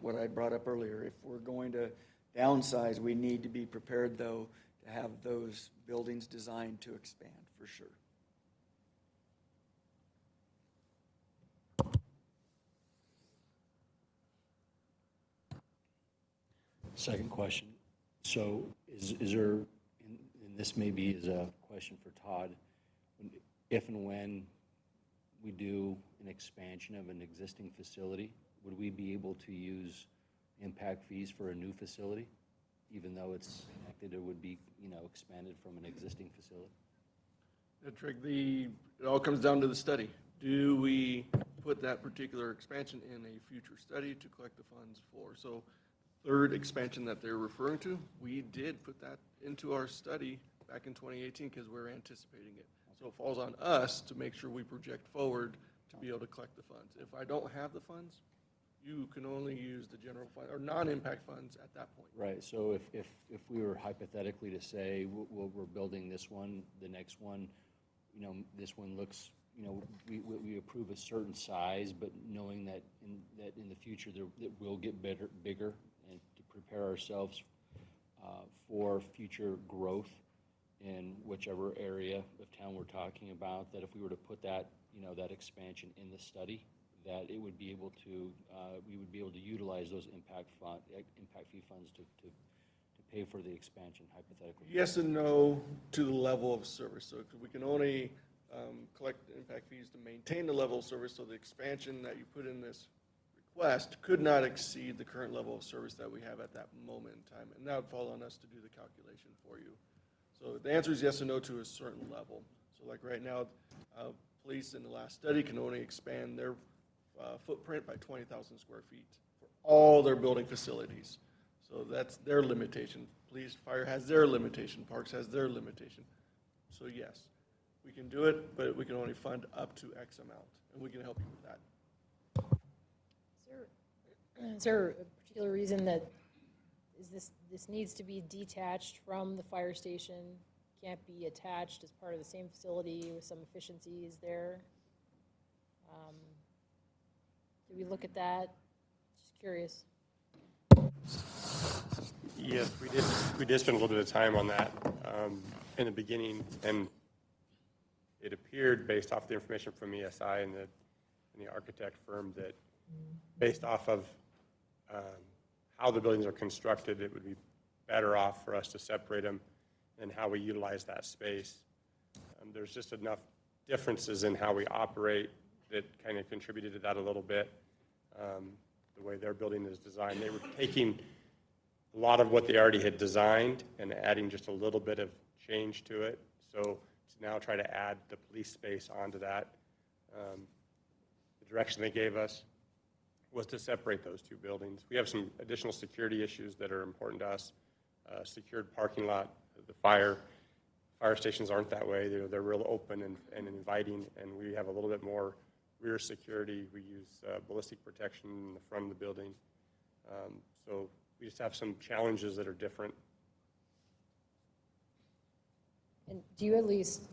what I brought up earlier. If we're going to downsize, we need to be prepared, though, to have those buildings designed to expand, for sure. Second question. So is there, and this maybe is a question for Todd, if and when we do an expansion of an existing facility, would we be able to use impact fees for a new facility, even though it's connected, it would be, expanded from an existing facility? Trick, it all comes down to the study. Do we put that particular expansion in a future study to collect the funds for? So third expansion that they're referring to, we did put that into our study back in 2018 because we're anticipating it. So it falls on us to make sure we project forward to be able to collect the funds. If I don't have the funds, you can only use the general fund or non-impact funds at that point. Right, so if we were hypothetically to say, we're building this one, the next one, this one looks, we approve a certain size, but knowing that in the future it will get bigger, and to prepare ourselves for future growth in whichever area of town we're talking about, that if we were to put that, that expansion in the study, that it would be able to, we would be able to utilize those impact fee funds to pay for the expansion, hypothetically. Yes and no to the level of service. So we can only collect impact fees to maintain the level of service, so the expansion that you put in this request could not exceed the current level of service that we have at that moment in time, and that would fall on us to do the calculation for you. So the answer is yes and no to a certain level. So like right now, police in the last study can only expand their footprint by 20,000 square feet for all their building facilities. So that's their limitation. Police, fire has their limitation, parks has their limitation. So yes, we can do it, but we can only fund up to X amount, and we can help you with that. Is there a particular reason that this needs to be detached from the fire station, can't be attached as part of the same facility with some efficiencies there? Did we look at that? Just curious. Yes, we did spend a little bit of time on that in the beginning, and it appeared, based off the information from ESI and the architect firm, that based off of how the buildings are constructed, it would be better off for us to separate them and how we utilize that space. There's just enough differences in how we operate that kind of contributed to that a little bit. The way their building is designed, they were taking a lot of what they already had designed and adding just a little bit of change to it. So to now try to add the police space onto that, the direction they gave us was to separate those two buildings. We have some additional security issues that are important to us. Secured parking lot, the fire stations aren't that way. They're real open and inviting, and we have a little bit more rear security, we use ballistic protection in the front of the building. So we just have some challenges that are different. And do you at least,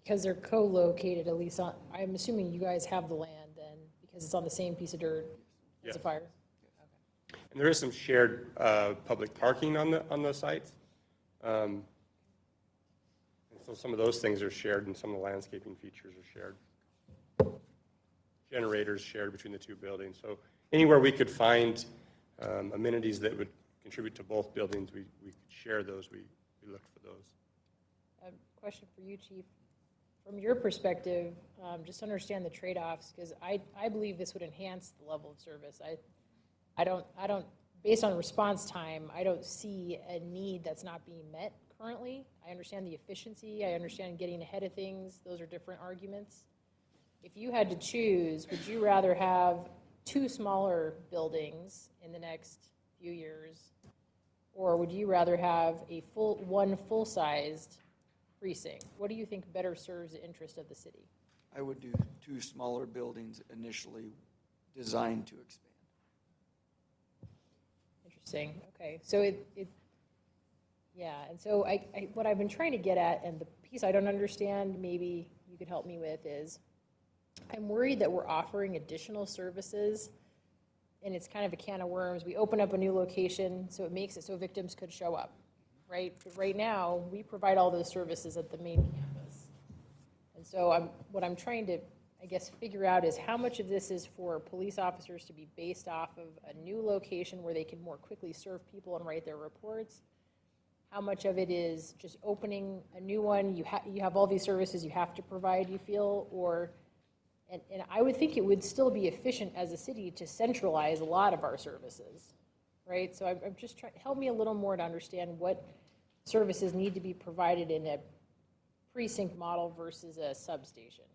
because they're co-located, at least on, I'm assuming you guys have the land then, because it's on the same piece of dirt as Yes. a fire? And there is some shared public parking on the site. And so some of those things are shared, and some of the landscaping features are shared. Generators shared between the two buildings. So anywhere we could find amenities that would contribute to both buildings, we could share those. We looked for those. Question for you, Chief. From your perspective, just understand the trade-offs, because I believe this would enhance the level of service. I don't, based on response time, I don't see a need that's not being met currently. I understand the efficiency, I understand getting ahead of things, those are different arguments. If you had to choose, would you rather have 2 smaller buildings in the next few years, or would you rather have one full-sized precinct? What do you think better serves the interest of the city? I would do 2 smaller buildings initially designed to expand. Interesting, okay. So yeah, and so what I've been trying to get at, and the piece I don't understand, maybe you could help me with, is I'm worried that we're offering additional services, and it's kind of a can of worms. We open up a new location, so it makes it so victims could show up, right? But right now, we provide all those services at the main campus. And so what I'm trying to, I guess, figure out is how much of this is for police officers to be based off of a new location where they can more quickly serve people and write their reports. How much of it is just opening a new one, you have all these services you have to provide, you feel, or, and I would think it would still be efficient as a city to centralize a lot of our services, right? So I'm just trying, help me a little more to understand what services need to be provided in a precinct model versus a substation.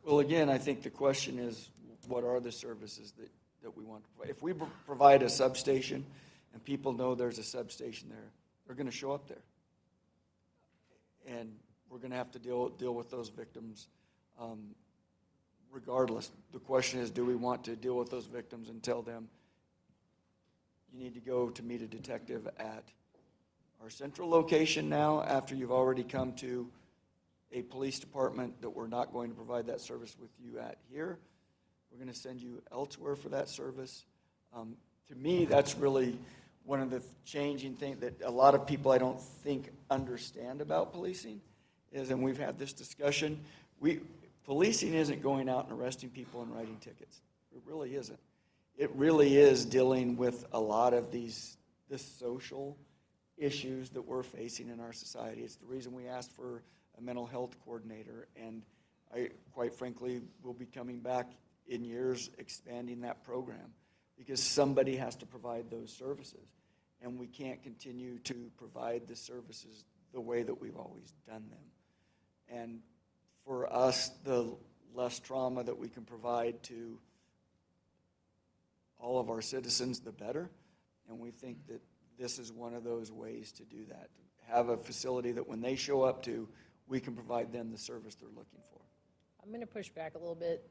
Well, again, I think the question is, what are the services that we want to provide? If we provide a substation and people know there's a substation there, they're going to show up there. And we're going to have to deal with those victims regardless. The question is, do we want to deal with those victims and tell them, you need to go to meet a detective at our central location now, after you've already come to a police department that we're not going to provide that service with you at here. We're going to send you elsewhere for that service. To me, that's really one of the changing things that a lot of people I don't think understand about policing is, and we've had this discussion, policing isn't going out and arresting people and writing tickets. It really isn't. It really is dealing with a lot of the social issues that we're facing in our society. It's the reason we asked for a mental health coordinator, and I, quite frankly, will be coming back in years expanding that program, because somebody has to provide those services, and we can't continue to provide the services the way that we've always done them. And for us, the less trauma that we can provide to all of our citizens, the better, and we think that this is one of those ways to do that, to have a facility that when they show up to, we can provide them the service they're looking for. I'm going to push back a little bit,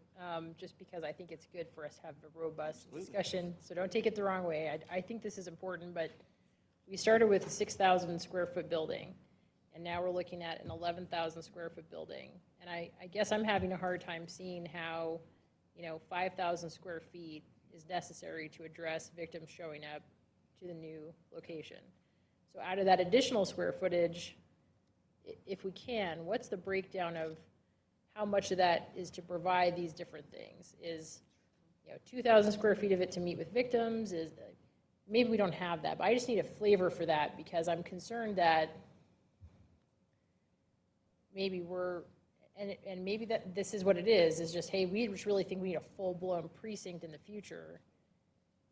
just because I think it's good for us to have a robust discussion, so don't take it the wrong way. I think this is important, but we started with a 6,000 square foot building, and now we're looking at an 11,000 square foot building. And I guess I'm having a hard time seeing how, 5,000 square feet is necessary to address victims showing up to the new location. So out of that additional square footage, if we can, what's the breakdown of how much of that is to provide these different things? Is 2,000 square feet of it to meet with victims? Is maybe we don't have that, but I just need a flavor for that, because I'm concerned that maybe and maybe that this is what it is just, hey, we just really think we need a full-blown precinct in the future.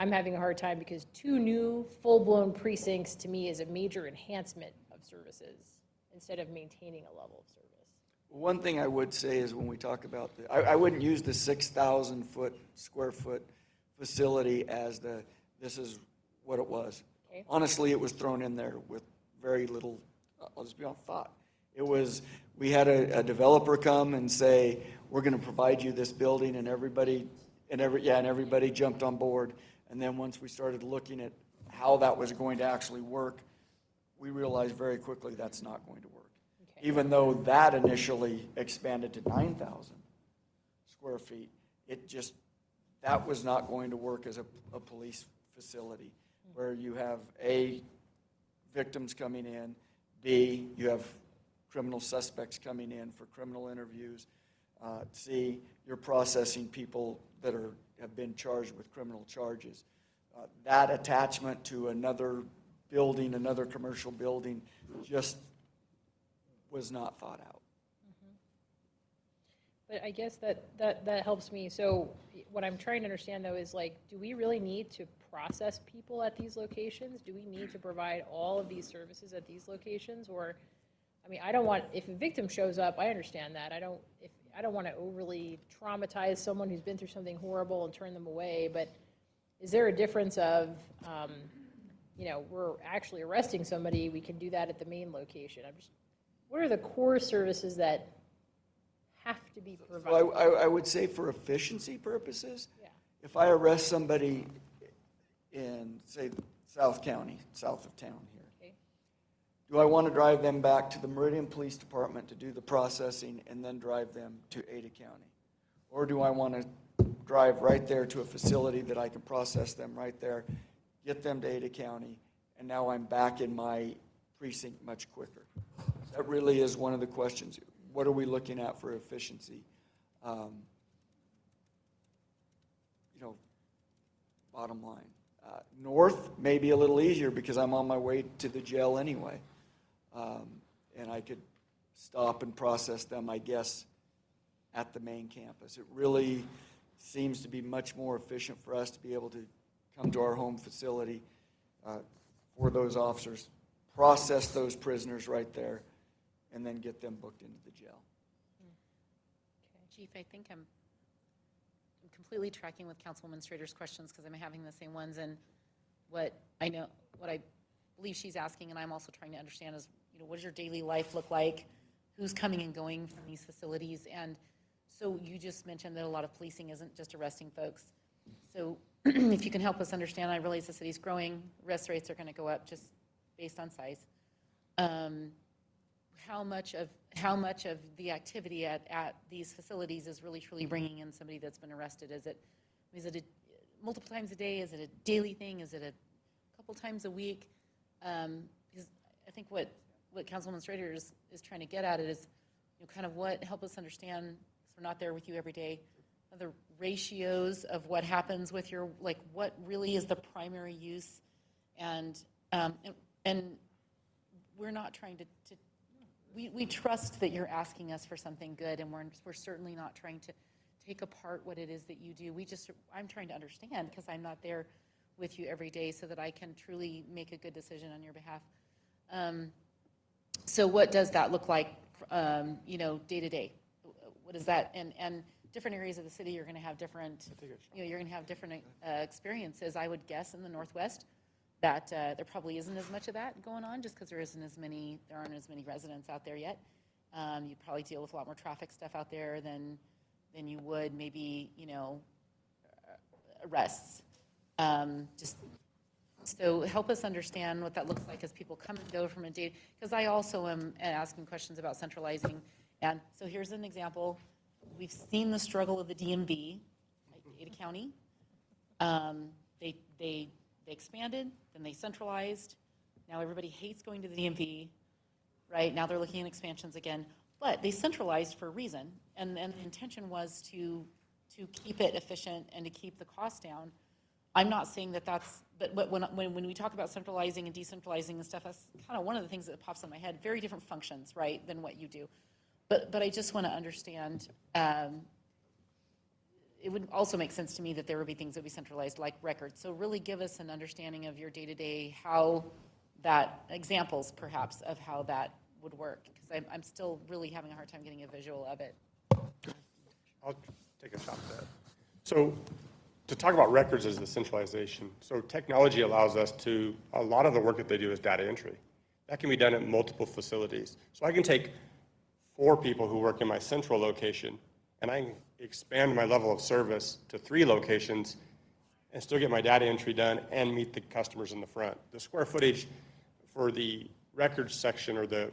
I'm having a hard time, because 2 new full-blown precincts to me is a major enhancement of services instead of maintaining a level of service. One thing I would say is, when we talk about I wouldn't use the 6,000 square foot facility as this is what it was. Okay. Honestly, it was thrown in there with very little, I'll just be on thought. It was, we had a developer come and say, we're going to provide you this building, and everybody jumped on board. And then once we started looking at how that was going to actually work, we realized very quickly that's not going to work. Okay. Even though that initially expanded to 9,000 square feet, that was not going to work as a police facility, where you have A, victims coming in, B, you have criminal suspects coming in for criminal interviews, C, you're processing people that have been charged with criminal charges. That attachment to another building, another commercial building, just was not thought out. But I guess that helps me. So what I'm trying to understand though is like, do we really need to process people at these locations? Do we need to provide all of these services at these locations? Or, I mean, I don't want, if a victim shows up, I understand that. I don't want to overly traumatize someone who's been through something horrible and turn them away, but is there a difference of, we're actually arresting somebody, we can do that at the main location? What are the core services that have to be provided? Well, I would say for efficiency purposes, if I arrest somebody in, say, South County, south of town here, Okay. do I want to drive them back to the Meridian Police Department to do the processing and then drive them to Ada County? Or do I want to drive right there to a facility that I can process them right there, get them to Ada County, and now I'm back in my precinct much quicker? That really is one of the questions. What are we looking at for efficiency? Bottom line. North may be a little easier because I'm on my way to the jail anyway. And I could stop and process them, I guess, at the main campus. It really seems to be much more efficient for us to be able to come to our home facility for those officers, process those prisoners right there, and then get them booked into the jail. Chief, I think I'm completely tracking with Councilwoman Strader's questions because I'm having the same ones. And what I believe she's asking, and I'm also trying to understand, is what does your daily life look like? Who's coming and going from these facilities? And so you just mentioned that a lot of policing isn't just arresting folks. So if you can help us understand, I realize the city's growing, arrest rates are going to go up just based on size. How much of the activity at these facilities is really truly bringing in somebody that's been arrested? Is it multiple times a day? Is it a daily thing? Is it a couple times a week? Because I think what Councilwoman Strader is trying to get at it is, kind of help us understand, because we're not there with you every day, the ratios of what happens with your, what really is the primary use, and we're not trying to we trust that you're asking us for something good, and we're certainly not trying to take apart what it is that you do. I'm trying to understand because I'm not there with you every day so that I can truly make a good decision on your behalf. So what does that look like, day to day? What is that? And different areas of the city, you're going to have different, you're going to have different experiences. I would guess in the Northwest that there probably isn't as much of that going on, just because there aren't as many residents out there yet. You probably deal with a lot more traffic stuff out there than you would maybe, arrests. So help us understand what that looks like as people come and go from a day, because I also am asking questions about centralizing. And so here's an example. We've seen the struggle of the DMV, Ada County. They expanded, then they centralized. Now everybody hates going to the DMV, right? Now they're looking at expansions again. But they centralized for a reason, and the intention was to keep it efficient and to keep the cost down. I'm not saying that's, but when we talk about centralizing and decentralizing and stuff, that's kind of one of the things that pops in my head. Very different functions, right, than what you do. But I just want to understand, it would also make sense to me that there would be things that would be centralized, like records. So really give us an understanding of your day-to-day, examples perhaps of how that would work, because I'm still really having a hard time getting a visual of it. I'll take a shot at that. So to talk about records is the centralization. So technology allows us to, a lot of the work that they do is data entry. That can be done at multiple facilities. So I can take 4 people who work in my central location and I can expand my level of service to 3 locations and still get my data entry done and meet the customers in the front. The square footage for the records section, or the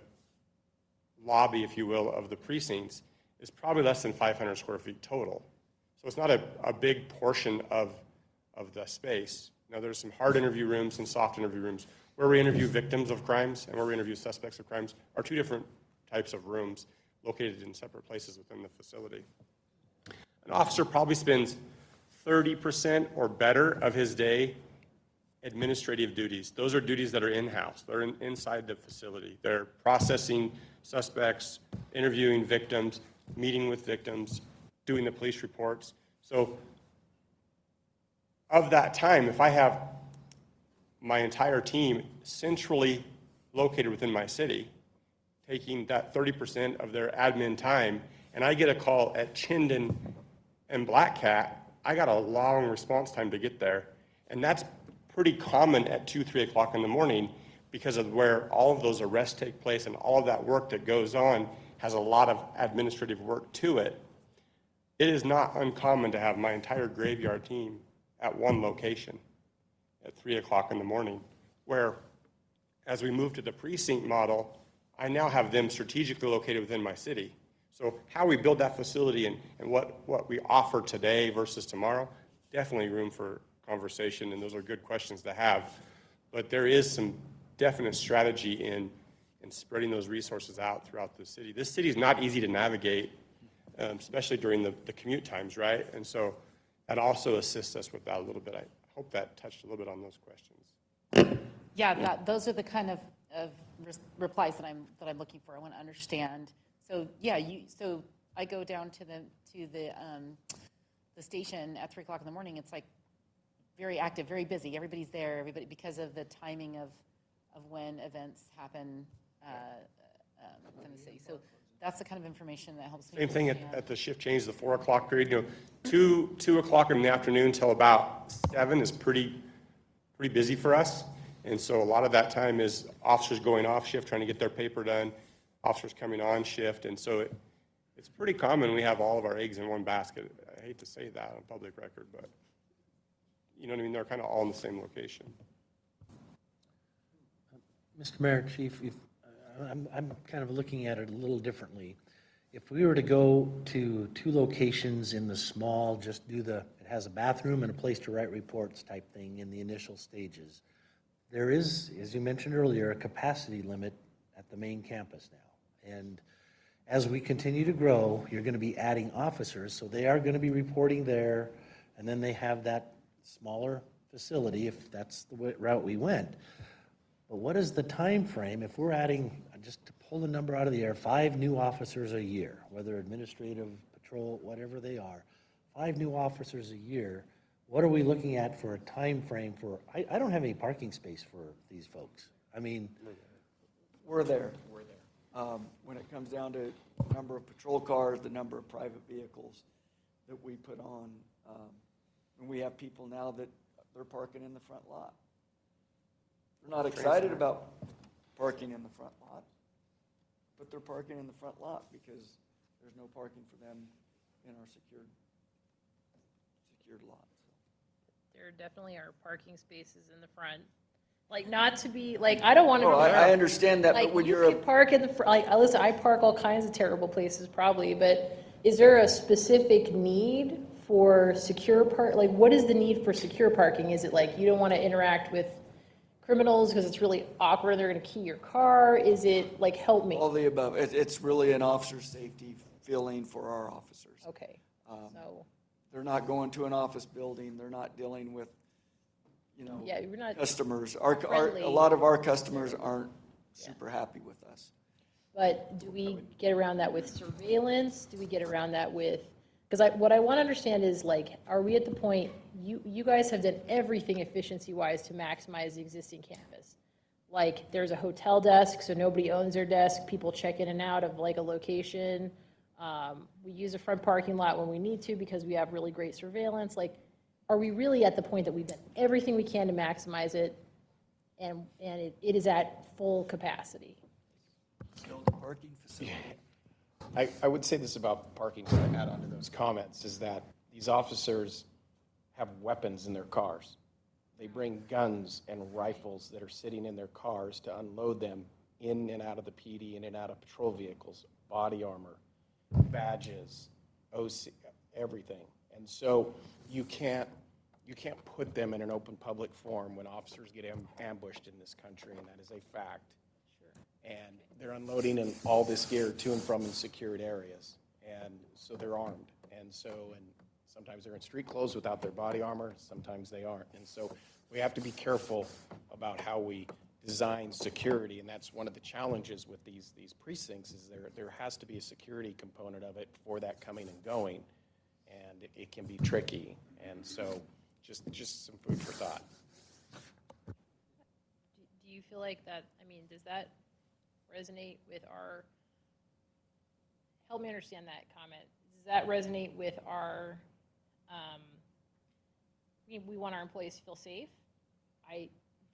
lobby, if you will, of the precincts is probably less than 500 square feet total. So it's not a big portion of the space. Now, there's some hard interview rooms and soft interview rooms. Where we interview victims of crimes and where we interview suspects of crimes are 2 different types of rooms located in separate places within the facility. An officer probably spends 30% or better of his day administrative duties. Those are duties that are in-house. They're inside the facility. They're processing suspects, interviewing victims, meeting with victims, doing the police reports. So of that time, if I have my entire team centrally located within my city, taking that 30% of their admin time, and I get a call at Chinden and Black Cat, I got a long response time to get there. And that's pretty common at 2, 3 o'clock in the morning because of where all of those arrests take place, and all of that work that goes on has a lot of administrative work to it. It is not uncommon to have my entire graveyard team at one location at 3 o'clock in the morning, where as we move to the precinct model, I now have them strategically located within my city. So how we build that facility and what we offer today versus tomorrow, definitely room for conversation, and those are good questions to have. But there is some definite strategy in spreading those resources out throughout the city. This city is not easy to navigate, especially during the commute times, right? And so that also assists us with that a little bit. I hope that touched a little bit on those questions. Yeah, those are the kind of replies that I'm looking for. I want to understand. So yeah, so I go down to the station at 3 o'clock in the morning. It's like very active, very busy. Everybody's there. Everybody, because of the timing of when events happen in the city. So that's the kind of information that helps me. Same thing at the shift change, the 4 o'clock period. You know, 2 o'clock in the afternoon till about 7 is pretty busy for us. And so a lot of that time is officers going off shift, trying to get their paper done, officers coming on shift. And so it's pretty common we have all of our eggs in one basket. I hate to say that on public record, but you know what I mean? They're kind of all in the same location. Mr. Mayor, Chief, I'm kind of looking at it a little differently. If we were to go to 2 locations in the small, just do it has a bathroom and a place to write reports type thing in the initial stages, there is, as you mentioned earlier, a capacity limit at the main campus now. And as we continue to grow, you're going to be adding officers, so they are going to be reporting there, and then they have that smaller facility if that's the route we went. But what is the time frame if we're adding, just to pull the number out of the air, 5 new officers a year, whether administrative, patrol, whatever they are, 5 new officers a year? What are we looking at for a time frame for, I don't have any parking space for these folks. I mean. We're there. When it comes down to the number of patrol cars, the number of private vehicles that we put on, and we have people now that they're parking in the front lot. They're not excited about parking in the front lot, but they're parking in the front lot because there's no parking for them in our secured lot. There definitely are parking spaces in the front. Like, not to be, like, I don't want to. Oh, I understand that, like, but when you you're could park in the front, like, listen, I park all kinds of terrible places probably, but is there a specific need for secure like, what is the need for secure parking? Is it like you don't want to interact with criminals because it's really awkward, they're going to key your car? Is it, like, help me? all the above. It's really an officer safety feeling for our officers. Okay, so. They're not going to an office building. They're not dealing with, Yeah, you're not customers. friendly. A lot of our customers aren't super happy with us. But do we get around that with surveillance? Do we get around that with, because what I want to understand is, like, are we at the point, you guys have done everything efficiency-wise to maximize the existing campus. Like, there's a hotel desk, so nobody owns their desk. People check in and out of, like, a location. We use a front parking lot when we need to because we have really great surveillance. Like, are we really at the point that we've done everything we can to maximize it, and it is at full capacity? Build a parking facility. I would say this about parking, to add on to those comments, is that these officers have weapons in their cars. They bring guns and rifles that are sitting in their cars to unload them in and out of the PD, in and out of patrol vehicles, body armor, badges, OC, everything. And so you can't put them in an open public forum when officers get ambushed in this country, and that is a fact. And they're unloading in all this gear to and from in secured areas. And so they're armed. And sometimes they're in street clothes without their body armor, sometimes they aren't. And so we have to be careful about how we design security, and that's one of the challenges with these precincts, is there has to be a security component of it for that coming and going, and it can be tricky. And so just some food for thought. Do you feel like that, I mean, does that resonate with our, help me understand that comment. Does that resonate with our, we want our employees to feel safe?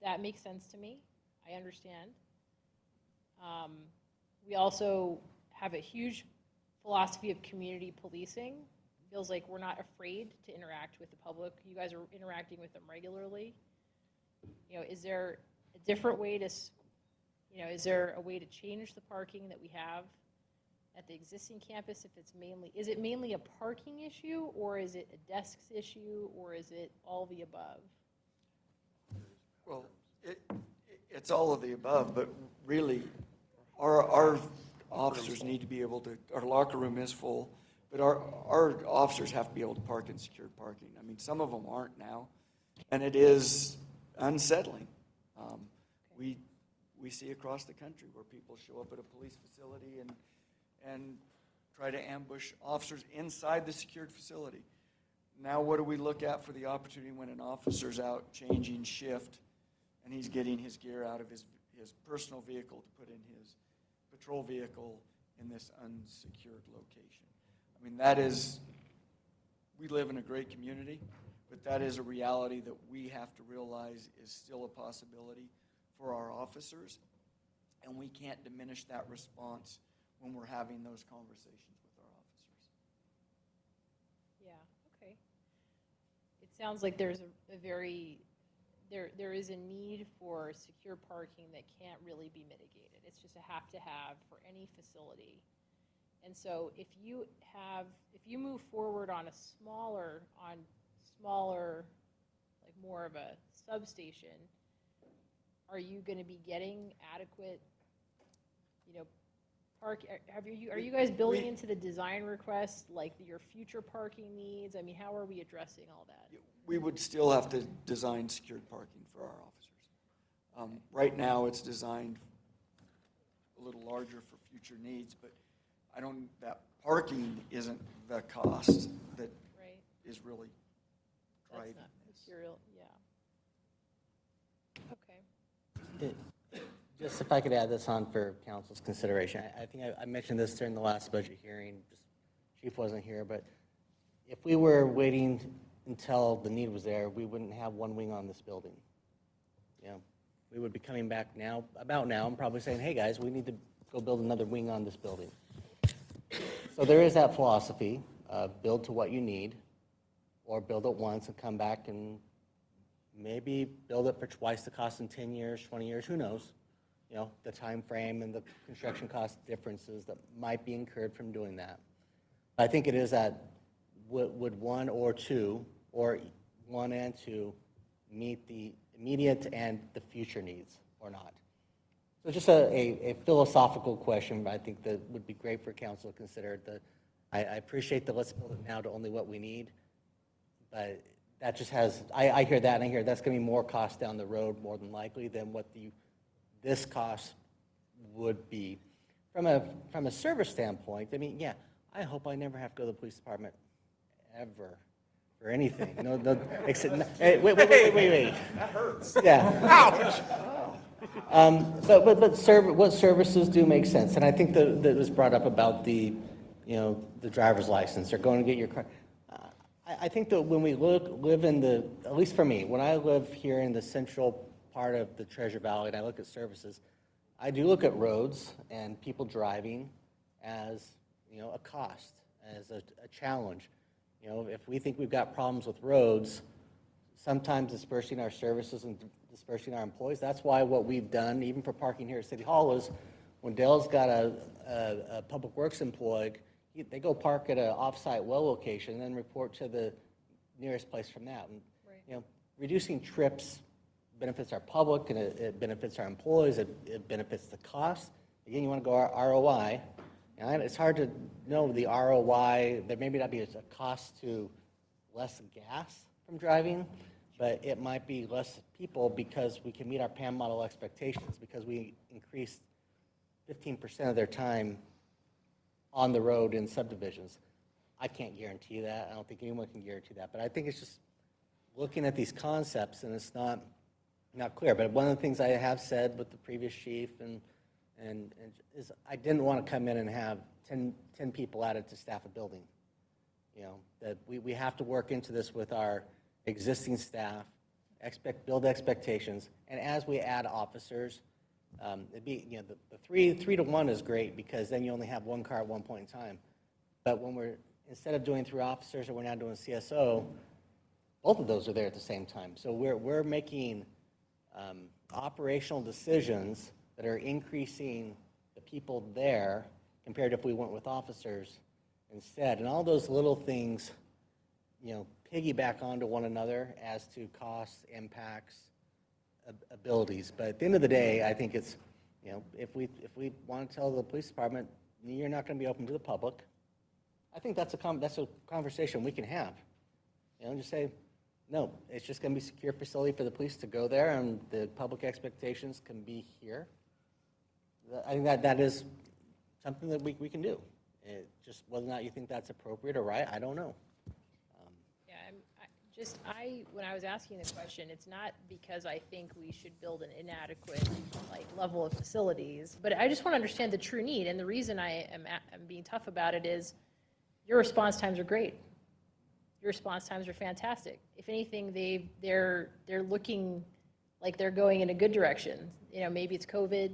That makes sense to me. I understand. We also have a huge philosophy of community policing. Feels like we're not afraid to interact with the public. You guys are interacting with them regularly. You know, is there a different way to, is there a way to change the parking that we have at the existing campus? If it's is it mainly a parking issue, or is it a desks issue, or is it all the above? Well, it's all of the above, but really, our officers need to be able to, our locker room is full, but our officers have to be able to park in secured parking. I mean, some of them aren't now, and it is unsettling. We see across the country where people show up at a police facility and try to ambush officers inside the secured facility. Now, what do we look at for the opportunity when an officer's out changing shift and he's getting his gear out of his personal vehicle to put in his patrol vehicle in this unsecured location? I mean, that is, we live in a great community, but that is a reality that we have to realize is still a possibility for our officers, and we can't diminish that response when we're having those conversations with our officers. Yeah, okay. It sounds like there's there is a need for secure parking that can't really be mitigated. It's just a have for any facility. And so if you move forward on smaller, like more of a substation, are you going to be getting adequate, park? Are you guys building into the design request like your future parking needs? I mean, how are we addressing all that? We would still have to design secured parking for our officers. Right now, it's designed a little larger for future needs, but that parking isn't the cost that is really driving That's not this. material, yeah. Okay. Just if I could add this on for council's consideration. I think I mentioned this during the last budget hearing, just Chief wasn't here, but if we were waiting until the need was there, we wouldn't have one wing on this building. We would be coming back about now, and probably saying, hey guys, we need to go build another wing on this building. So there is that philosophy, build to what you need, or build it once and come back and maybe build it for twice the cost in 10 years, 20 years, who knows? The time frame and the construction cost differences that might be incurred from doing that. I think it is that would one or two, or one and two, meet the immediate and the future needs or not? So just a philosophical question, but I think that would be great for council to consider. I appreciate the let's build it now to only what we need, but that just has, I hear that, and I hear that's going to be more cost down the road, more than likely, than what this cost would be. From a service standpoint, I mean, yeah, I hope I never have to go to the police department ever for anything. No, except, wait. That hurts. Yeah. Ouch. What services do make sense, and I think that was brought up about the driver's license, or going to get your car. I think that when we live in at least for me, when I live here in the central part of the Treasure Valley and I look at services, I do look at roads and people driving as a cost, as a challenge. If we think we've got problems with roads, sometimes dispersing our services and dispersing our employees. That's why what we've done, even for parking here at City Hall, is when Dale's got a public works employee, they go park at an off-site well location and then report to the nearest place from that. And, reducing trips benefits our public, and it benefits our employees, it benefits the cost. Again, you want to go ROI, and it's hard to know the ROI. There may not be a cost to less gas from driving, but it might be less people because we can meet our PAM model expectations, because we increased 15% of their time on the road in subdivisions. I can't guarantee that. I don't think anyone can guarantee that, but I think it's just looking at these concepts, and it's not clear. But one of the things I have said with the previous chief and is I didn't want to come in and have 10 people added to staff a building. That we have to work into this with our existing staff, build expectations, and as we add officers, it'd be, the 3 to 1 is great, because then you only have one car at one point in time. But when instead of doing 3 officers, or we're now doing CSO, both of those are there at the same time. So we're making operational decisions that are increasing the people there compared to if we went with officers instead. And all those little things, piggyback onto one another as to costs, impacts, abilities. But at the end of the day, I think it's, if we want to tell the police department, you're not going to be open to the public, I think that's a conversation we can have. Just say, no, it's just going to be a secure facility for the police to go there, and the public expectations can be here. I think that is something that we can do. Just whether or not you think that's appropriate or right, I don't know. When I was asking the question, it's not because I think we should build an inadequate level of facilities, but I just want to understand the true need. And the reason I'm being tough about it is your response times are great. Your response times are fantastic. If anything, they're looking like they're going in a good direction. Maybe it's COVID,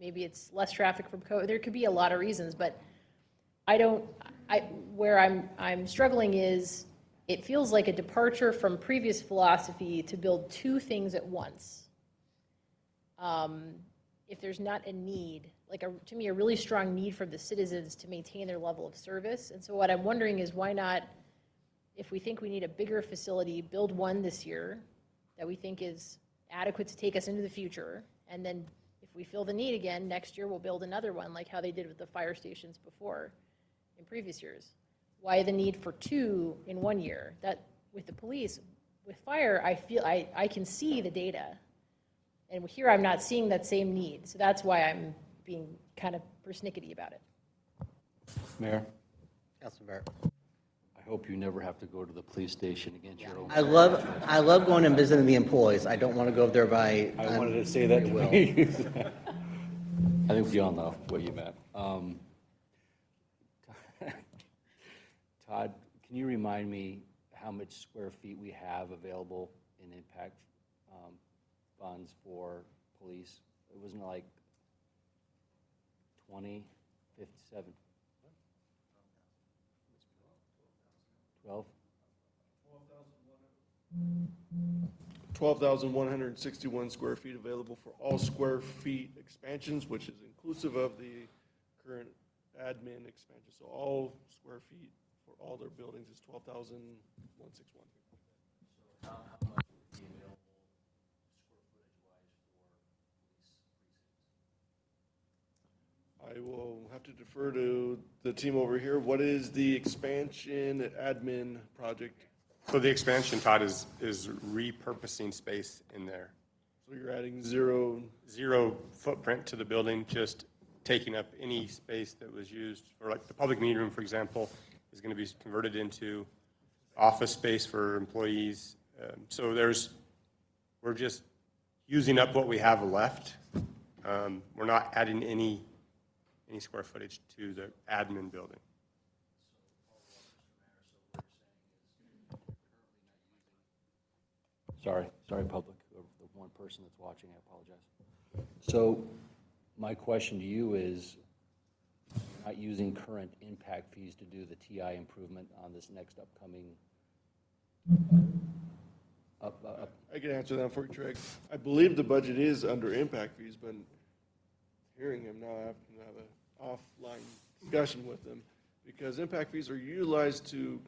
maybe it's less traffic from COVID. There could be a lot of reasons, but where I'm struggling is, it feels like a departure from previous philosophy to build 2 things at once. If there's not a need, to me, a really strong need from the citizens to maintain their level of service. And so what I'm wondering is, why not, if we think we need a bigger facility, build one this year that we think is adequate to take us into the future, and then if we feel the need again, next year we'll build another one, like how they did with the fire stations before in previous years. Why the need for 2 in 1 year? That with the police, with fire, I feel I can see the data, and here I'm not seeing that same need. So that's why I'm being kind of persnickety about it. Mayor, Councilman Barrett. I hope you never have to go to the police station against your own. I love going and visiting the employees. I don't want to go there by. I wanted to say that to me. I think we all know what you meant. Todd, can you remind me how much square feet we have available in impact funds for police? It wasn't like 20, 57, 12? 12,161 square feet available for all square feet expansions, which is inclusive of the current admin expansion. So all square feet for all their buildings is 12,161. So how much would be available square footage-wise for police precincts? I will have to defer to the team over here. What is the expansion admin project? So the expansion, Todd, is repurposing space in there. So you're adding zero footprint to the building, just taking up any space that was used, or like the public meeting room, for example, is going to be converted into office space for employees. So we're just using up what we have left. We're not adding any square footage to the admin building. Sorry, public, the one person that's watching, I apologize. So my question to you is, not using current impact fees to do the TI improvement on this next upcoming. I can answer that for you, Trey. I believe the budget is under impact fees, but hearing him now, I have to have an offline discussion with him, because impact fees are utilized to,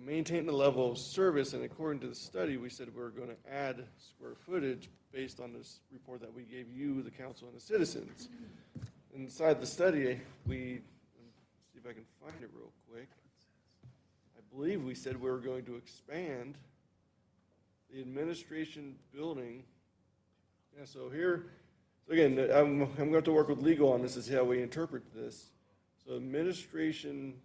maintain the level of service, and according to the study, we said we were going to add square footage based on this report that we gave you, the council, and the citizens. Inside the study, see if I can find it real quick. I believe we said we were going to expand the administration building. Yeah, so here, so again, I'm going to have to work with legal on this to see how we interpret this. So administration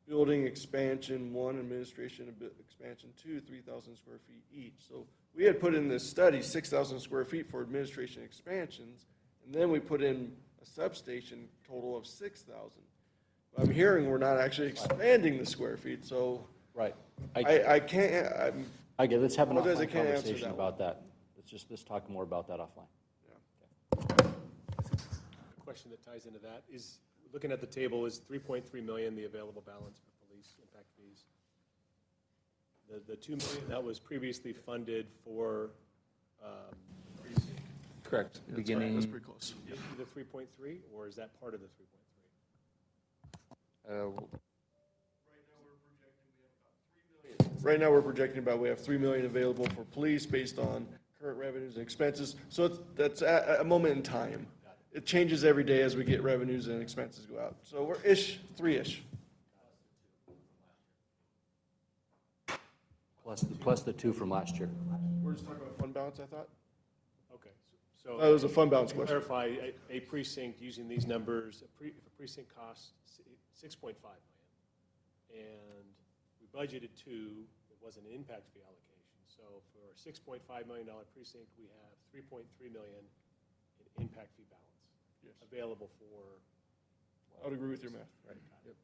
building expansion 1, administration expansion 2, 3,000 square feet each. So we had put in this study 6,000 square feet for administration expansions, and then we put in a substation total of 6,000. I'm hearing we're not actually expanding the square feet, so. Right. I can't, I get it. Let's have an apologize, I offline can't answer conversation that about that. Let's talk more about that offline. A question that ties into that is, looking at the table, is 3.3 million the available balance for police impact fees? The 2 million that was previously funded for precinct. Correct. That's Beginning. That's pretty close. Is it the 3.3, or is that part of the 3.3? Right now, we're projecting we have 3 million available for police based on current revenues and expenses. So that's at a moment in time. It changes every day as we get revenues and expenses go out. So we're 3-ish. Plus the 2 from last year. We're just talking about fund balance, I thought? Okay, so. That was a fund balance to question. Clarify, a precinct using these numbers, a precinct costs 6.5 million. And we budgeted 2, it wasn't an impact fee allocation. So for a $6.5 million precinct, we have 3.3 million in impact fee balance. Yes. Available for. I would agree with your math. Right. Yep.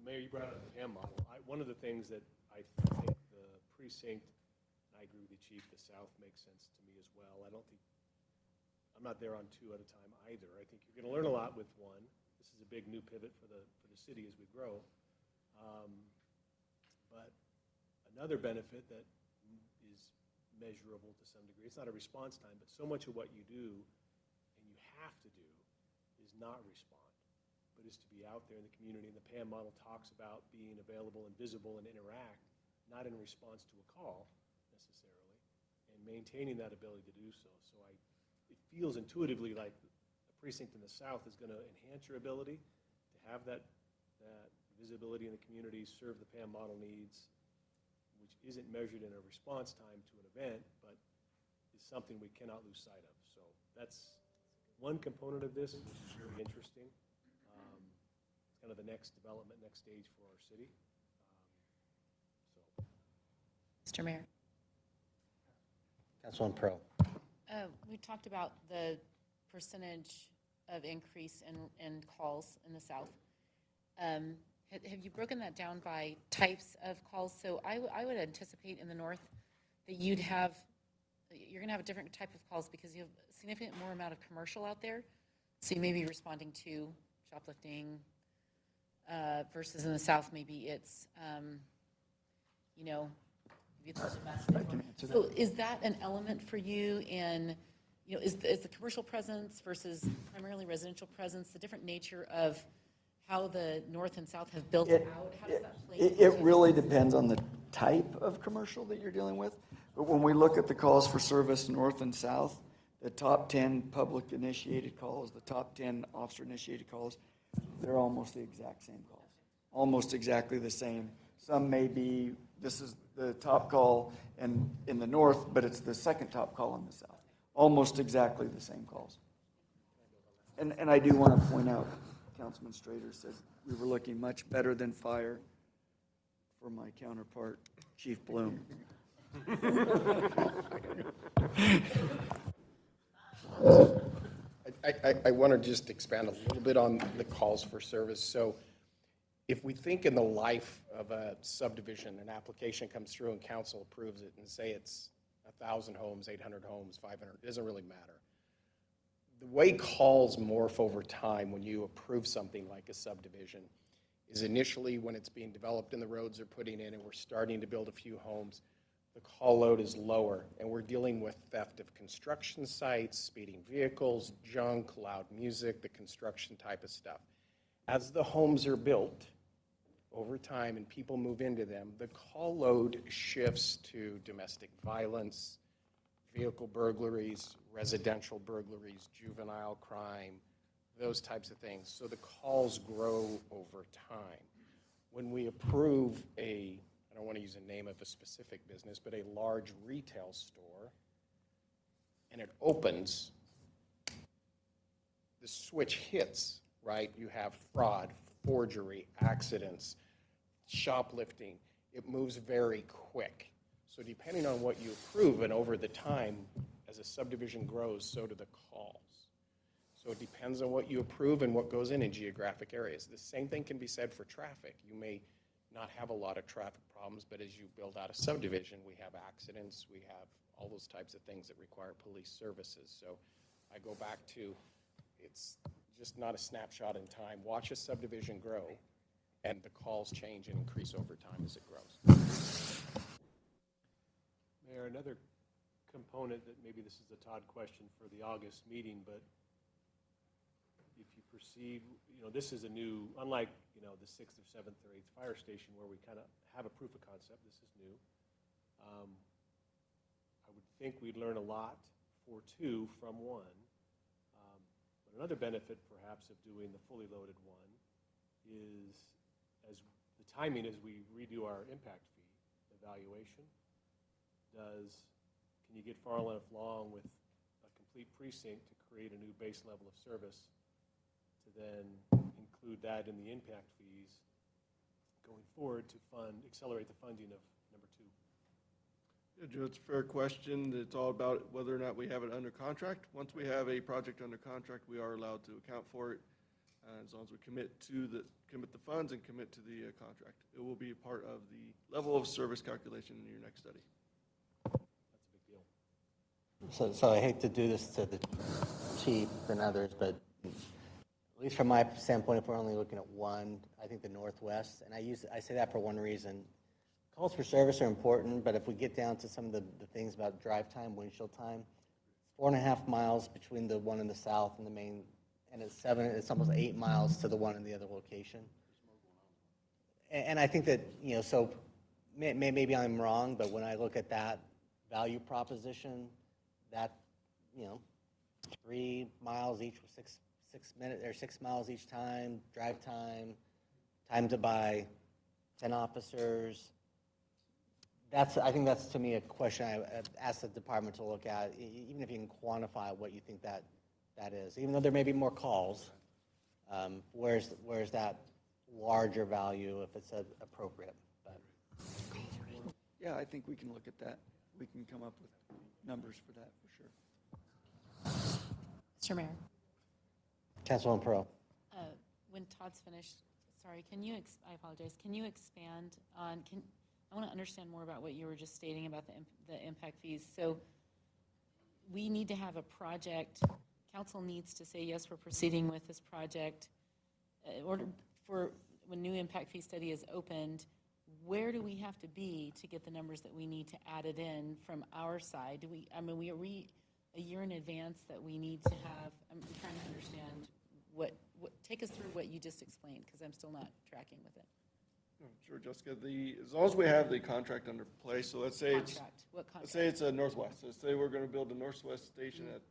Mayor, you brought up the PAM model. One of the things that I think the precinct, and I agree with you, Chief, the South makes sense to me as well. I'm not there on 2 at a time either. I think you're going to learn a lot with 1. This is a big new pivot for the city as we grow. But another benefit that is measurable to some degree, it's not a response time, but so much of what you do and you have to do is not respond, but is to be out there in the community. And the PAM model talks about being available and visible and interact, not in response to a call necessarily, and maintaining that ability to do so. So it feels intuitively like a precinct in the South is going to enhance your ability to have that visibility in the community, serve the PAM model needs, which isn't measured in a response time to an event, but is something we cannot lose sight of. So that's one component of this, which is really interesting. It's kind of the next development, next stage for our city. Mr. Mayor. Councilman Pro. We talked about the percentage of increase in calls in the South. Have you broken that down by types of calls? So I would anticipate in the North that you're going to have a different type of calls because you have a significant more amount of commercial out there. So you may be responding to shoplifting versus in the South, maybe it's, maybe it's domestic. So is that an element for you in, is the commercial presence versus primarily residential presence, the different nature of how the North and South have built out? How does that play? It really depends on the type of commercial that you're dealing with. But when we look at the calls for service North and South, the top 10 public initiated calls, the top 10 officer initiated calls, they're almost the exact same calls. Almost exactly the same. Some may be, this is the top call in the North, but it's the second top call in the South. Almost exactly the same calls. And I do want to point out, Councilman Strader said we were looking much better than fire for my counterpart, Chief Bloom. I want to just expand a little bit on the calls for service. So if we think in the life of a subdivision, an application comes through and council approves it, and say it's 1,000 homes, 800 homes, 500, it doesn't really matter. The way calls morph over time when you approve something like a subdivision is initially when it's being developed and the roads are putting in and we're starting to build a few homes, the call load is lower, and we're dealing with theft of construction sites, speeding vehicles, junk, loud music, the construction type of stuff. As the homes are built over time and people move into them, the call load shifts to domestic violence, vehicle burglaries, residential burglaries, juvenile crime, those types of things. So the calls grow over time. When we approve I don't want to use a name of a specific business, but a large retail store, and it opens, the switch hits, right? You have fraud, forgery, accidents, shoplifting. It moves very quick. So depending on what you approve and over the time, as a subdivision grows, so do the calls. So it depends on what you approve and what goes in geographic areas. The same thing can be said for traffic. You may not have a lot of traffic problems, but as you build out a subdivision, we have accidents, we have all those types of things that require police services. So I go back to, it's just not a snapshot in time. Watch a subdivision grow, and the calls change and increase over time as it grows. Mayor, another component that maybe this is a Todd question for the August meeting, but if you perceive, this is a new, unlike, the 6th or 7th or 8th fire station where we kind of have a proof of concept, this is new. I would think we'd learn a lot for 2 from 1. But another benefit perhaps of doing the fully loaded one is as the timing as we redo our impact fee evaluation, can you get far enough along with a complete precinct to create a new base level of service to then include that in the impact fees going forward to accelerate the funding of number 2? Yeah, Joe, it's a fair question. It's all about whether or not we have it under contract. Once we have a project under contract, we are allowed to account for it, as long as we commit the funds and commit to the contract. It will be part of the level of service calculation in your next study. That's a big deal. So I hate to do this to the chief and others, but at least from my standpoint, if we're only looking at one, I think the Northwest, and I say that for one reason. Calls for service are important, but if we get down to some of the things about drive time, windshield time, 4.5 miles between the one in the south and the main, and it's almost 8 miles to the one in the other location. And I think that, so maybe I'm wrong, but when I look at that value proposition, that, 3 miles each with 6 minutes, or 6 miles each time, drive time to buy 10 officers. I think that's, to me, a question I asked the department to look at, even if you can quantify what you think that is. Even though there may be more calls, where's that larger value if it's appropriate? Yeah, I think we can look at that. We can come up with numbers for that, for sure. Mr. Mayor, Councilwoman Pearl. when Todd's finished, sorry, I apologize, can you expand on, I want to understand more about what you were just stating about the impact fees. So we need to have a project, council needs to say, yes, we're proceeding with this project. In order for, when new impact fee study is opened, where do we have to be to get the numbers that we need to add it in from our side? Are we a year in advance that we need to have? I'm trying to understand take us through what you just explained, because I'm still not tracking with it. Sure, Jessica. As long as we have the contract under place, so let's say What contract? let's say it's a Northwest. Let's say we're going to build a Northwest station at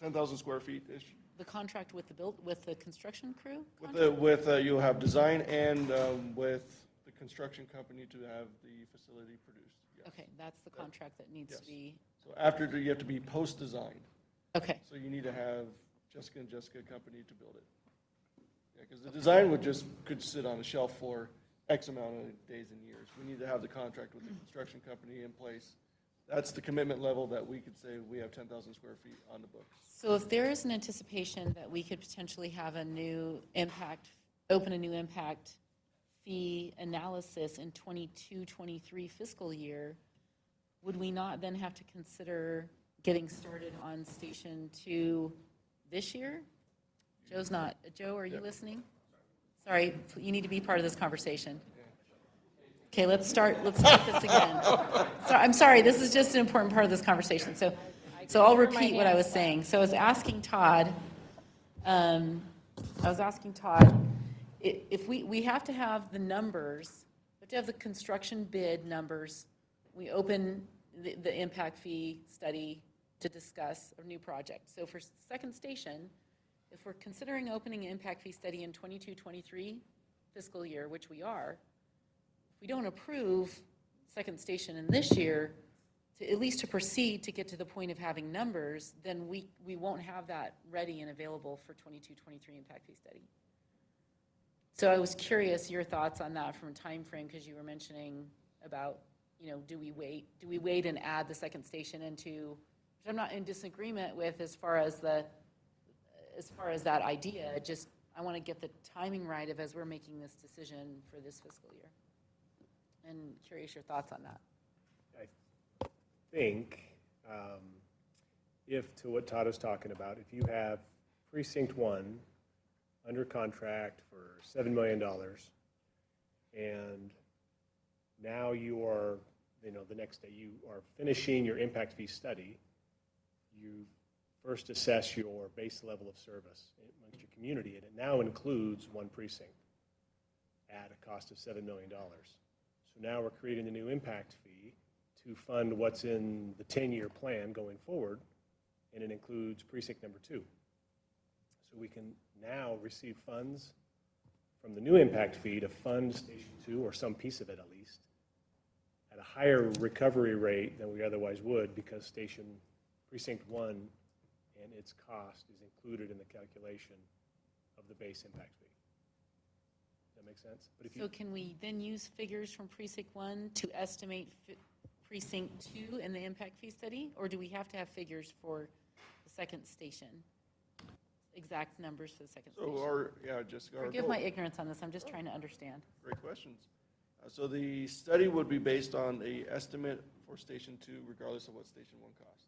10,000 square feet-ish. The contract with the construction crew? You'll have design and with the construction company to have the facility produced. Yes. Okay, that's the contract that needs to be. So after, you have to be post-design. Okay. So you need to have Jessica and Jessica company to build it. Yeah, because the design could sit on a shelf for X amount of days and years. We need to have the contract with the construction company in place. That's the commitment level that we could say we have 10,000 square feet on the books. So if there is an anticipation that we could potentially have open a new impact fee analysis in 22-23 fiscal year, would we not then have to consider getting started on Station 2 this year? Joe's not. Joe, are you listening? Sorry, you need to be part of this conversation. Okay, let's start this again. I'm sorry, this is just an important part of this conversation. So I'll repeat what I was saying. So I was asking Todd, if we have to have the numbers, we have to have the construction bid numbers, we open the impact fee study to discuss a new project. So for second station, if we're considering opening an impact fee study in 22-23 fiscal year, which we are, if we don't approve second station in this year, at least to proceed to get to the point of having numbers, then we won't have that ready and available for 22-23 impact fee study. So I was curious your thoughts on that from a time frame, because you were mentioning about, do we wait and add the second station into, which I'm not in disagreement with as far as that idea, just I want to get the timing right of as we're making this decision for this fiscal year. And curious your thoughts on that. I think, if, to what Todd was talking about, if you have Precinct 1 under contract for $7 million, and now you are, the next day you are finishing your impact fee study, you first assess your base level of service amongst your community, and it now includes one precinct at a cost of $7 million. So now we're creating the new impact fee to fund what's in the 10-year plan going forward, and it includes precinct number 2. So we can now receive funds from the new impact fee to fund Station 2, or some piece of it at least, at a higher recovery rate than we otherwise would, because Precinct 1 and its cost is included in the calculation of the base impact fee. Does that make sense? But So can we then use figures from Precinct 1 to estimate Precinct 2 in the impact fee study? Or do we have to have figures for the second station? Exact numbers for the second station? Jessica. Forgive my ignorance on this, I'm just trying to understand. Great questions. So the study would be based on a estimate for Station 2, regardless of what Station 1 costs.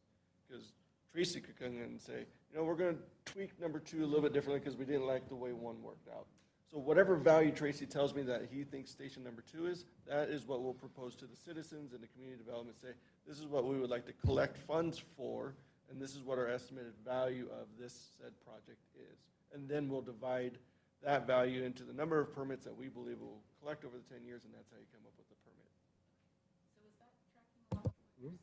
Because Tracy could come in and say, we're going to tweak number 2 a little bit differently because we didn't like the way 1 worked out. So whatever value Tracy tells me that he thinks station number 2 is, that is what we'll propose to the citizens and the community development, say, this is what we would like to collect funds for, and this is what our estimated value of this said project is. And then we'll divide that value into the number of permits that we believe we'll collect over the 10 years, and that's how you come up with the permit. So is that tracking along with what you're saying?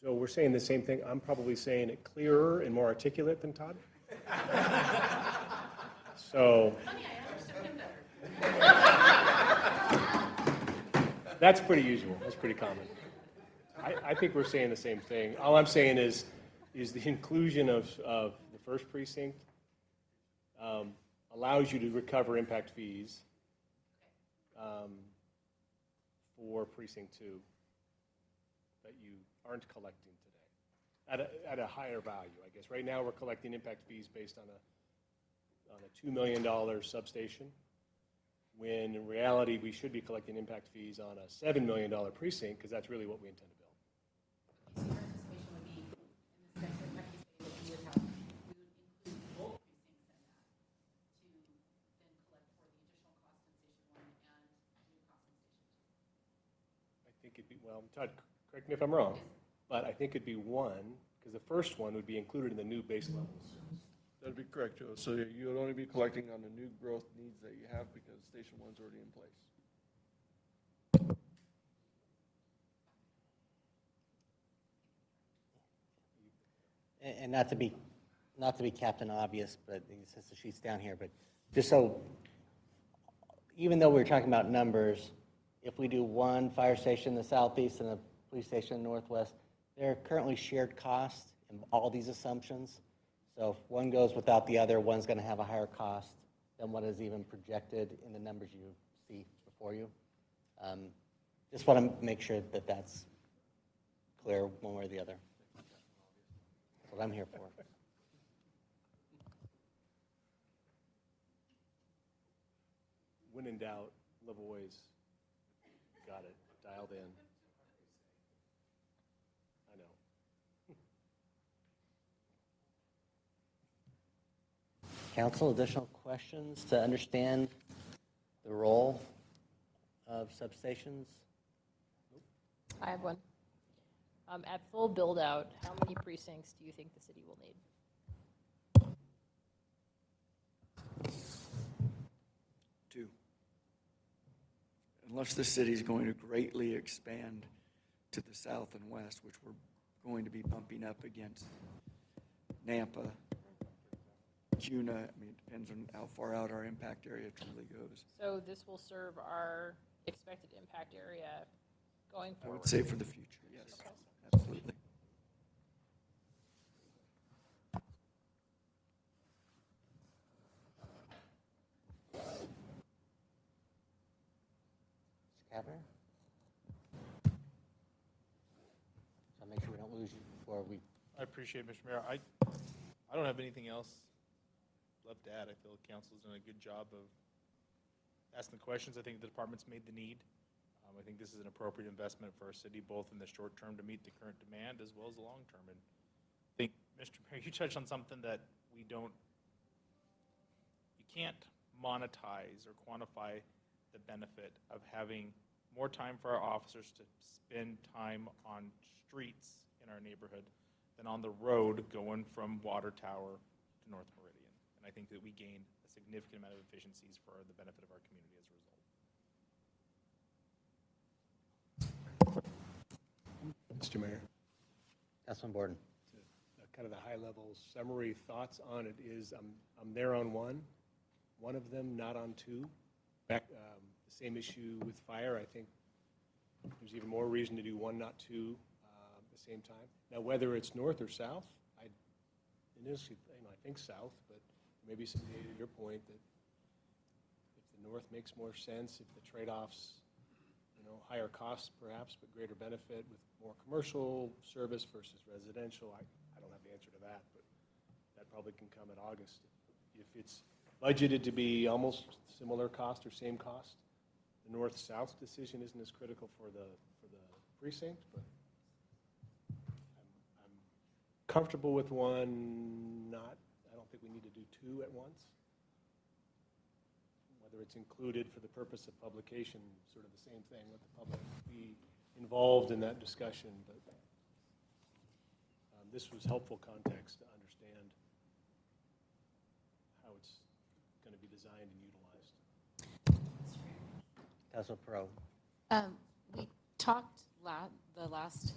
So we're saying the same thing. I'm probably saying it clearer and more articulate than Todd. So that's pretty usual. That's pretty common. I think we're saying the same thing. All I'm saying is the inclusion of the first precinct allows you to recover impact fees for Precinct 2 that you aren't collecting today at a higher value, I guess. Right now, we're collecting impact fees based on a $2 million substation, when in reality, we should be collecting impact fees on a $7 million precinct, because that's really what we intend to build. Well, Todd, correct me if I'm wrong, but I think it'd be 1, because the first one would be included in the new base levels. That'd be correct, Joe. So you would only be collecting on the new growth needs that you have because Station 1's already in place. And not to be Captain Obvious, but since the sheet's down here, but just so, even though we're talking about numbers, if we do one fire station in the southeast and a police station in the northwest, they're currently shared costs in all these assumptions. So if one goes without the other, one's going to have a higher cost than what is even projected in the numbers you see before you. Just want to make sure that that's clear one way or the other. That's what I'm here for. when in doubt, Lavoie's got it dialed in. I know. Council, additional questions to understand the role of substations? I have one. At full build-out, how many precincts do you think the city will need? 2. Unless the city's going to greatly expand to the south and west, which we're going to be bumping up against Nampa, Cuna. I mean, it depends on how far out our impact area truly goes. So this will serve our expected impact area going I forward? would say for the future, yes, absolutely. Mr. Kavner? So make sure we don't lose you before we. I appreciate it, Mr. Mayor. I don't have anything else left to add. I feel the council's done a good job of asking the questions. I think the department's made the need. I think this is an appropriate investment for our city, both in the short term to meet the current demand as well as the long term. And I think, Mr. Mayor, you touched on something that you can't monetize or quantify the benefit of having more time for our officers to spend time on streets in our neighborhood than on the road going from Water Tower to North Meridian. And I think that we gain a significant amount of efficiencies for the benefit of our community as a result. Mr. Mayor. Councilman Borden. Kind of the high-level summary thoughts on it is I'm there on one of them, not on 2. The same issue with fire. I think there's even more reason to do 1, not 2 at the same time. Now, whether it's north or south, I think south, but maybe some data to your point that if the north makes more sense, if the trade-offs, higher costs perhaps, but greater benefit with more commercial service versus residential. I don't have the answer to that, but that probably can come in August. If it's budgeted to be almost similar cost or same cost, the north-south decision isn't as critical for the precinct, but I'm comfortable with 1, I don't think we need to do 2 at once. Whether it's included for the purpose of publication, sort of the same thing, let the public be involved in that discussion, but this was helpful context to understand how it's going to be designed and utilized. Councilman Pro. We talked the last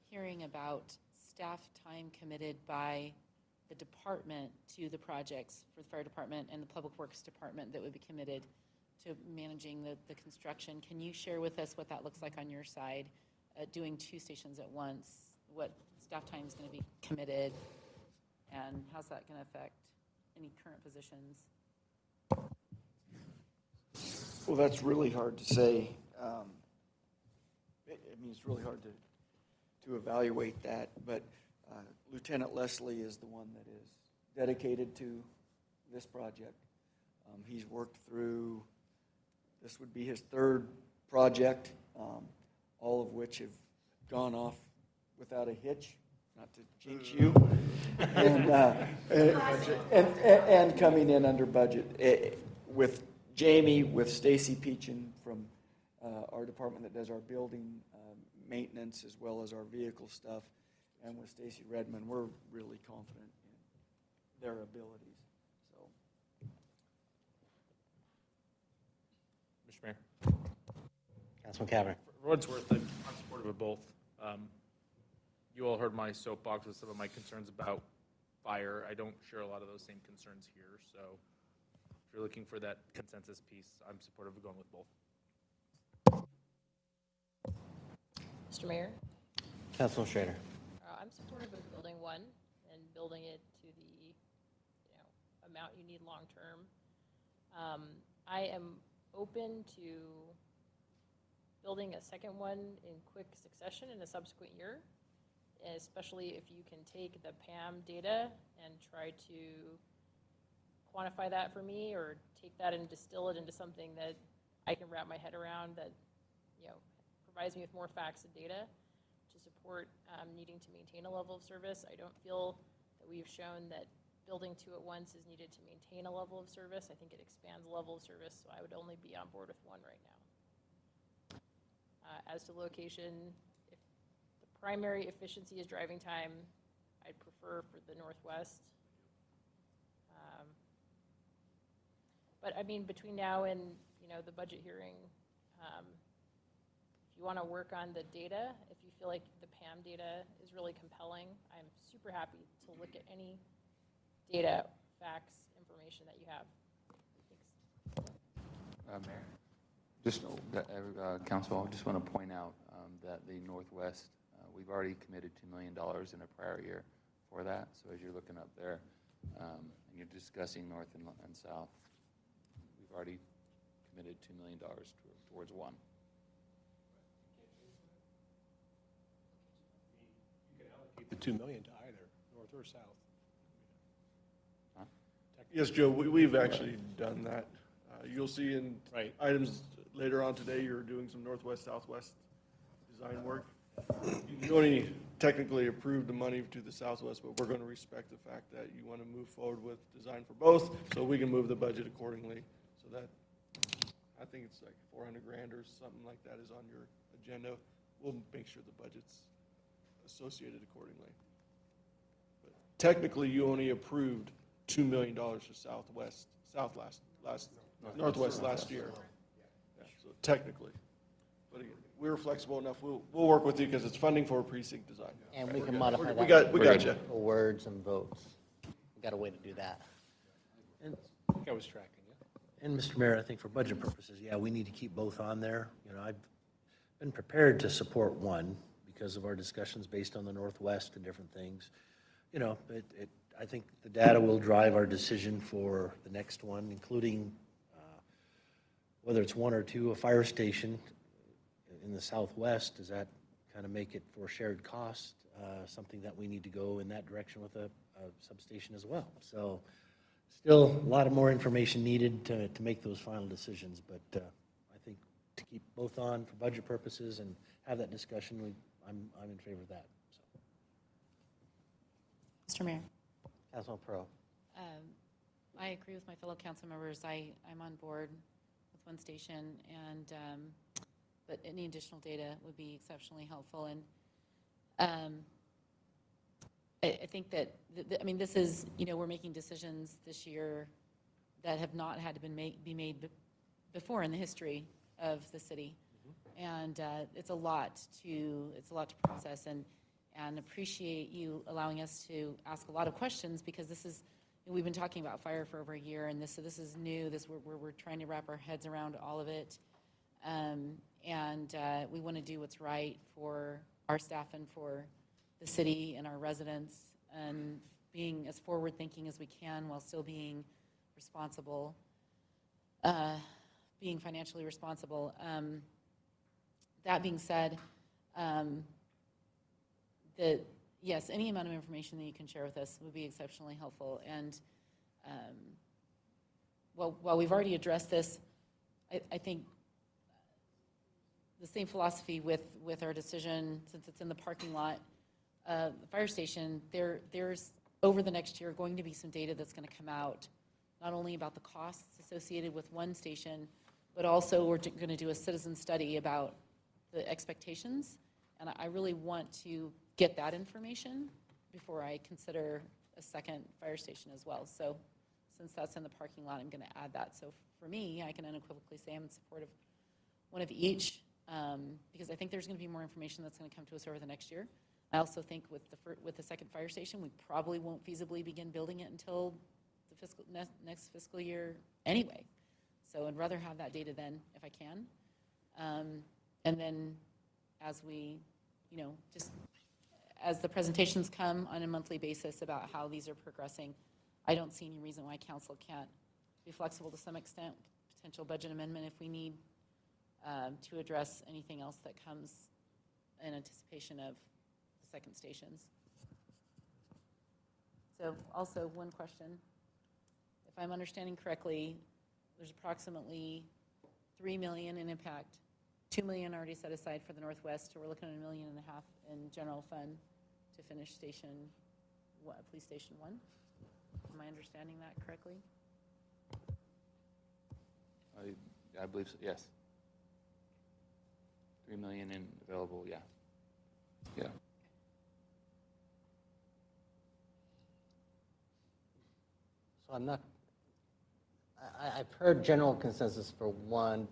hearing about staff time committed by the department to the projects for the fire department and the public works department that would be committed to managing the construction. Can you share with us what that looks like on your side, doing 2 stations at once? What staff time is going to be committed, and how's that going to affect any current positions? Well, that's really hard to say. It's really hard to evaluate that, but Lieutenant Leslie is the one that is dedicated to this project. He's worked through, this would be his 3rd project, all of which have gone off without a hitch, not to jinx you, and coming in under budget. With Jamie, with Stacy Peachin from our department that does our building maintenance as well as our vehicle stuff, and with Stacy Redmond, we're really confident in their abilities. So, Mr. Mayor. Councilman Kavner. For what it's worth, I'm supportive of both. You all heard my soapbox with some of my concerns about fire. I don't share a lot of those same concerns here, so if you're looking for that consensus piece, I'm supportive of going with both. Mr. Mayor? Councilman Schrader. I'm supportive of building 1 and building it to the amount you need long-term. I am open to building a second one in quick succession in a subsequent year, especially if you can take the PAM data and try to quantify that for me or take that and distill it into something that I can wrap my head around that, you know, provides me with more facts and data to support needing to maintain a level of service. I don't feel that we've shown that building two at once is needed to maintain a level of service. I think it expands the level of service, so I would only be on board with one right now. As to location, if the primary efficiency is driving time, I'd prefer for the Northwest. But I mean, between now and, you know, the budget hearing, if you want to work on the data, if you feel like the PAM data is really compelling, I'm super happy to look at any data, facts, information that you have. Thanks. Mayor, just, Council, I just want to point out that the Northwest, we've already committed $2 million in a prior year for that. So as you're looking up there, and you're discussing North and South, we've already committed $2 million towards one. You can allocate the 2 million to either north or south. Yes, Joe, we've actually done that. You'll see in items later on today, you're doing some northwest, southwest design work. You only technically approved the money to the southwest, but we're going to respect the fact that you want to move forward with design for both, so we can move the budget accordingly. So that, I think it's like 400 grand or something like that is on your agenda. We'll make sure the budget's associated accordingly. But technically, you only approved $2 million for Northwest last year. Yeah, so technically, but again, we were flexible enough. We'll work with you because it's funding for precinct design. And we can modify that. We got you. Words and votes. We got a way to do that. And, I think I was tracking you. and Mr. Mayor, I think for budget purposes, yeah, we need to keep both on there. You know, I've been prepared to support one because of our discussions based on the Northwest and different things. You know, I think the data will drive our decision for the next one, including whether it's one or two, a fire station in the Southwest. Does that kind of make it for shared cost, something that we need to go in that direction with a substation as well? So still a lot of more information needed to make those final decisions, but I think to keep both on for budget purposes and have that discussion, I'm in favor of that. So. Mr. Mayor. Councilman Pro. I agree with my fellow council members. I'm on board with one station, and but any additional data would be exceptionally helpful. And I think that, I mean, this is, you know, we're making decisions this year that have not had to be made before in the history of the city. And it's a lot to process, and appreciate you allowing us to ask a lot of questions, because this is, we've been talking about fire for over a year, and this is new. We're trying to wrap our heads around all of it, and we want to do what's right for our staff and for the city and our residents, and being as forward-thinking as we can while still being responsible, being financially responsible. That being said, yes, any amount of information that you can share with us would be exceptionally helpful. And while we've already addressed this, I think the same philosophy with our decision, since it's in the parking lot, the fire station, there's over the next year going to be some data that's going to come out, not only about the costs associated with one station, but also we're going to do a citizen study about the expectations. And I really want to get that information before I consider a second fire station as well. So since that's in the parking lot, I'm going to add that. So for me, I can unequivocally say I'm in support of one of each, because I think there's going to be more information that's going to come to us over the next year. I also think with the second fire station, we probably won't feasibly begin building it until the next fiscal year anyway. So I'd rather have that data then if I can. And then as we, you know, just as the presentations come on a monthly basis about how these are progressing, I don't see any reason why council can't be flexible to some extent, potential budget amendment if we need to address anything else that comes in anticipation of the second stations. So also one question, if I'm understanding correctly, there's approximately 3 million in impact, 2 million already set aside for the Northwest, so we're looking at $1.5 million in general fund to finish Police Station 1. Am I understanding that correctly? I believe so, yes. 3 million in available, yeah. Yeah. So I've heard general consensus for one.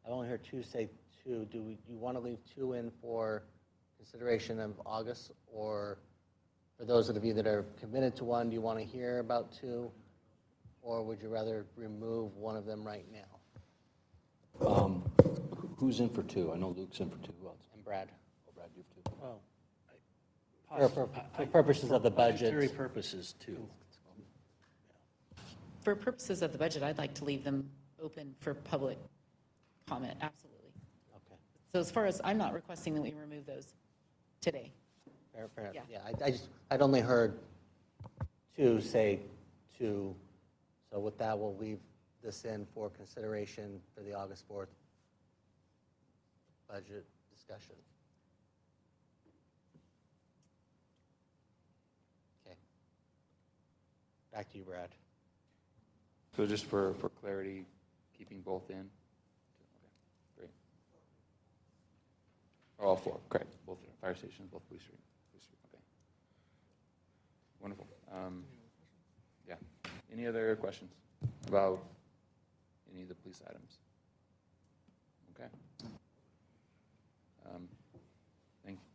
I've only heard two say two. Do you want to leave two in for consideration of August? Or for those of you that are committed to one, do you want to hear about two? Or would you rather remove one of them right now? Who's in for two? I know Luke's in for two. Who else? And Brad? Oh, Brad, you have two. Well, for purposes of the budget. Budgetary purposes, too. For purposes of the budget, I'd like to leave them open for public comment, absolutely. Okay. So as far as, I'm not requesting that we remove those today. Fair enough. Yeah. Yeah, I'd only heard two say two. So with that, we'll leave this in for consideration for the August 4th budget discussion. Okay. Back to you, Brad. So just for clarity, keeping both in? Okay, great. Or all four, correct, both fire stations, both police, okay. Wonderful. Yeah, any other questions about any of the police items? Okay.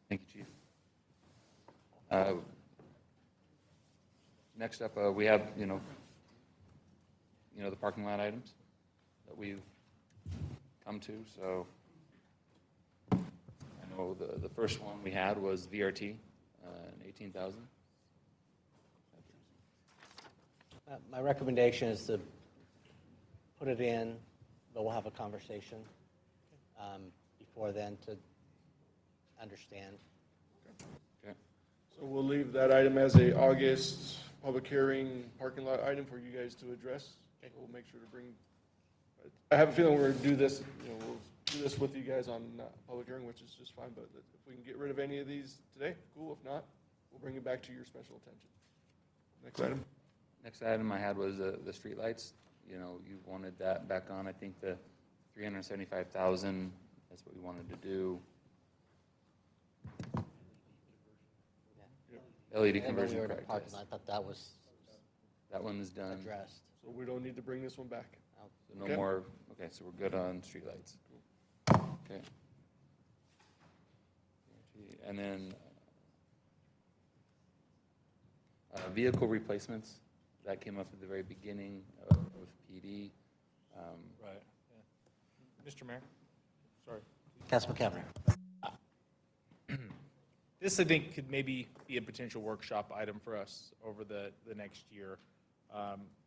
Thank you, Chief. Next up, we have, the parking lot items that we've come to. So I know the first one we had was VRT, 18,000. My recommendation is to put it in, but we'll have a conversation before then to understand. Okay. So we'll leave that item as a August public hearing parking lot item for you guys to address. We'll make sure to bring, I have a feeling we're going to do this, we'll do this with you guys on public hearing, which is just fine, but if we can get rid of any of these today, cool. If not, we'll bring it back to your special attention. Next item. Next item I had was the streetlights. You wanted that back on. I think the 375,000, that's what we wanted to do. LED conversion, correct. I thought that one's done. addressed. So we don't need to bring this one back. So no more, okay, so we're good on streetlights. Okay. And then vehicle replacements, that came up at the very beginning with PD. Right. Yeah. Mr. Mayor, sorry. Councilman Cavanagh. This, I think, could maybe be a potential workshop item for us over the next year.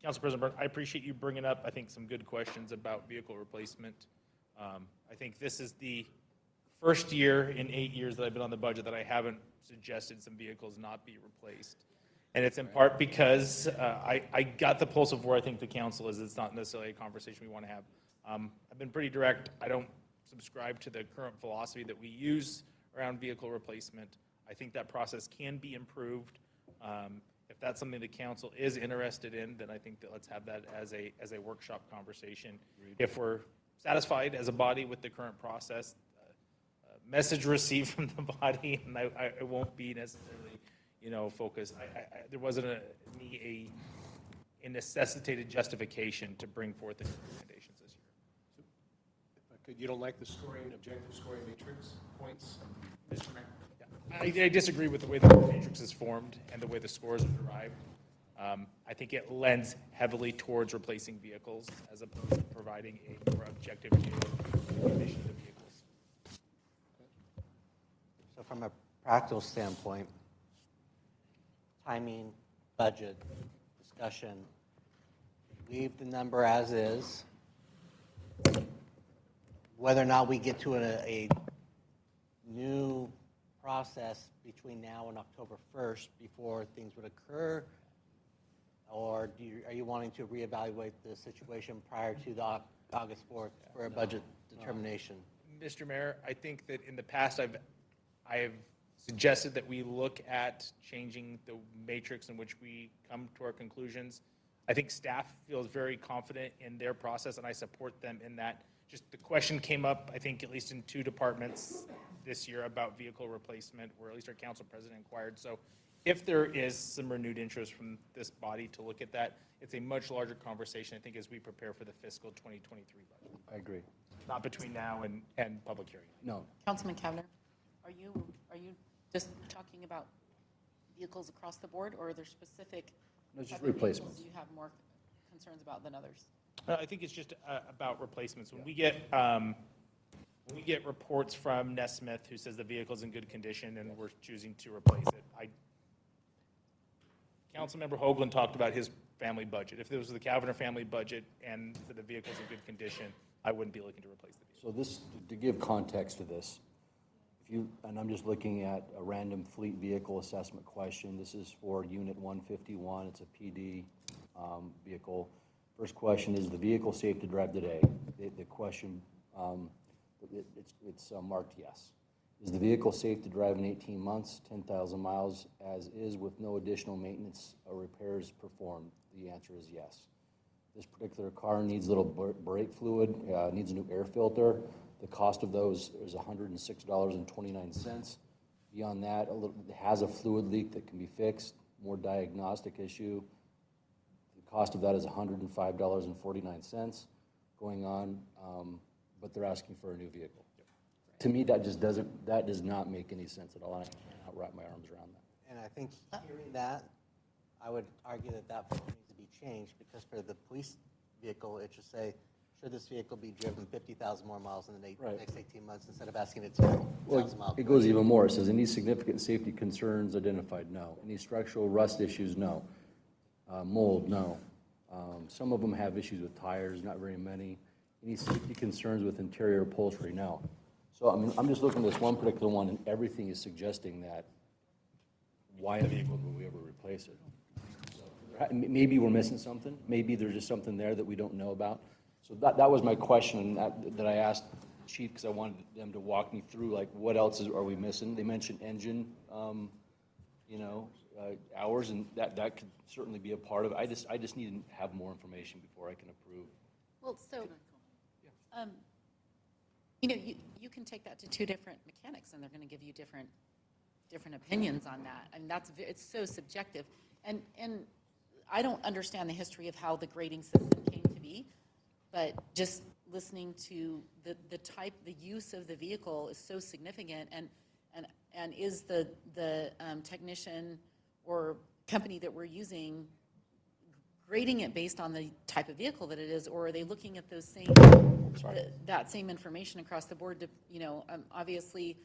Council President Burke, I appreciate you bringing up, I think, some good questions about vehicle replacement. I think this is the first year in 8 years that I've been on the budget that I haven't suggested some vehicles not be replaced. And it's in part because I got the pulse of where I think the council is. It's not necessarily a conversation we want to have. I've been pretty direct. I don't subscribe to the current philosophy that we use around vehicle replacement. I think that process can be improved. If that's something the council is interested in, then I think that let's have that as a workshop conversation. If we're satisfied as a body with the current process, message received from the body, and I won't be necessarily, focused. There wasn't a necessitated justification to bring forth the recommendations this year. If I could, you don't like the objective scoring matrix points? Mr. Mayor? I disagree with the way the matrix is formed and the way the scores are derived. I think it lends heavily towards replacing vehicles as opposed to providing a more objective view of the condition of the vehicles. So from a practical standpoint, timing, budget, discussion, leave the number as is. Whether or not we get to a new process between now and October 1st before things would occur, Or are you wanting to reevaluate the situation prior to the August 4th for a budget determination? Mr. Mayor, I think that in the past, I've suggested that we look at changing the matrix in which we come to our conclusions. I think staff feels very confident in their process, and I support them in that. Just the question came up, I think, at least in 2 departments this year about vehicle replacement, or at least our council president inquired. So if there is some renewed interest from this body to look at that, it's a much larger conversation, I think, as we prepare for the fiscal 2023 budget. I agree. Not between now and public hearing. No. Councilman Kavner, are you just talking about vehicles across the board, or are there specific No, just type of vehicles replacements. you have more concerns about than others? I think it's just about replacements. When we get reports from Nesmith who says the vehicle's in good condition and we're choosing to replace it, Councilmember Hoagland talked about his family budget. If this was the Cavanagh family budget and for the vehicle's in good condition, I wouldn't be looking to replace the vehicle. So this, to give context to this, and I'm just looking at a random fleet vehicle assessment question. This is for Unit 151. It's a PD vehicle. First question, is the vehicle safe to drive today? The question, it's marked yes. Is the vehicle safe to drive in 18 months, 10,000 miles, as is with no additional maintenance or repairs performed? The answer is yes. This particular car needs a little brake fluid, needs a new air filter. The cost of those is $106.29. Beyond that, it has a fluid leak that can be fixed, more diagnostic issue. The cost of that is $105.49 going on, but they're asking for a new vehicle. To me, that does not make any sense at all, and I cannot wrap my arms around that. And I think hearing that, I would argue that needs to be changed, because for the police vehicle, it should say, should this vehicle be driven 50,000 more miles in the next 18 months, instead of asking it 0,000 miles. It goes even more. It says, any significant safety concerns identified? No. Any structural rust issues? No. Mold? No. Some of them have issues with tires, not very many. Any safety concerns with interior upholstery? No. So I'm just looking at this one particular one, and everything is suggesting that why a vehicle would we ever replace it? So, maybe we're missing something. Maybe there's just something there that we don't know about. So that was my question that I asked Chief, because I wanted them to walk me through, like, what else are we missing? They mentioned engine, hours, and that could certainly be a part of it. I just need to have more information before I can approve. Well, so, you can take that to 2 different mechanics, and they're going to give you different opinions on that. And it's so subjective. And I don't understand the history of how the grading system came to be, but just listening to the use of the vehicle is so significant, and is the technician or company that we're using grading it based on the type of vehicle that it is, or are they looking at those same that same information across the board? To, obviously,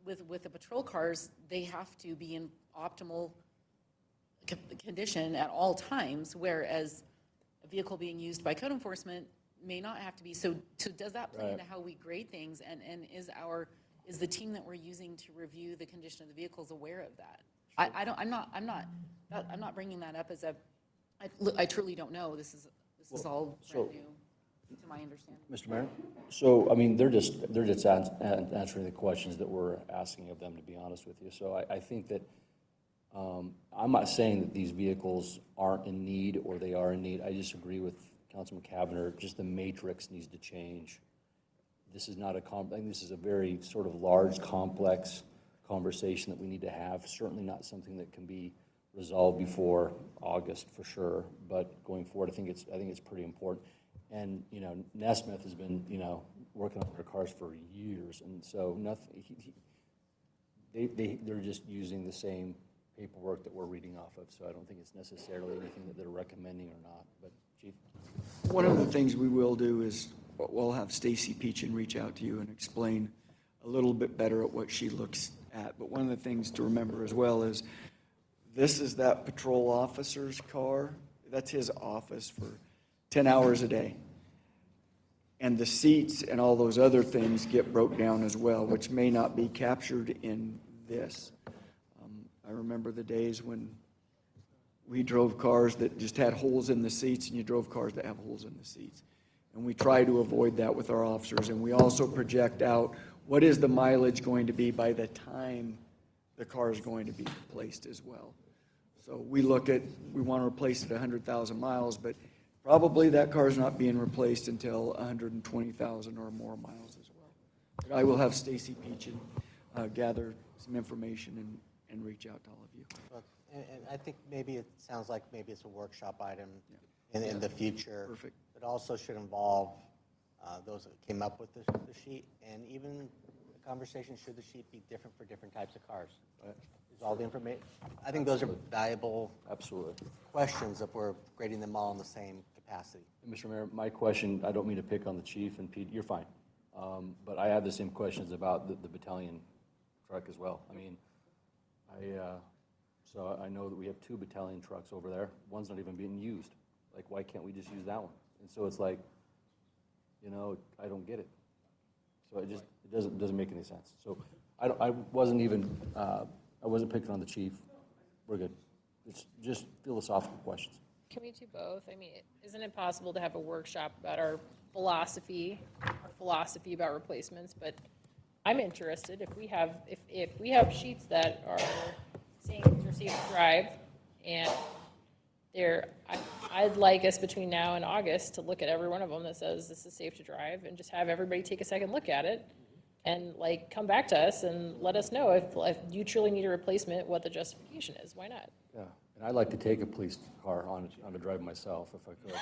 with the patrol cars, they have to be in optimal condition at all times, whereas a vehicle being used by code enforcement may not have to be. So does that play into how we grade things? And is the team that we're using to review the condition of the vehicles aware of that? Sure. I'm not bringing that up as I truly don't know. This is all brand new to my understanding. Mr. Mayor? So, they're just answering the questions that we're asking of them, to be honest with you. So I think that I'm not saying that these vehicles aren't in need or they are in need. I just agree with Councilman Kavner. Just the matrix needs to change. This is not this is a very sort of large, complex conversation that we need to have. Certainly not something that can be resolved before August for sure. But going forward, I think it's pretty important. And Nesmith has been working on their cars for years, and so nothing. They're just using the same paperwork that we're reading off of, so I don't think it's necessarily anything that they're recommending or not. But Chief? One of the things we will do is we'll have Stacy Peachin reach out to you and explain a little bit better at what she looks at. But one of the things to remember as well is this is that patrol officer's car. That's his office for 10 hours a day. And the seats and all those other things get broke down as well, which may not be captured in this. I remember the days when We drove cars that just had holes in the seats, and you drove cars that have holes in the seats. And we try to avoid that with our officers. And we also project out what is the mileage going to be by the time the car is going to be replaced as well. So we look at, we want to replace it at 100,000 miles, but probably that car is not being replaced until 120,000 or more miles as well. But I will have Stacy Peachin gather some information and reach out to all of you. And I think maybe it sounds like maybe it's a workshop item in the future. Perfect. It also should involve those that came up with the sheet, and even the conversation, should the sheet be different for different types of cars? Is all the information, I think those are valuable Absolutely. questions if we're grading them all in the same capacity. And Mr. Mayor, my question, I don't mean to pick on the chief, and Pete, you're fine. But I had the same questions about the battalion truck as well. I mean, so I know that we have 2 battalion trucks over there. One's not even being used. Like, why can't we just use that one? And so it's like, I don't get it. So it doesn't make any sense. So I wasn't picking on the chief. We're good. It's just philosophical questions. Can we do both? I mean, isn't it possible to have a workshop about our philosophy about replacements? But I'm interested if we have sheets that are saying these are safe to drive, and I'd like us between now and August to look at every one of them that says this is safe to drive, and just have everybody take a second look at it, and come back to us and let us know if you truly need a replacement, what the justification is. Why not? Yeah, and I'd like to take a police car on a drive myself if I could.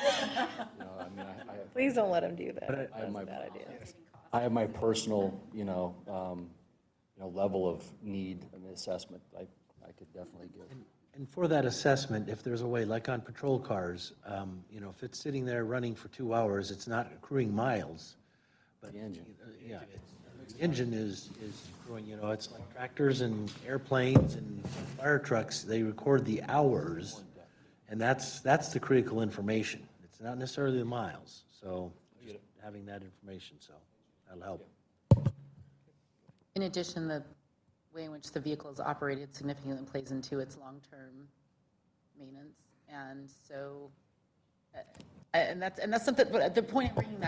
Please don't let them do that. I That's a bad idea. I have my personal, level of need and assessment. I could definitely give. And for that assessment, if there's a way, like on patrol cars, if it's sitting there running for 2 hours, it's not accruing miles. But The engine. Yeah, the engine is accruing, it's like tractors and airplanes and fire trucks, they record the hours, and that's the critical information. It's not necessarily the miles, so just having that information, so that'll help. In addition, the way in which the vehicle is operated significantly plays into its long-term maintenance. And so, and that's something, but the point I'm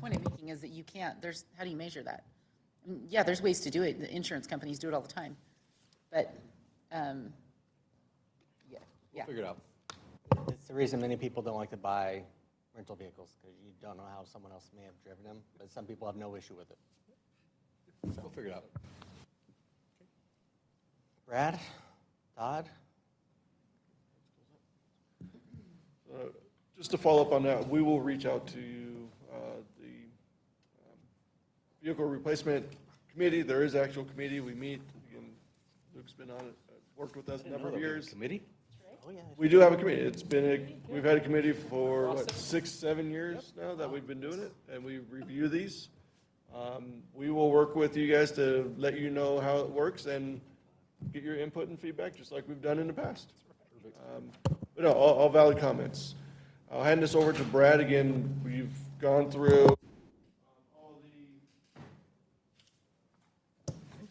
making is that you can't, how do you measure that? I mean, yeah, there's ways to do it. The insurance companies do it all the time. But, yeah. We'll figure it out. It's the reason many people don't like to buy rental vehicles, because you don't know how someone else may have driven them, but some people have no issue with it. We'll figure it out. Brad, Todd? Just to follow up on that, we will reach out to the Vehicle Replacement Committee. There is an actual committee. We meet. Again, Luke's been on it, worked with us a number of years. Committee? Oh, yeah. We do have a committee. We've had a committee for, 6, 7 years now that we've been doing it, and we review these. We will work with you guys to let you know how it works and get your input and feedback, just like we've done in the past. But no, all valid comments. I'll hand this over to Brad again. We've gone through all the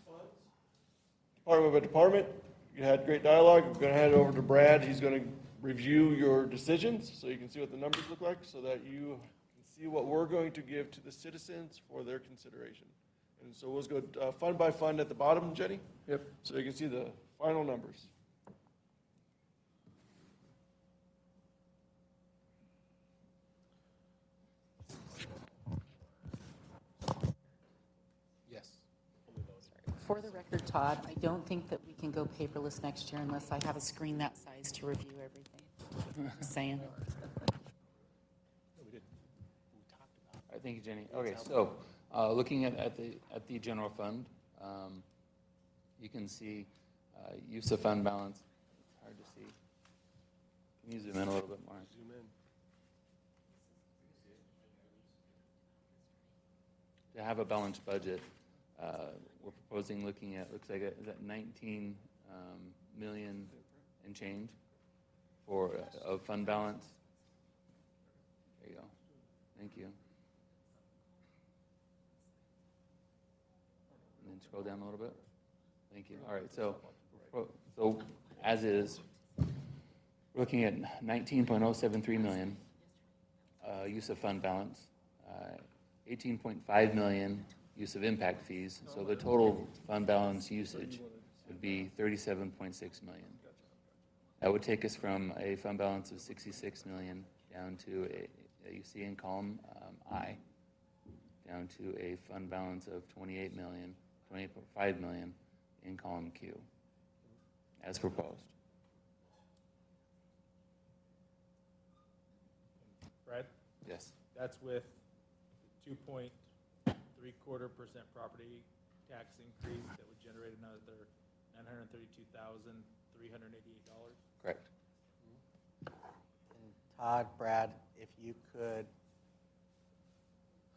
funds, department by department. You had great dialogue. We're going to hand it over to Brad. He's going to review your decisions so you can see what the numbers look like, so that you can see what we're going to give to the citizens for their consideration. And so we'll go fund by fund at the bottom, Jenny. Yep. So you can see the final numbers. Yes. For the record, Todd, I don't think that we can go paperless next year unless I have a screen that size to review everything. Just saying. All right, thank you, Jenny. Okay, so looking at the general fund, you can see use of fund balance. It's hard to see. Can you zoom in a little bit more? Zoom in. To have a balanced budget, we're proposing looking at, looks like, is that 19 million and change for of fund balance? There you go. Thank you. And then scroll down a little bit. Thank you. All right, so as is, We're looking at 19.073 million, use of fund balance, 18.5 million use of impact fees, so the total fund balance usage would be 37.6 million. That would take us from a fund balance of 66 million down to a you see in column I, down to a fund balance of 28 million, 28.5 million in column Q, as proposed. Brad? Yes. That's with 2.75% property tax increase that would generate another $932,388. Correct. And Todd, Brad, if you could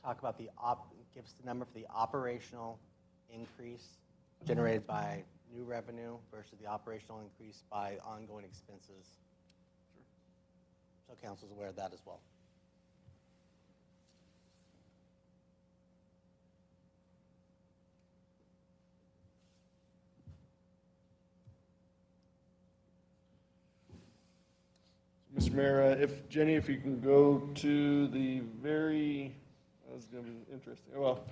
talk about give us the number for the operational increase generated by new revenue versus the operational increase by ongoing expenses. So council's aware of that as well. Mr. Mayor, Jenny, if you can go to the very, that's going to be interesting. Well,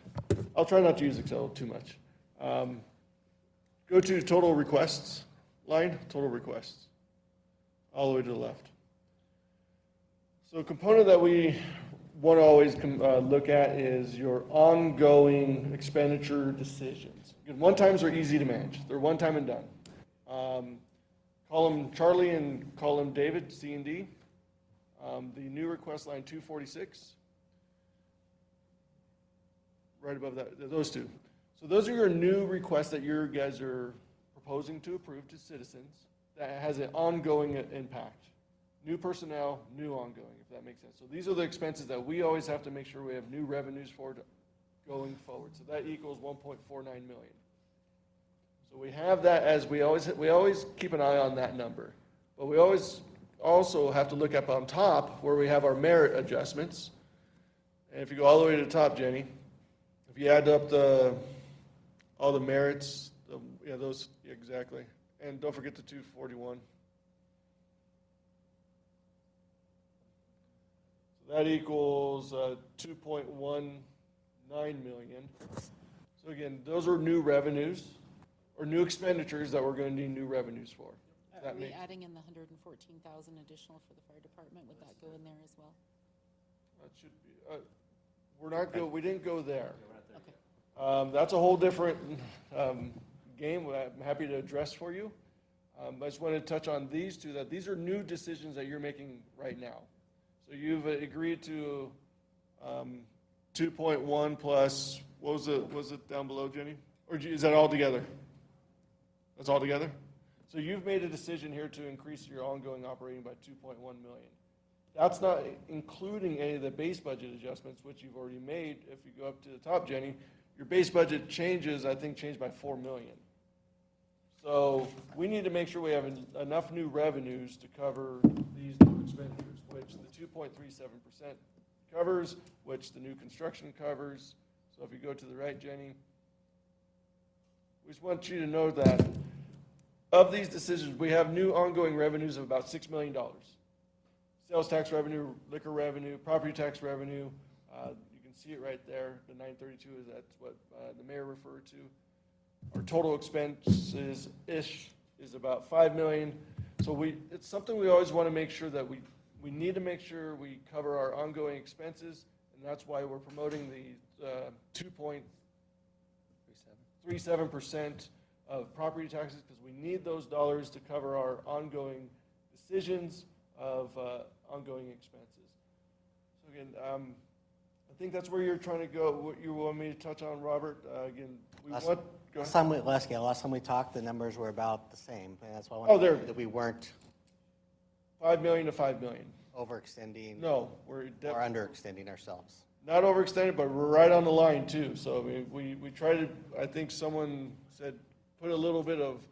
I'll try not to use Excel too much. Go to total requests line, total requests, all the way to the left. So a component that we want to always look at is your ongoing expenditure decisions. One-times are easy to manage. They're one time and done. Column Charlie and column David, C and D. The new request line 246. Right above that, those two. So those are your new requests that you guys are proposing to approve to citizens that has an ongoing impact. New personnel, new ongoing, if that makes sense. So these are the expenses that we always have to make sure we have new revenues for going forward. So that equals 1.49 million. So we have that as we always keep an eye on that number. But we always also have to look up on top where we have our merit adjustments. And if you go all the way to the top, Jenny, if you add up all the merits, those exactly. And don't forget the 241. So that equals 2.19 million. So again, those are new revenues or new expenditures that we're going to need new revenues for. Are we adding in the 114,000 additional for the fire department? Would that go in there as well? That should be, we didn't go there. Okay. That's a whole different game I'm happy to address for you. I just wanted to touch on these two, that these are new decisions that you're making right now. So you've agreed to 2.1 plus, what was it down below, Jenny? Or is that all together? That's all together? So you've made a decision here to increase your ongoing operating by 2.1 million. That's not including any of the base budget adjustments, which you've already made. If you go up to the top, Jenny, your base budget changes, I think, changed by 4 million. So we need to make sure we have enough new revenues to cover these new expenditures, which the 2.37% covers, which the new construction covers. So if you go to the right, Jenny, we just want you to know that of these decisions, we have new ongoing revenues of about $6 million. Sales tax revenue, liquor revenue, property tax revenue. You can see it right there. The 932 that's what the mayor referred to. Our total expenses-ish is about $5 million. So it's something we always want to make sure that we need to make sure we cover our ongoing expenses, and that's why we're promoting the 2.37% of property taxes, because we need those dollars to cover our ongoing decisions of ongoing expenses. So again, I think that's where you're trying to go. What you want me to touch on, Robert? Again, last time we talked, the numbers were about the same, and that's why I wanted to make sure that we weren't 5 million to 5 million. Overextending. No, or underextending ourselves. Not overextended, but we're right on the line too. So we try to, I think someone said, put a little bit of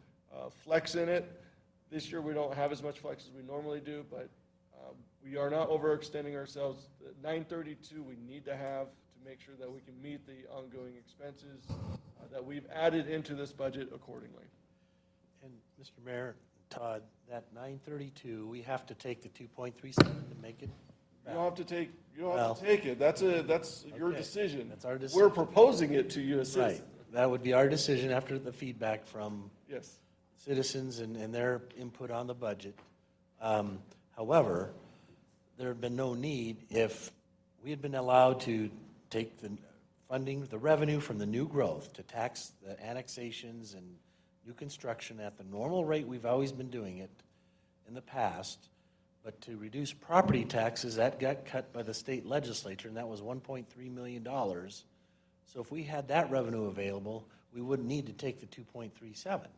flex in it. This year we don't have as much flex as we normally do, but we are not overextending ourselves. The 932 we need to have to make sure that we can meet the ongoing expenses that we've added into this budget accordingly. And Mr. Mayor, Todd, that 932, we have to take the 2.37 to make it You don't have to take, Well, it. That's your okay, decision. that's our We're decision. proposing it to you as Right. citizens. That would be our decision after the feedback from Yes. citizens and their input on the budget. However, there had been no need if we had been allowed to take the funding, the revenue from the new growth to tax the annexations and new construction at the normal rate we've always been doing it in the past, but to reduce property taxes, that got cut by the state legislature, and that was $1.3 million. So if we had that revenue available, we wouldn't need to take the 2.37.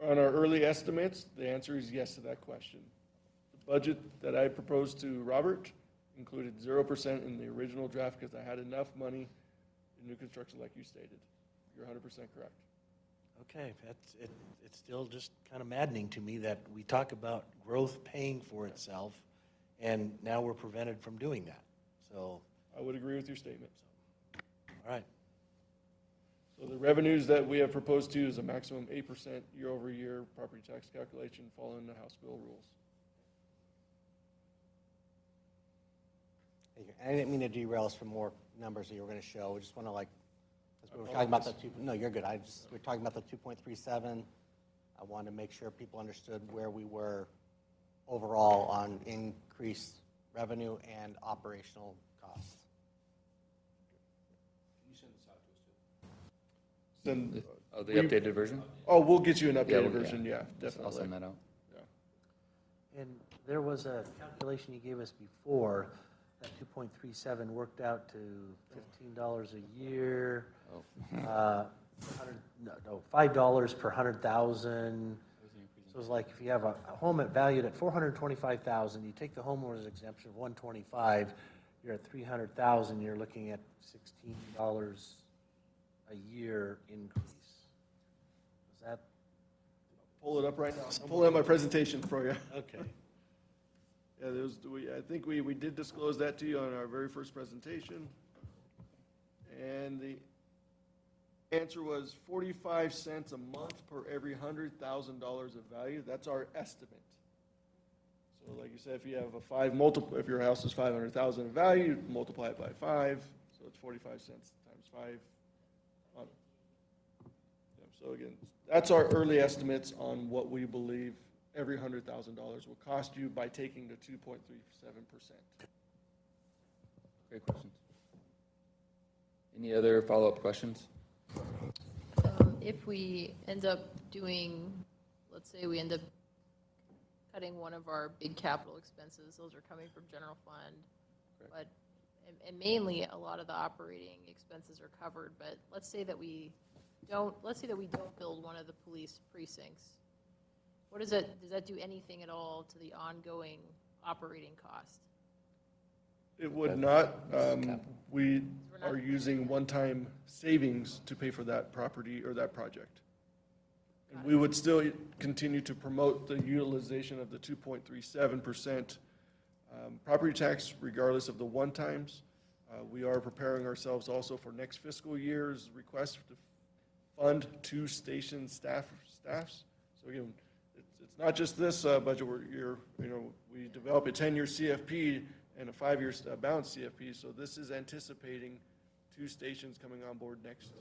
On our early estimates, the answer is yes to that question. The budget that I proposed to Robert included 0% in the original draft because I had enough money in new construction like you stated. You're 100% correct. Okay, it's still just kind of maddening to me that we talk about growth paying for itself, and now we're prevented from doing that. So, I would agree with your statement. all right. So the revenues that we have proposed to you is a maximum 8% year-over-year property tax calculation following the House bill rules. I didn't mean to derail us from more numbers that you were going to show. We just want to as we were talking about no, you're good. We're talking about the 2.37. I wanted to make sure people understood where we were overall on increased revenue and operational costs. Can you send this out to us too? The updated version? Oh, we'll get you an updated we'll- version, yeah, definitely. I'll send that out. And there was a calculation you gave us before, that 2.37 worked out to $15 a year, $5 per 100,000. So it's like if you have a home valued at $425,000, you take the homeowner's exemption of $125, you're at $300,000, you're looking at $16 a year increase. Is that? Pull it up right now. I'm pulling up my presentation for you. Okay. Yeah, I think we did disclose that to you on our very first presentation. And the answer was 45 cents a month per every $100,000 of value. That's our estimate. So like you said, if you have if your house is 500,000 in value, multiply it by 5, so it's 45 cents times 5. So again, that's our early estimates on what we believe every $100,000 will cost you by taking the 2.37%. Great questions. Any other follow-up questions? If we end up doing, let's say we end up cutting one of our big capital expenses, those are coming from general fund, but, and mainly a lot of the operating expenses are covered, but let's say that we don't build one of the police precincts. What does that do anything at all to the ongoing operating cost? It would not. We are using one-time savings to pay for that property or that project. And we would still continue to promote the utilization of the 2.37% property tax regardless of the one-times. We are preparing ourselves also for next fiscal year's request to fund 2 station staffs. So again, it's not just this budget. We develop a 10-year CFP and a 5-year balanced CFP. So this is anticipating 2 stations coming on board next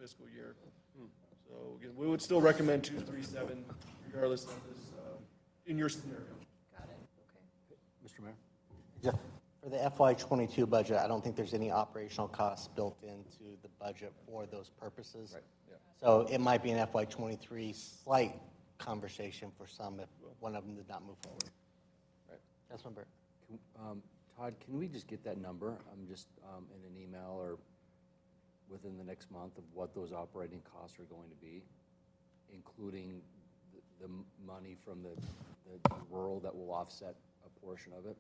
fiscal year. So again, we would still recommend 237 regardless of this in your scenario. Got it. Okay. Mr. Mayor? Yeah. For the FY22 budget, I don't think there's any operational costs built into the budget for those purposes. Right, yeah. So it might be an FY23 slight conversation for some if one of them did not move forward. Right. Councilman Burke. Todd, can we just get that number, just in an email or within the next month of what those operating costs are going to be, including the money from the rural that will offset a portion of it?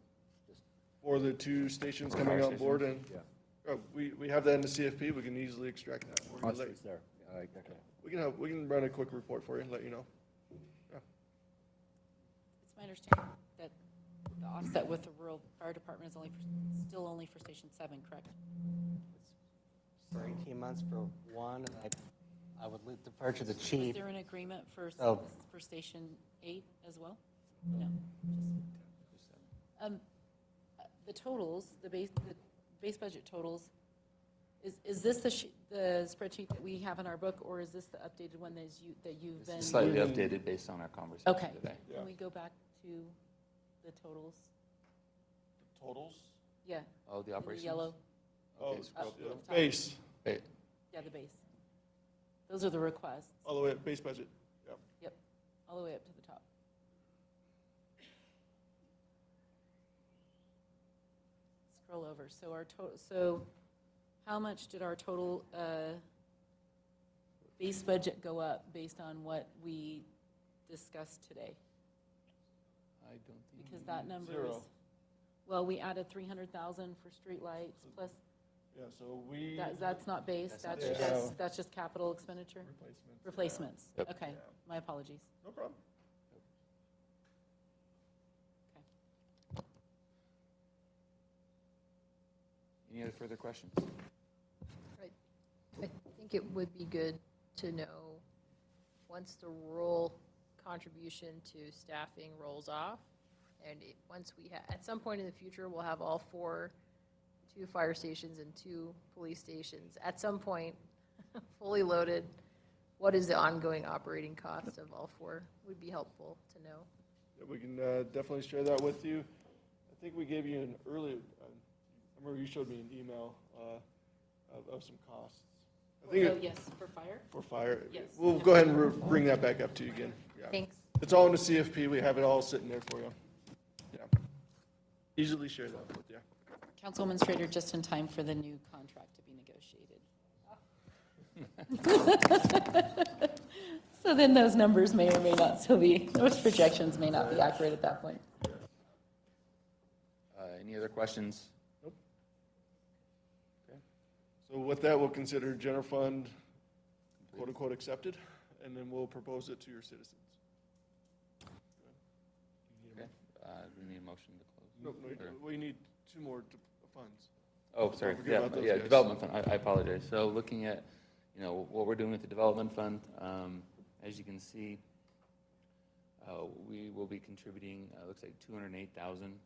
Just For the 2 stations coming on board, and yeah. we have that in the CFP. We can easily extract that for you. It's there. Okay. We can run a quick report for you and let you know. Yeah. It's my understanding that the offset with the rural fire department is still only for Station 7, correct? For 18 months for one, and I would defer to the Is chief. there an agreement for, Oh. for Station 8 as well? No. Um, The totals, the base budget totals, is this the spreadsheet that we have in our book, or is this the updated one that you've been? Slightly updated based on our conversation Okay. today. Can we go back to the totals? Totals? Yeah. Oh, the in operations? yellow. Oh, Okay, scroll up yeah, a little. base, Yeah, the base. Those are the requests. all the way up, base budget, yeah. Yep, all the way up to the top. Scroll over. So our total. So, how much did our total base budget go up based on what we discussed today? I don't think. Because that number is. Zero. Well, we added 300,000 for streetlights plus. Yeah, so we. That's not base. That's That's not base. just that's just capital expenditure. Replacements. Replacements. Yep. Okay. Yeah. My apologies. No problem. Any other further questions? I think it would be good to know, once the rural contribution to staffing rolls off, and once we at some point in the future, we'll have all 2 fire stations and 2 police stations, at some point, fully loaded, what is the ongoing operating cost of all 4, would be helpful to know. Yeah, we can definitely share that with you. I think we gave you an early, I remember you showed me an email of some costs. I think Oh, yes, for fire? For fire. Yes. We'll go ahead and bring that back up to you again. Yeah. Thanks. It's all in the CFP. We have it all sitting there for you. Yeah. Easily share that with you. Councilwoman Strader, just in time for the new contract to be negotiated. So then those numbers may or may not still be, those projections may not be accurate at that point. Any other questions? Nope. Okay. So with that, we'll consider general fund quote unquote accepted, and then we'll propose it to your citizens. Okay. We need a motion to close. No, Or- we need 2 more funds. Oh, sorry. Don't forget Yeah, about those yeah, guys. development fund. I apologize. So looking at, what we're doing with the development fund, as you can see, we will be contributing, looks like 208,000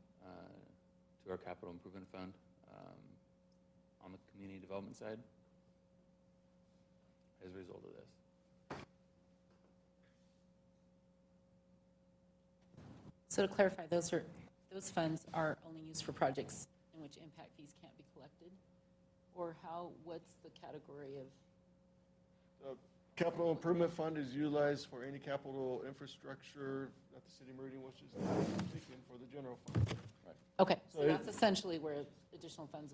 to our capital improvement fund on the community development side as a result of this. So to clarify, those funds are only used for projects in which impact fees can't be collected? Or what's the category of? Capital improvement fund is utilized for any capital infrastructure that the city of Meridian wishes to take in for the general fund. Okay, So so that's essentially where additional funds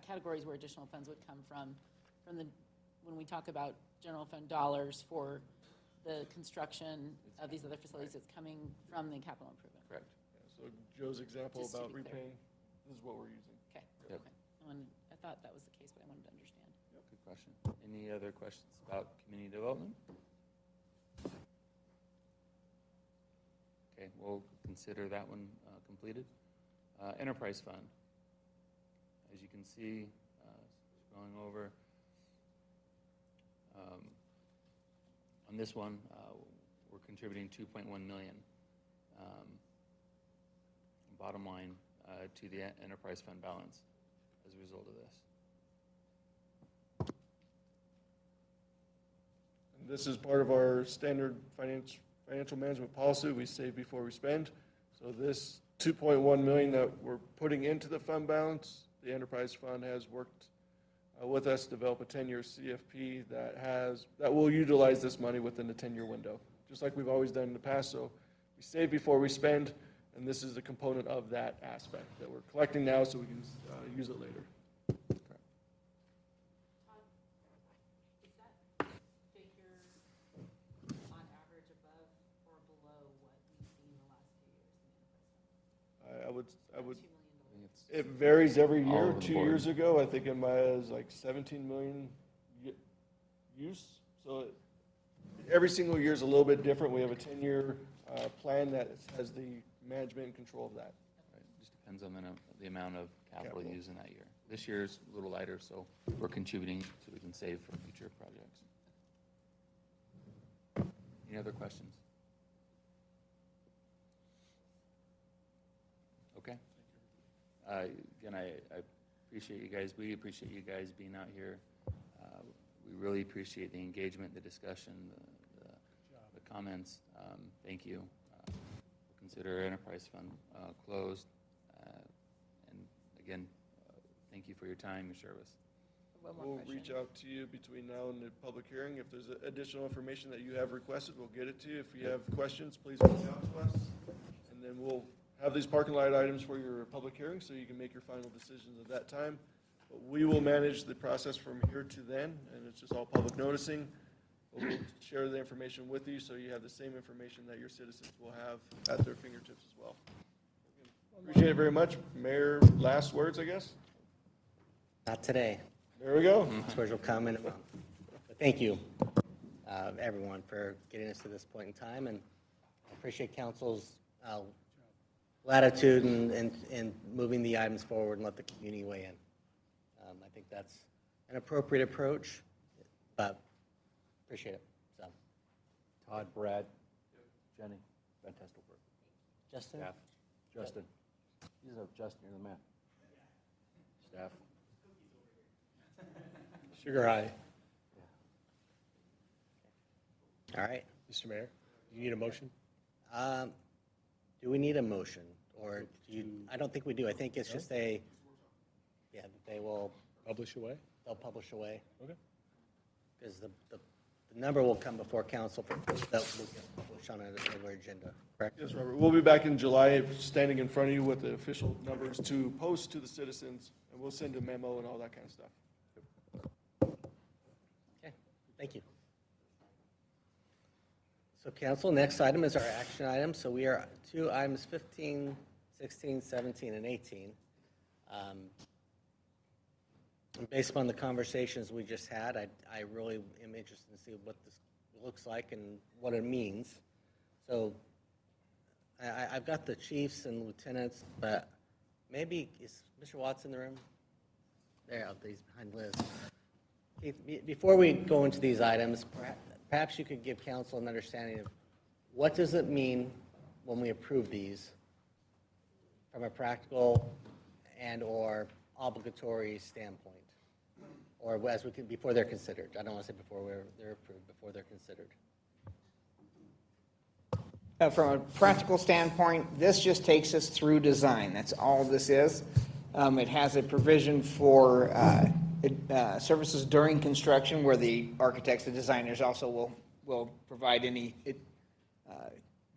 categories where additional funds would come from when we talk about general fund dollars for the construction of these other facilities, it's coming from the capital improvement. Correct. Yeah, so Joe's example Just to about be clear. repaying, this is what we're using. Okay, Yep. okay. I thought that was the case, but I wanted to understand. Good question. Any other questions about community development? Okay, we'll consider that one completed. Enterprise fund. As you can see, scrolling over, on this one, we're contributing 2.1 million. Bottom line to the enterprise fund balance as a result of this. And this is part of our standard financial management policy. We save before we spend. So this 2.1 million that we're putting into the fund balance, the enterprise fund has worked with us to develop a 10-year CFP that will utilize this money within the 10-year window, just like we've always done in the past. So we save before we spend, and this is a component of that aspect that we're collecting now so we can use it later. Is that figure on average above or below what we've seen in the last few years in the enterprise fund? I would. $2 million. It varies every All year. over the 2 board. years ago, I think it was like 17 million use. So every single year is a little bit different. We have a 10-year plan that has the management and control of that. Right, just depends on the amount of capital Capital. used in that year. This year is a little lighter, so we're contributing so we can save for future projects. Any other questions? Okay. Again, I appreciate you guys, we appreciate you guys being out here. We really appreciate the engagement, the discussion, the comments. Thank you. We'll consider enterprise fund closed. And again, thank you for your time, your service. We'll reach out to you between now and the public hearing. If there's additional information that you have requested, we'll get it to you. If you have questions, please reach out to us. And then we'll have these parking lot items for your public hearing, so you can make your final decisions at that time. But we will manage the process from here to then, and it's just all public noticing. But we'll share the information with you, so you have the same information that your citizens will have at their fingertips as well. Appreciate it very much. Mayor, last words, I guess? Not today. There we go. Words will come in a month. But thank you, everyone, for getting us to this point in time, and I appreciate council's latitude in moving the items forward and let the community weigh in. I think that's an appropriate approach, but appreciate it. So, Todd, Brad, Jenny, fantastic work. Justin? Staff, Justin. He's a Justin, you're the man. Staff. Sugar high. All right. Mr. Mayor, do you need a motion? Do we need a motion, or do you, I don't think we do. I think it's just a, yeah, they will. Publish away? They'll publish away. Okay. Because the number will come before council for, that will get published on a regular agenda, correct? Yes, Robert. We'll be back in July, standing in front of you with the official numbers to post to the citizens, and we'll send a memo and all that kind of stuff. Okay, thank you. So council, next item is our action item. So we are to items 15, 16, 17, and 18. And based upon the conversations we just had, I really am interested to see what this looks like and what it means. So I've got the chiefs and lieutenants, but maybe, is Mr. Watts in the room? There, he's behind Liz. Keith, before we go into these items, perhaps you could give council an understanding of what does it mean when we approve these from a practical and or obligatory standpoint, or as we can, before they're considered. I don't want to say before they're approved, before they're considered. From a practical standpoint, this just takes us through design. That's all this is. It has a provision for services during construction, where the architects, the designers also will provide any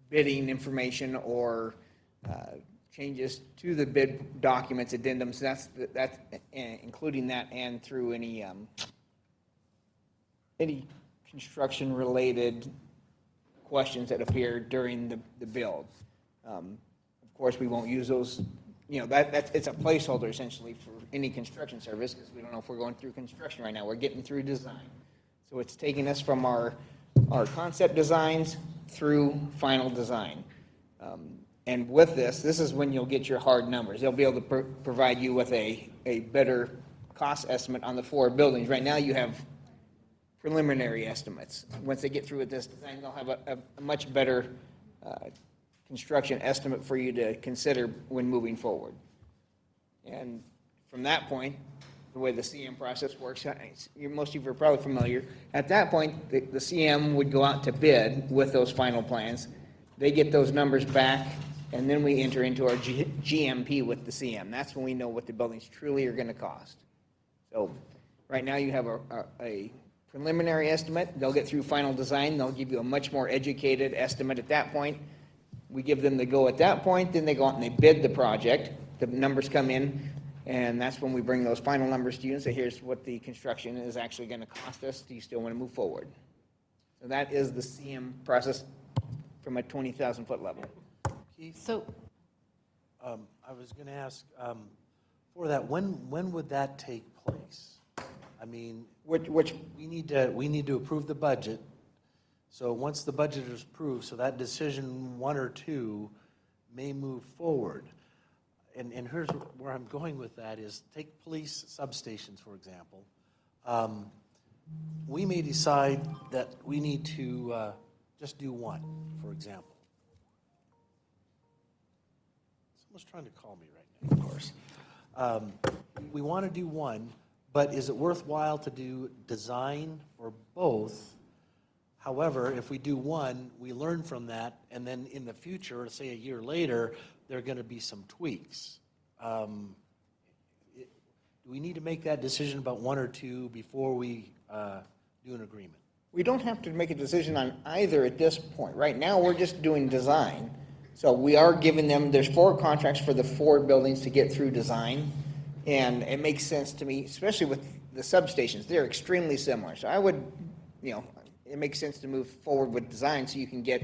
bidding information or changes to the bid documents, addendums. That's including that, and through any construction-related questions that appear during the build. Of course, we won't use those. You know, it's a placeholder essentially for any construction service, because we don't know if we're going through construction right now. We're getting through design. So it's taking us from our concept designs through final design. And with this is when you'll get your hard numbers. They'll be able to provide you with a better cost estimate on the 4 buildings. Right now you have preliminary estimates. Once they get through with this design, they'll have a much better construction estimate for you to consider when moving forward. And from that point, the way the CM process works, most of you are probably familiar. At that point, the CM would go out to bid with those final plans. They get those numbers back, and then we enter into our GMP with the CM. That's when we know what the buildings truly are going to cost. So right now you have a preliminary estimate. They'll get through final design. They'll give you a much more educated estimate at that point. We give them the go at that point. Then they go out and they bid the project. The numbers come in, and that's when we bring those final numbers to you and say, here's what the construction is actually going to cost us. Do you still want to move forward? So that is the CM process from a 20,000-foot level. So, I was going to ask, for that, when would that take place? I mean, which we need to approve the budget. So once the budget is approved, so that decision 1 or 2 may move forward. And here's where I'm going with that is, take police substations, for example. We may decide that we need to just do one, for example. Someone's trying to call me right now, of course. We want to do one, but is it worthwhile to do design for both? However, if we do one, we learn from that, and then in the future, say a year later, there are going to be some tweaks. Do we need to make that decision about one or two before we do an agreement? We don't have to make a decision on either at this point. Right now, we're just doing design. So we are giving them, there's 4 contracts for the 4 buildings to get through design. And it makes sense to me, especially with the substations. They're extremely similar. So I would, it makes sense to move forward with design so you can get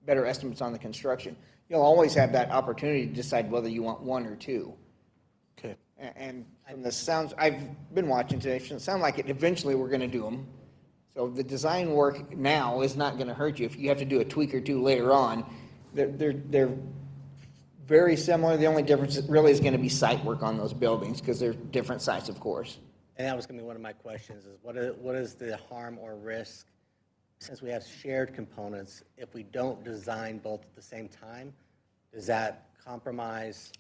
better estimates on the construction. You'll always have that opportunity to decide whether you want 1 or 2. Okay. And from the sounds, I've been watching today, it sounds like it, eventually we're going to do them. So the design work now is not going to hurt you. If you have to do a tweak or 2 later on, they're very similar. The only difference really is going to be site work on those buildings because they're different sites, of course. And that was going to be one of my questions, is what is the harm or risk, since we have shared components, if we don't design both at the same time? Does that compromise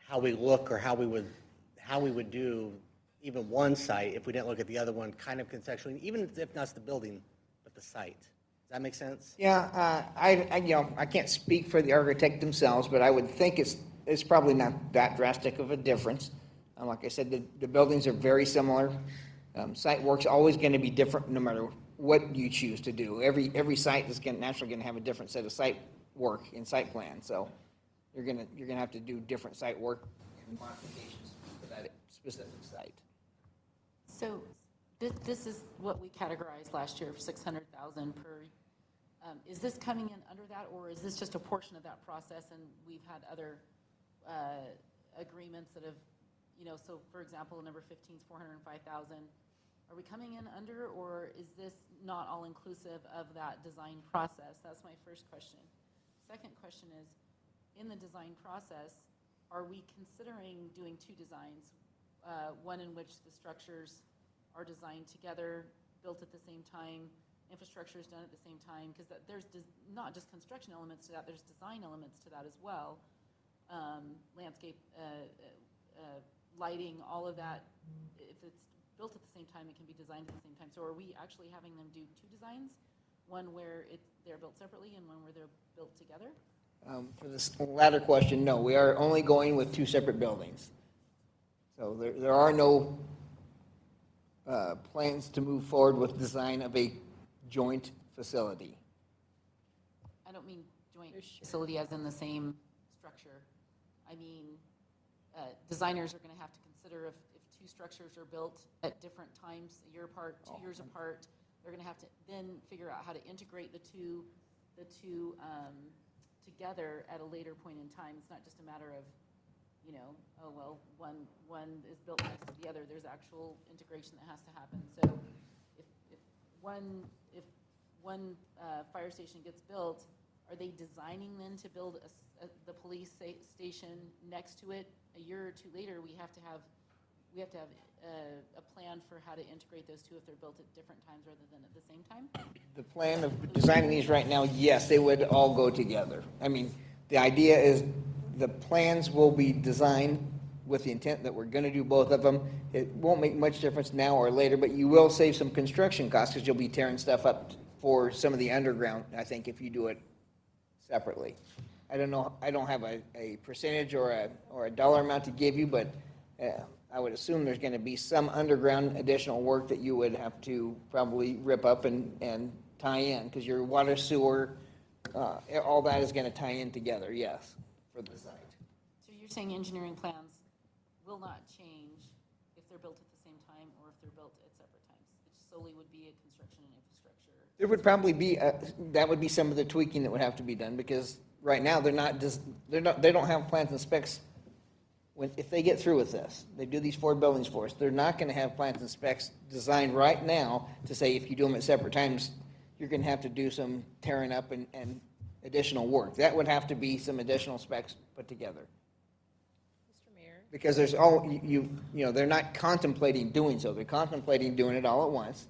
how we look or how we would do even one site if we didn't look at the other one kind of conceptually, even if not the building, but the site? Does that make sense? Yeah, I can't speak for the architect themselves, but I would think it's probably not that drastic of a difference. Like I said, the buildings are very similar. Site work's always going to be different no matter what you choose to do. Every site is naturally going to have a different set of site work and site plan. So you're going to have to do different site work and modifications for that specific site. So this is what we categorized last year for 600,000 per. Is this coming in under that, or is this just a portion of that process? And we've had other agreements that have, so for example, number 15 is 405,000. Are we coming in under, or is this not all inclusive of that design process? That's my first question. Second question is, in the design process, are we considering doing 2 designs? One in which the structures are designed together, built at the same time, infrastructure is done at the same time, because there's not just construction elements to that, there's design elements to that as well. Landscape, lighting, all of that. If it's built at the same time, it can be designed at the same time. So are we actually having them do 2 designs? One where they're built separately and one where they're built together? For this latter question, no, we are only going with 2 separate buildings. So there are no plans to move forward with design of a joint facility. I don't mean joint facility as in the same structure. I mean, designers are going to have to consider if 2 structures are built at different times, a year apart, 2 years apart, they're going to have to then figure out how to integrate the two together at a later point in time. It's not just a matter of, oh, well, one is built next to the other. There's actual integration that has to happen. So if one fire station gets built, are they designing then to build the police station next to it? A year or 2 later, we have to have a plan for how to integrate those 2 if they're built at different times rather than at the same time? The plan of designing these right now, yes, they would all go together. I mean, the idea is the plans will be designed with the intent that we're going to do both of them. It won't make much difference now or later, but you will save some construction costs because you'll be tearing stuff up for some of the underground, I think, if you do it separately. I don't know, I don't have a percentage or a dollar amount to give you, but I would assume there's going to be some underground additional work that you would have to probably rip up and tie in, because your water, sewer, all that is going to tie in together, yes, for the site. So you're saying engineering plans will not change if they're built at the same time or if they're built at separate times? It solely would be a construction and infrastructure? There would probably be, that would be some of the tweaking that would have to be done, because right now they don't have plans and specs. If they get through with this, they do these 4 buildings for us, they're not going to have plans and specs designed right now to say if you do them at separate times, you're going to have to do some tearing up and additional work. That would have to be some additional specs put together. Mr. Mayor? Because they're not contemplating doing so. They're contemplating doing it all at once.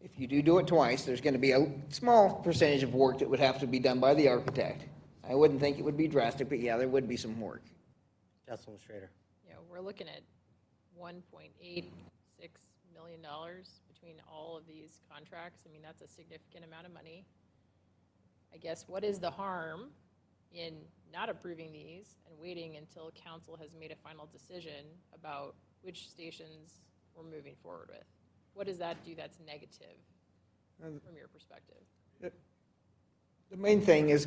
If you do it twice, there's going to be a small percentage of work that would have to be done by the architect. I wouldn't think it would be drastic, but yeah, there would be some work. Councilman Schrader. You know, we're looking at $1.86 million between all of these contracts. I mean, that's a significant amount of money. I guess what is the harm in not approving these and waiting until council has made a final decision about which stations we're moving forward with? What does that do that's negative from your perspective? The main thing is,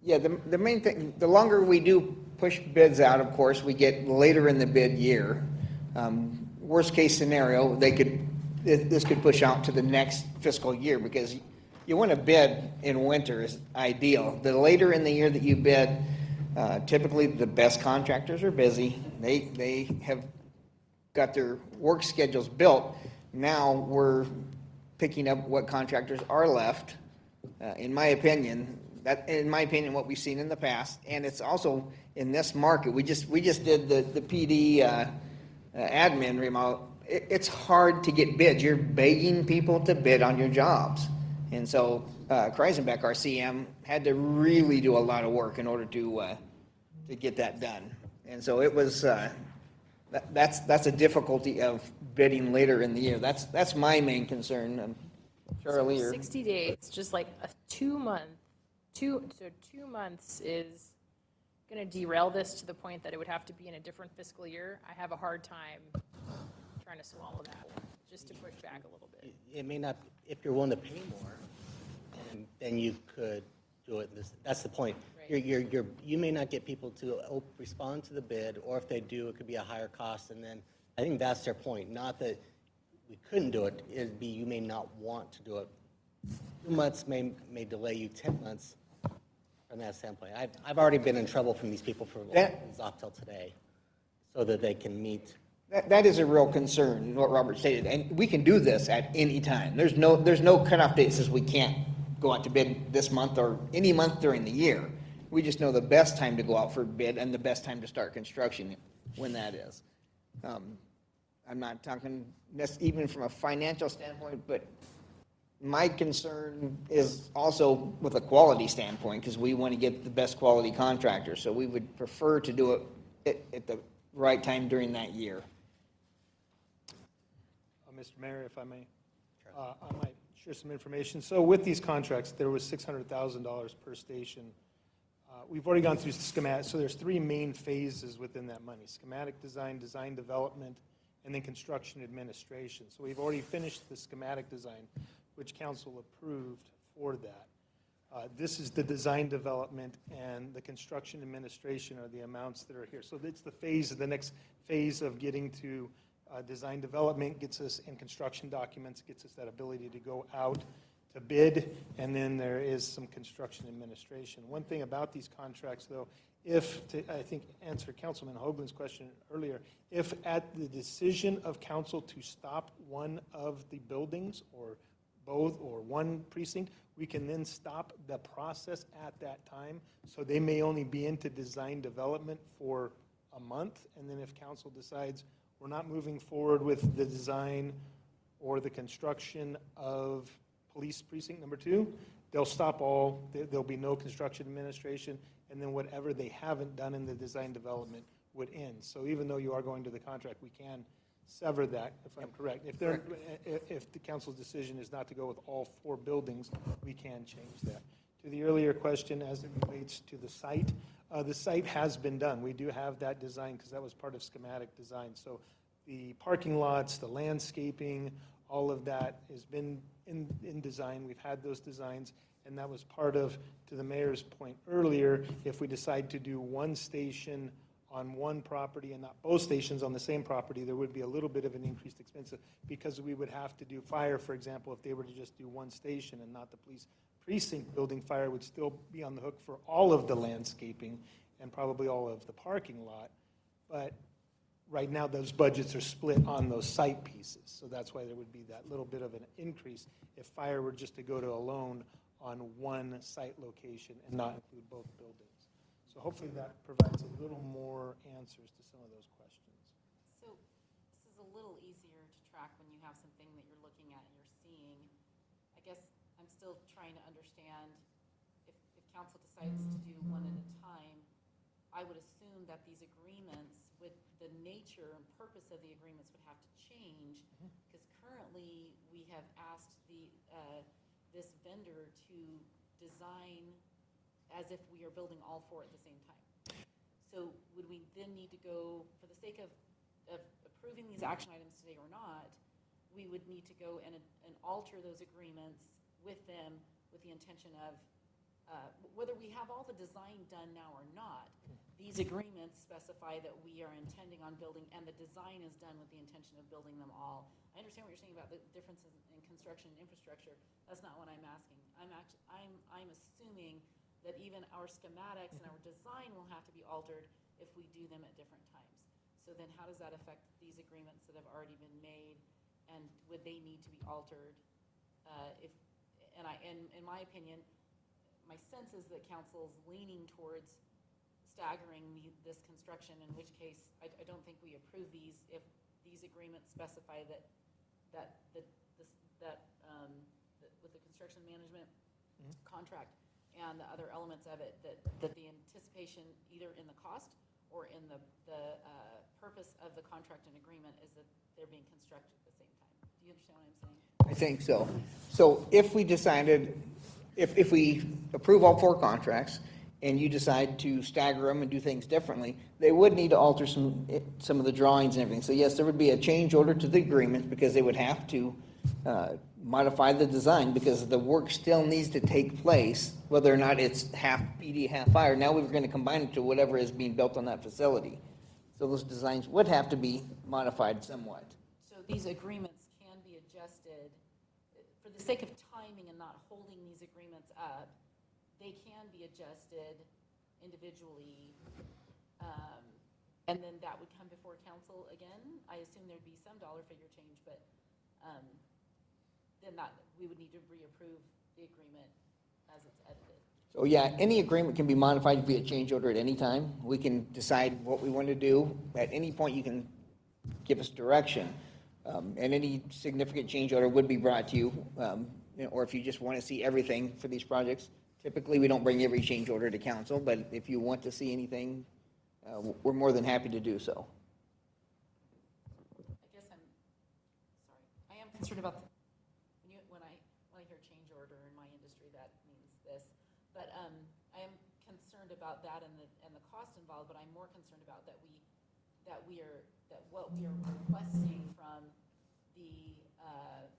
yeah, the main thing, the longer we do push bids out, of course, we get later in the bid year. Worst case scenario, this could push out to the next fiscal year, because you want to bid in winter is ideal. The later in the year that you bid, typically the best contractors are busy. They have got their work schedules built. Now we're picking up what contractors are left. In my opinion, what we've seen in the past, and it's also in this market. We just did the PD admin remodel. It's hard to get bids. You're begging people to bid on your jobs. And so Kreisenbeck, our CM, had to really do a lot of work in order to get that done. And so it was, that's a difficulty of bidding later in the year. That's my main concern. Charlie, So 60 days, just like a 2 month, so 2 months is going to derail this to the point that it would have to be in a different fiscal year. I have a hard time trying to swallow that one, just to push back a little bit. It may not, if you're willing to pay more, then you could do it. That's the point. Right. You may not get people to respond to the bid, or if they do, it could be a higher cost. And then I think that's their point. Not that we couldn't do it. It'd be you may not want to do it. 2 months may delay you 10 months from that standpoint. I've already been in trouble from these people for off till today, so that they can meet. That is a real concern, what Robert stated, and we can do this at any time. There's no cutoff date that says we can't go out to bid this month or any month during the year. We just know the best time to go out for bid and the best time to start construction, when that is. I'm not talking even from a financial standpoint, but my concern is also with a quality standpoint, because we want to get the best quality contractors. So we would prefer to do it at the right time during that year. Mr. Mayor, if I may, I might share some information. So with these contracts, there was $600,000 per station. We've already gone through schematic, so there's 3 main phases within that money: schematic design, design development, and then construction administration. So we've already finished the schematic design, which council approved for that. This is the design development, and the construction administration are the amounts that are here. So it's the next phase of getting to design development, gets us in construction documents, gets us that ability to go out to bid, and then there is some construction administration. One thing about these contracts, though, I think answer Councilman Hoagland's question earlier, if at the decision of council to stop one of the buildings or both or one precinct, we can then stop the process at that time. So they may only be into design development for a month, and then if council decides we're not moving forward with the design or the construction of police precinct number 2, they'll stop all, there'll be no construction administration, and then whatever they haven't done in the design development would end. So even though you are going to the contract, we can sever that, if I'm correct. If the council's decision is not to go with all 4 buildings, we can change that. To the earlier question, as it relates to the site has been done. We do have that design, because that was part of schematic design. So the parking lots, the landscaping, all of that has been in design. We've had those designs, and that was part of, to the mayor's point earlier, if we decide to do one station on one property and not both stations on the same property, there would be a little bit of an increased expense, because we would have to do fire, for example, if they were to just do one station and not the police precinct building. Fire would still be on the hook for all of the landscaping and probably all of the parking lot. But right now, those budgets are split on those site pieces. So that's why there would be that little bit of an increase if fire were just to go to a loan on one site location and not include both buildings. So hopefully that provides a little more answers to some of those questions. So this is a little easier to track when you have something that you're looking at and you're seeing. I guess I'm still trying to understand if council decides to do one at a time, I would assume that these agreements, with the nature and purpose of the agreements, would have to change, because currently we have asked this vendor to design as if we are building all four at the same time. So would we then need to go, for the sake of approving these action items today or not, we would need to go and alter those agreements with them with the intention of, whether we have all the design done now or not, these agreements specify that we are intending on building, and the design is done with the intention of building them all. I understand what you're saying about the differences in construction and infrastructure. That's not what I'm asking. I'm assuming that even our schematics and our design will have to be altered if we do them at different times. So then how does that affect these agreements that have already been made, and would they need to be altered? In my opinion, my sense is that council's leaning towards staggering this construction, in which case I don't think we approve these if these agreements specify that with the construction management contract and the other elements of it, that the anticipation either in the cost or in the purpose of the contract and agreement is that they're being constructed at the same time. Do you understand what I'm saying? I think so. So if we decided, if we approve all four contracts and you decide to stagger them and do things differently, they would need to alter some of the drawings and everything. So yes, there would be a change order to the agreement, because they would have to modify the design, because the work still needs to take place, whether or not it's half PD, half fire. Now we're going to combine it to whatever is being built on that facility. So those designs would have to be modified somewhat. So these agreements can be adjusted, for the sake of timing and not holding these agreements up, they can be adjusted individually, and then that would come before council again. I assume there'd be some dollar figure change, but then we would need to reapprove the agreement as it's edited. So yeah, any agreement can be modified via change order at any time. We can decide what we want to do. At any point, you can give us direction. And any significant change order would be brought to you, or if you just want to see everything for these projects. Typically, we don't bring every change order to council, but if you want to see anything, we're more than happy to do so. I guess I am concerned about when I hear change order in my industry, that means this. But I am concerned about that and the cost involved. But I'm more concerned about that what we are requesting from the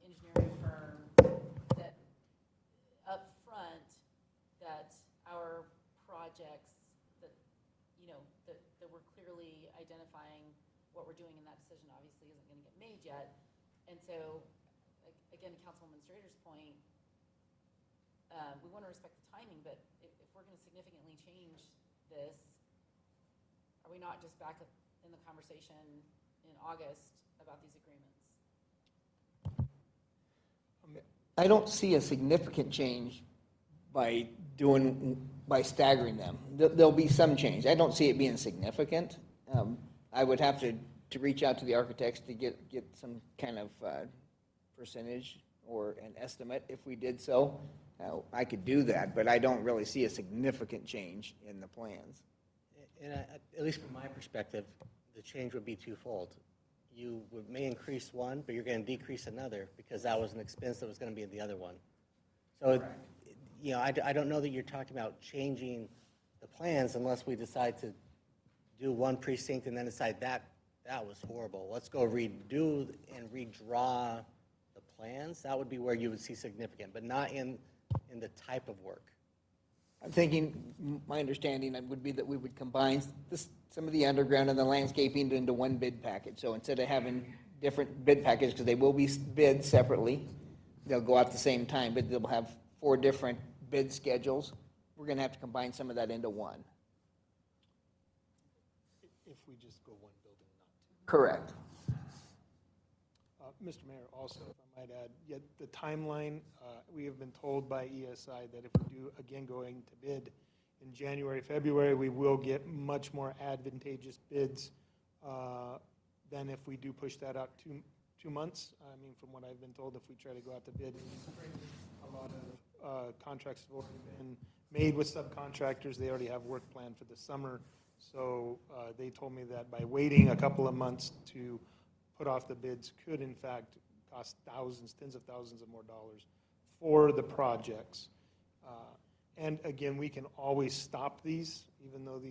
engineering firm, that up front, that our projects, that we're clearly identifying what we're doing in that decision obviously isn't going to get made yet. And so, again, to Councilwoman Strader's point, we want to respect the timing, but if we're going to significantly change this, are we not just back in the conversation in August about these agreements? I don't see a significant change by staggering them. There'll be some change. I don't see it being significant. I would have to reach out to the architects to get some kind of percentage or an estimate. If we did so, I could do that, but I don't really see a significant change in the plans. And at least from my perspective, the change would be twofold. You may increase one, but you're going to decrease another, because that was an expense that was going to be in the other one. So, I don't know that you're talking about changing the plans unless we decide to do one precinct and then decide that was horrible. Let's go redo and redraw the plans. That would be where you would see significant, but not in the type of work. I'm thinking, my understanding would be that we would combine some of the underground and the landscaping into one bid package. So instead of having different bid packages, because they will be bid separately, they'll go out at the same time, but they'll have 4 different bid schedules. We're going to have to combine some of that into one. If we just go one building, not two. Correct. Mr. Mayor, also, if I might add, yet the timeline, we have been told by ESI that if we do, again, going to bid in January, February, we will get much more advantageous bids than if we do push that out 2 months. I mean, from what I've been told, if we try to go out to bid, a lot of contracts have already been made with subcontractors. They already have work planned for the summer. So they told me that by waiting a couple of months to put off the bids could in fact cost thousands, tens of thousands of more dollars for the projects. And again, we can always stop these, even though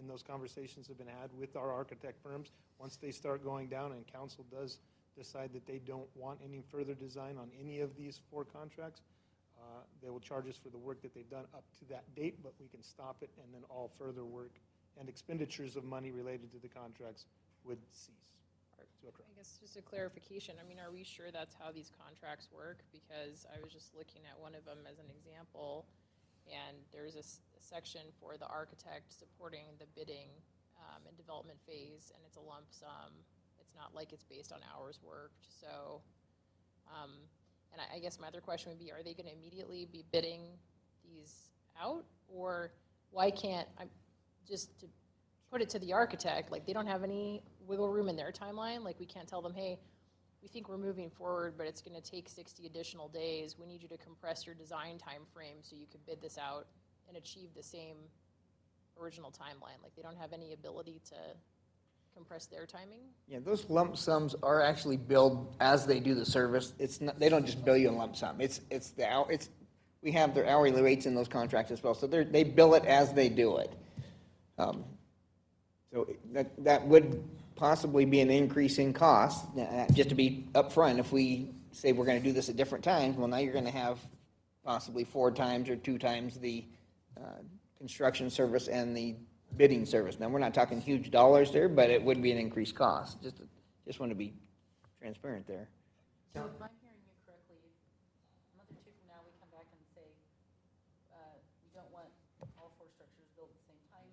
those conversations have been had with our architect firms. Once they start going down and council does decide that they don't want any further design on any of these 4 contracts, they will charge us for the work that they've done up to that date, but we can stop it, and then all further work and expenditures of money related to the contracts would cease. To occur. I guess just a clarification, I mean, are we sure that's how these contracts work? Because I was just looking at one of them as an example, and there's a section for the architect supporting the bidding and development phase, and it's a lump sum. It's not like it's based on hours worked. So, and I guess my other question would be, are they going to immediately be bidding these out? Or why can't, just to put it to the architect, like they don't have any wiggle room in their timeline? Like we can't tell them, hey, we think we're moving forward, but it's going to take 60 additional days. We need you to compress your design time frame so you can bid this out and achieve the same original timeline. Like they don't have any ability to compress their timing? Yeah, those lump sums are actually billed as they do the service. It's not, they don't just bill you in lump sum. We have their hourly rates in those contracts as well, so they bill it as they do it. So that would possibly be an increase in cost, just to be upfront. If we say we're going to do this at different times, well, now you're going to have possibly 4 times or 2 times the construction service and the bidding service. Now, we're not talking huge dollars there, but it would be an increased cost. Just want to be transparent there. So if I'm hearing you correctly, a month or 2 from now, we come back and say, we don't want all 4 structures built at the same time.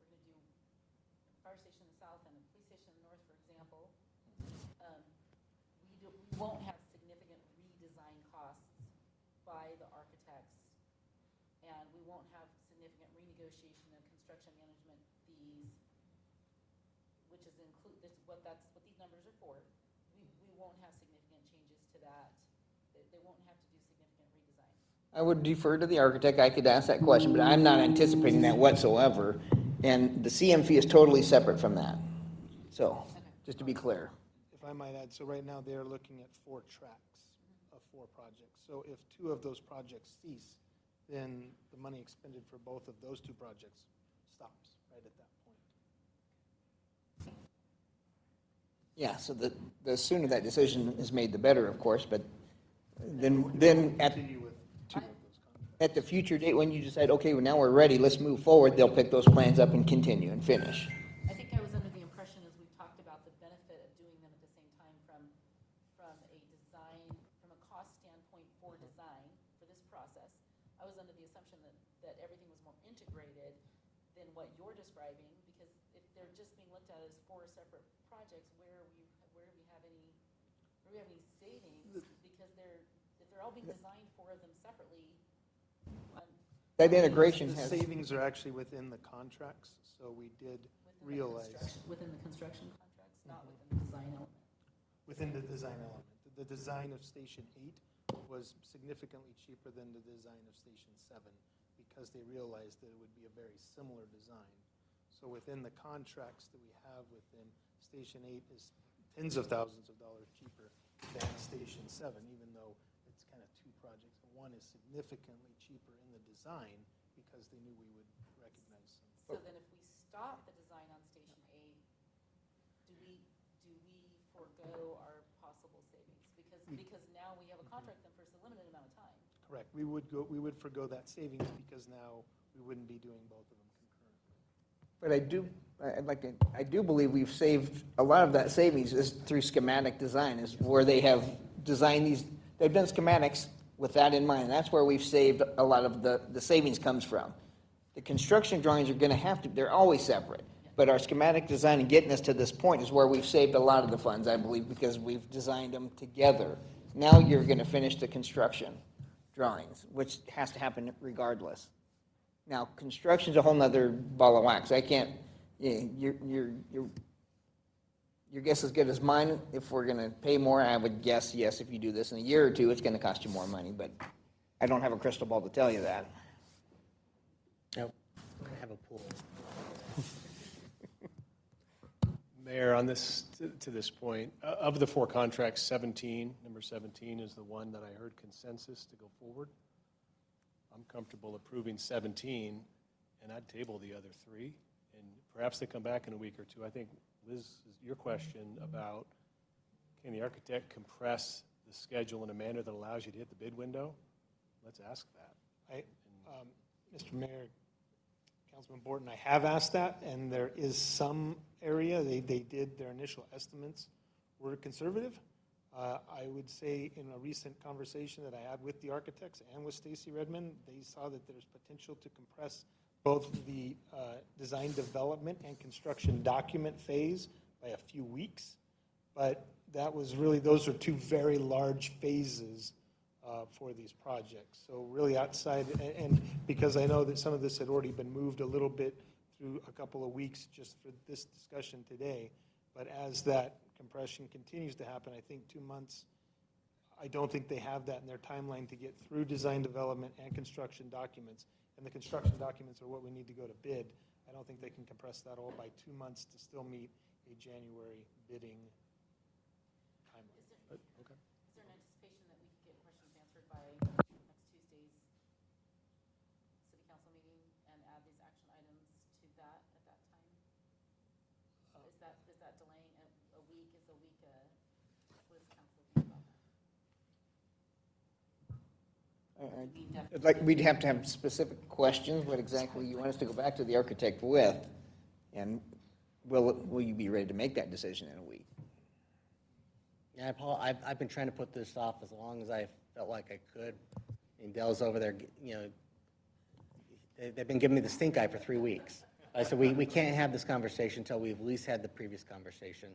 We're going to do a fire station in the south and a police station in the north, for example. We won't have significant redesign costs by the architects, and we won't have significant renegotiation of construction management fees, which is that's what these numbers are for. We won't have significant changes to that. They won't have to do significant redesign. I would defer to the architect. I could ask that question, but I'm not anticipating that whatsoever. And the CM fee is totally separate from that. So, just to be clear. If I might add, so right now they're looking at 4 tracks of 4 projects. So if 2 of those projects cease, then the money expended for both of those 2 projects stops right at that point. Yeah, so the sooner that decision is made, the better, of course, but then at the future date, when you decide, okay, well, now we're ready, let's move forward, they'll pick those plans up and continue and finish. I think I was under the impression, as we talked about the benefit of doing them at the same time from a cost standpoint for design for this process, I was under the assumption that everything was more integrated than what you're describing, because if they're just being looked at as 4 separate projects, where do we have any savings? Because if they're all being designed, 4 of them separately. That integration The has. savings are actually within the contracts, so we did realize. Within the construction contracts, not within the design element. Within the design element. The design of Station 8 was significantly cheaper than the design of Station 7 because they realized that it would be a very similar design. So within the contracts that we have within Station 8 is tens of thousands of dollars cheaper than Station 7, even though it's kind of 2 projects. One is significantly cheaper in the design because they knew we would recognize some. So then if we stop the design on Station 8, do we forego our possible savings? Because now we have a contract with them for a limited amount of time. Correct. We would forgo that savings because now we wouldn't be doing both of them concurrently. But I do believe we've saved, a lot of that savings is through schematic design, is where they have designed these, they've done schematics with that in mind. That's where we've saved a lot of the savings comes from. The construction drawings are gonna have to, they're always separate. But our schematic design and getting us to this point is where we've saved a lot of the funds, I believe, because we've designed them together. Now you're gonna finish the construction drawings, which has to happen regardless. Now, construction's a whole nother ball of wax. I can't, you're your guess is as good as mine. If we're gonna pay more, I would guess, yes, if you do this in a year or two, it's gonna cost you more money, but I don't have a crystal ball to tell you that. Nope. I have a pool. Mayor, on this, to this point, of the 4 contracts, number 17 is the one that I heard consensus to go forward. I'm comfortable approving 17, and I'd table the other 3, and perhaps they come back in a week or two. I think, Liz, your question about can the architect compress the schedule in a manner that allows you to hit the bid window? Let's ask that. Mr. Mayor, Councilman Borton, I have asked that, and there is some area, they did, their initial estimates were conservative. I would say in a recent conversation that I had with the architects and with Stacy Redmond, they saw that there's potential to compress both the design development and construction document phase by a few weeks. But that was really, those are 2 very large phases for these projects. So really outside, and because I know that some of this had already been moved a little bit through a couple of weeks just for this discussion today, but as that compression continues to happen, I think 2 months, I don't think they have that in their timeline to get through design development and construction documents. And the construction documents are what we need to go to bid. I don't think they can compress that all by 2 months to still meet a January bidding timeline. Is there an anticipation that we could get questions answered by next Tuesday's city council meeting and add these action items to that at that time? Is that delaying a week? Is a week what does council think about that? Like, we'd have to have specific questions, what exactly you want us to go back to the architect with, and will you be ready to make that decision in a week? Yeah, Paul, I've been trying to put this off as long as I felt like I could. And Dell's over there, you know, they've been giving me the stink eye for 3 weeks. I said, we can't have this conversation until we've at least had the previous conversation,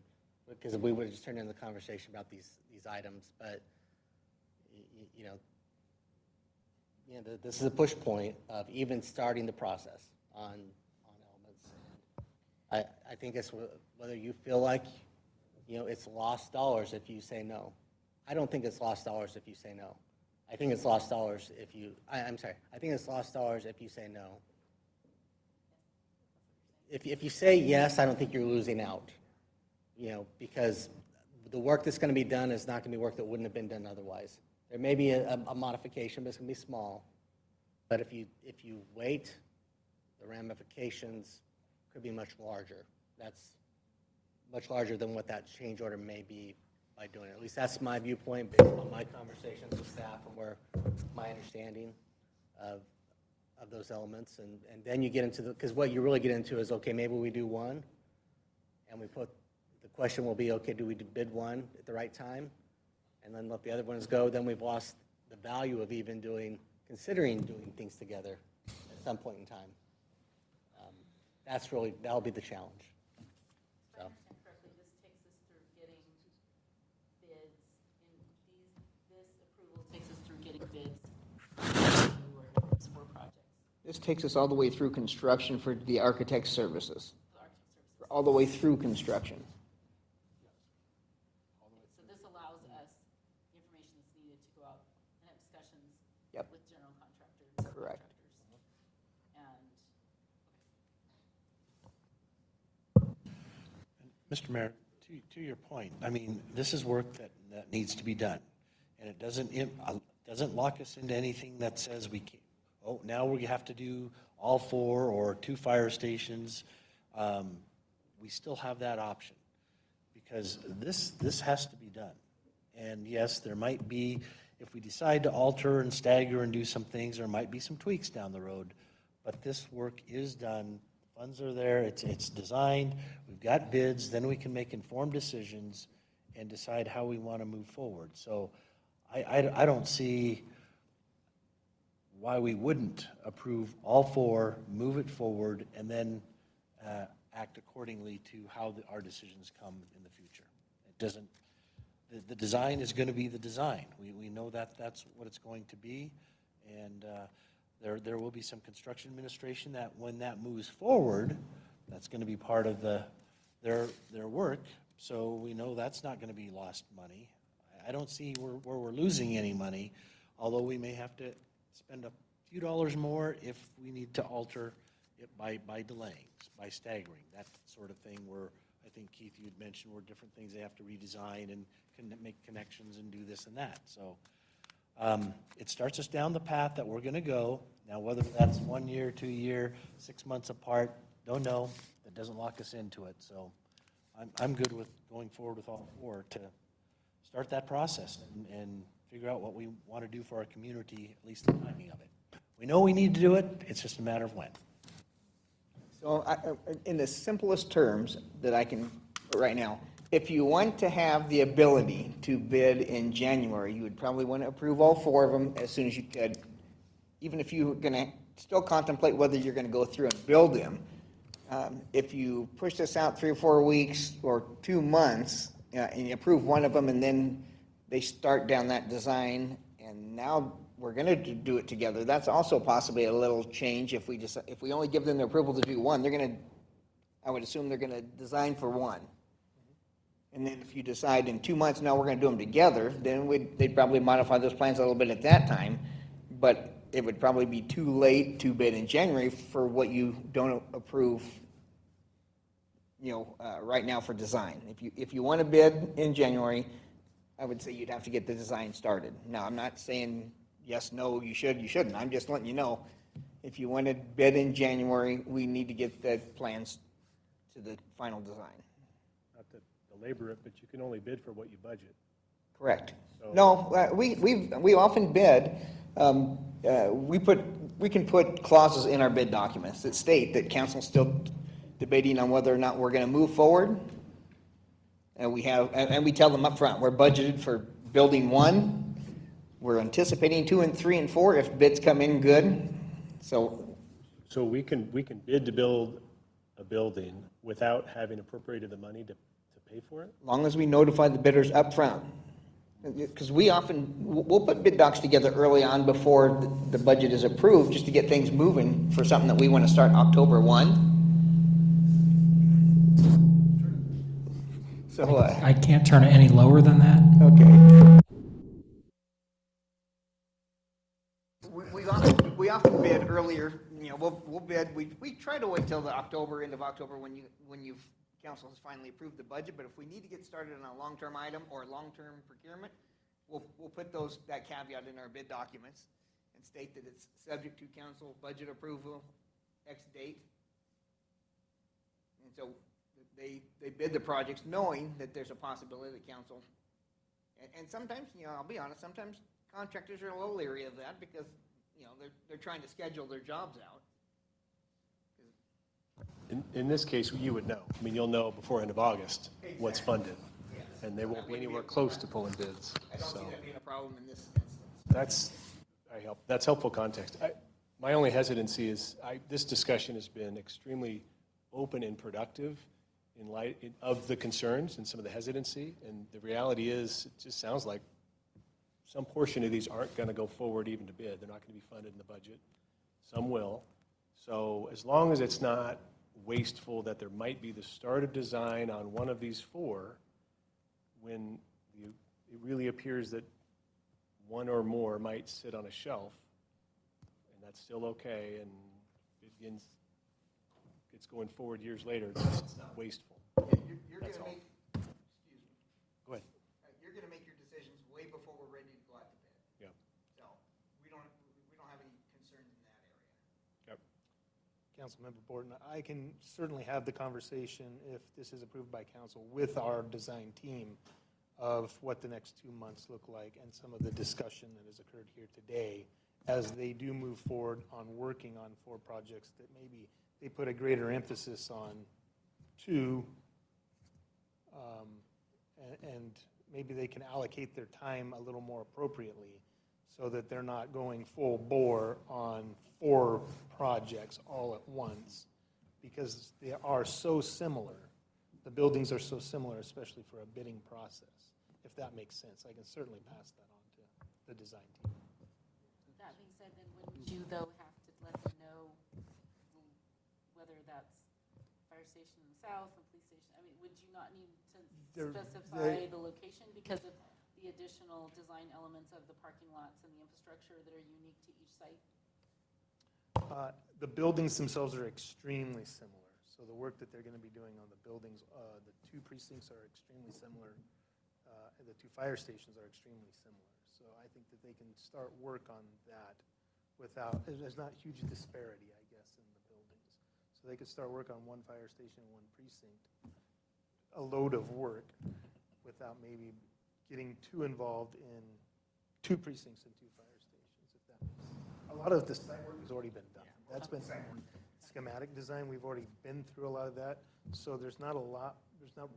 because we would have just turned into the conversation about these items. But, you know, this is a push point of even starting the process on elements. I think it's whether you feel like, you know, it's lost dollars if you say no. I don't think it's lost dollars if you say no. I think it's lost dollars if you, I'm sorry, I think it's lost dollars if you say no. If you say yes, I don't think you're losing out, you know, because the work that's going to be done is not going to be work that wouldn't have been done otherwise. There may be a modification, but it's going to be small. But if you wait, the ramifications could be much larger. That's much larger than what that change order may be by doing it. At least that's my viewpoint based on my conversations with staff and where my understanding of those elements. And then you get into because what you really get into is, okay, maybe we do one, and the question will be, okay, do we bid one at the right time? And then let the other ones go, then we've lost the value of even considering doing things together at some point in time. That'll be the challenge. If I understand correctly, this takes us through getting bids, this approval takes us through getting bids for projects. This takes us all the way through construction for the architect services. All the way through construction. So this allows us the information that's needed to go out and have discussions with general contractors. Correct. Mr. Mayor, to your point, I mean, this is work that needs to be done. And it doesn't lock us into anything that says we can't, now we have to do all 4 or 2 fire stations. We still have that option because this has to be done. And yes, there might be, if we decide to alter and stagger and do some things, there might be some tweaks down the road. But this work is done. Funds are there. It's designed. We've got bids. Then we can make informed decisions and decide how we want to move forward. So I don't see why we wouldn't approve all 4, move it forward, and then act accordingly to how our decisions come in the future. It doesn't. The design is going to be the design. We know that that's what it's going to be, and there will be some construction administration that when that moves forward, that's going to be part of their work. so we know that's not going to be lost money. I don't see where we're losing any money, although we may have to spend a few dollars more if we need to alter it by delaying, by staggering, that sort of thing where I think, Keith, you'd mentioned were different things they have to redesign and can make connections and do this and that. So it starts us down the path that we're going to go. Now, whether that's 1 year, 2 year, 6 months apart, don't know. That doesn't lock us into it. So I'm good with going forward with all four to start that process and figure out what we want to do for our community, at least the timing of it. We know we need to do it. It's just a matter of when. So in the simplest terms that I can right now, if you want to have the ability to bid in January, you would probably want to approve all four of them as soon as you could, even if you're going to still contemplate whether you're going to go through and build them. If you push this out 3 or 4 weeks or 2 months, and you approve one of them, and then they start down that design, and now we're going to do it together, that's also possibly a little change. If we only give them the approval to do one, I would assume they're going to design for one. And then if you decide in 2 months, now we're going to do them together, then they'd probably modify those plans a little bit at that time. But it would probably be too late to bid in January for what you don't approve, right now for design. If you want to bid in January, I would say you'd have to get the design started. Now, I'm not saying yes, no, you should, you shouldn't. I'm just letting you know, if you want to bid in January, we need to get the plans to the final design. Not to belabor it, but you can only bid for what you budget. Correct. So- No, we often bid, we can put clauses in our bid documents that state that council's still debating on whether or not we're going to move forward. And we tell them up front, we're budgeted for building 1. We're anticipating 2 and 3 and 4 if bids come in good. So we can bid to build a building without having appropriated the money to pay for it? as long as we notify the bidders up front. Because we'll put bid docs together early on before the budget is approved, just to get things moving for something that we want to start October 1. So, I can't turn it any lower than that. okay. We often bid earlier, we'll bid, we try to wait till the end of October when council has finally approved the budget, but if we need to get started on a long-term item or long-term procurement, we'll put that caveat in our bid documents and state that it's subject to council budget approval, X date. And so they bid the projects knowing that there's a possibility that council, and sometimes, I'll be honest, sometimes contractors are a little leery of that because, they're trying to schedule their jobs out. In this case, you would know. I mean, you'll know before end of August what's funded. And they won't be anywhere close to pulling bids. I don't see that being a problem in this instance. That's helpful context. My only hesitancy is, this discussion has been extremely open and productive in light of the concerns and some of the hesitancy. And the reality is, it just sounds like some portion of these aren't going to go forward even to bid. They're not going to be funded in the budget. Some will. So as long as it's not wasteful that there might be the start of design on one of these 4, when it really appears that one or more might sit on a shelf, and that's still okay, and it's going forward years later, it's not wasteful. You're going to make, Go ahead. You're going to make your decisions way before we're ready to go out to bid. Yeah. So we don't have any concerns in that area. Yep. Councilmember Borton, I can certainly have the conversation, if this is approved by council, with our design team of what the next 2 months look like and some of the discussion that has occurred here today as they do move forward on working on 4 projects that maybe they put a greater emphasis on 2, and maybe they can allocate their time a little more appropriately so that they're not going full bore on 4 projects all at once, because they are so similar. The buildings are so similar, especially for a bidding process. If that makes sense, I can certainly pass that on to the design team. That being said, then wouldn't you, though, have to let them know whether that's fire station in the south and police station? I mean, would you not need to specify the location because of the additional design elements of the parking lots and the infrastructure that are unique to each site? The buildings themselves are extremely similar. So the work that they're going to be doing on the buildings, the two precincts are extremely similar. And the two fire stations are extremely similar. So I think that they can start work on that without, there's not huge disparity, I guess, in the buildings. So they could start work on one fire station and one precinct, a load of work, without maybe getting too involved in two precincts and two fire stations, if that makes sense. A lot of the site work has already been done. That's been schematic design. We've already been through a lot of that. So there's not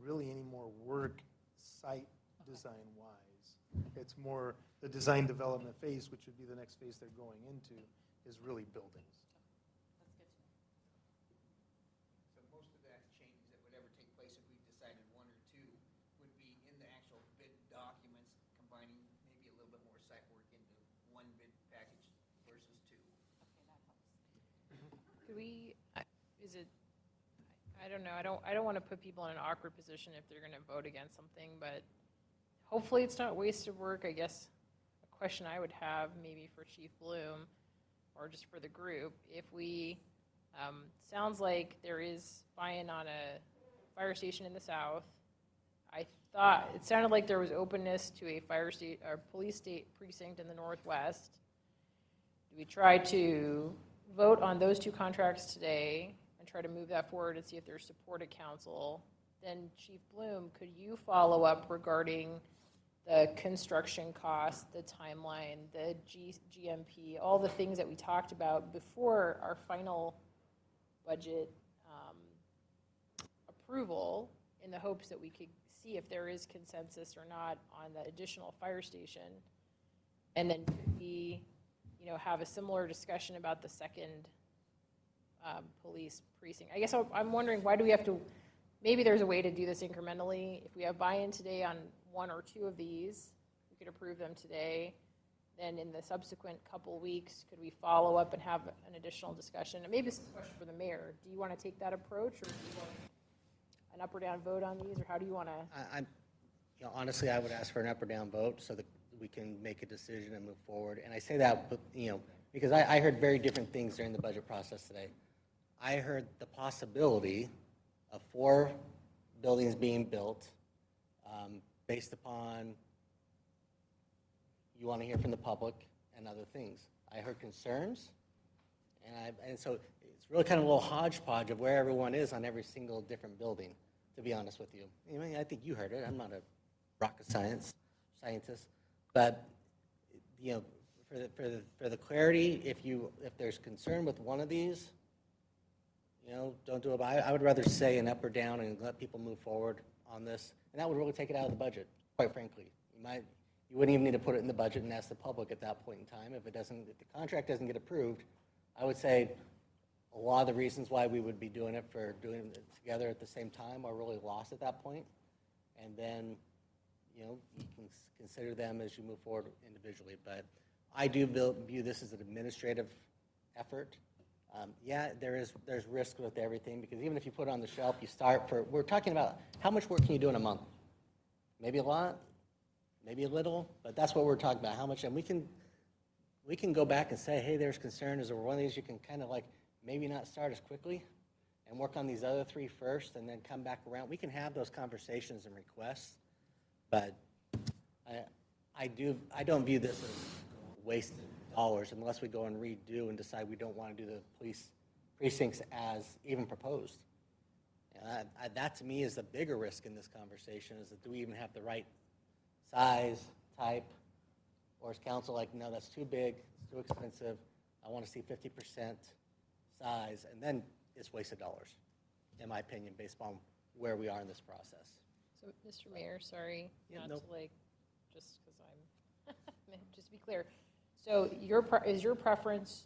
really any more work site design-wise. It's more the design development phase, which would be the next phase they're going into, is really buildings. That's good to know. So most of that changes that would ever take place if we decided one or two would be in the actual bid documents, combining maybe a little bit more site work into one bid package versus two. Okay, that helps. Could we, is it, I don't know, I don't want to put people in an awkward position if they're going to vote against something, but hopefully it's not wasted work. I guess a question I would have maybe for Chief Bloom or just for the group, if we, sounds like there is buy-in on a fire station in the south. I thought, it sounded like there was openness to a police state precinct in the northwest. Do we try to vote on those two contracts today and try to move that forward and see if there's support at council? Then Chief Bloom, could you follow up regarding the construction costs, the timeline, the GMP, all the things that we talked about before our final budget approval, in the hopes that we could see if there is consensus or not on the additional fire station? And then could we, have a similar discussion about the second police precinct? I guess I'm wondering, why do we have to, maybe there's a way to do this incrementally. If we have buy-in today on one or two of these, we could approve them today. Then in the subsequent couple weeks, could we follow up and have an additional discussion? And maybe this is a question for the mayor. Do you want to take that approach, or do you want an up or down vote on these, or how do you want to? Honestly, I would ask for an up or down vote so that we can make a decision and move forward. And I say that, because I heard very different things during the budget process today. I heard the possibility of 4 buildings being built based upon you want to hear from the public and other things. I heard concerns, and so it's really kind of a little hodgepodge of where everyone is on every single different building, to be honest with you. I think you heard it. I'm not a rocket scientist, but for the clarity, if there's concern with one of these, don't do it. I would rather say an up or down and let people move forward on this, and that would really take it out of the budget, quite frankly. You wouldn't even need to put it in the budget and ask the public at that point in time. If the contract doesn't get approved, I would say a lot of the reasons why we would be doing it together at the same time are really lost at that point. And then, you can consider them as you move forward individually. But I do view this as an administrative effort. There's risk with everything, because even if you put it on the shelf, we're talking about how much work can you do in a month? Maybe a lot, maybe a little, but that's what we're talking about, how much. And we can go back and say, hey, there's concern. Is there one of these you can kind of maybe not start as quickly and work on these other 3 first and then come back around? We can have those conversations and requests, but I don't view this as wasted dollars unless we go and redo and decide we don't want to do the police precincts as even proposed. That to me is the bigger risk in this conversation, is that do we even have the right size, type, or is council like, no, that's too big, it's too expensive, I want to see 50% size, and then it's wasted dollars, in my opinion, based on where we are in this process. So, Mr. Mayor, sorry, Yeah, not nope. to just because I'm, just to be clear. So is your preference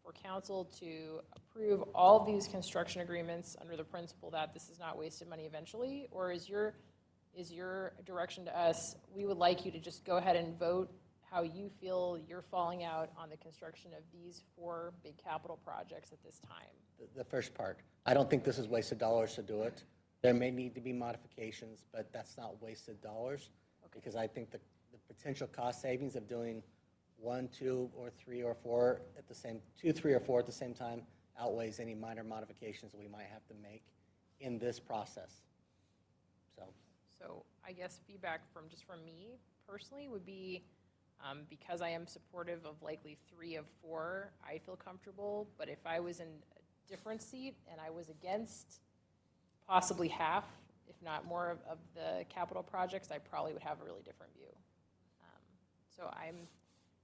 for council to approve all these construction agreements under the principle that this is not wasted money eventually? Or is your direction to us, we would like you to just go ahead and vote how you feel you're falling out on the construction of these 4 big capital projects at this time? The first part. I don't think this is wasted dollars to do it. There may need to be modifications, but that's not wasted dollars, because I think the potential cost savings of doing 1, 2, or 3, or 4 at the same, 2, 3, or 4 at the same time outweighs any minor modifications that we might have to make in this process. So I guess feedback from me personally would be, because I am supportive of likely 3 of 4, I feel comfortable, but if I was in a different seat and I was against possibly half, if not more of the capital projects, I probably would have a really different view. So I'm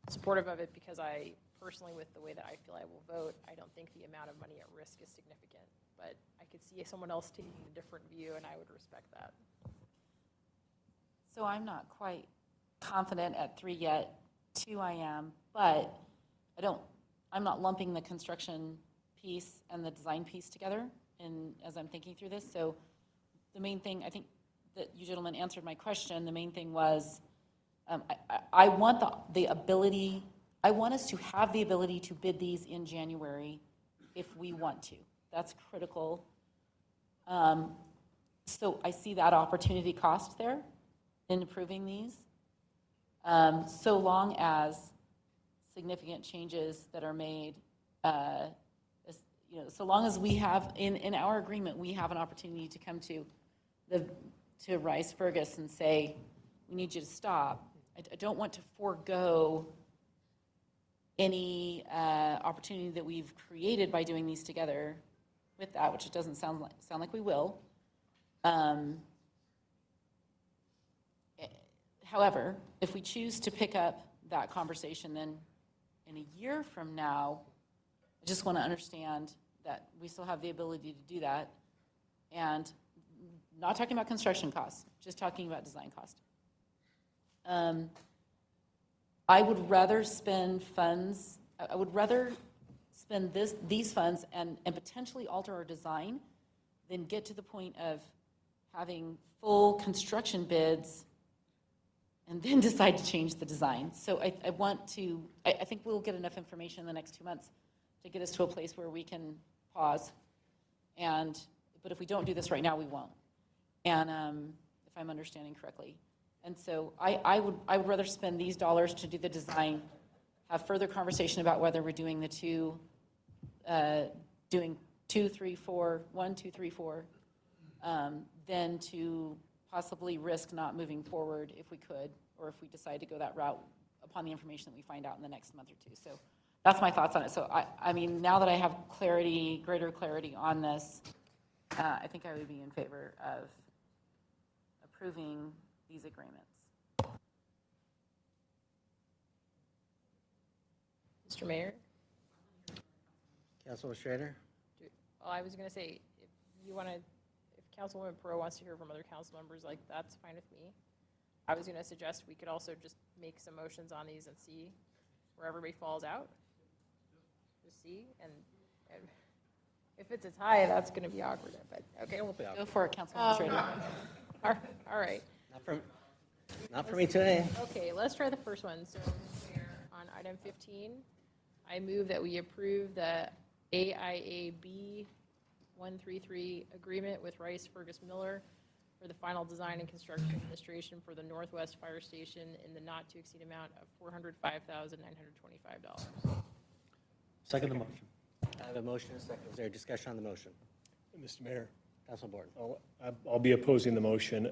supportive of it because I personally, with the way that I feel I will vote, I don't think the amount of money at risk is significant, but I could see someone else taking a different view and I would respect that. So I'm not quite confident at 3 yet. 2 I am, but I'm not lumping the construction piece and the design piece together as I'm thinking through this. So the main thing, I think that you gentlemen answered my question. The main thing was, I want the ability, I want us to have the ability to bid these in January if we want to. That's critical. So I see that opportunity cost there in approving these. So long as significant changes that are made, so long as we have, in our agreement, we have an opportunity to come to Rice Fergus and say, we need you to stop. I don't want to forego any opportunity that we've created by doing these together with that, which it doesn't sound like we will. However, if we choose to pick up that conversation, then in a year from now, I just want to understand that we still have the ability to do that. And not talking about construction costs, just talking about design cost. I would rather spend funds, I would rather spend these funds and potentially alter our design than get to the point of having full construction bids and then decide to change the design. So I think we'll get enough information in the next 2 months to get us to a place where we can pause. But if we don't do this right now, we won't. And if I'm understanding correctly. And so I would rather spend these dollars to do the design, have further conversation about whether we're doing the doing 2, 3, 4, 1, 2, 3, 4, than to possibly risk not moving forward if we could, or if we decide to go that route upon the information that we find out in the next month or 2. So that's my thoughts on it. So I mean, now that I have greater clarity on this, I think I would be in favor of approving these agreements. Mr. Mayor? Councilman Schrader? Well, I was going to say, if you want to, if Councilwoman Pro wants to hear from other council members, like, that's fine with me. I was going to suggest we could also just make some motions on these and see where everybody falls out. Just see, and if it's a tie, that's going to be awkward, but, okay. Go for it, Councilwoman Schrader. All right. Not for me today. Okay, let's try the first one. So, on item 15, I move that we approve the AIAB 133 agreement with Rice Fergus Miller for the final design and construction administration for the Northwest Fire Station in the not-to-exceed amount of $405,925. Second the motion. I have a motion and a second. Is there a discussion on the motion? Mr. Mayor, Council Board. I'll be opposing the motion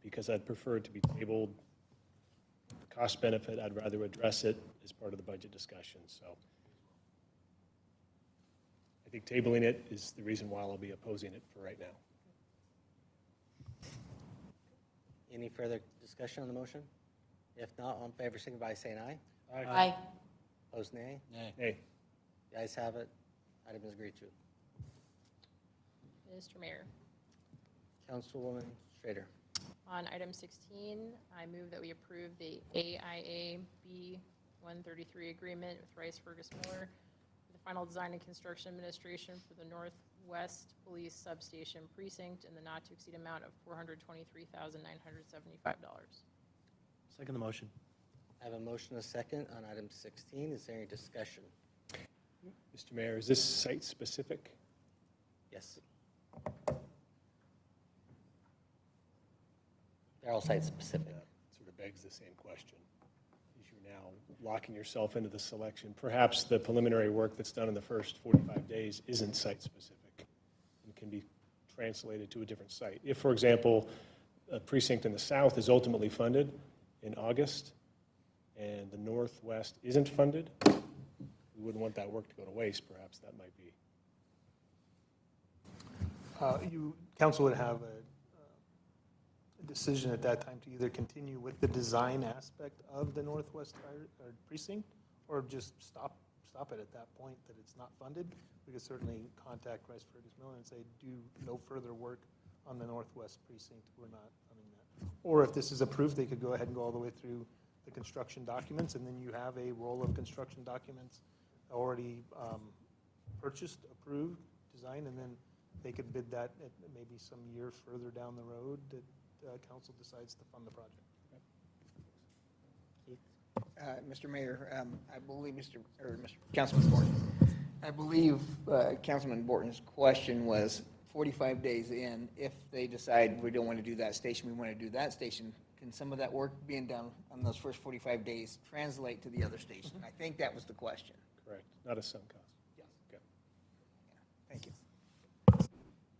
because I'd prefer it to be tabled. The cost benefit, I'd rather address it as part of the budget discussion. So I think tabling it is the reason why I'll be opposing it for right now. Any further discussion on the motion? If not, all in favor, signify by saying aye. Aye. Opposed, nay. Nay. The ayes have it. Item is agreed to. Mr. Mayor, Councilwoman Schrader. on item 16, I move that we approve the AIAB 133 agreement with Rice Fergus Miller for the final design and construction administration for the Northwest Police Substation Precinct in the not-to-exceed amount of $423,975. Second the motion. I have a motion and a second on item 16. Is there any discussion? Mr. Mayor, is this site specific? Yes. They're all site-specific. Sort of begs the same question. Is you're now locking yourself into the selection. Perhaps the preliminary work that's done in the first 45 days isn't site-specific and can be translated to a different site. If, for example, a precinct in the south is ultimately funded in August and the northwest isn't funded, we wouldn't want that work to go to waste. Perhaps that might be. Council would have a decision at that time to either continue with the design aspect of the Northwest Precinct or just stop it at that point that it's not funded. We could certainly contact Rice Fergus Miller and say, do no further work on the Northwest Precinct. We're not funding that. Or if this is approved, they could go ahead and go all the way through the construction documents, and then you have a roll of construction documents already purchased, approved, designed, and then they could bid that at maybe some year further down the road that council decides to fund the project. Mr. Mayor, I believe Councilman Borton, I believe Councilman Borton's question was 45 days in, if they decide we don't want to do that station, we want to do that station, can some of that work being done on those first 45 days translate to the other station? I think that was the question. Correct. Not a sunk cost. Yes. Okay. Thank you. Is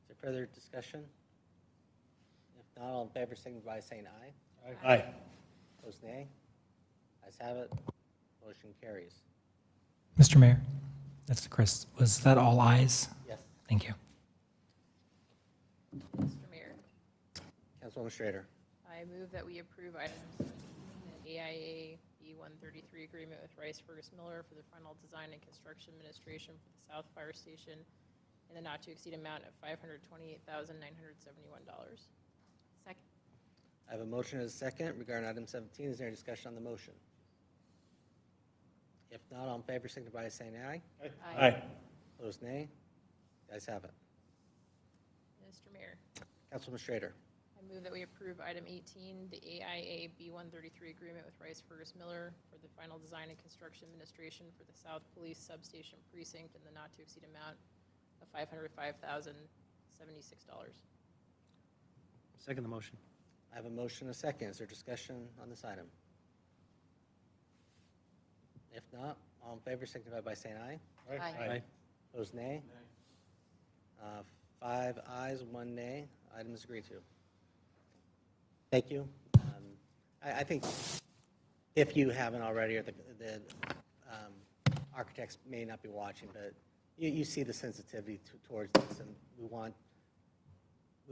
there further discussion? If not, all in favor, signify by saying aye. Aye. Opposed, nay. Ayes have it. Motion carries. Mr. Mayor, that's Chris. Was that all ayes? Yes. Thank you. Mr. Mayor, Councilwoman Schrader. I move that we approve item 17, the AIA B133 agreement with Rice Fergus Miller for the final design and construction administration for the South Fire Station in the not-to-exceed amount of $528,971. Second. I have a motion and a second regarding item 17. Is there any discussion on the motion? If not, all in favor, signify by saying aye. Aye. Opposed, nay. The ayes have it. Mr. Mayor, Councilwoman Schrader. I move that we approve item 18, the AIA B133 agreement with Rice Fergus Miller for the final design and construction administration for the South Police Substation Precinct in the not-to-exceed amount of $505,076. Second the motion. I have a motion and a second. Is there discussion on this item? If not, all in favor, signify by saying aye. Aye. Opposed, nay. 5 ayes, 1 nay. Item is agreed to. Thank you. I think if you haven't already, or the architects may not be watching, but you see the sensitivity towards this, and we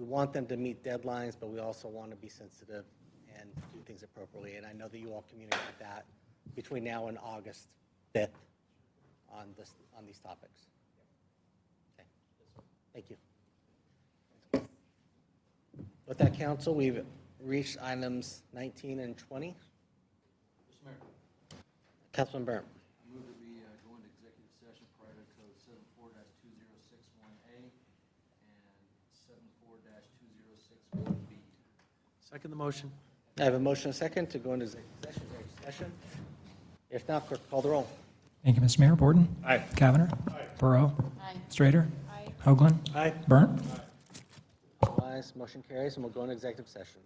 want them to meet deadlines, but we also want to be sensitive and do things appropriately. And I know that you all communicate that between now and August 5th on these topics. Okay. Thank you. With that, council, we've reached items 19 and 20. Mr. Mayor. Councilman Burnt. I move that we go into executive session prior to code 74-2061A and 74-2061B. Second the motion. I have a motion and a second to go into executive session. Is there discussion? If not, clerk, call the roll. Thank you, Mr. Mayor. Borden. Aye. Cavanagh. Burrow. Aye. Strader. Aye. Hoagland. Aye. Burnt. All ayes, motion carries, and we'll go into executive session.